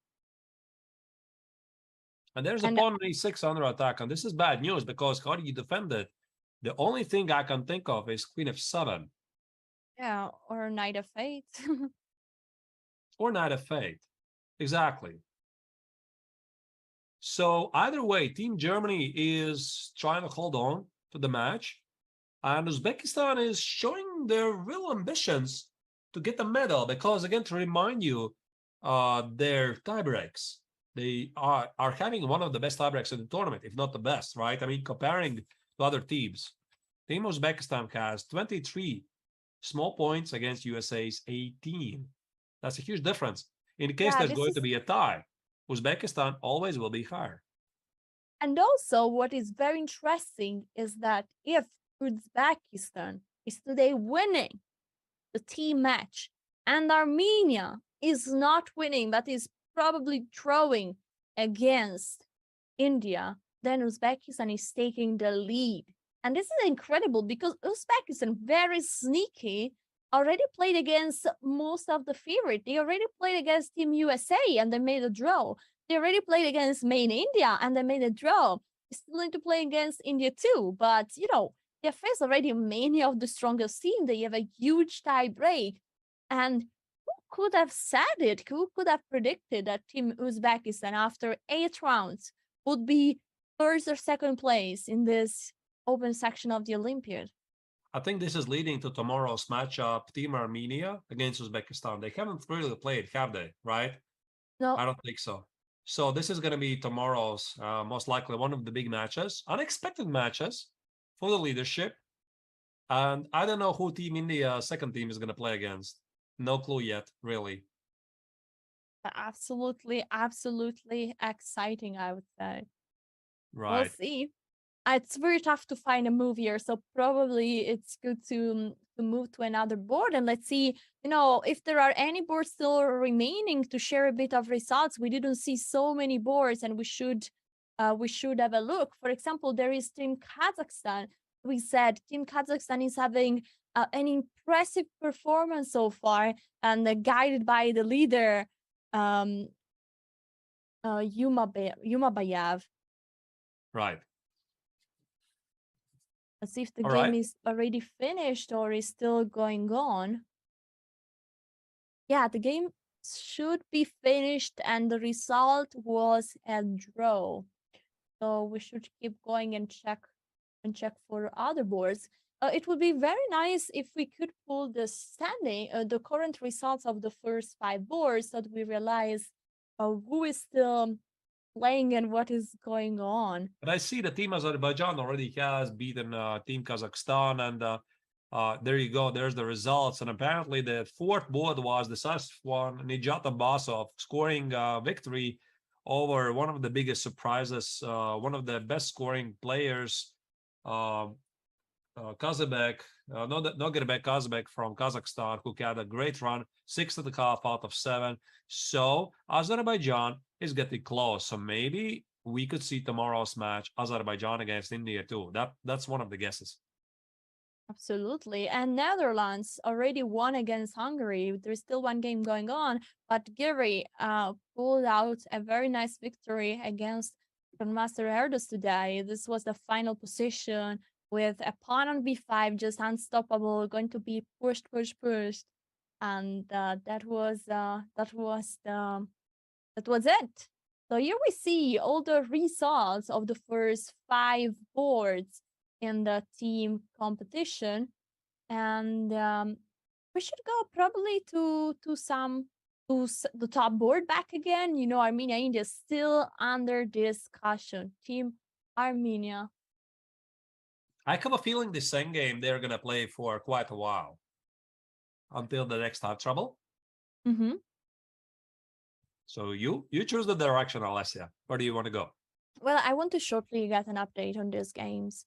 And there's a pawn on e6 under attack, and this is bad news because how do you defend it? The only thing I can think of is queen f7. Yeah, or knight f8. Or knight f8. Exactly. So either way, Team Germany is trying to hold on to the match. And Uzbekistan is showing their real ambitions to get the medal. Because, again, to remind you, their tiebreaks, they are having one of the best tiebreaks in the tournament, if not the best, right? I mean, comparing to other teams. Team Uzbekistan has 23 small points against USA's 18. That's a huge difference. In case there's going to be a tie, Uzbekistan always will be higher. And also, what is very interesting is that if Uzbekistan is today winning the team match and Armenia is not winning, but is probably drawing against India, then Uzbekistan is taking the lead. And this is incredible because Uzbekistan, very sneaky, already played against most of the favorite. They already played against Team USA and they made a draw. They already played against main India and they made a draw. They still need to play against India too. But, they face already many of the strongest team. They have a huge tie break. And who could have said it? Who could have predicted that Team Uzbekistan, after 8 rounds, would be first or second place in this open section of the Olympiad? I think this is leading to tomorrow's matchup, Team Armenia against Uzbekistan. They haven't really played, have they? Right? No. I don't think so. So this is going to be tomorrow's, most likely one of the big matches, unexpected matches for the leadership. And I don't know who Team India second team is going to play against. No clue yet, really. Absolutely, absolutely exciting, I would say. Right. We'll see. It's very tough to find a move here, so probably it's good to move to another board, and let's see, if there are any boards still remaining to share a bit of results. We didn't see so many boards, and we should have a look. For example, there is Team Kazakhstan. We said Team Kazakhstan is having an impressive performance so far, and guided by the leader Yumabayev. Right. Let's see if the game is already finished or is still going on. Yeah, the game should be finished, and the result was a draw. So we should keep going and check for other boards. It would be very nice if we could pull the the current results of the first 5 boards, so that we realize who is still playing and what is going on. But I see the Team Azerbaijan already has beaten Team Kazakhstan, and there you go. There's the results. And apparently the fourth board was the decisive one, Nijat Abbasov scoring victory over one of the biggest surprises, one of the best scoring players, Kazabek, Nogirbek Kazabek from Kazakhstan, who had a great run, 6.5 out of 7. So Azerbaijan is getting close. So maybe we could see tomorrow's match, Azerbaijan against India too. That's one of the guesses. Absolutely. And Netherlands already won against Hungary. There's still one game going on, but Giri pulled out a very nice victory against Grandmaster Erdos today. This was the final position, with a pawn on b5, just unstoppable, going to be pushed, and that was it. So here we see all the results of the first 5 boards in the team competition, and we should go probably to the top board back again. Armenia, India is still under discussion. Team Armenia. I have a feeling this Endgame they're going to play for quite a while, until the next time trouble. Mm-hmm. So you choose the direction, Alessia. Where do you want to go? Well, I want to shortly get an update on these games.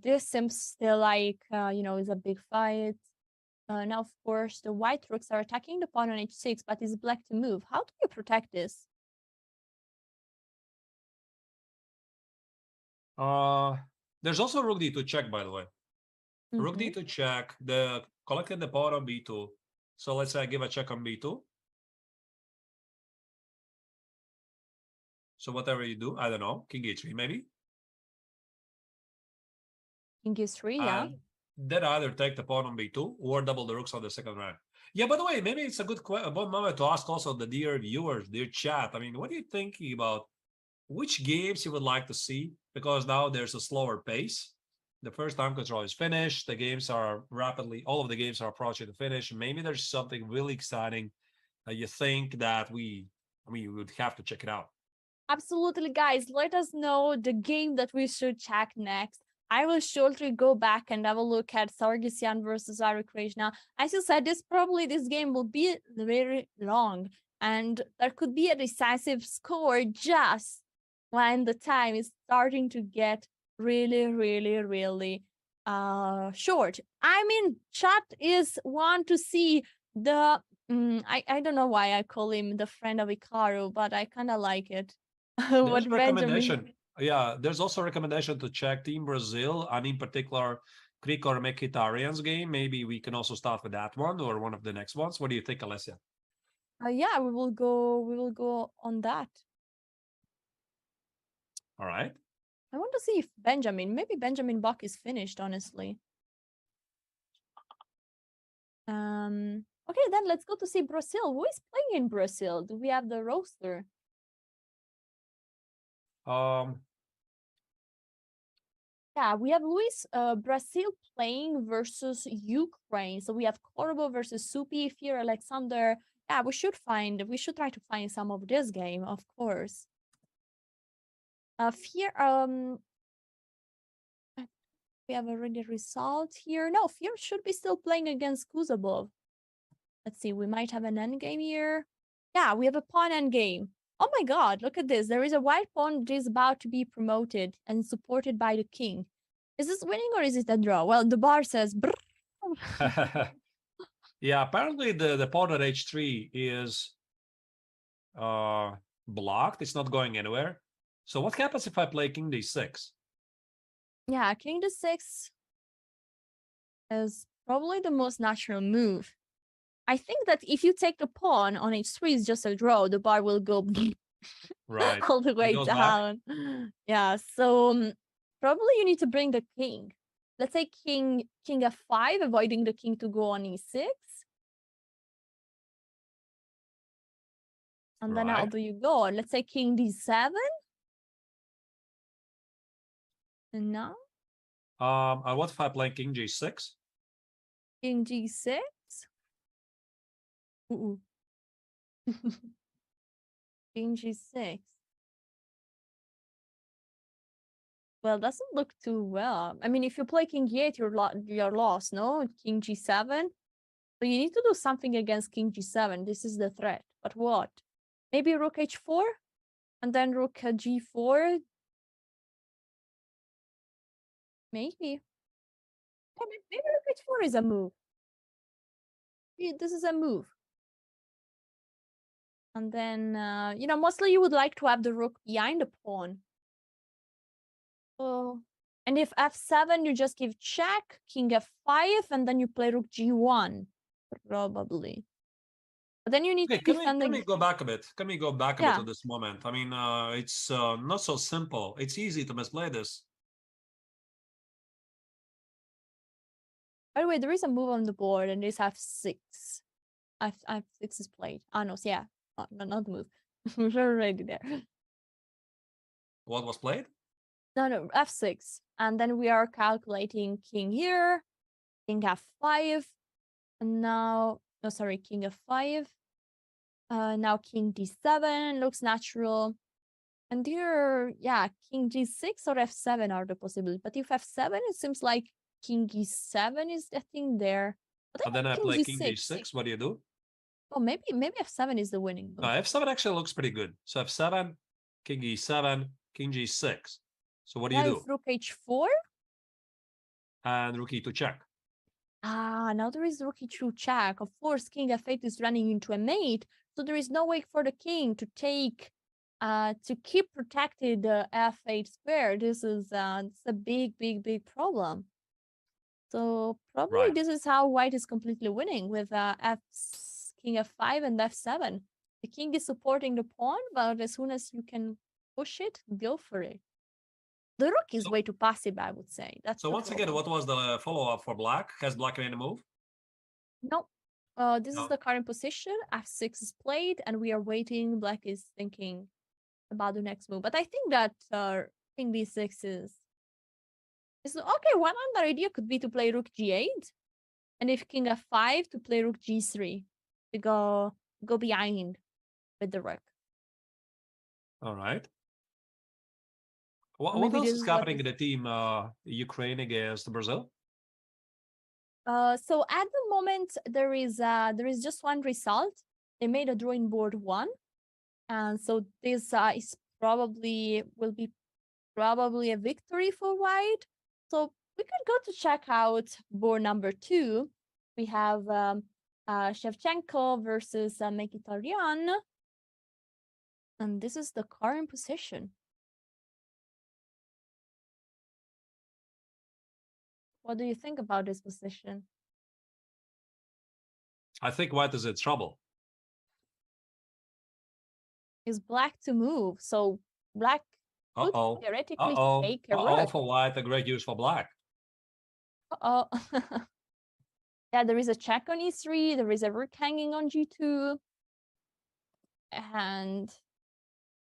This seems still like, is a big fight. Now, of course, the white rooks are attacking the pawn on h6, but it's black to move. How do you protect this? There's also rook d2 check, by the way. Mm-hmm. Rook d2 check, collecting the pawn on b2. So let's say I give a check on b2. So whatever you do, I don't know, king h3 maybe. King h3, yeah. Then either take the pawn on b2 or double the rooks on the second rank. Yeah, by the way, maybe it's a good moment to ask also the dear viewers, dear chat. I mean, what are you thinking about? Which games you would like to see? Because now there's a slower pace. The first time control is finished. The games are all of the games are approaching the finish. Maybe there's something really exciting you think that we would have to check it out. Absolutely, guys. Let us know the game that we should check next. I will shortly go back and have a look at Sargsyan versus Ari Krishna. As you said, this game will be very long, and there could be a decisive score just when the time is starting to get really, really, really short. I mean, chat is want to see the I don't know why I call him the friend of Ikaru, but I kind of like it. There's recommendation. Yeah, there's also a recommendation to check Team Brazil, and in particular Greek or Mkhitaryan's game. Maybe we can also start with that one or one of the next ones. What do you think, Alessia? Yeah, we will go on that. All right. I want to see if maybe Benjamin Buck is finished, honestly. Okay, then let's go to see Brazil. Who is playing in Brazil? Do we have the roster? Yeah, we have Luis Brazil playing versus Ukraine. So we have Korbo versus Supi, Fear Alexander. Yeah, we should try to find some of this game, of course. Fear We have already a result here. No, Fear should be still playing against Kuzabov. Let's see, we might have an endgame here. Yeah, we have a pawn endgame. Oh my god, look at this. There is a white pawn that is about to be promoted and supported by the king. Is this winning or is it a draw? Well, the bar says Yeah, apparently the pawn at h3 is blocked. It's not going anywhere. So what happens if I play king d6? Yeah, king d6 is probably the most natural move. I think that if you take the pawn on h3 is just a draw, the bar will go right all the way down. Yeah, so probably you need to bring the king. Let's say king f5, avoiding the king to go on e6. And then how do you go? Let's say king d7. And now? What if I play king g6? King g6? King g6. Well, doesn't look too well. I mean, if you play king e8, you're lost, no? King g7. So you need to do something against king g7. This is the threat. But what? Maybe rook h4? And then rook g4? Maybe. Yeah, maybe rook h4 is a move. This is a move. And then, you know, mostly you would like to have the rook behind the pawn. Oh, and if f7, you just give check, king f5, and then you play rook g1, probably. But then you need to defend. Can we go back a bit? Can we go back a bit to this moment? I mean, it's not so simple. It's easy to misplay this. By the way, there is a move on the board, and this f6. F6 is played. Ah, no, yeah, not the move. We're already there. What was played? No, f6. And then we are calculating king here, king f5, and now, no, sorry, king f5. Now king d7 looks natural. And here, yeah, king g6 or f7 are the possibilities. But if f7, it seems like king e7 is the thing there. And then I play king d6. What do you do? Oh, maybe f7 is the winning move. No, f7 actually looks pretty good. So f7, king e7, king g6. So what do you do? Rook h4? And rook e2 check. Ah, now there is rook e2 check. Of course, king f8 is running into a mate. So there is no way for the king to take, to keep protected the f8 square. This is it's a big problem. So probably this is how white is completely winning with king f5 and f7. The king is supporting the pawn, but as soon as you can push it, go for it. The rook is way too passive, I would say. So once again, what was the follow-up for black? Has black made a move? No. This is the current position. f6 is played, and we are waiting. Black is thinking about the next move. But I think that king b6 is okay. One other idea could be to play rook g8, and if king f5, to play rook g3 to go behind with the rook. All right. What else is happening in the team Ukraine against Brazil? So at the moment there is just one result. They made a drawing board 1, and so this is will be a victory for white. So we could go to check out board number 2. We have Shevchenko versus Mkhitaryan, and this is the current position. What do you think about this position? I think white is in trouble. Is black to move, so black could theoretically take a rook. For white, a great use for black. Yeah, there is a check on e3, there is a rook hanging on g2. And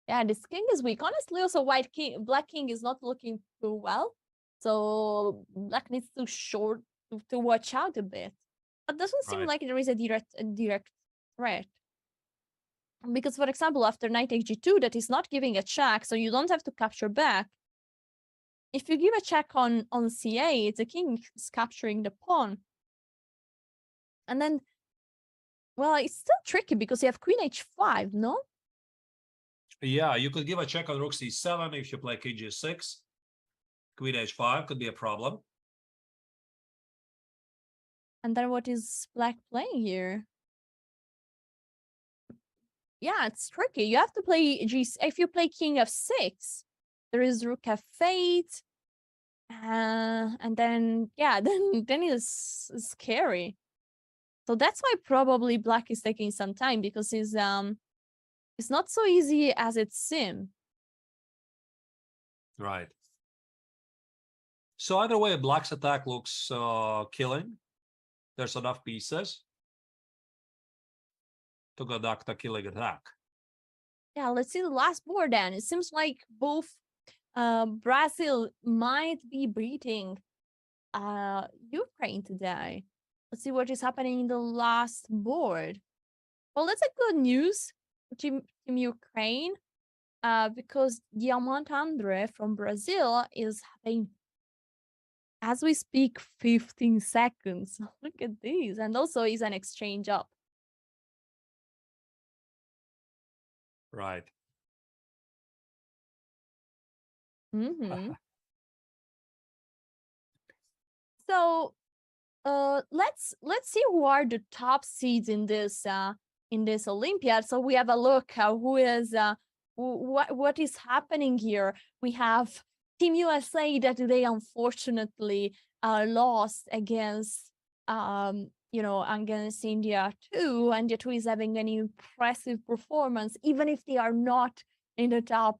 yeah, this king is weak. Honestly, also black king is not looking too well. So black needs to watch out a bit. But doesn't seem like there is a direct threat. Because, for example, after knight takes g2, that is not giving a check, so you don't have to capture back. if you give a check on c8, the king is capturing the pawn. And then, well, it's still tricky because you have queen h5, no? Yeah, you could give a check on rook c7 if you play kg6. Queen h5 could be a problem. And then what is black playing here? Yeah, it's tricky. You have to play if you play king f6, there is rook f8. And then, yeah, then it's scary. So that's why probably black is taking some time, because it's not so easy as it seems. Right. So either way, black's attack looks killing. There's enough pieces to conduct a killing attack. Yeah, let's see the last board then. It seems like both Brazil might be beating Ukraine today. Let's see what is happening in the last board. Well, that's a good news for Team Ukraine, because Diamant Andre from Brazil is having, as we speak, 15 seconds. Look at this. And also is an exchange up. Right. So let's see who are the top seeds in this Olympiad. So we have a look who is what is happening here. We have Team USA that they unfortunately lost against against India too. India too is having an impressive performance, even if they are not in the top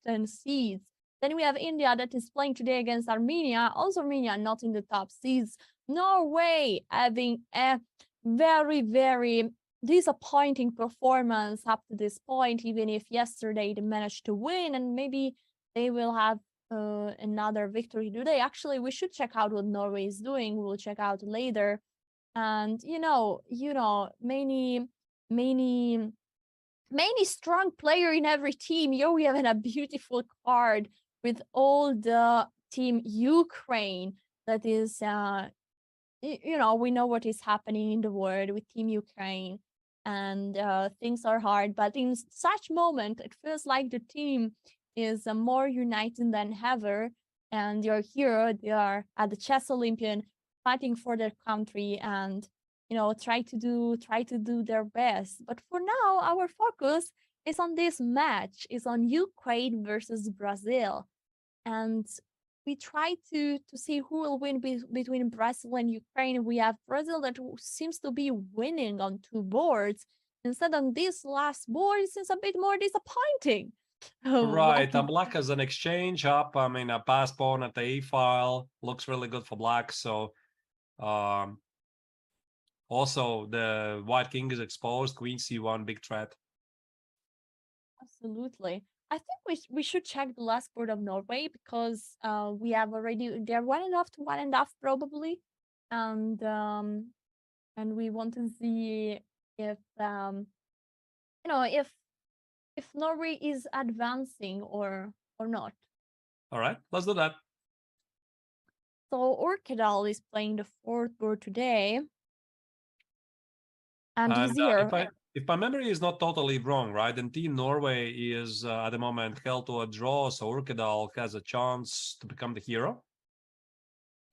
10 seeds. Then we have India that is playing today against Armenia. Also Armenia not in the top seeds. Norway having a very, very disappointing performance up to this point, even if yesterday they managed to win, and maybe they will have another victory today. Actually, we should check out what Norway is doing. We'll check out later. And many strong player in every team. Here we have a beautiful card with all the Team Ukraine. That is, we know what is happening in the world with Team Ukraine, and things are hard. But in such moment, it feels like the team is more united than ever, and they're here. They are at the Chess Olympiad, fighting for their country, and try to do their best. But for now, our focus is on this match, is on Ukraine versus Brazil, and we try to see who will win between Brazil and Ukraine. We have Brazil that seems to be winning on 2 boards. Instead on this last board, it seems a bit more disappointing. Right, and black has an exchange up. I mean, a pass pawn at the A file looks really good for black. So also the white king is exposed. Queen C1, big threat. Absolutely. I think we should check the last board of Norway, because we have already, they're 1.5 to 1.5 probably, and we want to see if if Norway is advancing or not. All right, let's do that. So Orchidal is playing the 4th board today, and he's here. If my memory is not totally wrong, right, then Team Norway is at the moment held to a draw, so Orchidal has a chance to become the hero.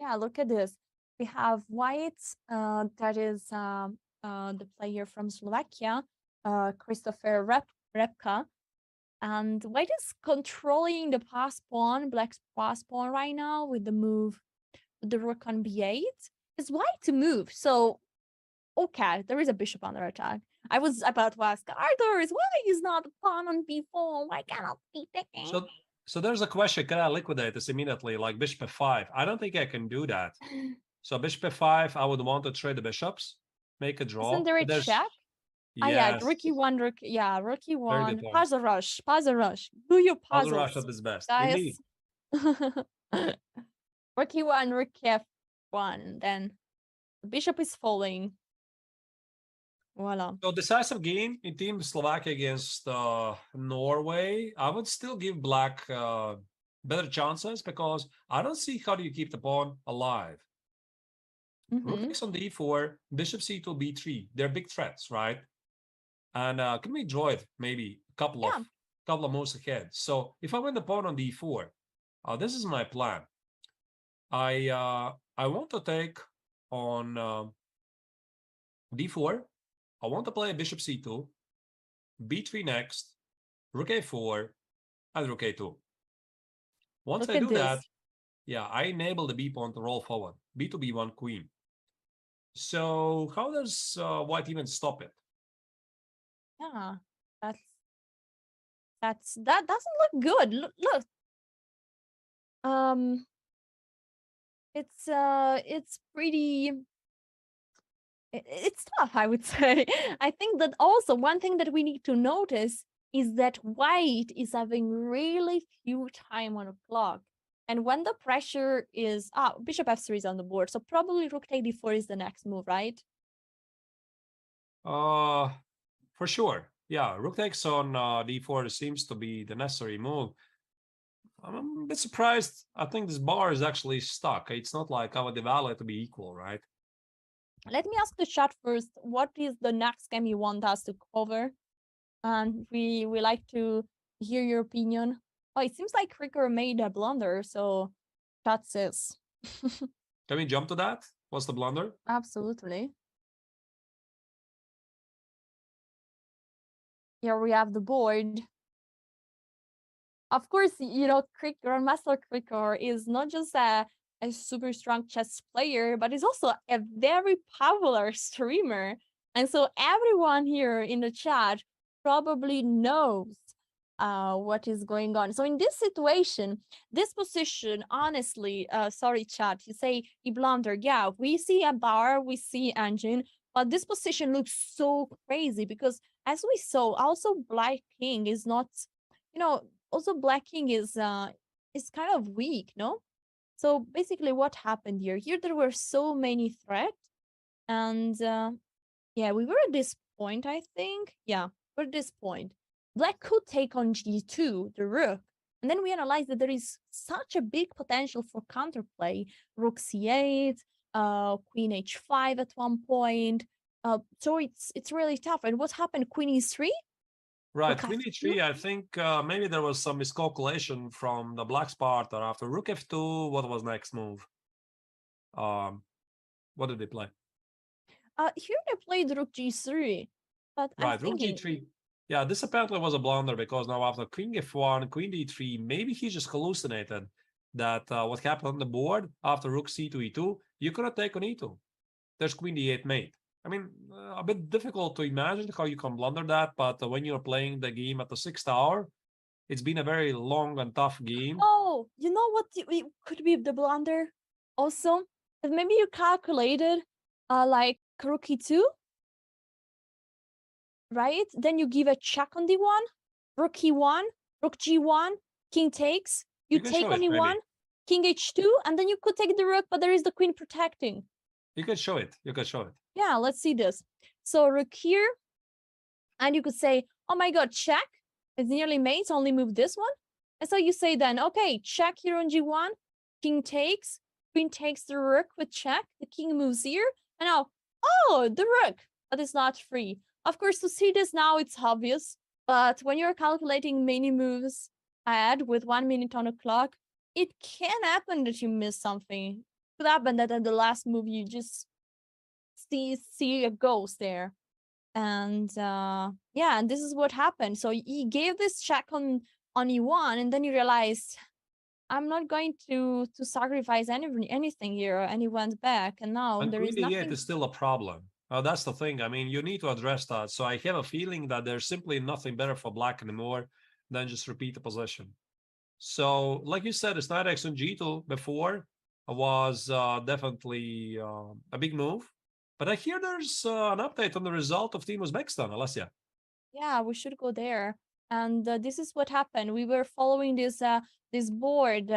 Yeah, look at this. We have white, that is the player from Slovakia, Christopher Repka, and white is controlling the pass pawn, black's pass pawn right now with the move, with the rook on b8. It's white to move, so okay, there is a bishop under attack. I was about to ask Arthur, why is not a pawn on b4? Why cannot be taken? So there's a question: can I liquidate this immediately, like bishop f5? I don't think I can do that. So bishop f5, I would want to trade the bishops, make a draw. Isn't there a check? Yes. Yeah, rook e1, rook e1. Pause the rush. Do your puzzles. Pause rush at its best. Guys. Rook e1, rook f1. Then the bishop is falling. Voila. So decisive game in Team Slovakia against Norway. I would still give black better chances because I don't see how do you keep the pawn alive. Rook takes on d4, bishop c2, b3. They're big threats, right? And can we draw it maybe a couple of moves ahead? So if I win the pawn on d4, this is my plan. I want to take on d4. I want to play bishop c2, b3 next, rook a4, and rook a2. Once I do that, I enable the b pawn to roll forward. b2, b1, queen. So how does white even stop it? Yeah, that doesn't look good. Look. It's pretty. It's tough, I would say. I think that also one thing that we need to notice is that white is having really few time on the clock. And when the pressure is bishop f3 is on the board, so probably rook take d4 is the next move, right? For sure. Yeah, rook takes on d4 seems to be the necessary move. I'm a bit surprised. I think this bar is actually stuck. It's not like I would evaluate it to be equal, right? Let me ask the chat first. What is the next game you want us to cover? And we like to hear your opinion. Oh, it seems like Ricker made a blunder, so chat says. Can we jump to that? What's the blunder? Absolutely. Here we have the board. Of course, you know, Grandmaster Cricker is not just a super strong chess player, but is also a very popular streamer. And so everyone here in the chat probably knows what is going on. So in this situation, this position, honestly, sorry, chat, you say he blundered. Yeah, we see a bar, we see engine, but this position looks so crazy because as we saw, also Black King is not, you know, also Black King is kind of weak, no? So basically what happened here? Here there were so many threats. And yeah, we were at this point, I think. Yeah, we're at this point. Black could take on g2, the rook. And then we analyzed that there is such a big potential for counterplay. Rook c8, queen h5 at one point. So it's really tough. And what happened? Queen e3? Right, queen e3, I think maybe there was some miscalculation from the black's part. Or after rook f2, what was next move? What did they play? Here they played rook g3. But right, rook g3. Yeah, this apparently was a blunder because now after queen f1, queen d3, maybe he just hallucinated that what happened on the board after rook c2, e2, you could have taken e2. There's queen d8 mate. I mean, a bit difficult to imagine how you can blunder that, but when you're playing the game at the 6th hour, it's been a very long and tough game. Oh, you know what could be the blunder also? That maybe you calculated like rook e2, right? Then you give a check on d1, rook e1, rook g1, king takes, you take on e1, king h2, and then you could take the rook, but there is the queen protecting. You could show it. You could show it. Yeah, let's see this. So rook here, and you could say, oh my god, check. It's nearly mate, only move this one. And so you say then, okay, check here on g1, king takes, queen takes the rook with check, the king moves here, and now, oh, the rook, but it's not free. Of course, to see this now, it's obvious, but when you're calculating many moves ahead with 1 minute on the clock, it can happen that you miss something. It could happen that at the last move, you just see a ghost there. And yeah, and this is what happened. So he gave this check on e1, and then he realized, I'm not going to sacrifice anything here, and he went back, and now there is nothing. Queen d8 is still a problem. That's the thing. I mean, you need to address that. So I have a feeling that there's simply nothing better for black anymore than just repeat the position. So, like you said, it's knight x on g2 before was definitely a big move. But I hear there's an update on the result of Team Uzbekistan, Alessia. Yeah, we should go there. And this is what happened. We were following this board,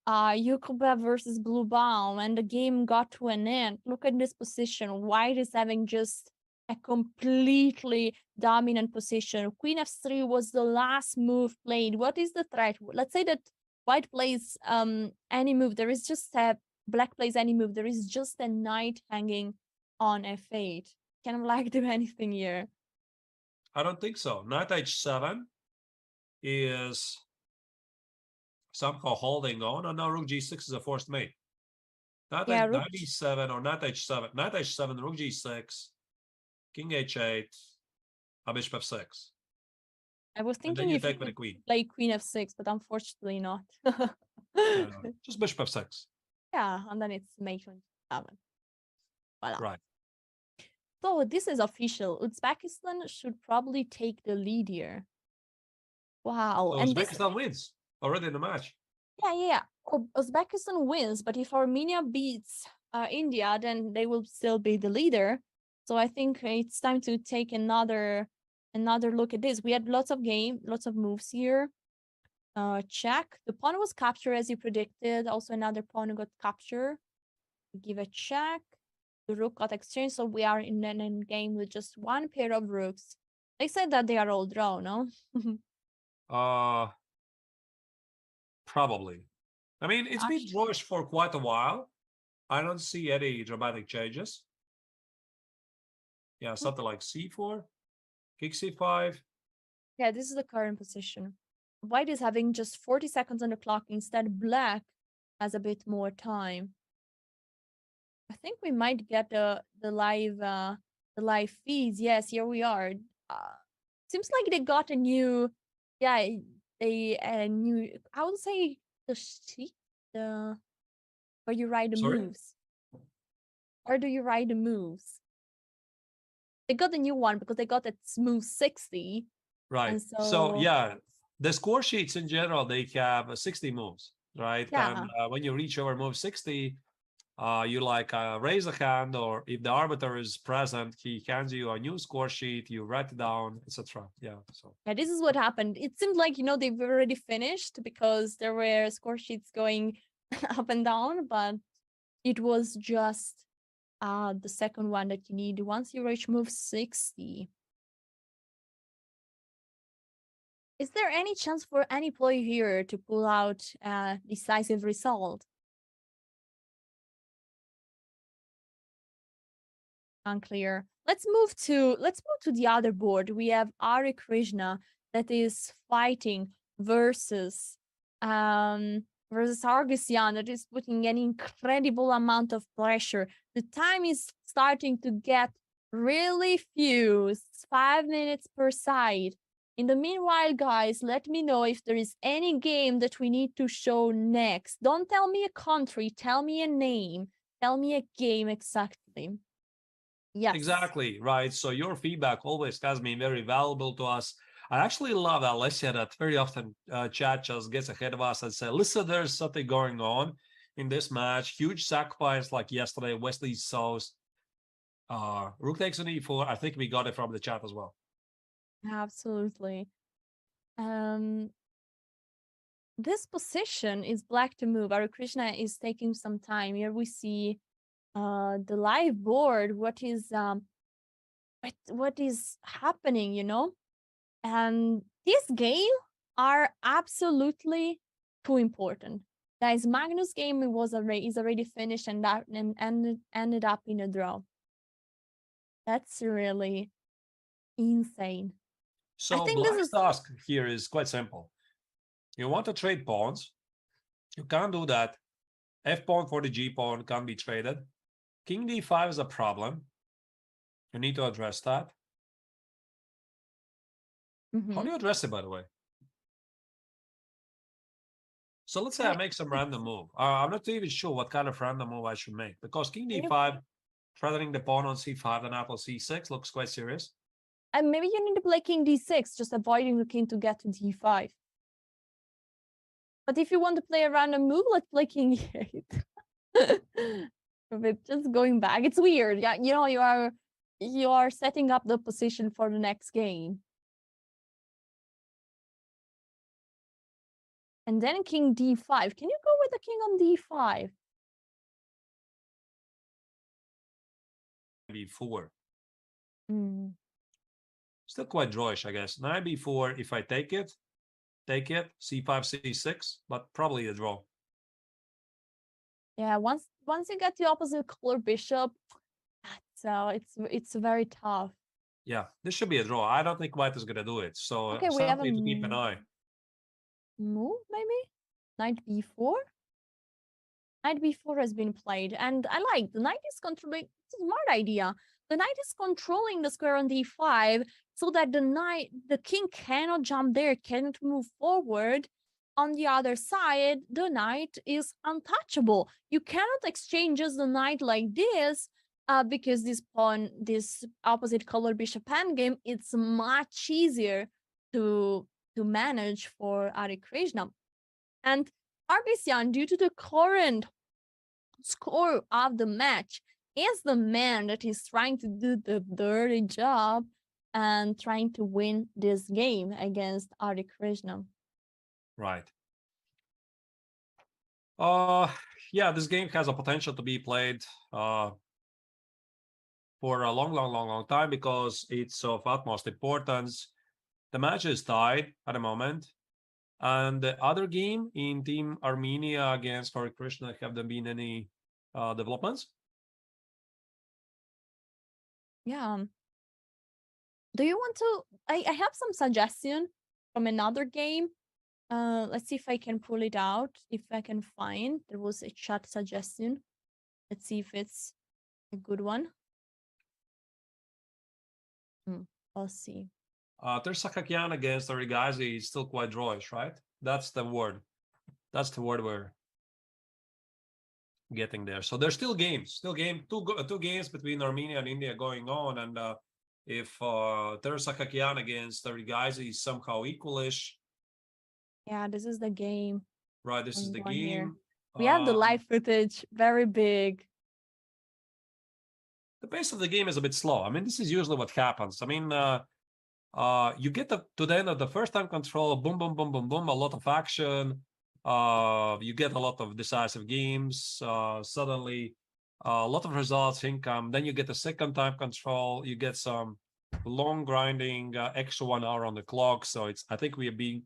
Yukuba versus Blue Baum, and the game got to an end. Look at this position. White is having just a completely dominant position. Queen f3 was the last move played. What is the threat? Let's say that white plays any move, there is just a black plays any move, there is just a knight hanging on f8. Can black do anything here? I don't think so. Knight h7 is somehow holding on, and now rook g6 is a forced mate. Knight e7 or knight h7. Knight h7, rook g6, king h8, bishop f6. I was thinking if you could play queen f6, but unfortunately not. Just bishop f6. Yeah, and then it's mate on 7. Voila. Right. So this is official. Uzbekistan should probably take the lead here. Wow. So and Uzbekistan wins already in the match. Yeah. Uzbekistan wins, but if Armenia beats India, then they will still be the leader. So I think it's time to take another look at this. We had lots of moves here. Check. The pawn was captured as you predicted. Also another pawn got captured. Give a check. The rook got exchanged, so we are in an endgame with just one pair of rooks. They said that they are all drawn, no? Probably. I mean, it's been drawish for quite a while. I don't see any dramatic changes. Yeah, something like c4, king c5. Yeah, this is the current position. White is having just 40 seconds on the clock. Instead, black has a bit more time. I think we might get the live feeds. Yes, here we are. Seems like they got a new, I would say the sheet, where you write the moves. Where do you write the moves? They got a new one because they got a move 60. Right. So yeah, the score sheets in general, they have 60 moves, right? Yeah. And when you reach over move 60, you raise a hand, or if the arbiter is present, he hands you a new score sheet, you write it down, etc. Yeah. So yeah, this is what happened. It seemed like they've already finished because there were score sheets going up and down, but it was just the second one that you need once you reach move 60. Is there any chance for any player here to pull out a decisive result? Unclear. Let's move to the other board. We have Hare Krishna that is fighting versus Argosian that is putting an incredible amount of pressure. The time is starting to get really few. It's 5 minutes per side. In the meanwhile, guys, let me know if there is any game that we need to show next. Don't tell me a country, tell me a name, tell me a game exactly. Yes. Exactly, right. So your feedback always has been very valuable to us. I actually love Alessia that very often chat just gets ahead of us and says, listen, there's something going on in this match. Huge sacrifice like yesterday, Wesley So's rook takes an e4. I think we got it from the chat as well. Absolutely. This position is black to move. Hare Krishna is taking some time. Here we see the live board, what is happening, and this game are absolutely too important, guys. Magnus game is already finished, and that ended up in a draw. That's really insane. So Black's task here is quite simple. You want to trade pawns, you can't do that. F pawn for the G pawn can't be traded. King d5 is a problem. You need to address that. How do you address it, by the way? So let's say I make some random move. I'm not even sure what kind of random move I should make, because King d5, threatening the pawn on c5 and apple c6 looks quite serious. And maybe you need to play King d6, just avoiding the king to get to d5. But if you want to play a random move, let's play King e8. But just going back, it's weird. Yeah, you are setting up the position for the next game. And then King d5. Can you go with the king on d5? b4. Still quite drawish, I guess. Knight b4, if I take it, take it, c5, c6, but probably a draw. Yeah, once you get the opposite color bishop, so it's very tough. Yeah, this should be a draw. I don't think white is gonna do it. So Okay, we have a something to keep an eye. Move maybe? Knight b4? Knight b4 has been played, and I like the knight is controlling. It's a smart idea. The knight is controlling the square on d5 so that the king cannot jump there, cannot move forward. On the other side, the knight is untouchable. You cannot exchange just the knight like this because this opposite color bishop endgame, it's much easier to manage for Hare Krishna. And Arbisian, due to the current score of the match, is the man that is trying to do the dirty job and trying to win this game against Hare Krishna. Right. Yeah, this game has a potential to be played for a long time because it's of utmost importance. The match is tied at the moment. And the other game in Team Armenia against Hare Krishna, have there been any developments? Yeah. Do you want to... I have some suggestion from another game. Let's see if I can pull it out, if I can find. There was a chat suggestion. Let's see if it's a good one. I'll see. Tersakakian against Arigazi is still quite drawish, right? That's the word. That's the word we're getting there. So there's still games, two games between Armenia and India going on. And if Tersakakian against Arigazi is somehow equalish. Yeah, this is the game. Right, this is the game. Here. We have the live footage, very big. The pace of the game is a bit slow. I mean, this is usually what happens. I mean, you get to the end of the first time control, boom, boom, boom, boom, boom, a lot of action. You get a lot of decisive games. Suddenly, a lot of results, income. Then you get the second time control. You get some long grinding, extra 1 hour on the clock. So I think we have been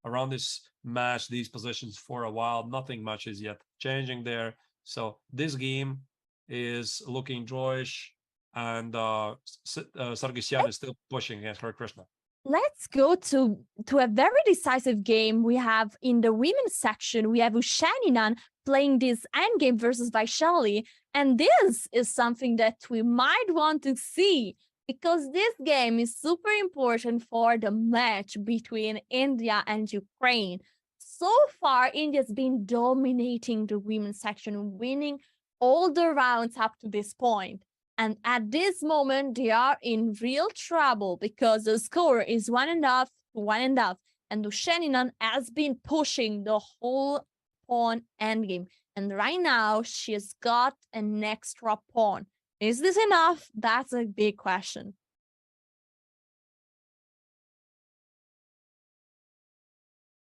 around this match, these positions for a while. Nothing much is yet changing there. So this game is looking drawish, and Sargsyan is still pushing against Hare Krishna. Let's go to a very decisive game we have in the women's section. We have Ushaninan playing this endgame versus Vaishali, and this is something that we might want to see because this game is super important for the match between India and Ukraine. So far, India's been dominating the women's section, winning all the rounds up to this point. And at this moment, they are in real trouble because the score is 1-0, 1-0. And Ushaninan has been pushing the whole pawn endgame. And right now, she's got an extra pawn. Is this enough? That's a big question.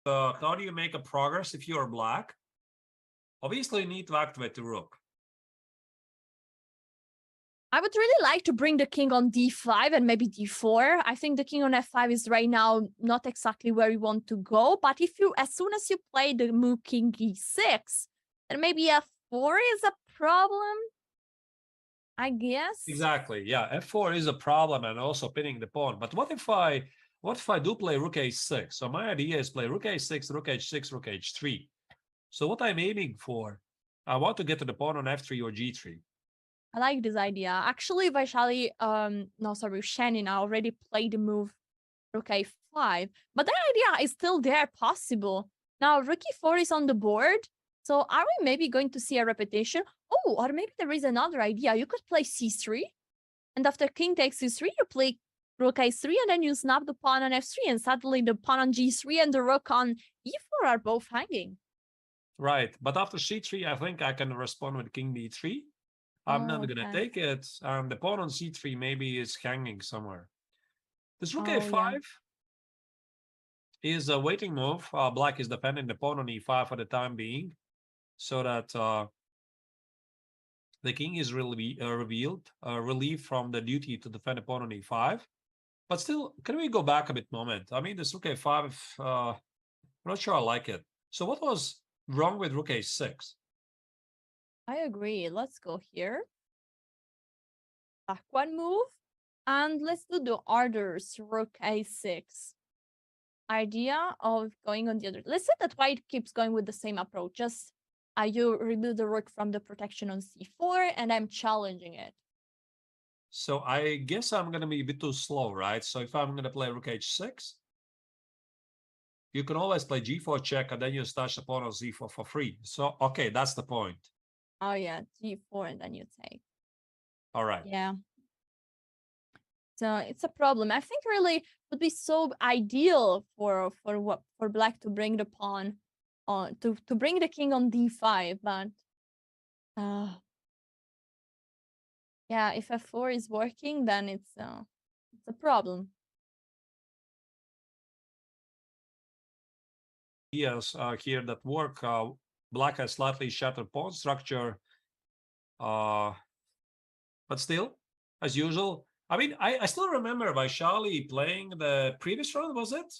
How do you make a progress if you are black? Obviously, you need to activate the rook. I would really like to bring the king on d5 and maybe d4. I think the king on f5 is right now not exactly where you want to go. But if you, as soon as you play the move king e6, then maybe f4 is a problem, I guess. Exactly. Yeah, f4 is a problem and also pinning the pawn. But what if I do play rook a6? So my idea is play rook a6, rook h6, rook h3. So what I'm aiming for, I want to get to the pawn on f3 or g3. I like this idea. Actually, Vaishali, Ushaninan already played the move rook a5, but that idea is still there, possible. Now, rook e4 is on the board, so are we maybe going to see a repetition? Oh, or maybe there is another idea. You could play c3, and after king takes c3, you play rook a3, and then you snap the pawn on f3, and suddenly the pawn on g3 and the rook on e4 are both hanging. Right, but after c3, I think I can respond with king d3. I'm not going to take it. The pawn on c3 maybe is hanging somewhere. This rook a5 is a waiting move. Black is defending the pawn on e5 for the time being, so that the king is relieved from the duty to defend the pawn on e5. But still, can we go back a bit moment? I mean, this rook a5 I'm not sure I like it. So what was wrong with rook a6? I agree. Let's go here. Back one move. And let's do the orders. Rook a6. Idea of going on the other. Let's say that white keeps going with the same approach. Just you remove the rook from the protection on c4, and I'm challenging it. So I guess I'm going to be a bit too slow, right? So if I'm going to play rook h6, you can always play g4 check, and then you stash the pawn on z4 for free. So, okay, that's the point. Oh, yeah, g4, and then you take. All right. Yeah. So it's a problem. I think really would be so ideal for black to bring the pawn on to bring the king on d5, but yeah, if f4 is working, then it's a problem. Yes, here that work. Black has slightly shattered pawn structure, but still, as usual. I mean, I still remember Vaishali playing the previous round, was it?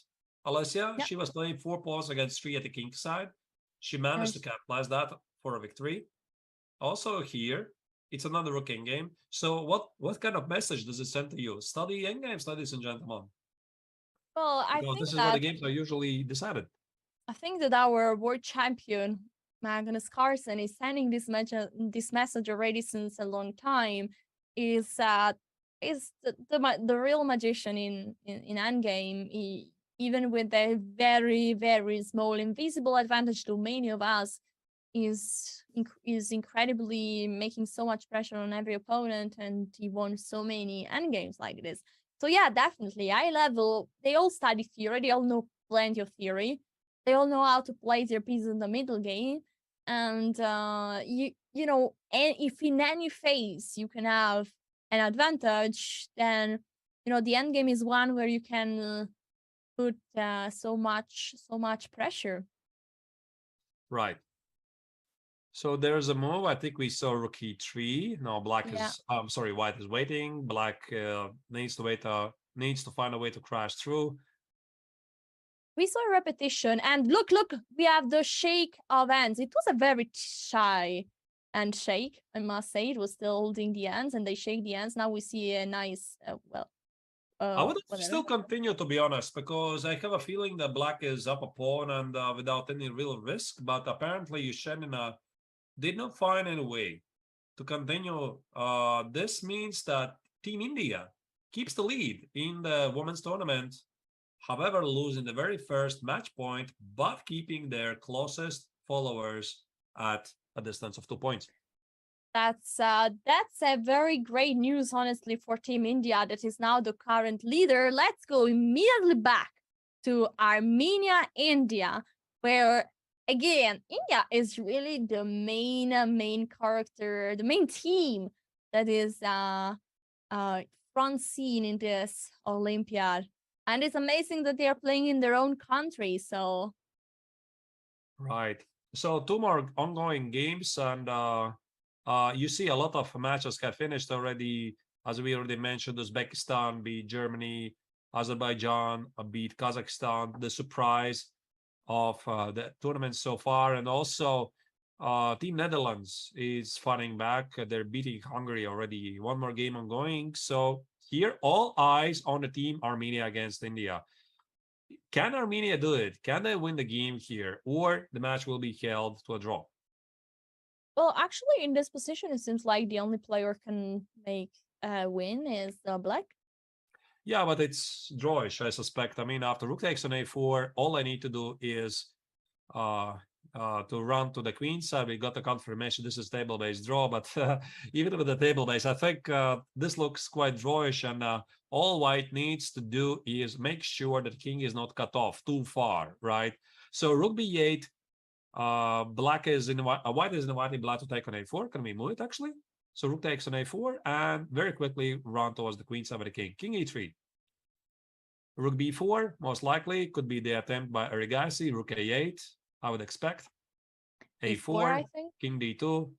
Alessia, yep. She was playing 4 pawns against 3 at the king side. She managed to capitalize that for a victory. Also here, it's another rook endgame. So what kind of message does it send to you? Study endgames, ladies and gentlemen. Well, I think this is where the games are usually decided. I think that our world champion, Magnus Carlsen, is sending this message already since a long time. Is the real magician in endgame, even with a very, very small invisible advantage to many of us, is incredibly making so much pressure on every opponent, and he won so many endgames like this. So yeah, definitely, high level, they all study theory, they all know plenty of theory, they all know how to place their pieces in the middle game, and you know, and if in any phase you can have an advantage, then you know the end game is one where you can put so much pressure. Right. So there's a move. I think we saw rook e3. Now black is sorry, white is waiting. Black needs to find a way to crash through. We saw a repetition, and look, we have the shake of ends. It was a very shy and shake, I must say. It was still holding the ends, and they shake the ends. Now we see a nice, I would still continue, to be honest, because I have a feeling that black is up a pawn and without any real risk. But apparently, Yushenina did not find any way to continue. This means that Team India keeps the lead in the women's tournament, however, losing the very first match point, but keeping their closest followers at a distance of 2 points. That's a very great news, honestly, for Team India, that is now the current leader. Let's go immediately back to Armenia, India, where again, India is really the main character, the main team that is front scene in this Olympiad. And it's amazing that they are playing in their own country. So, right. So 2 more ongoing games, and you see a lot of matches have finished already. As we already mentioned, Uzbekistan beat Germany, Azerbaijan beat Kazakhstan. The surprise of the tournament so far, and also Team Netherlands is fighting back. They're beating Hungary already. 1 more game ongoing. So here, all eyes on the team Armenia against India. Can Armenia do it? Can they win the game here, or the match will be held to a draw? Well, actually, in this position, it seems like the only player can make a win is black. Yeah, but it's drawish, I suspect. I mean, after rook takes on a4, all I need to do is to run to the queen side. We got the confirmation this is table-based draw, but even with the table-based, I think this looks quite drawish, and all white needs to do is make sure that king is not cut off too far, right? So rook b8, white is inviting black to take on a4. Can we move it, actually? So rook takes on a4, and very quickly run towards the queen side with the king. King e3. Rook b4, most likely, could be the attempt by Arigasi. Rook a8, I would expect. A4, I think. king d2.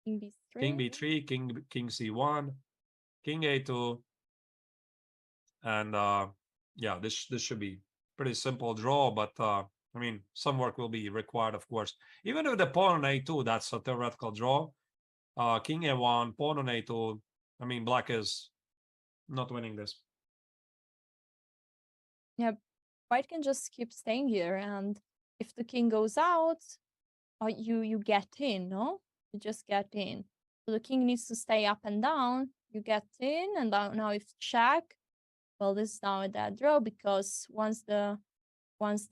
King b3. King b3, king c1, king a2. And yeah, this should be pretty simple draw, but I mean, some work will be required, of course. Even with the pawn on a2, that's a theoretical draw. King a1, pawn on a2. I mean, black is not winning this. Yeah, white can just keep staying here, and if the king goes out, you get in, no? You just get in. So the king needs to stay up and down. You get in, and now if check, well, this is now a dead draw, because once the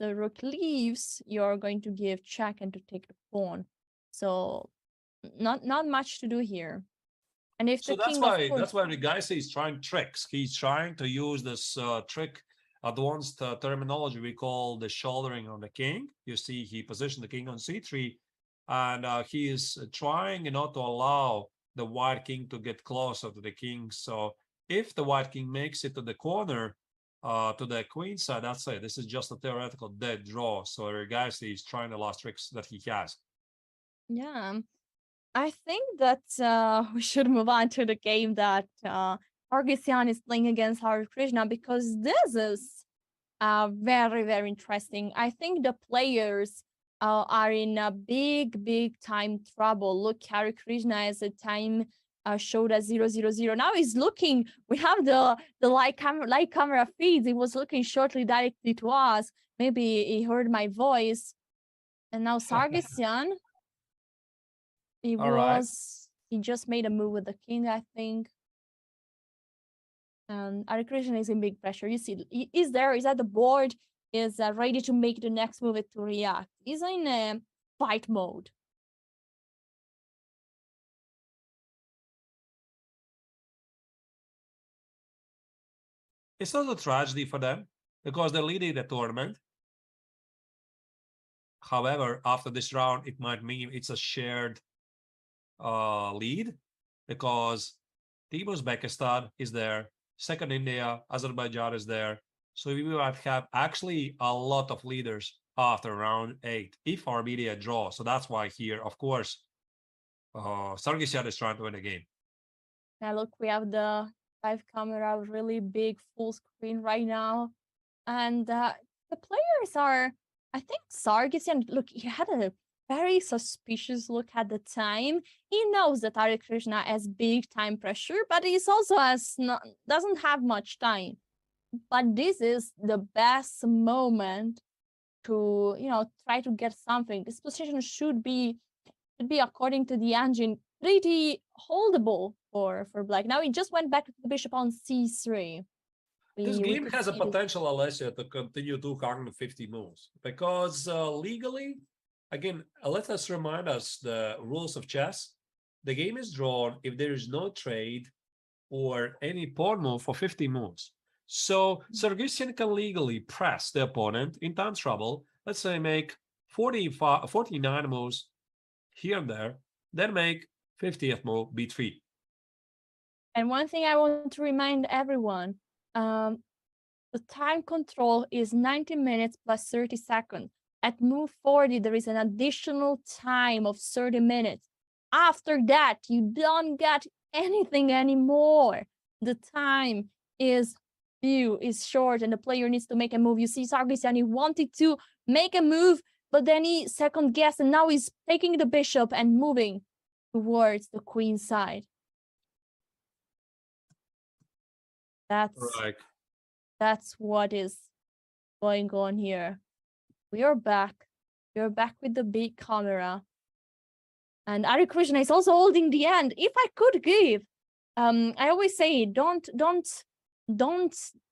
rook leaves, you're going to give check and to take the pawn. So not much to do here. And if so the that's king, that's why the guy says he's trying tricks. He's trying to use this trick, advanced terminology we call the shouldering on the king. You see, he positioned the king on c3, and he is trying not to allow the white king to get closer to the king. So if the white king makes it to the corner, to the queen side, that's it. This is just a theoretical dead draw. So guys, he's trying the last tricks that he has. Yeah, I think that we should move on to the game that Sargsyan is playing against Hare Krishna, because this is very, very interesting. I think the players are in a big time trouble. Look, Hare Krishna as a time showed as 0-0-0. Now he's looking. We have the light camera feeds. He was looking shortly directly to us. Maybe he heard my voice. And now Sargsyan. He just made a move with the king, I think. And Hare Krishna is in big pressure. You see, he is at the board, is ready to make the next move to react. He's in a fight mode. It's not a tragedy for them because they're leading the tournament. However, after this round, it might mean it's a shared lead, because Team Uzbekistan is there, second India, Azerbaijan is there. So we might have actually a lot of leaders after round 8 if Armenia draws. So that's why here, of course, Sargsyan is trying to win the game. Now look, we have the live camera, really big full screen right now, and the players are, I think Sargsyan, look, he had a very suspicious look at the time. He knows that Hare Krishna has big time pressure, but he's also doesn't have much time. But this is the best moment to, try to get something. This position should be according to the engine pretty holdable for black. Now he just went back to the bishop on c3. This game has a potential, Alessia, to continue 250 moves, because legally, again, let us remind us the rules of chess. The game is drawn if there is no trade or any pawn move for 50 moves. So Sargsyan can legally press the opponent in time trouble. Let's say make 49 moves here and there, then make 50th move b3. And one thing I want to remind everyone, the time control is 90 minutes plus 30 seconds. At move 40, there is an additional time of 30 minutes. After that, you don't get anything anymore. The time is short, and the player needs to make a move. You see Sargsyan, he wanted to make a move, but then he second guessed, and now he's taking the bishop and moving towards the queen side. That's what is going on here. We are back. We're back with the big camera. And Hare Krishna is also holding the end. If I could give, I always say, don't,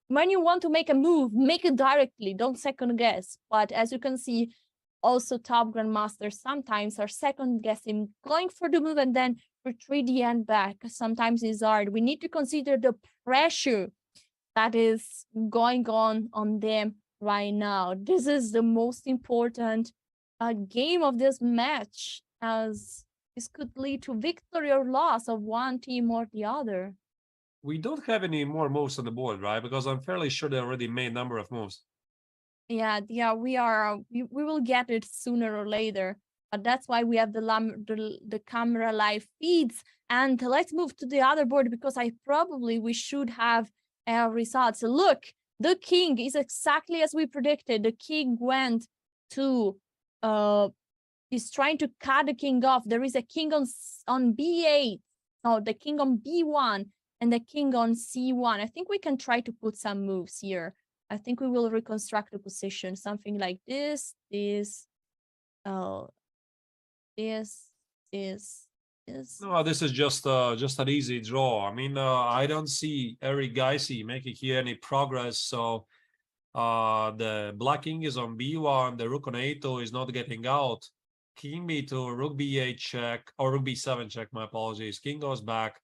when you want to make a move, make it directly. Don't second guess. But as you can see, also top grandmasters sometimes are second guessing, going for the move and then retreat the end back. Sometimes it's hard. We need to consider the pressure that is going on them right now. This is the most important game of this match, as this could lead to victory or loss of one team or the other. We don't have any more moves on the board, right? Because I'm fairly sure they already made a number of moves. Yeah, we are. We will get it sooner or later. But that's why we have the camera live feeds. And let's move to the other board, because we should have results. Look, The king is exactly as we predicted. The king went to, is trying to cut the king off. There is a king on B8. No, the king on B1 and the king on C1. I think we can try to put some moves here. I think we will reconstruct the position. Something like this, this, no, this is just an easy draw. I mean, I don't see Eric Geisy making here any progress. So the black king is on B1, the rook on A2 is not getting out. King B2, rook B8 check, or rook B7 check, my apologies. King goes back,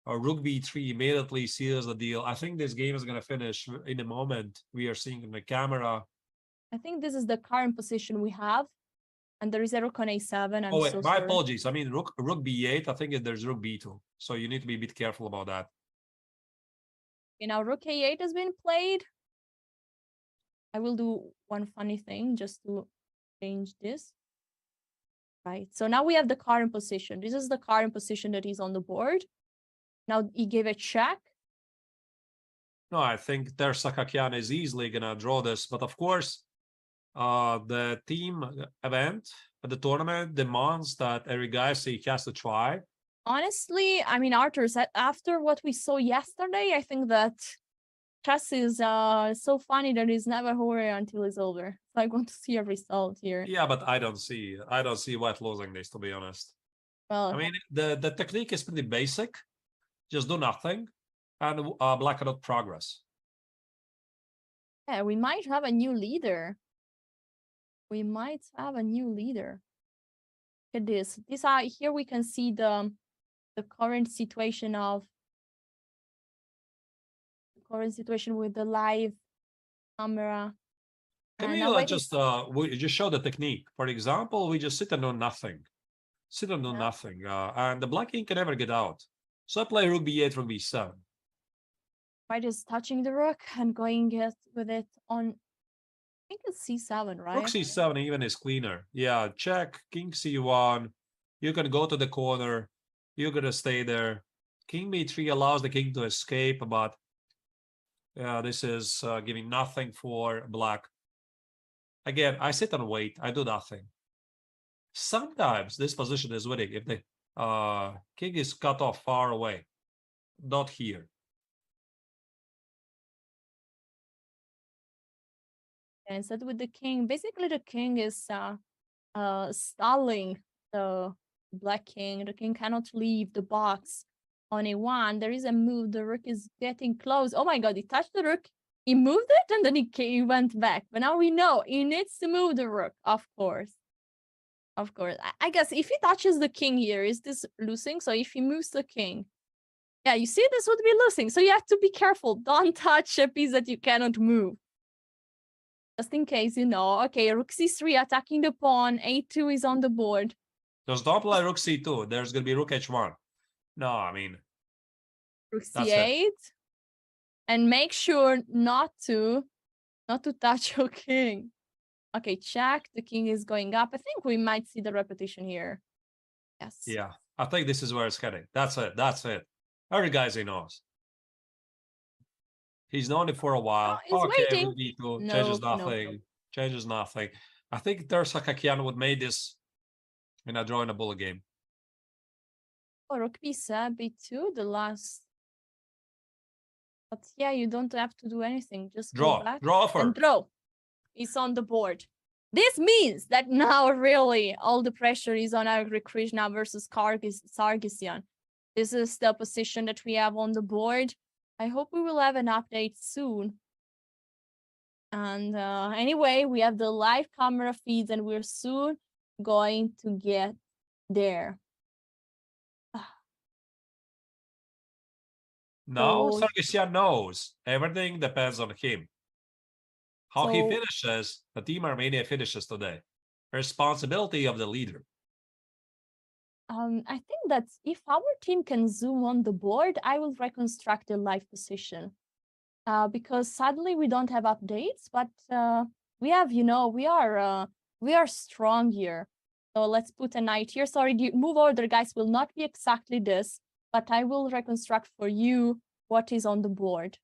or rook B3 immediately seals the deal. I think this game is going to finish in a moment. We are seeing in the camera. I think this is the current position we have. And there is a rook on A7. Oh, wait, my apologies. I mean, rook B8, I think there's rook B2. So you need to be a bit careful about that. Okay, now rook A8 has been played. I will do one funny thing just to change this. Right, so now we have the current position. This is the current position that is on the board. Now he gave a check. No, I think Tersakakian is easily going to draw this. But of course, the team event at the tournament demands that every guy he has to try. Honestly, I mean, Arthur said after what we saw yesterday, I think that chess is so funny that it's never over until it's over. So I want to see a result here. Yeah, but I don't see White losing this, to be honest. Well, I mean, the technique is pretty basic. Just do nothing, and black cannot progress. Yeah, we might have a new leader. Look at this. Here we can see the current situation with the live camera. Can we just show the technique? For example, we just sit and do nothing. And the black king can never get out. So I play rook B8, rook B7. White is touching the rook and going with it on, I think it's C7, right? Rook C7 even is cleaner. Yeah, check, king C1. You can go to the corner. You're going to stay there. King B3 allows the king to escape, but yeah, this is giving nothing for black. Again, I sit and wait. I do nothing. Sometimes this position is winning if the king is cut off far away. Not here. And instead with the king, basically the king is stalling the black king. The king cannot leave the box on A1. There is a move. The rook is getting close. Oh my god, he touched the rook. He moved it and then he went back. But now we know he needs to move the rook, of course. Of course. I guess if he touches the king here, is this losing? So if he moves the king, yeah, you see, this would be losing. So you have to be careful. Don't touch a piece that you cannot move. Just in case, you know. Okay, rook C3 attacking the pawn. A2 is on the board. Just don't play rook C2. There's going to be rook H1. No, I mean... Rook C8. And make sure not to touch your king. Okay, check. The king is going up. I think we might see the repetition here. Yes. Yeah, I think this is where it's heading. That's it. Every guy's he knows. He's known it for a while. Oh, okay, waiting. Changes nothing. Changes nothing. I think Tersakakian would make this in a draw in a bullet game. Oh, rook B7, B2, the last. But yeah, you don't have to do anything. Just draw. Go back Draw for. And draw. It's on the board. This means that now really all the pressure is on Agri Krishna versus Sargsyan. This is the position that we have on the board. I hope we will have an update soon. And anyway, we have the live camera feeds and we're soon going to get there. No, Sargsyan knows. Everything depends on him. How he finishes, the team Armenia finishes today. Responsibility of the leader. I think that if our team can zoom on the board, I will reconstruct the live position. Because sadly we don't have updates, but we have, you know, we are strong here. So let's put a knight here. Sorry, the move order, guys, will not be exactly this, but I will reconstruct for you what is on the board.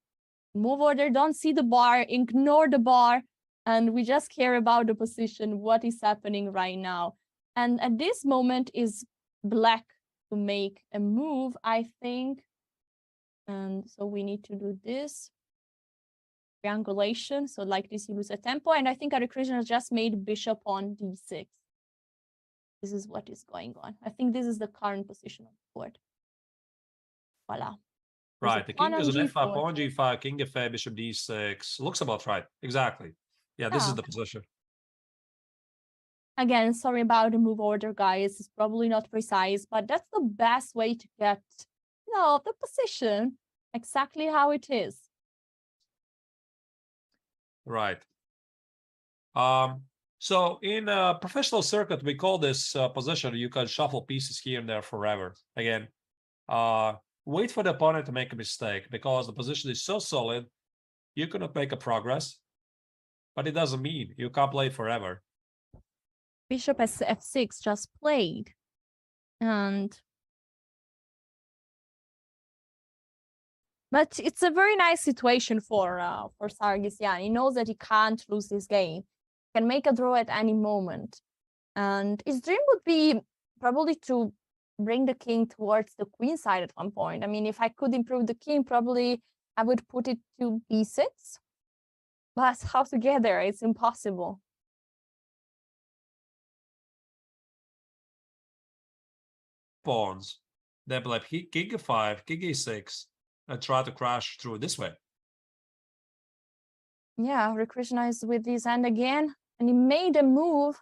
Move order, don't see the bar, ignore the bar, and we just care about the position, what is happening right now. And at this moment is black to make a move, I think. And so we need to do this triangulation. So like this, you lose a tempo. And I think Hare Krishna has just made bishop on d6. This is what is going on. I think this is the current position of the board. Voila. Right, the king is on f5, pawn g5, king f8, bishop d6. Looks about right. Exactly. Yeah, this is the position. Again, sorry about the move order, guys. It's probably not precise, but that's the best way to get, you know, the position exactly how it is. Right. So in a professional circuit, we call this position, you can shuffle pieces here and there forever. Again, wait for the opponent to make a mistake because the position is so solid, you cannot make a progress, but it doesn't mean you can't play forever. Bishop f6 just played, but it's a very nice situation for Sargsyan. He knows that he can't lose this game, can make a draw at any moment, and his dream would be probably to bring the king towards the queen side at one point. I mean, if I could improve the king, probably I would put it to b6, but how together? It's impossible. Pawns, then play king f5, king e6, and try to crash through this way. Yeah, Hare Krishna is with his hand again, and he made a move.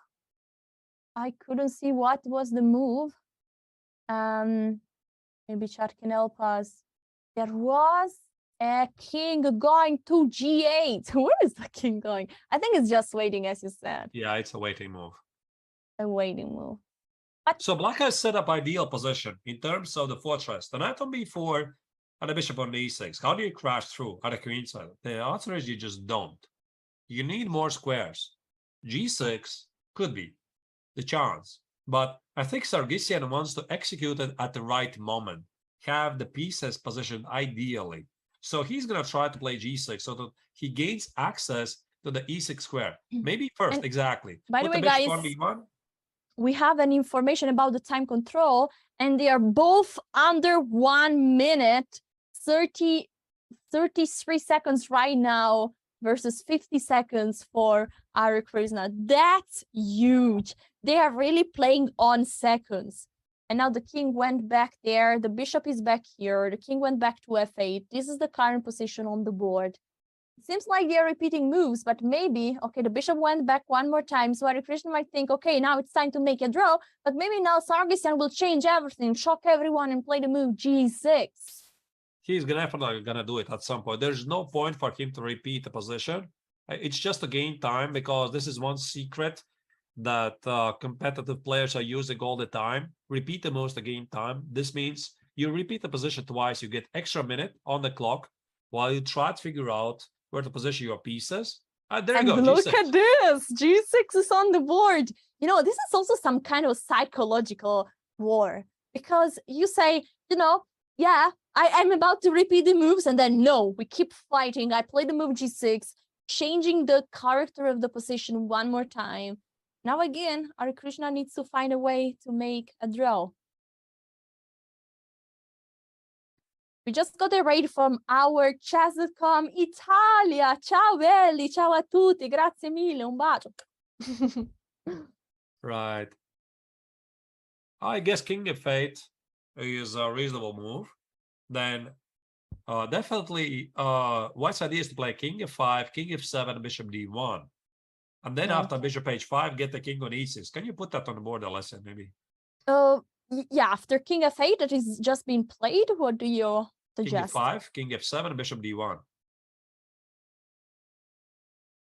I couldn't see what was the move. Maybe chat can help us. There was a king going to g8. Where is the king going? I think it's just waiting, as you said. Yeah, it's a waiting move. A waiting move. So black has set up ideal position in terms of the fortress. The knight on b4 and the bishop on d6. How do you crash through at the queen side? The answer is you just don't. You need more squares. g6 could be the chance, but I think Sargsyan wants to execute it at the right moment, have the pieces positioned ideally. So he's going to try to play g6 so that he gains access to the e6 square. Maybe first, and exactly. By the way, guys, we have an information about the time control, and they are both under 1 minute, 33 seconds right now versus 50 seconds for Hare Krishna. That's huge. They are really playing on seconds. And now the king went back there. The bishop is back here. The king went back to f8. This is the current position on the board. It seems like they're repeating moves, but maybe, okay, the bishop went back one more time. So Hare Krishna might think, okay, now it's time to make a draw. But maybe now Sargsyan will change everything, shock everyone, and play the move g6. He's definitely going to do it at some point. There's no point for him to repeat the position. It's just to gain time because this is one secret that competitive players are using all the time. Repeat the moves to gain time. This means you repeat the position twice, you get extra minute on the clock while you try to figure out where to position your pieces. There you go. Look G6. at this. G6 is on the board. You know, this is also some kind of psychological war because you say, you know, yeah, I'm about to repeat the moves, and then no, we keep fighting. I play the move g6, changing the character of the position one more time. Now again, Hare Krishna needs to find a way to make a draw. We just got a raid from our chess.com Italia. Ciao belli, ciao a tutti, grazie mille, un bacio. Right. I guess king f8 is a reasonable move. Then definitely white's idea is to play king f5, king f7, bishop d1. And then after bishop h5, get the king on e6. Can you put that on the board, Alessia, maybe? Yeah, after king f8 that is just being played, what do you suggest? King f5, king f7, bishop d1.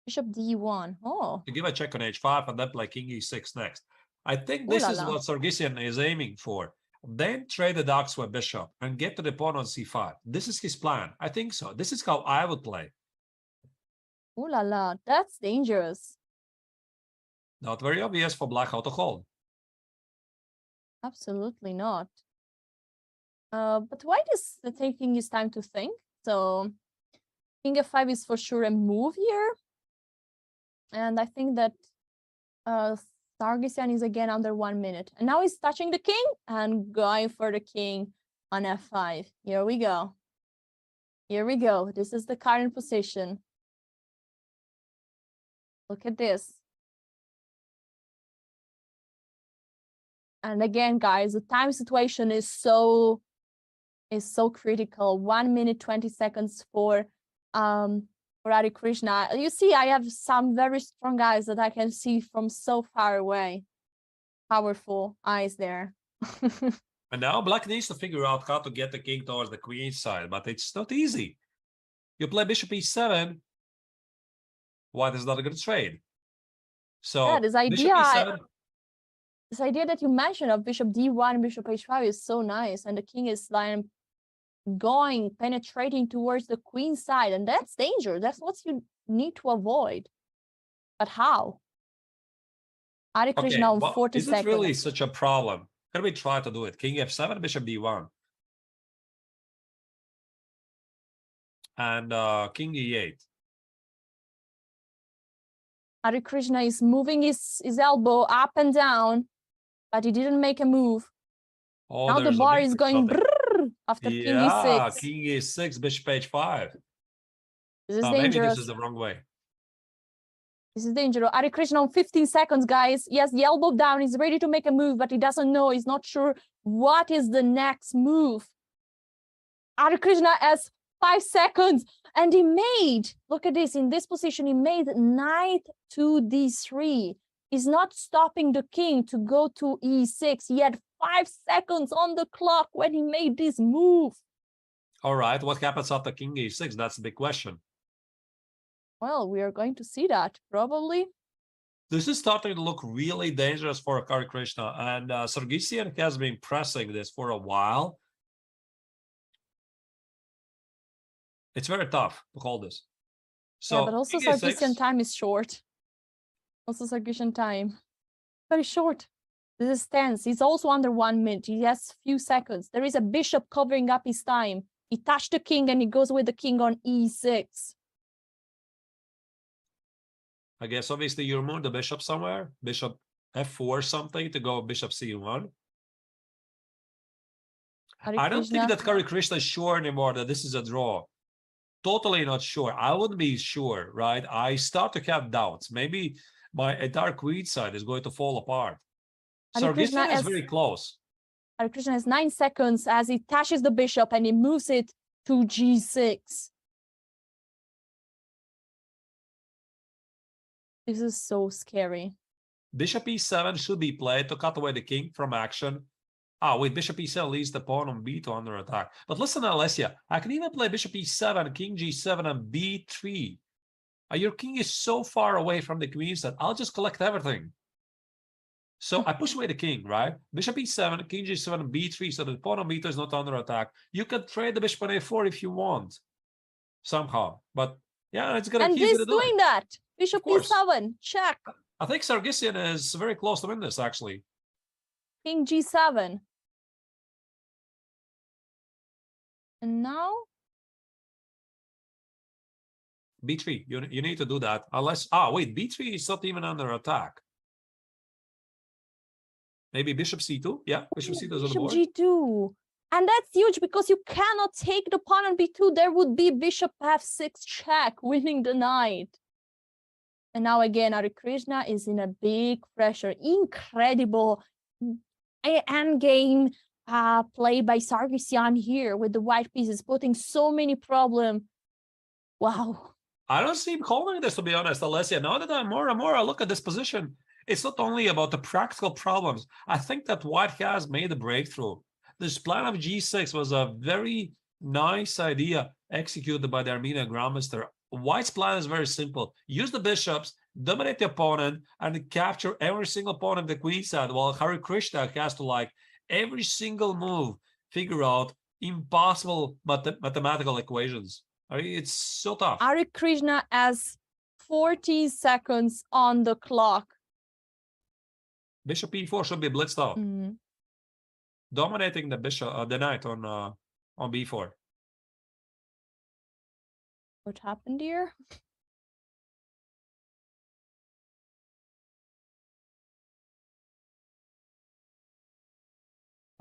Bishop d1. Oh. You give a check on h5 and then play king e6 next. I think this is what Sargsyan is aiming for. Then trade the dogs for a bishop and get to the pawn on c5. This is his plan. I think so. This is how I would play. Ooh la la, that's dangerous. Not very obvious for black how to hold. Absolutely not. But white is taking his time to think. So King f5 is for sure a move here. And I think that Sargsyan is again under 1 minute. And now he's touching the king and going for the king on f5. Here we go. Here we go. This is the current position. Look at this. And again, guys, the time situation is so critical. 1 minute 20 seconds for Radhi Krishna. You see, I have some very strong eyes that I can see from so far away. Powerful eyes there. And now Black needs to figure out how to get the king towards the queen side, but it's not easy. You play bishop e7, White is not a good trade. So yeah, this idea that you mentioned of bishop d1, bishop h5 is so nice, and the king is like penetrating towards the queen side, and that's danger. That's what you need to avoid. But how? Hare Krishna on 40 seconds. Is it really such a problem? Can we try to do it? King f7, bishop d1. And king e8. Hare Krishna is moving his elbow up and down, but he didn't make a move. Oh, now the bar is going brrr after king e6. King e6, bishop h5. This is dangerous. Maybe this is the wrong way. This is dangerous. Hare Krishna on 15 seconds, guys. Yes, the elbow down. He's ready to make a move, but he doesn't know. He's not sure what is the next move. Hare Krishna has 5 seconds, and he made, look at this, in this position, he made knight to d3. He's not stopping the king to go to e6. He had 5 seconds on the clock when he made this move. All right, what happens after king e6? That's the big question. Well, we are going to see that, probably. This is starting to look really dangerous for Hare Krishna, and Sargsyan has been pressing this for a while. It's very tough to call this. So, yeah, but also Sargsyan time is short. Also Sargsyan time, very short. This is tense. He's also under 1 minute. He has few seconds. There is a bishop covering up his time. He touched the king and he goes with the king on e6. I guess obviously you remove the bishop somewhere. Bishop f4 something to go bishop c1. I don't think that Hare Krishna is sure anymore that this is a draw. Totally not sure. I wouldn't be sure, right? I start to have doubts. Maybe my entire queen side is going to fall apart. Sargsyan is very close. Hare Krishna has 9 seconds as he touches the bishop and he moves it to g6. This is so scary. Bishop e7 should be played to cut away the king from action. Wait, bishop e7 leaves the pawn on b2 under attack. But listen, Alessia, I can even play bishop e7, king g7, and b3. Your king is so far away from the queen that I'll just collect everything. So I push away the king, right? Bishop e7, king g7, and b3, so the pawn on b2 is not under attack. You can trade the bishop on a4 if you want, somehow. But yeah, it's gonna. And he's doing that. Bishop e7, check. I think Sargsyan is very close to win this, actually. King g7. And now? b3, you need to do that. Unless, wait, b3 is not even under attack. Maybe bishop c2? Yeah, bishop c2 is on the board. Bishop g2. And that's huge because you cannot take the pawn on b2. There would be bishop f6 check, winning the knight. And now again, Hare Krishna is in a big pressure. Incredible endgame play by Sargsyan here with the white pieces, putting so many problems. Wow. I don't see him calling this, to be honest, Alessia. Now that I'm more and more I look at this position, it's not only about the practical problems. I think that White has made a breakthrough. This plan of g6 was a very nice idea executed by the Armenian Grandmaster. White's plan is very simple. Use the bishops, dominate the opponent, and capture every single pawn on the queen side, while Hare Krishna has to, like, every single move, figure out impossible mathematical equations. I mean, it's so tough. Hare Krishna has 40 seconds on the clock. Bishop e4 should be blitzed out. Dominating the bishop, the knight on b4. What happened here?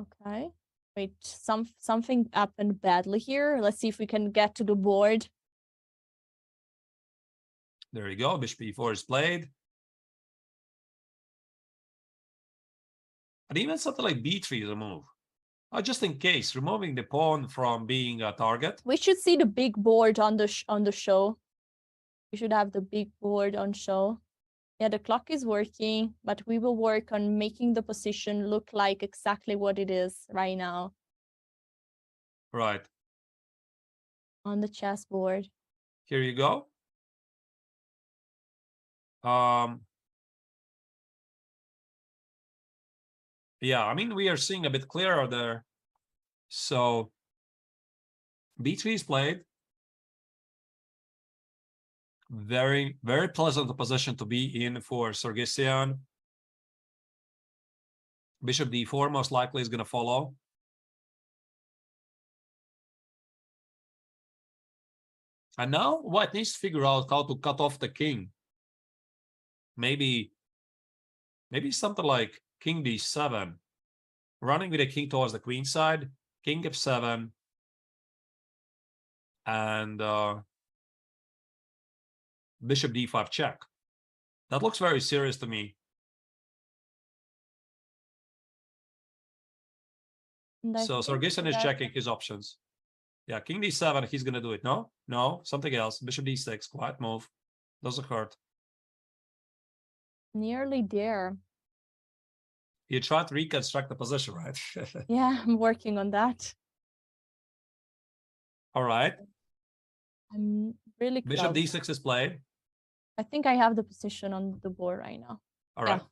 Okay. Wait, something happened badly here. Let's see if we can get to the board. There you go. Bishop e4 is played. And even something like b3 is a move. Just in case, removing the pawn from being a target. We should see the big board on the show. We should have the big board on show. Yeah, the clock is working, but we will work on making the position look like exactly what it is right now. Right. On the chessboard. Here you go. Yeah, I mean, we are seeing a bit clearer there. So b3 is played. Very, very pleasant position to be in for Sargsyan. Bishop d4 most likely is going to follow. And now White needs to figure out how to cut off the king. Maybe something like king d7, running with a king towards the queen side, king f7, and bishop d5 check. That looks very serious to me. So Sargsyan is checking his options. Yeah, king d7, he's going to do it. No, something else. Bishop d6, quiet move. Doesn't hurt. Nearly there. You try to reconstruct the position, right? Yeah, I'm working on that. All right. I'm really close. Bishop d6 is played. I think I have the position on the board right now. All right. Yeah.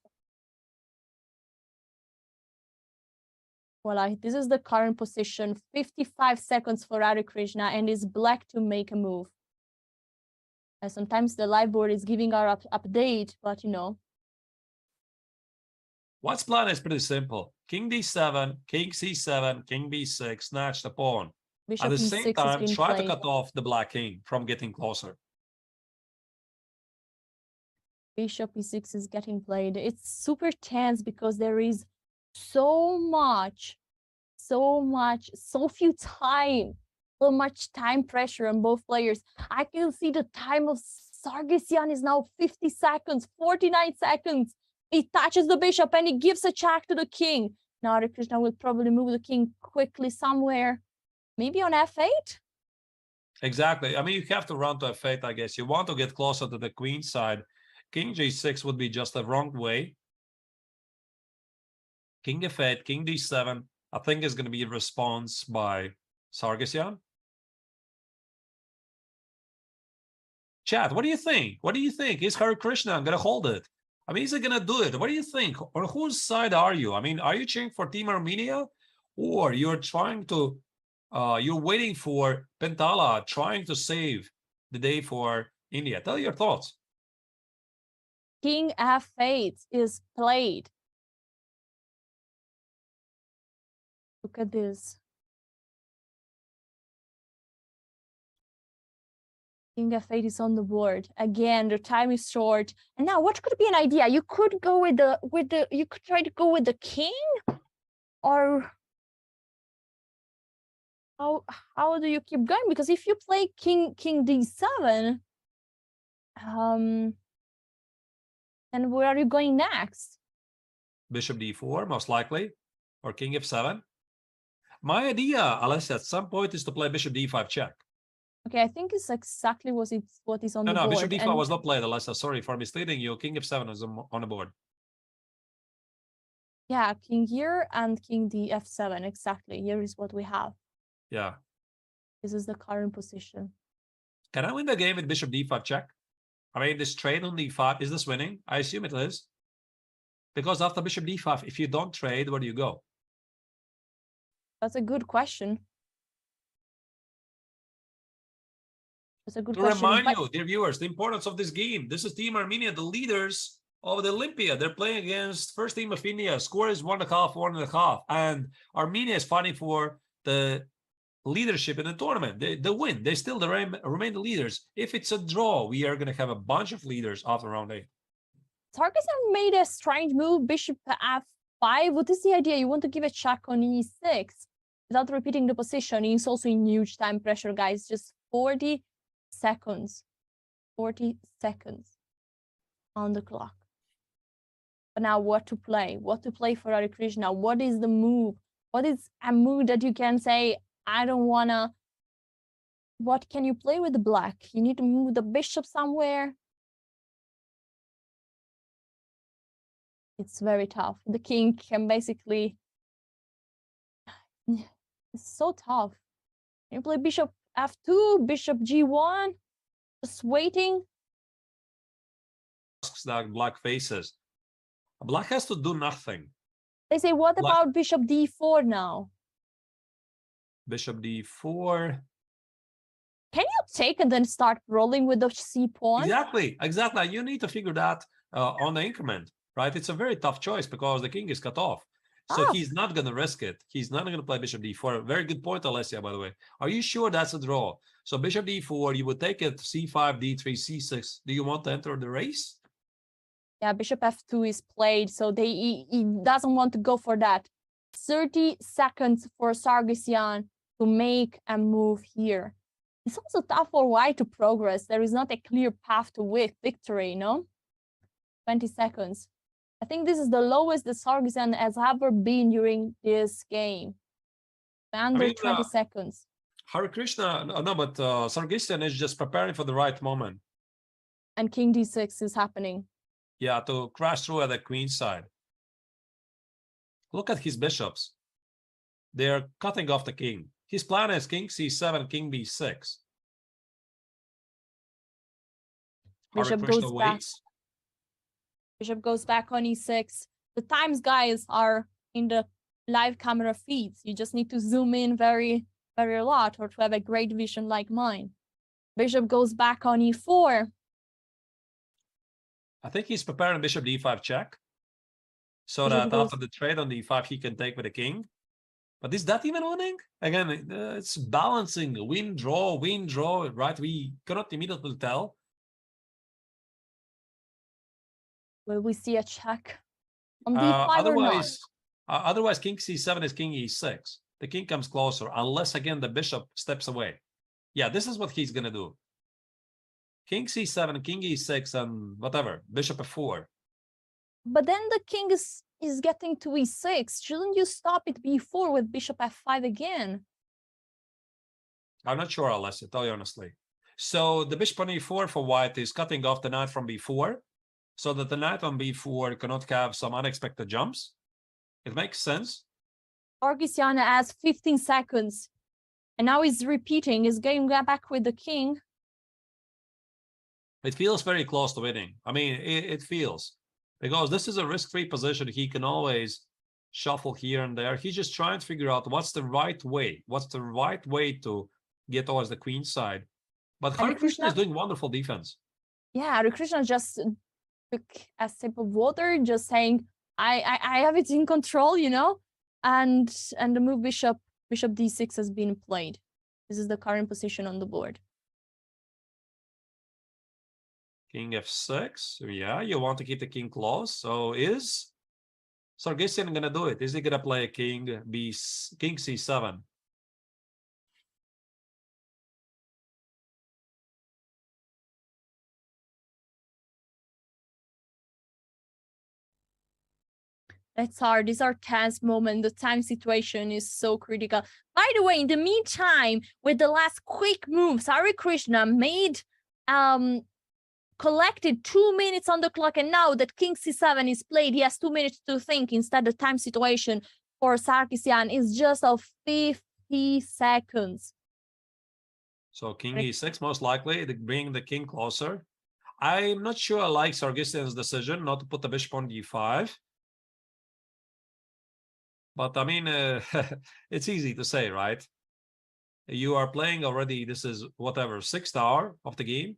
Voila, this is the current position. 55 seconds for Hare Krishna, and it's black to make a move. And sometimes the live board is giving our update, but you know. White's plan is pretty simple. King d7, king c7, king b6, snatch the pawn. Bishop At the e6 same time, try played. to cut off the black king from getting closer. Bishop e6 is getting played. It's super tense because there is so few time, so much time pressure on both players. I can see the time of Sargsyan is now 50 seconds, 49 seconds. He touches the bishop and he gives a check to the king. Now Hare Krishna will probably move the king quickly somewhere, maybe on f8. Exactly. I mean, you have to run to f8, I guess. You want to get closer to the queen side. King g6 would be just the wrong way. King f8, king d7, I think is going to be a response by Sargsyan. Chat, what do you think? What do you think? Is Hare Krishna going to hold it? I mean, is he going to do it? What do you think? On whose side are you? I mean, are you cheering for Team Armenia? Or you're trying to, you're waiting for Pentala, trying to save the day for India? Tell your thoughts. King f8 is played. Look at this. King f8 is on the board. Again, the time is short. And now what could be an idea? You could go with the you could try to go with the king, or how do you keep going? Because if you play king d7, and where are you going next? Bishop d4, most likely, or king f7. My idea, Alessia, at some point is to play bishop d5 check. Okay, I think it's exactly what is on the board. No, bishop d5 was not played, Alessia. Sorry for misleading you. King f7 is on the board. Yeah, king here and king df7. Exactly. Here is what we have. Yeah. This is the current position. Can I win the game with bishop d5 check? I mean, this trade on d5, is this winning? I assume it is. Because after bishop d5, if you don't trade, where do you go? That's a good question. That's a good to question. Remind you, dear viewers, the importance of this game. This is Team Armenia, the leaders of the Olympiad. They're playing against first team of India. Score is 1.5, 1.5. And Armenia is fighting for the leadership in the tournament. They win. They still remain the leaders. If it's a draw, we are going to have a bunch of leaders after round 8. Sarkisian made a strange move, bishop f5. What is the idea? You want to give a check on e6 without repeating the position. He's also in huge time pressure, guys. Just 40 seconds. 40 seconds on the clock. But now what to play? What to play for Harikrishna? What is the move? What is a move that you can say, I don't wanna... What can you play with the black? You need to move the bishop somewhere. It's very tough. The king can basically... It's so tough. Can you play bishop f2, bishop g1? Just waiting. That black faces. Black has to do nothing. They say, what about bishop d4 now? Bishop d4. Can you take and then start rolling with the c pawn? Exactly. You need to figure that on the increment, right? It's a very tough choice because the king is cut off. So he's not going to risk it. He's not going to play bishop d4. Very good point, Alessia, by the way. Are you sure that's a draw? So bishop d4, you would take it c5, d3, c6. Do you want to enter the race? Yeah, bishop f2 is played, so he doesn't want to go for that. 30 seconds for Sarkisian to make a move here. It's also tough for white to progress. There is not a clear path to victory, no? 20 seconds. I think this is the lowest the Sarkisian has ever been during this game. Under 20 seconds. Harikrishna, no, but Sarkisian is just preparing for the right moment. And king d6 is happening. Yeah, to crash through at the queen side. Look at his bishops. They're cutting off the king. His plan is king c7, king b6. Bishop goes back. Bishop goes back on e6. The times, guys, are in the live camera feeds. You just need to zoom in very, very a lot or to have a great vision like mine. Bishop goes back on e4. I think he's preparing bishop d5 check. So that after the trade on d5, he can take with the king. But is that even winning? Again, it's balancing. Win, draw, right? We cannot immediately tell. Will we see a check on d5 or not? Otherwise, king c7 is king e6. The king comes closer, unless, again, the bishop steps away. Yeah, this is what he's going to do. King c7, king e6, and whatever, bishop f4. But then the king is getting to e6. Shouldn't you stop it b4 with bishop f5 again? I'm not sure, Alessia, tell you honestly. So the bishop on e4 for white is cutting off the knight from b4, so that the knight on b4 cannot have some unexpected jumps. It makes sense. Sarkisian has 15 seconds. And now he's repeating. He's going back with the king. It feels very close to winning. I mean, it feels. Because this is a risk-free position. He can always shuffle here and there. He's just trying to figure out what's the right way. What's the right way to get towards the queen side. But Harikrishna is doing wonderful defense. Yeah, Harikrishna just took a sip of water, just saying, I have it in control, you know? And the move bishop d6 has been played. This is the current position on the board. King f6. Yeah, you want to keep the king close. So is Sarkisian going to do it? Is he going to play king c7? It's hard. These are tense moments. The time situation is so critical. By the way, in the meantime, with the last quick moves, Harikrishna made collected 2 minutes on the clock, and now that king c7 is played, he has 2 minutes to think. Instead, the time situation for Sarkisian is just of 50 seconds. So king e6 most likely to bring the king closer. I'm not sure I like Sarkisian's decision not to put the bishop on d5. But I mean, it's easy to say, right? You are playing already, this is whatever, 6th hour of the game.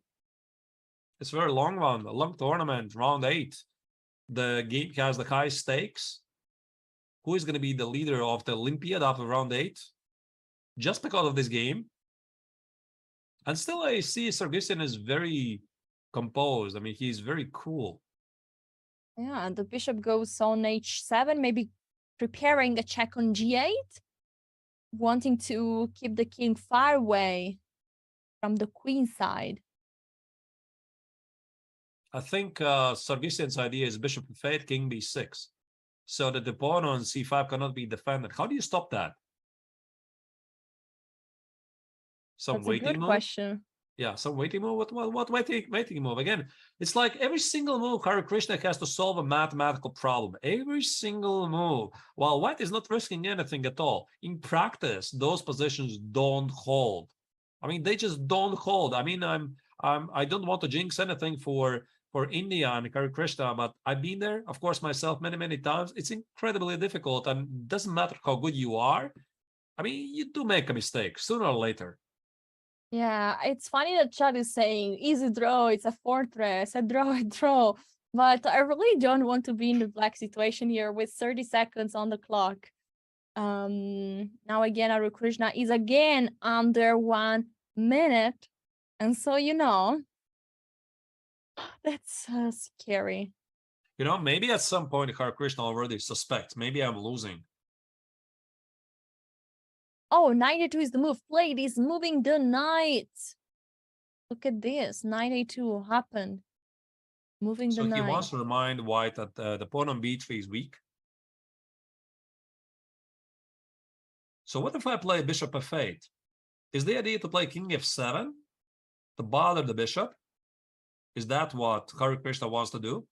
It's a very long one, a long tournament, round 8. The game has the high stakes. Who is going to be the leader of the Olympiad after round 8? just because of this game. And still I see Sargsyan is very composed. I mean, he's very cool. Yeah, and the bishop goes on h7, maybe preparing a check on g8, wanting to keep the king far away from the queen side. I think Sargsyan's idea is bishop f8, king b6, so that the pawn on c5 cannot be defended. How do you stop that? Some That's waiting a good move? question. Yeah, some waiting move. What waiting move? Again, it's like every single move Hare Krishna has to solve a mathematical problem. Every single move. While white is not risking anything at all. In practice, those positions don't hold. I mean, they just don't hold. I mean, I don't want to jinx anything for India and Hare Krishna, but I've been there, of course, myself many times. It's incredibly difficult, and it doesn't matter how good you are. I mean, you do make a mistake sooner or later. Yeah, it's funny that chat is saying easy draw, it's a fortress, a draw. But I really don't want to be in the black situation here with 30 seconds on the clock. Now again, Hare Krishna is again under 1 minute. And so, you know, that's scary. You know, maybe at some point Hare Krishna already suspects, maybe I'm losing. Oh, knight a2 is the move played. He's moving the knight. Look at this. Knight a2 happened. Moving the knight. So he wants to remind white that the pawn on b3 is weak. So what if I play bishop f8? Is the idea to play king f7 to bother the bishop? Is that what Hare Krishna wants to do?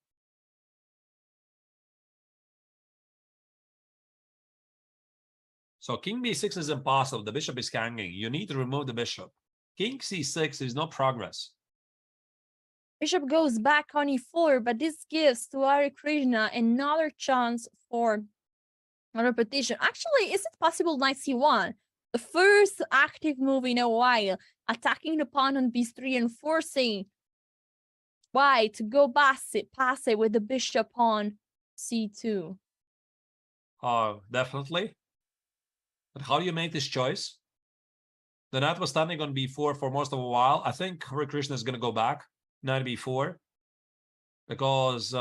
So king b6 is impossible. The bishop is hanging. You need to remove the bishop. King c6 is no progress. Bishop goes back on e4, but this gives to Hare Krishna another chance for a repetition. Actually, is it possible knight c1? The first active move in a while, attacking the pawn on b3 and forcing white to go passive with the bishop on c2. Definitely. But how do you make this choice? The knight was standing on b4 for most of a while. I think Hare Krishna is going to go back, knight b4, because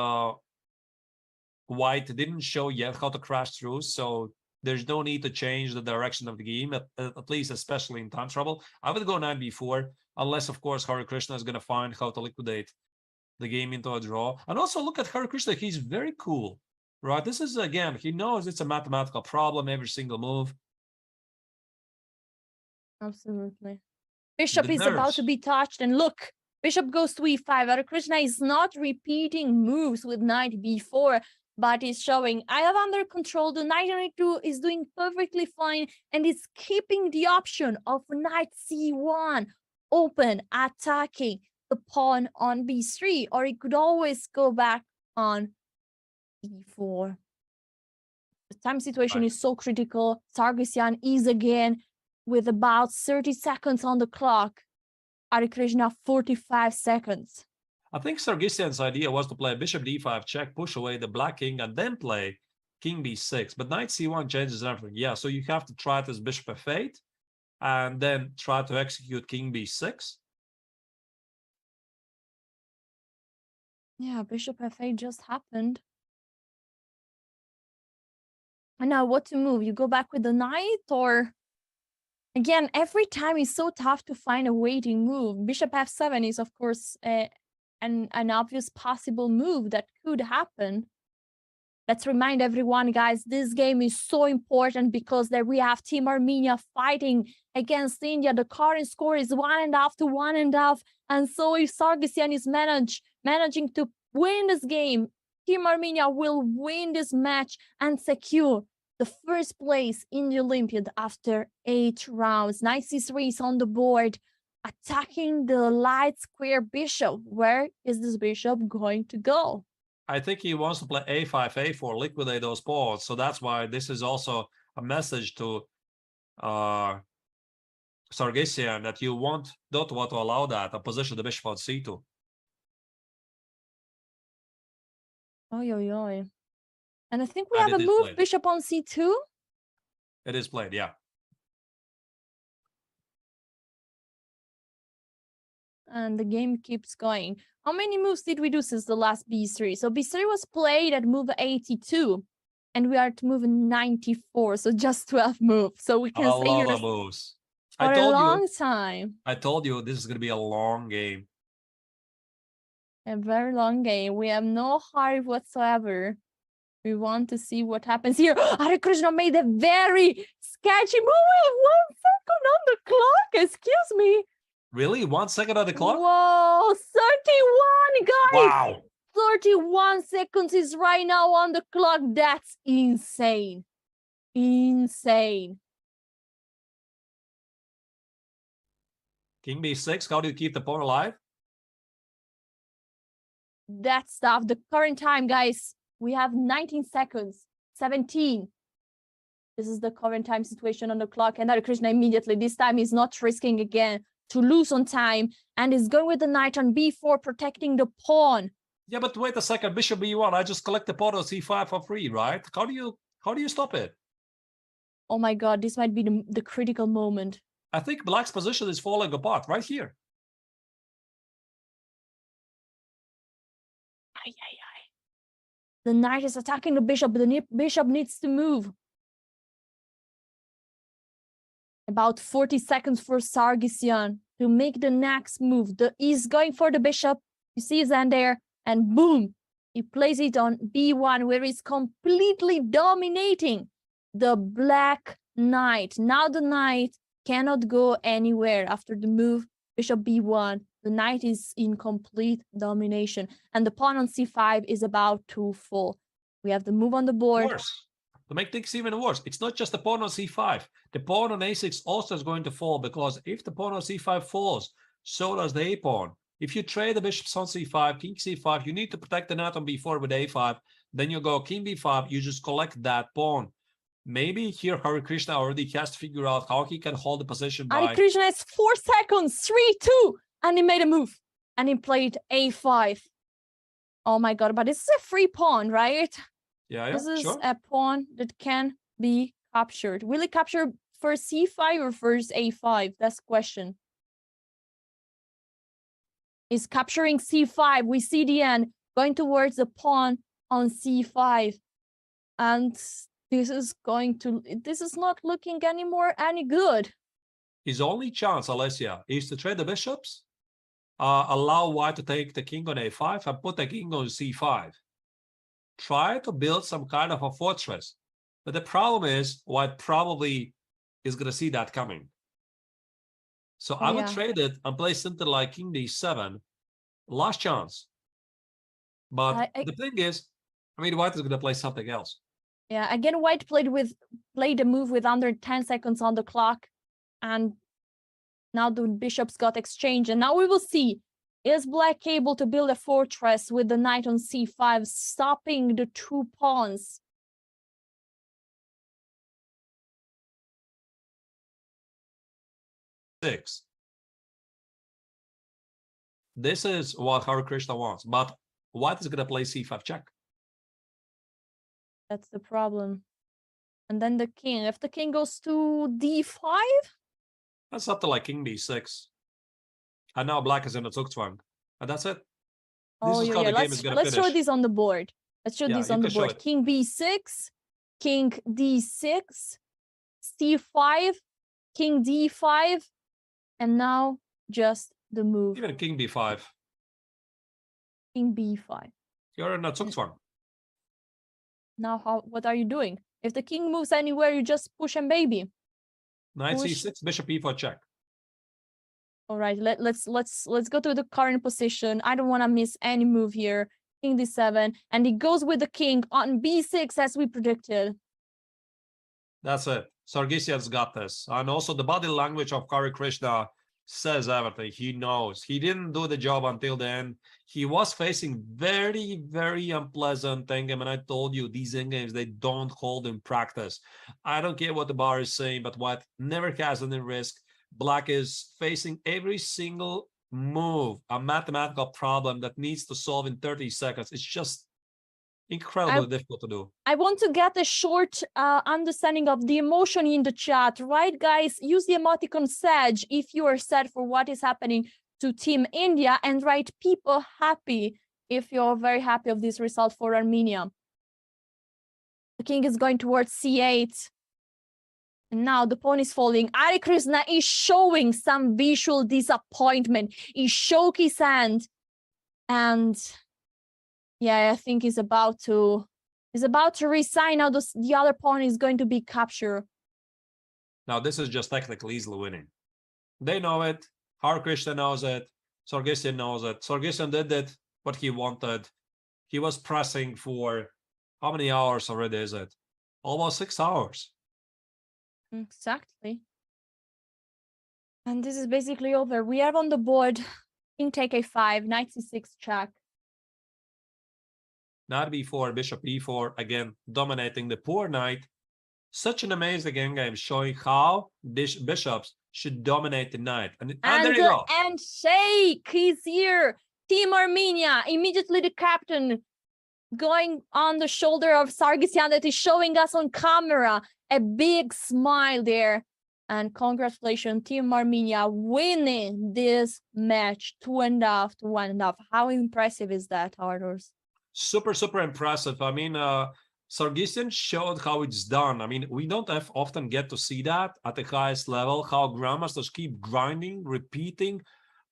white didn't show yet how to crash through, so there's no need to change the direction of the game, at least especially in time trouble. I would go knight b4, unless, of course, Hare Krishna is going to find how to liquidate the game into a draw. And also look at Hare Krishna, he's very cool, right? This is, again, he knows it's a mathematical problem, every single move. Absolutely. Bishop is about to be touched, and look, bishop goes to e5. Hare Krishna is not repeating moves with knight b4, but is showing, I have under control. The knight on e2 is doing perfectly fine, and is keeping the option of knight c1 open, attacking the pawn on b3, or he could always go back on e4. The time situation is so critical. Sargsyan is again with about 30 seconds on the clock. Hare Krishna 45 seconds. I think Sargsyan's idea was to play bishop d5 check, push away the black king, and then play king b6. But knight c1 changes everything. Yeah, so you have to try this bishop f8 and then try to execute king b6. Yeah, bishop f8 just happened. And now what to move? You go back with the knight, or... Again, every time it's so tough to find a waiting move. Bishop f7 is, of course, an obvious possible move that could happen. Let's remind everyone, guys, this game is so important because there we have Team Armenia fighting against India. The current score is 1.5 to 1.5. And so if Sargsyan is managing to win this game, Team Armenia will win this match and secure the first place in the Olympiad after 8 rounds. Knight c3 is on the board, attacking the light square bishop. Where is this bishop going to go? I think he wants to play a5, a4, liquidate those pawns. So that's why this is also a message to Sargsyan that you don't want to allow that and position the bishop on c2. Oy, oy, oy. And I think we have a move, bishop on c2. It is played, yeah. And the game keeps going. How many moves did we do since the last B3? So B3 was played at move 82. And we are at move 94. So just 12 moves. So we can A stay lot here of moves. for a long time. I told you this is going to be a long game. A very long game. We have no hurry whatsoever. We want to see what happens here. Hare Krishna made a very sketchy move. 1 second on the clock. Excuse me. Really? 1 second on the clock? Whoa, 31, guys. Wow. 31 seconds is right now on the clock. That's insane. Insane. King B6, how do you keep the pawn alive? That stuff. The current time, guys, we have 19 seconds. 17. This is the current time situation on the clock. And Hare Krishna immediately, this time is not risking again to lose on time. And is going with the knight on B4, protecting the pawn. Yeah, but wait a second. Bishop B1, I just collect the pawn on C5 for free, right? How do you stop it? Oh my God, this might be the critical moment. I think black's position is falling apart right here. Ay, ay, ay. The knight is attacking the bishop, but the bishop needs to move. About 40 seconds for Sargsyan to make the next move. He's going for the bishop. You see his hand there, and boom, he plays it on B1, where he's completely dominating the black knight. Now the knight cannot go anywhere after the move bishop B1. The knight is in complete domination, and the pawn on C5 is about to fall. We have the move on the board. Worse. To make things even worse, it's not just the pawn on C5. The pawn on A6 also is going to fall, because if the pawn on C5 falls, so does the A pawn. If you trade the bishops on C5, king C5, you need to protect the knight on B4 with A5. Then you go king B5, you just collect that pawn. Maybe here Hare Krishna already has to figure out how he can hold the position by... Hare Krishna has 4 seconds, 3, 2, and he made a move. And he played A5. Oh my God, but this is a free pawn, right? Yeah, this is sure. a pawn that can be captured. Will it capture first C5 or first A5? That's the question. Is capturing C5. We see the end going towards the pawn on C5. And this is not looking anymore any good. His only chance, Alessia, is to trade the bishops, allow white to take the king on A5 and put the king on C5. Try to build some kind of a fortress. But the problem is, white probably is going to see that coming. So I would trade it and play something like king D7. Last chance. But the thing is, I mean, white is going to play something else. Yeah, again, white played a move with under 10 seconds on the clock. And now the bishops got exchanged. And now we will see, is black able to build a fortress with the knight on C5, stopping the 2 pawns? Six. This is what Hare Krishna wants, but white is going to play C5 check. That's the problem. And then the king. If the king goes to D5? That's something like king D6. And now black is in the Zugzwang. And that's it. Oh, yeah. Let's show this on the board. Let's show this on the board. King B6, king D6, C5, king D5, and now just the move. Even king B5. King B5. You're in a Zugzwang. Now, what are you doing? If the king moves anywhere, you just push and baby. Knight C6, bishop E4 check. All right, let's go to the current position. I don't want to miss any move here. King D7, and he goes with the king on B6 as we predicted. That's it. Sargsyan's got this. And also the body language of Hare Krishna says everything. He knows. He didn't do the job until the end. He was facing very, very unpleasant endgame. And I told you, these endgames, they don't hold in practice. I don't care what the bar is saying, but white never has any risk. Black is facing every single move, a mathematical problem that needs to solve in 30 seconds. It's just incredibly difficult to do. I want to get a short understanding of the emotion in the chat, right, guys? Use the emoticon Sag if you are sad for what is happening to Team India and write people happy if you're very happy of this result for Armenia. The king is going towards c8. And now the pawn is falling. Hare Krishna is showing some visual disappointment. He shook his hand. And yeah, I think he's about to resign. Now the other pawn is going to be captured. Now this is just technically easily winning. They know it. Hare Krishna knows it. Sargsyan knows it. Sargsyan did it, what he wanted. He was pressing for how many hours already is it? Almost 6 hours. Exactly. And this is basically over. We are on the board. King take a5, knight c6 check. Knight b4, bishop e4, again dominating the poor knight. Such an amazing endgame showing how bishops should dominate the knight. And there you go. And Sheikh is here. Team Armenia, immediately the captain going on the shoulder of Sargsyan that is showing us on camera. A big smile there. And congratulations, Team Armenia, winning this match 2.5 to 1.5. How impressive is that, Arturs? Super, super impressive. I mean, Sargsyan showed how it's done. I mean, we don't often get to see that at the highest level, how grandmasters keep grinding, repeating,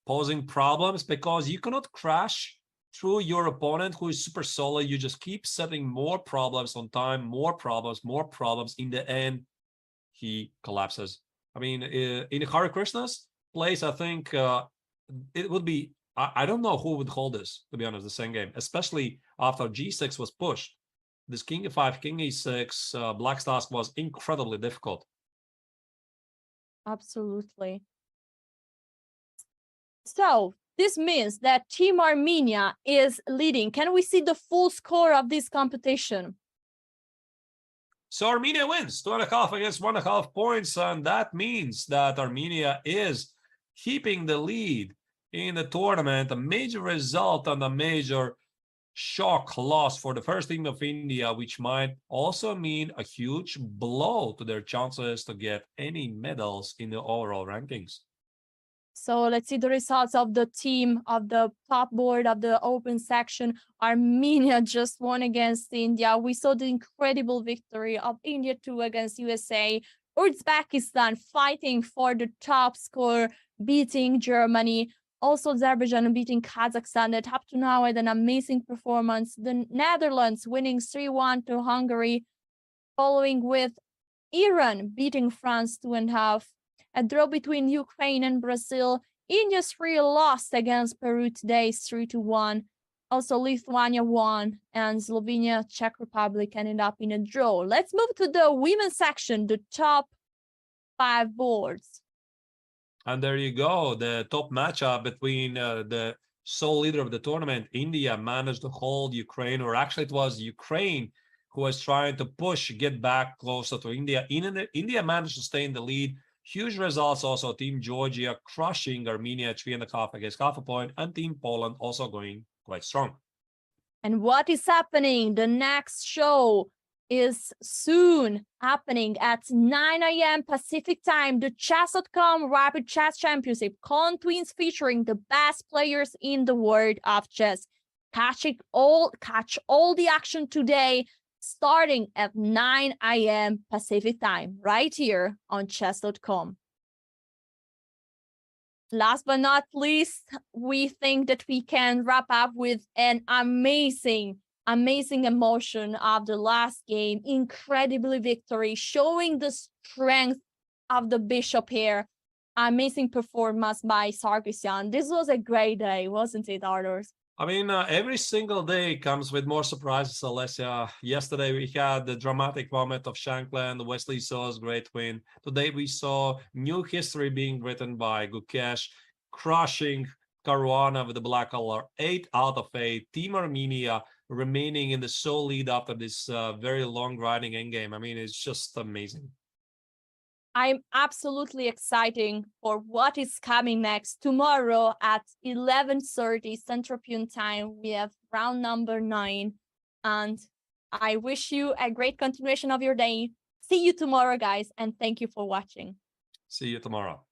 posing problems, because you cannot crash through your opponent who is super solid. You just keep setting more problems on time, more problems. In the end, he collapses. I mean, in Hare Krishna's place, I think it would be, I don't know who would hold this, to be honest, the same game, especially after g6 was pushed. This king e5, king e6, black's task was incredibly difficult. Absolutely. So this means that Team Armenia is leading. Can we see the full score of this competition? So Armenia wins 2.5 against 1.5 points, and that means that Armenia is keeping the lead in the tournament. A major result and a major shock loss for the first team of India, which might also mean a huge blow to their chances to get any medals in the overall rankings. So let's see the results of the team of the top board of the open section. Armenia just won against India. We saw the incredible victory of India 2 against USA. Uzbekistan fighting for the top score, beating Germany. Also Azerbaijan beating Kazakhstan that up to now had an amazing performance. The Netherlands winning 3-1 to Hungary, following with Iran beating France 2.5. A draw between Ukraine and Brazil. India 3 lost against Peru today, 3-1. Also Lithuania won, and Slovenia, Czech Republic ended up in a draw. Let's move to the women's section, the top 5 boards. And there you go, the top matchup between the sole leader of the tournament. India managed to hold Ukraine, or actually it was Ukraine who was trying to push, get back closer to India. India managed to stay in the lead. Huge results also. Team Georgia crushing Armenia 3.5 against 0.5 point, and Team Poland also going quite strong. And what is happening? The next show is soon happening at 9 a.m. Pacific time. The Chess.com Rapid Chess Championship, Con Twins featuring the best players in the world of chess. Catch all the action today, starting at 9 a.m. Pacific time, right here on Chess.com. Last but not least, we think that we can wrap up with an amazing emotion of the last game. Incredible victory, showing the strength of the bishop here. Amazing performance by Sargsyan. This was a great day, wasn't it, Arturs? I mean, every single day comes with more surprises, Alessia. Yesterday, we had the dramatic moment of Shankland, Wesley So's great win. Today, we saw new history being written by Gukesh, crushing Caruana with the black color, 8 out of 8. Team Armenia remaining in the sole lead after this very long riding endgame. I mean, it's just amazing. I'm absolutely excited for what is coming next. Tomorrow at 11:30 Central European Time, we have round number 9. And I wish you a great continuation of your day. See you tomorrow, guys, and thank you for watching. See you tomorrow.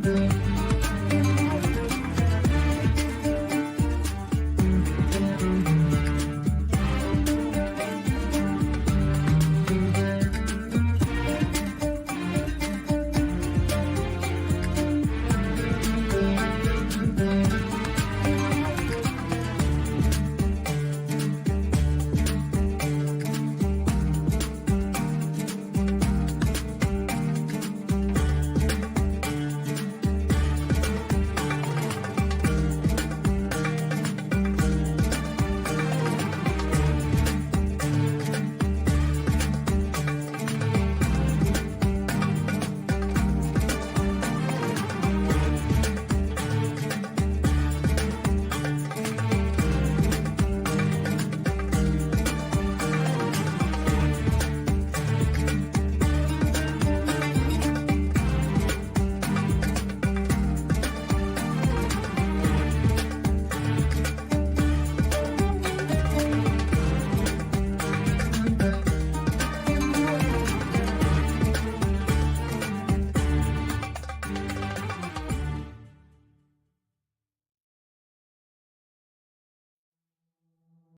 Bye.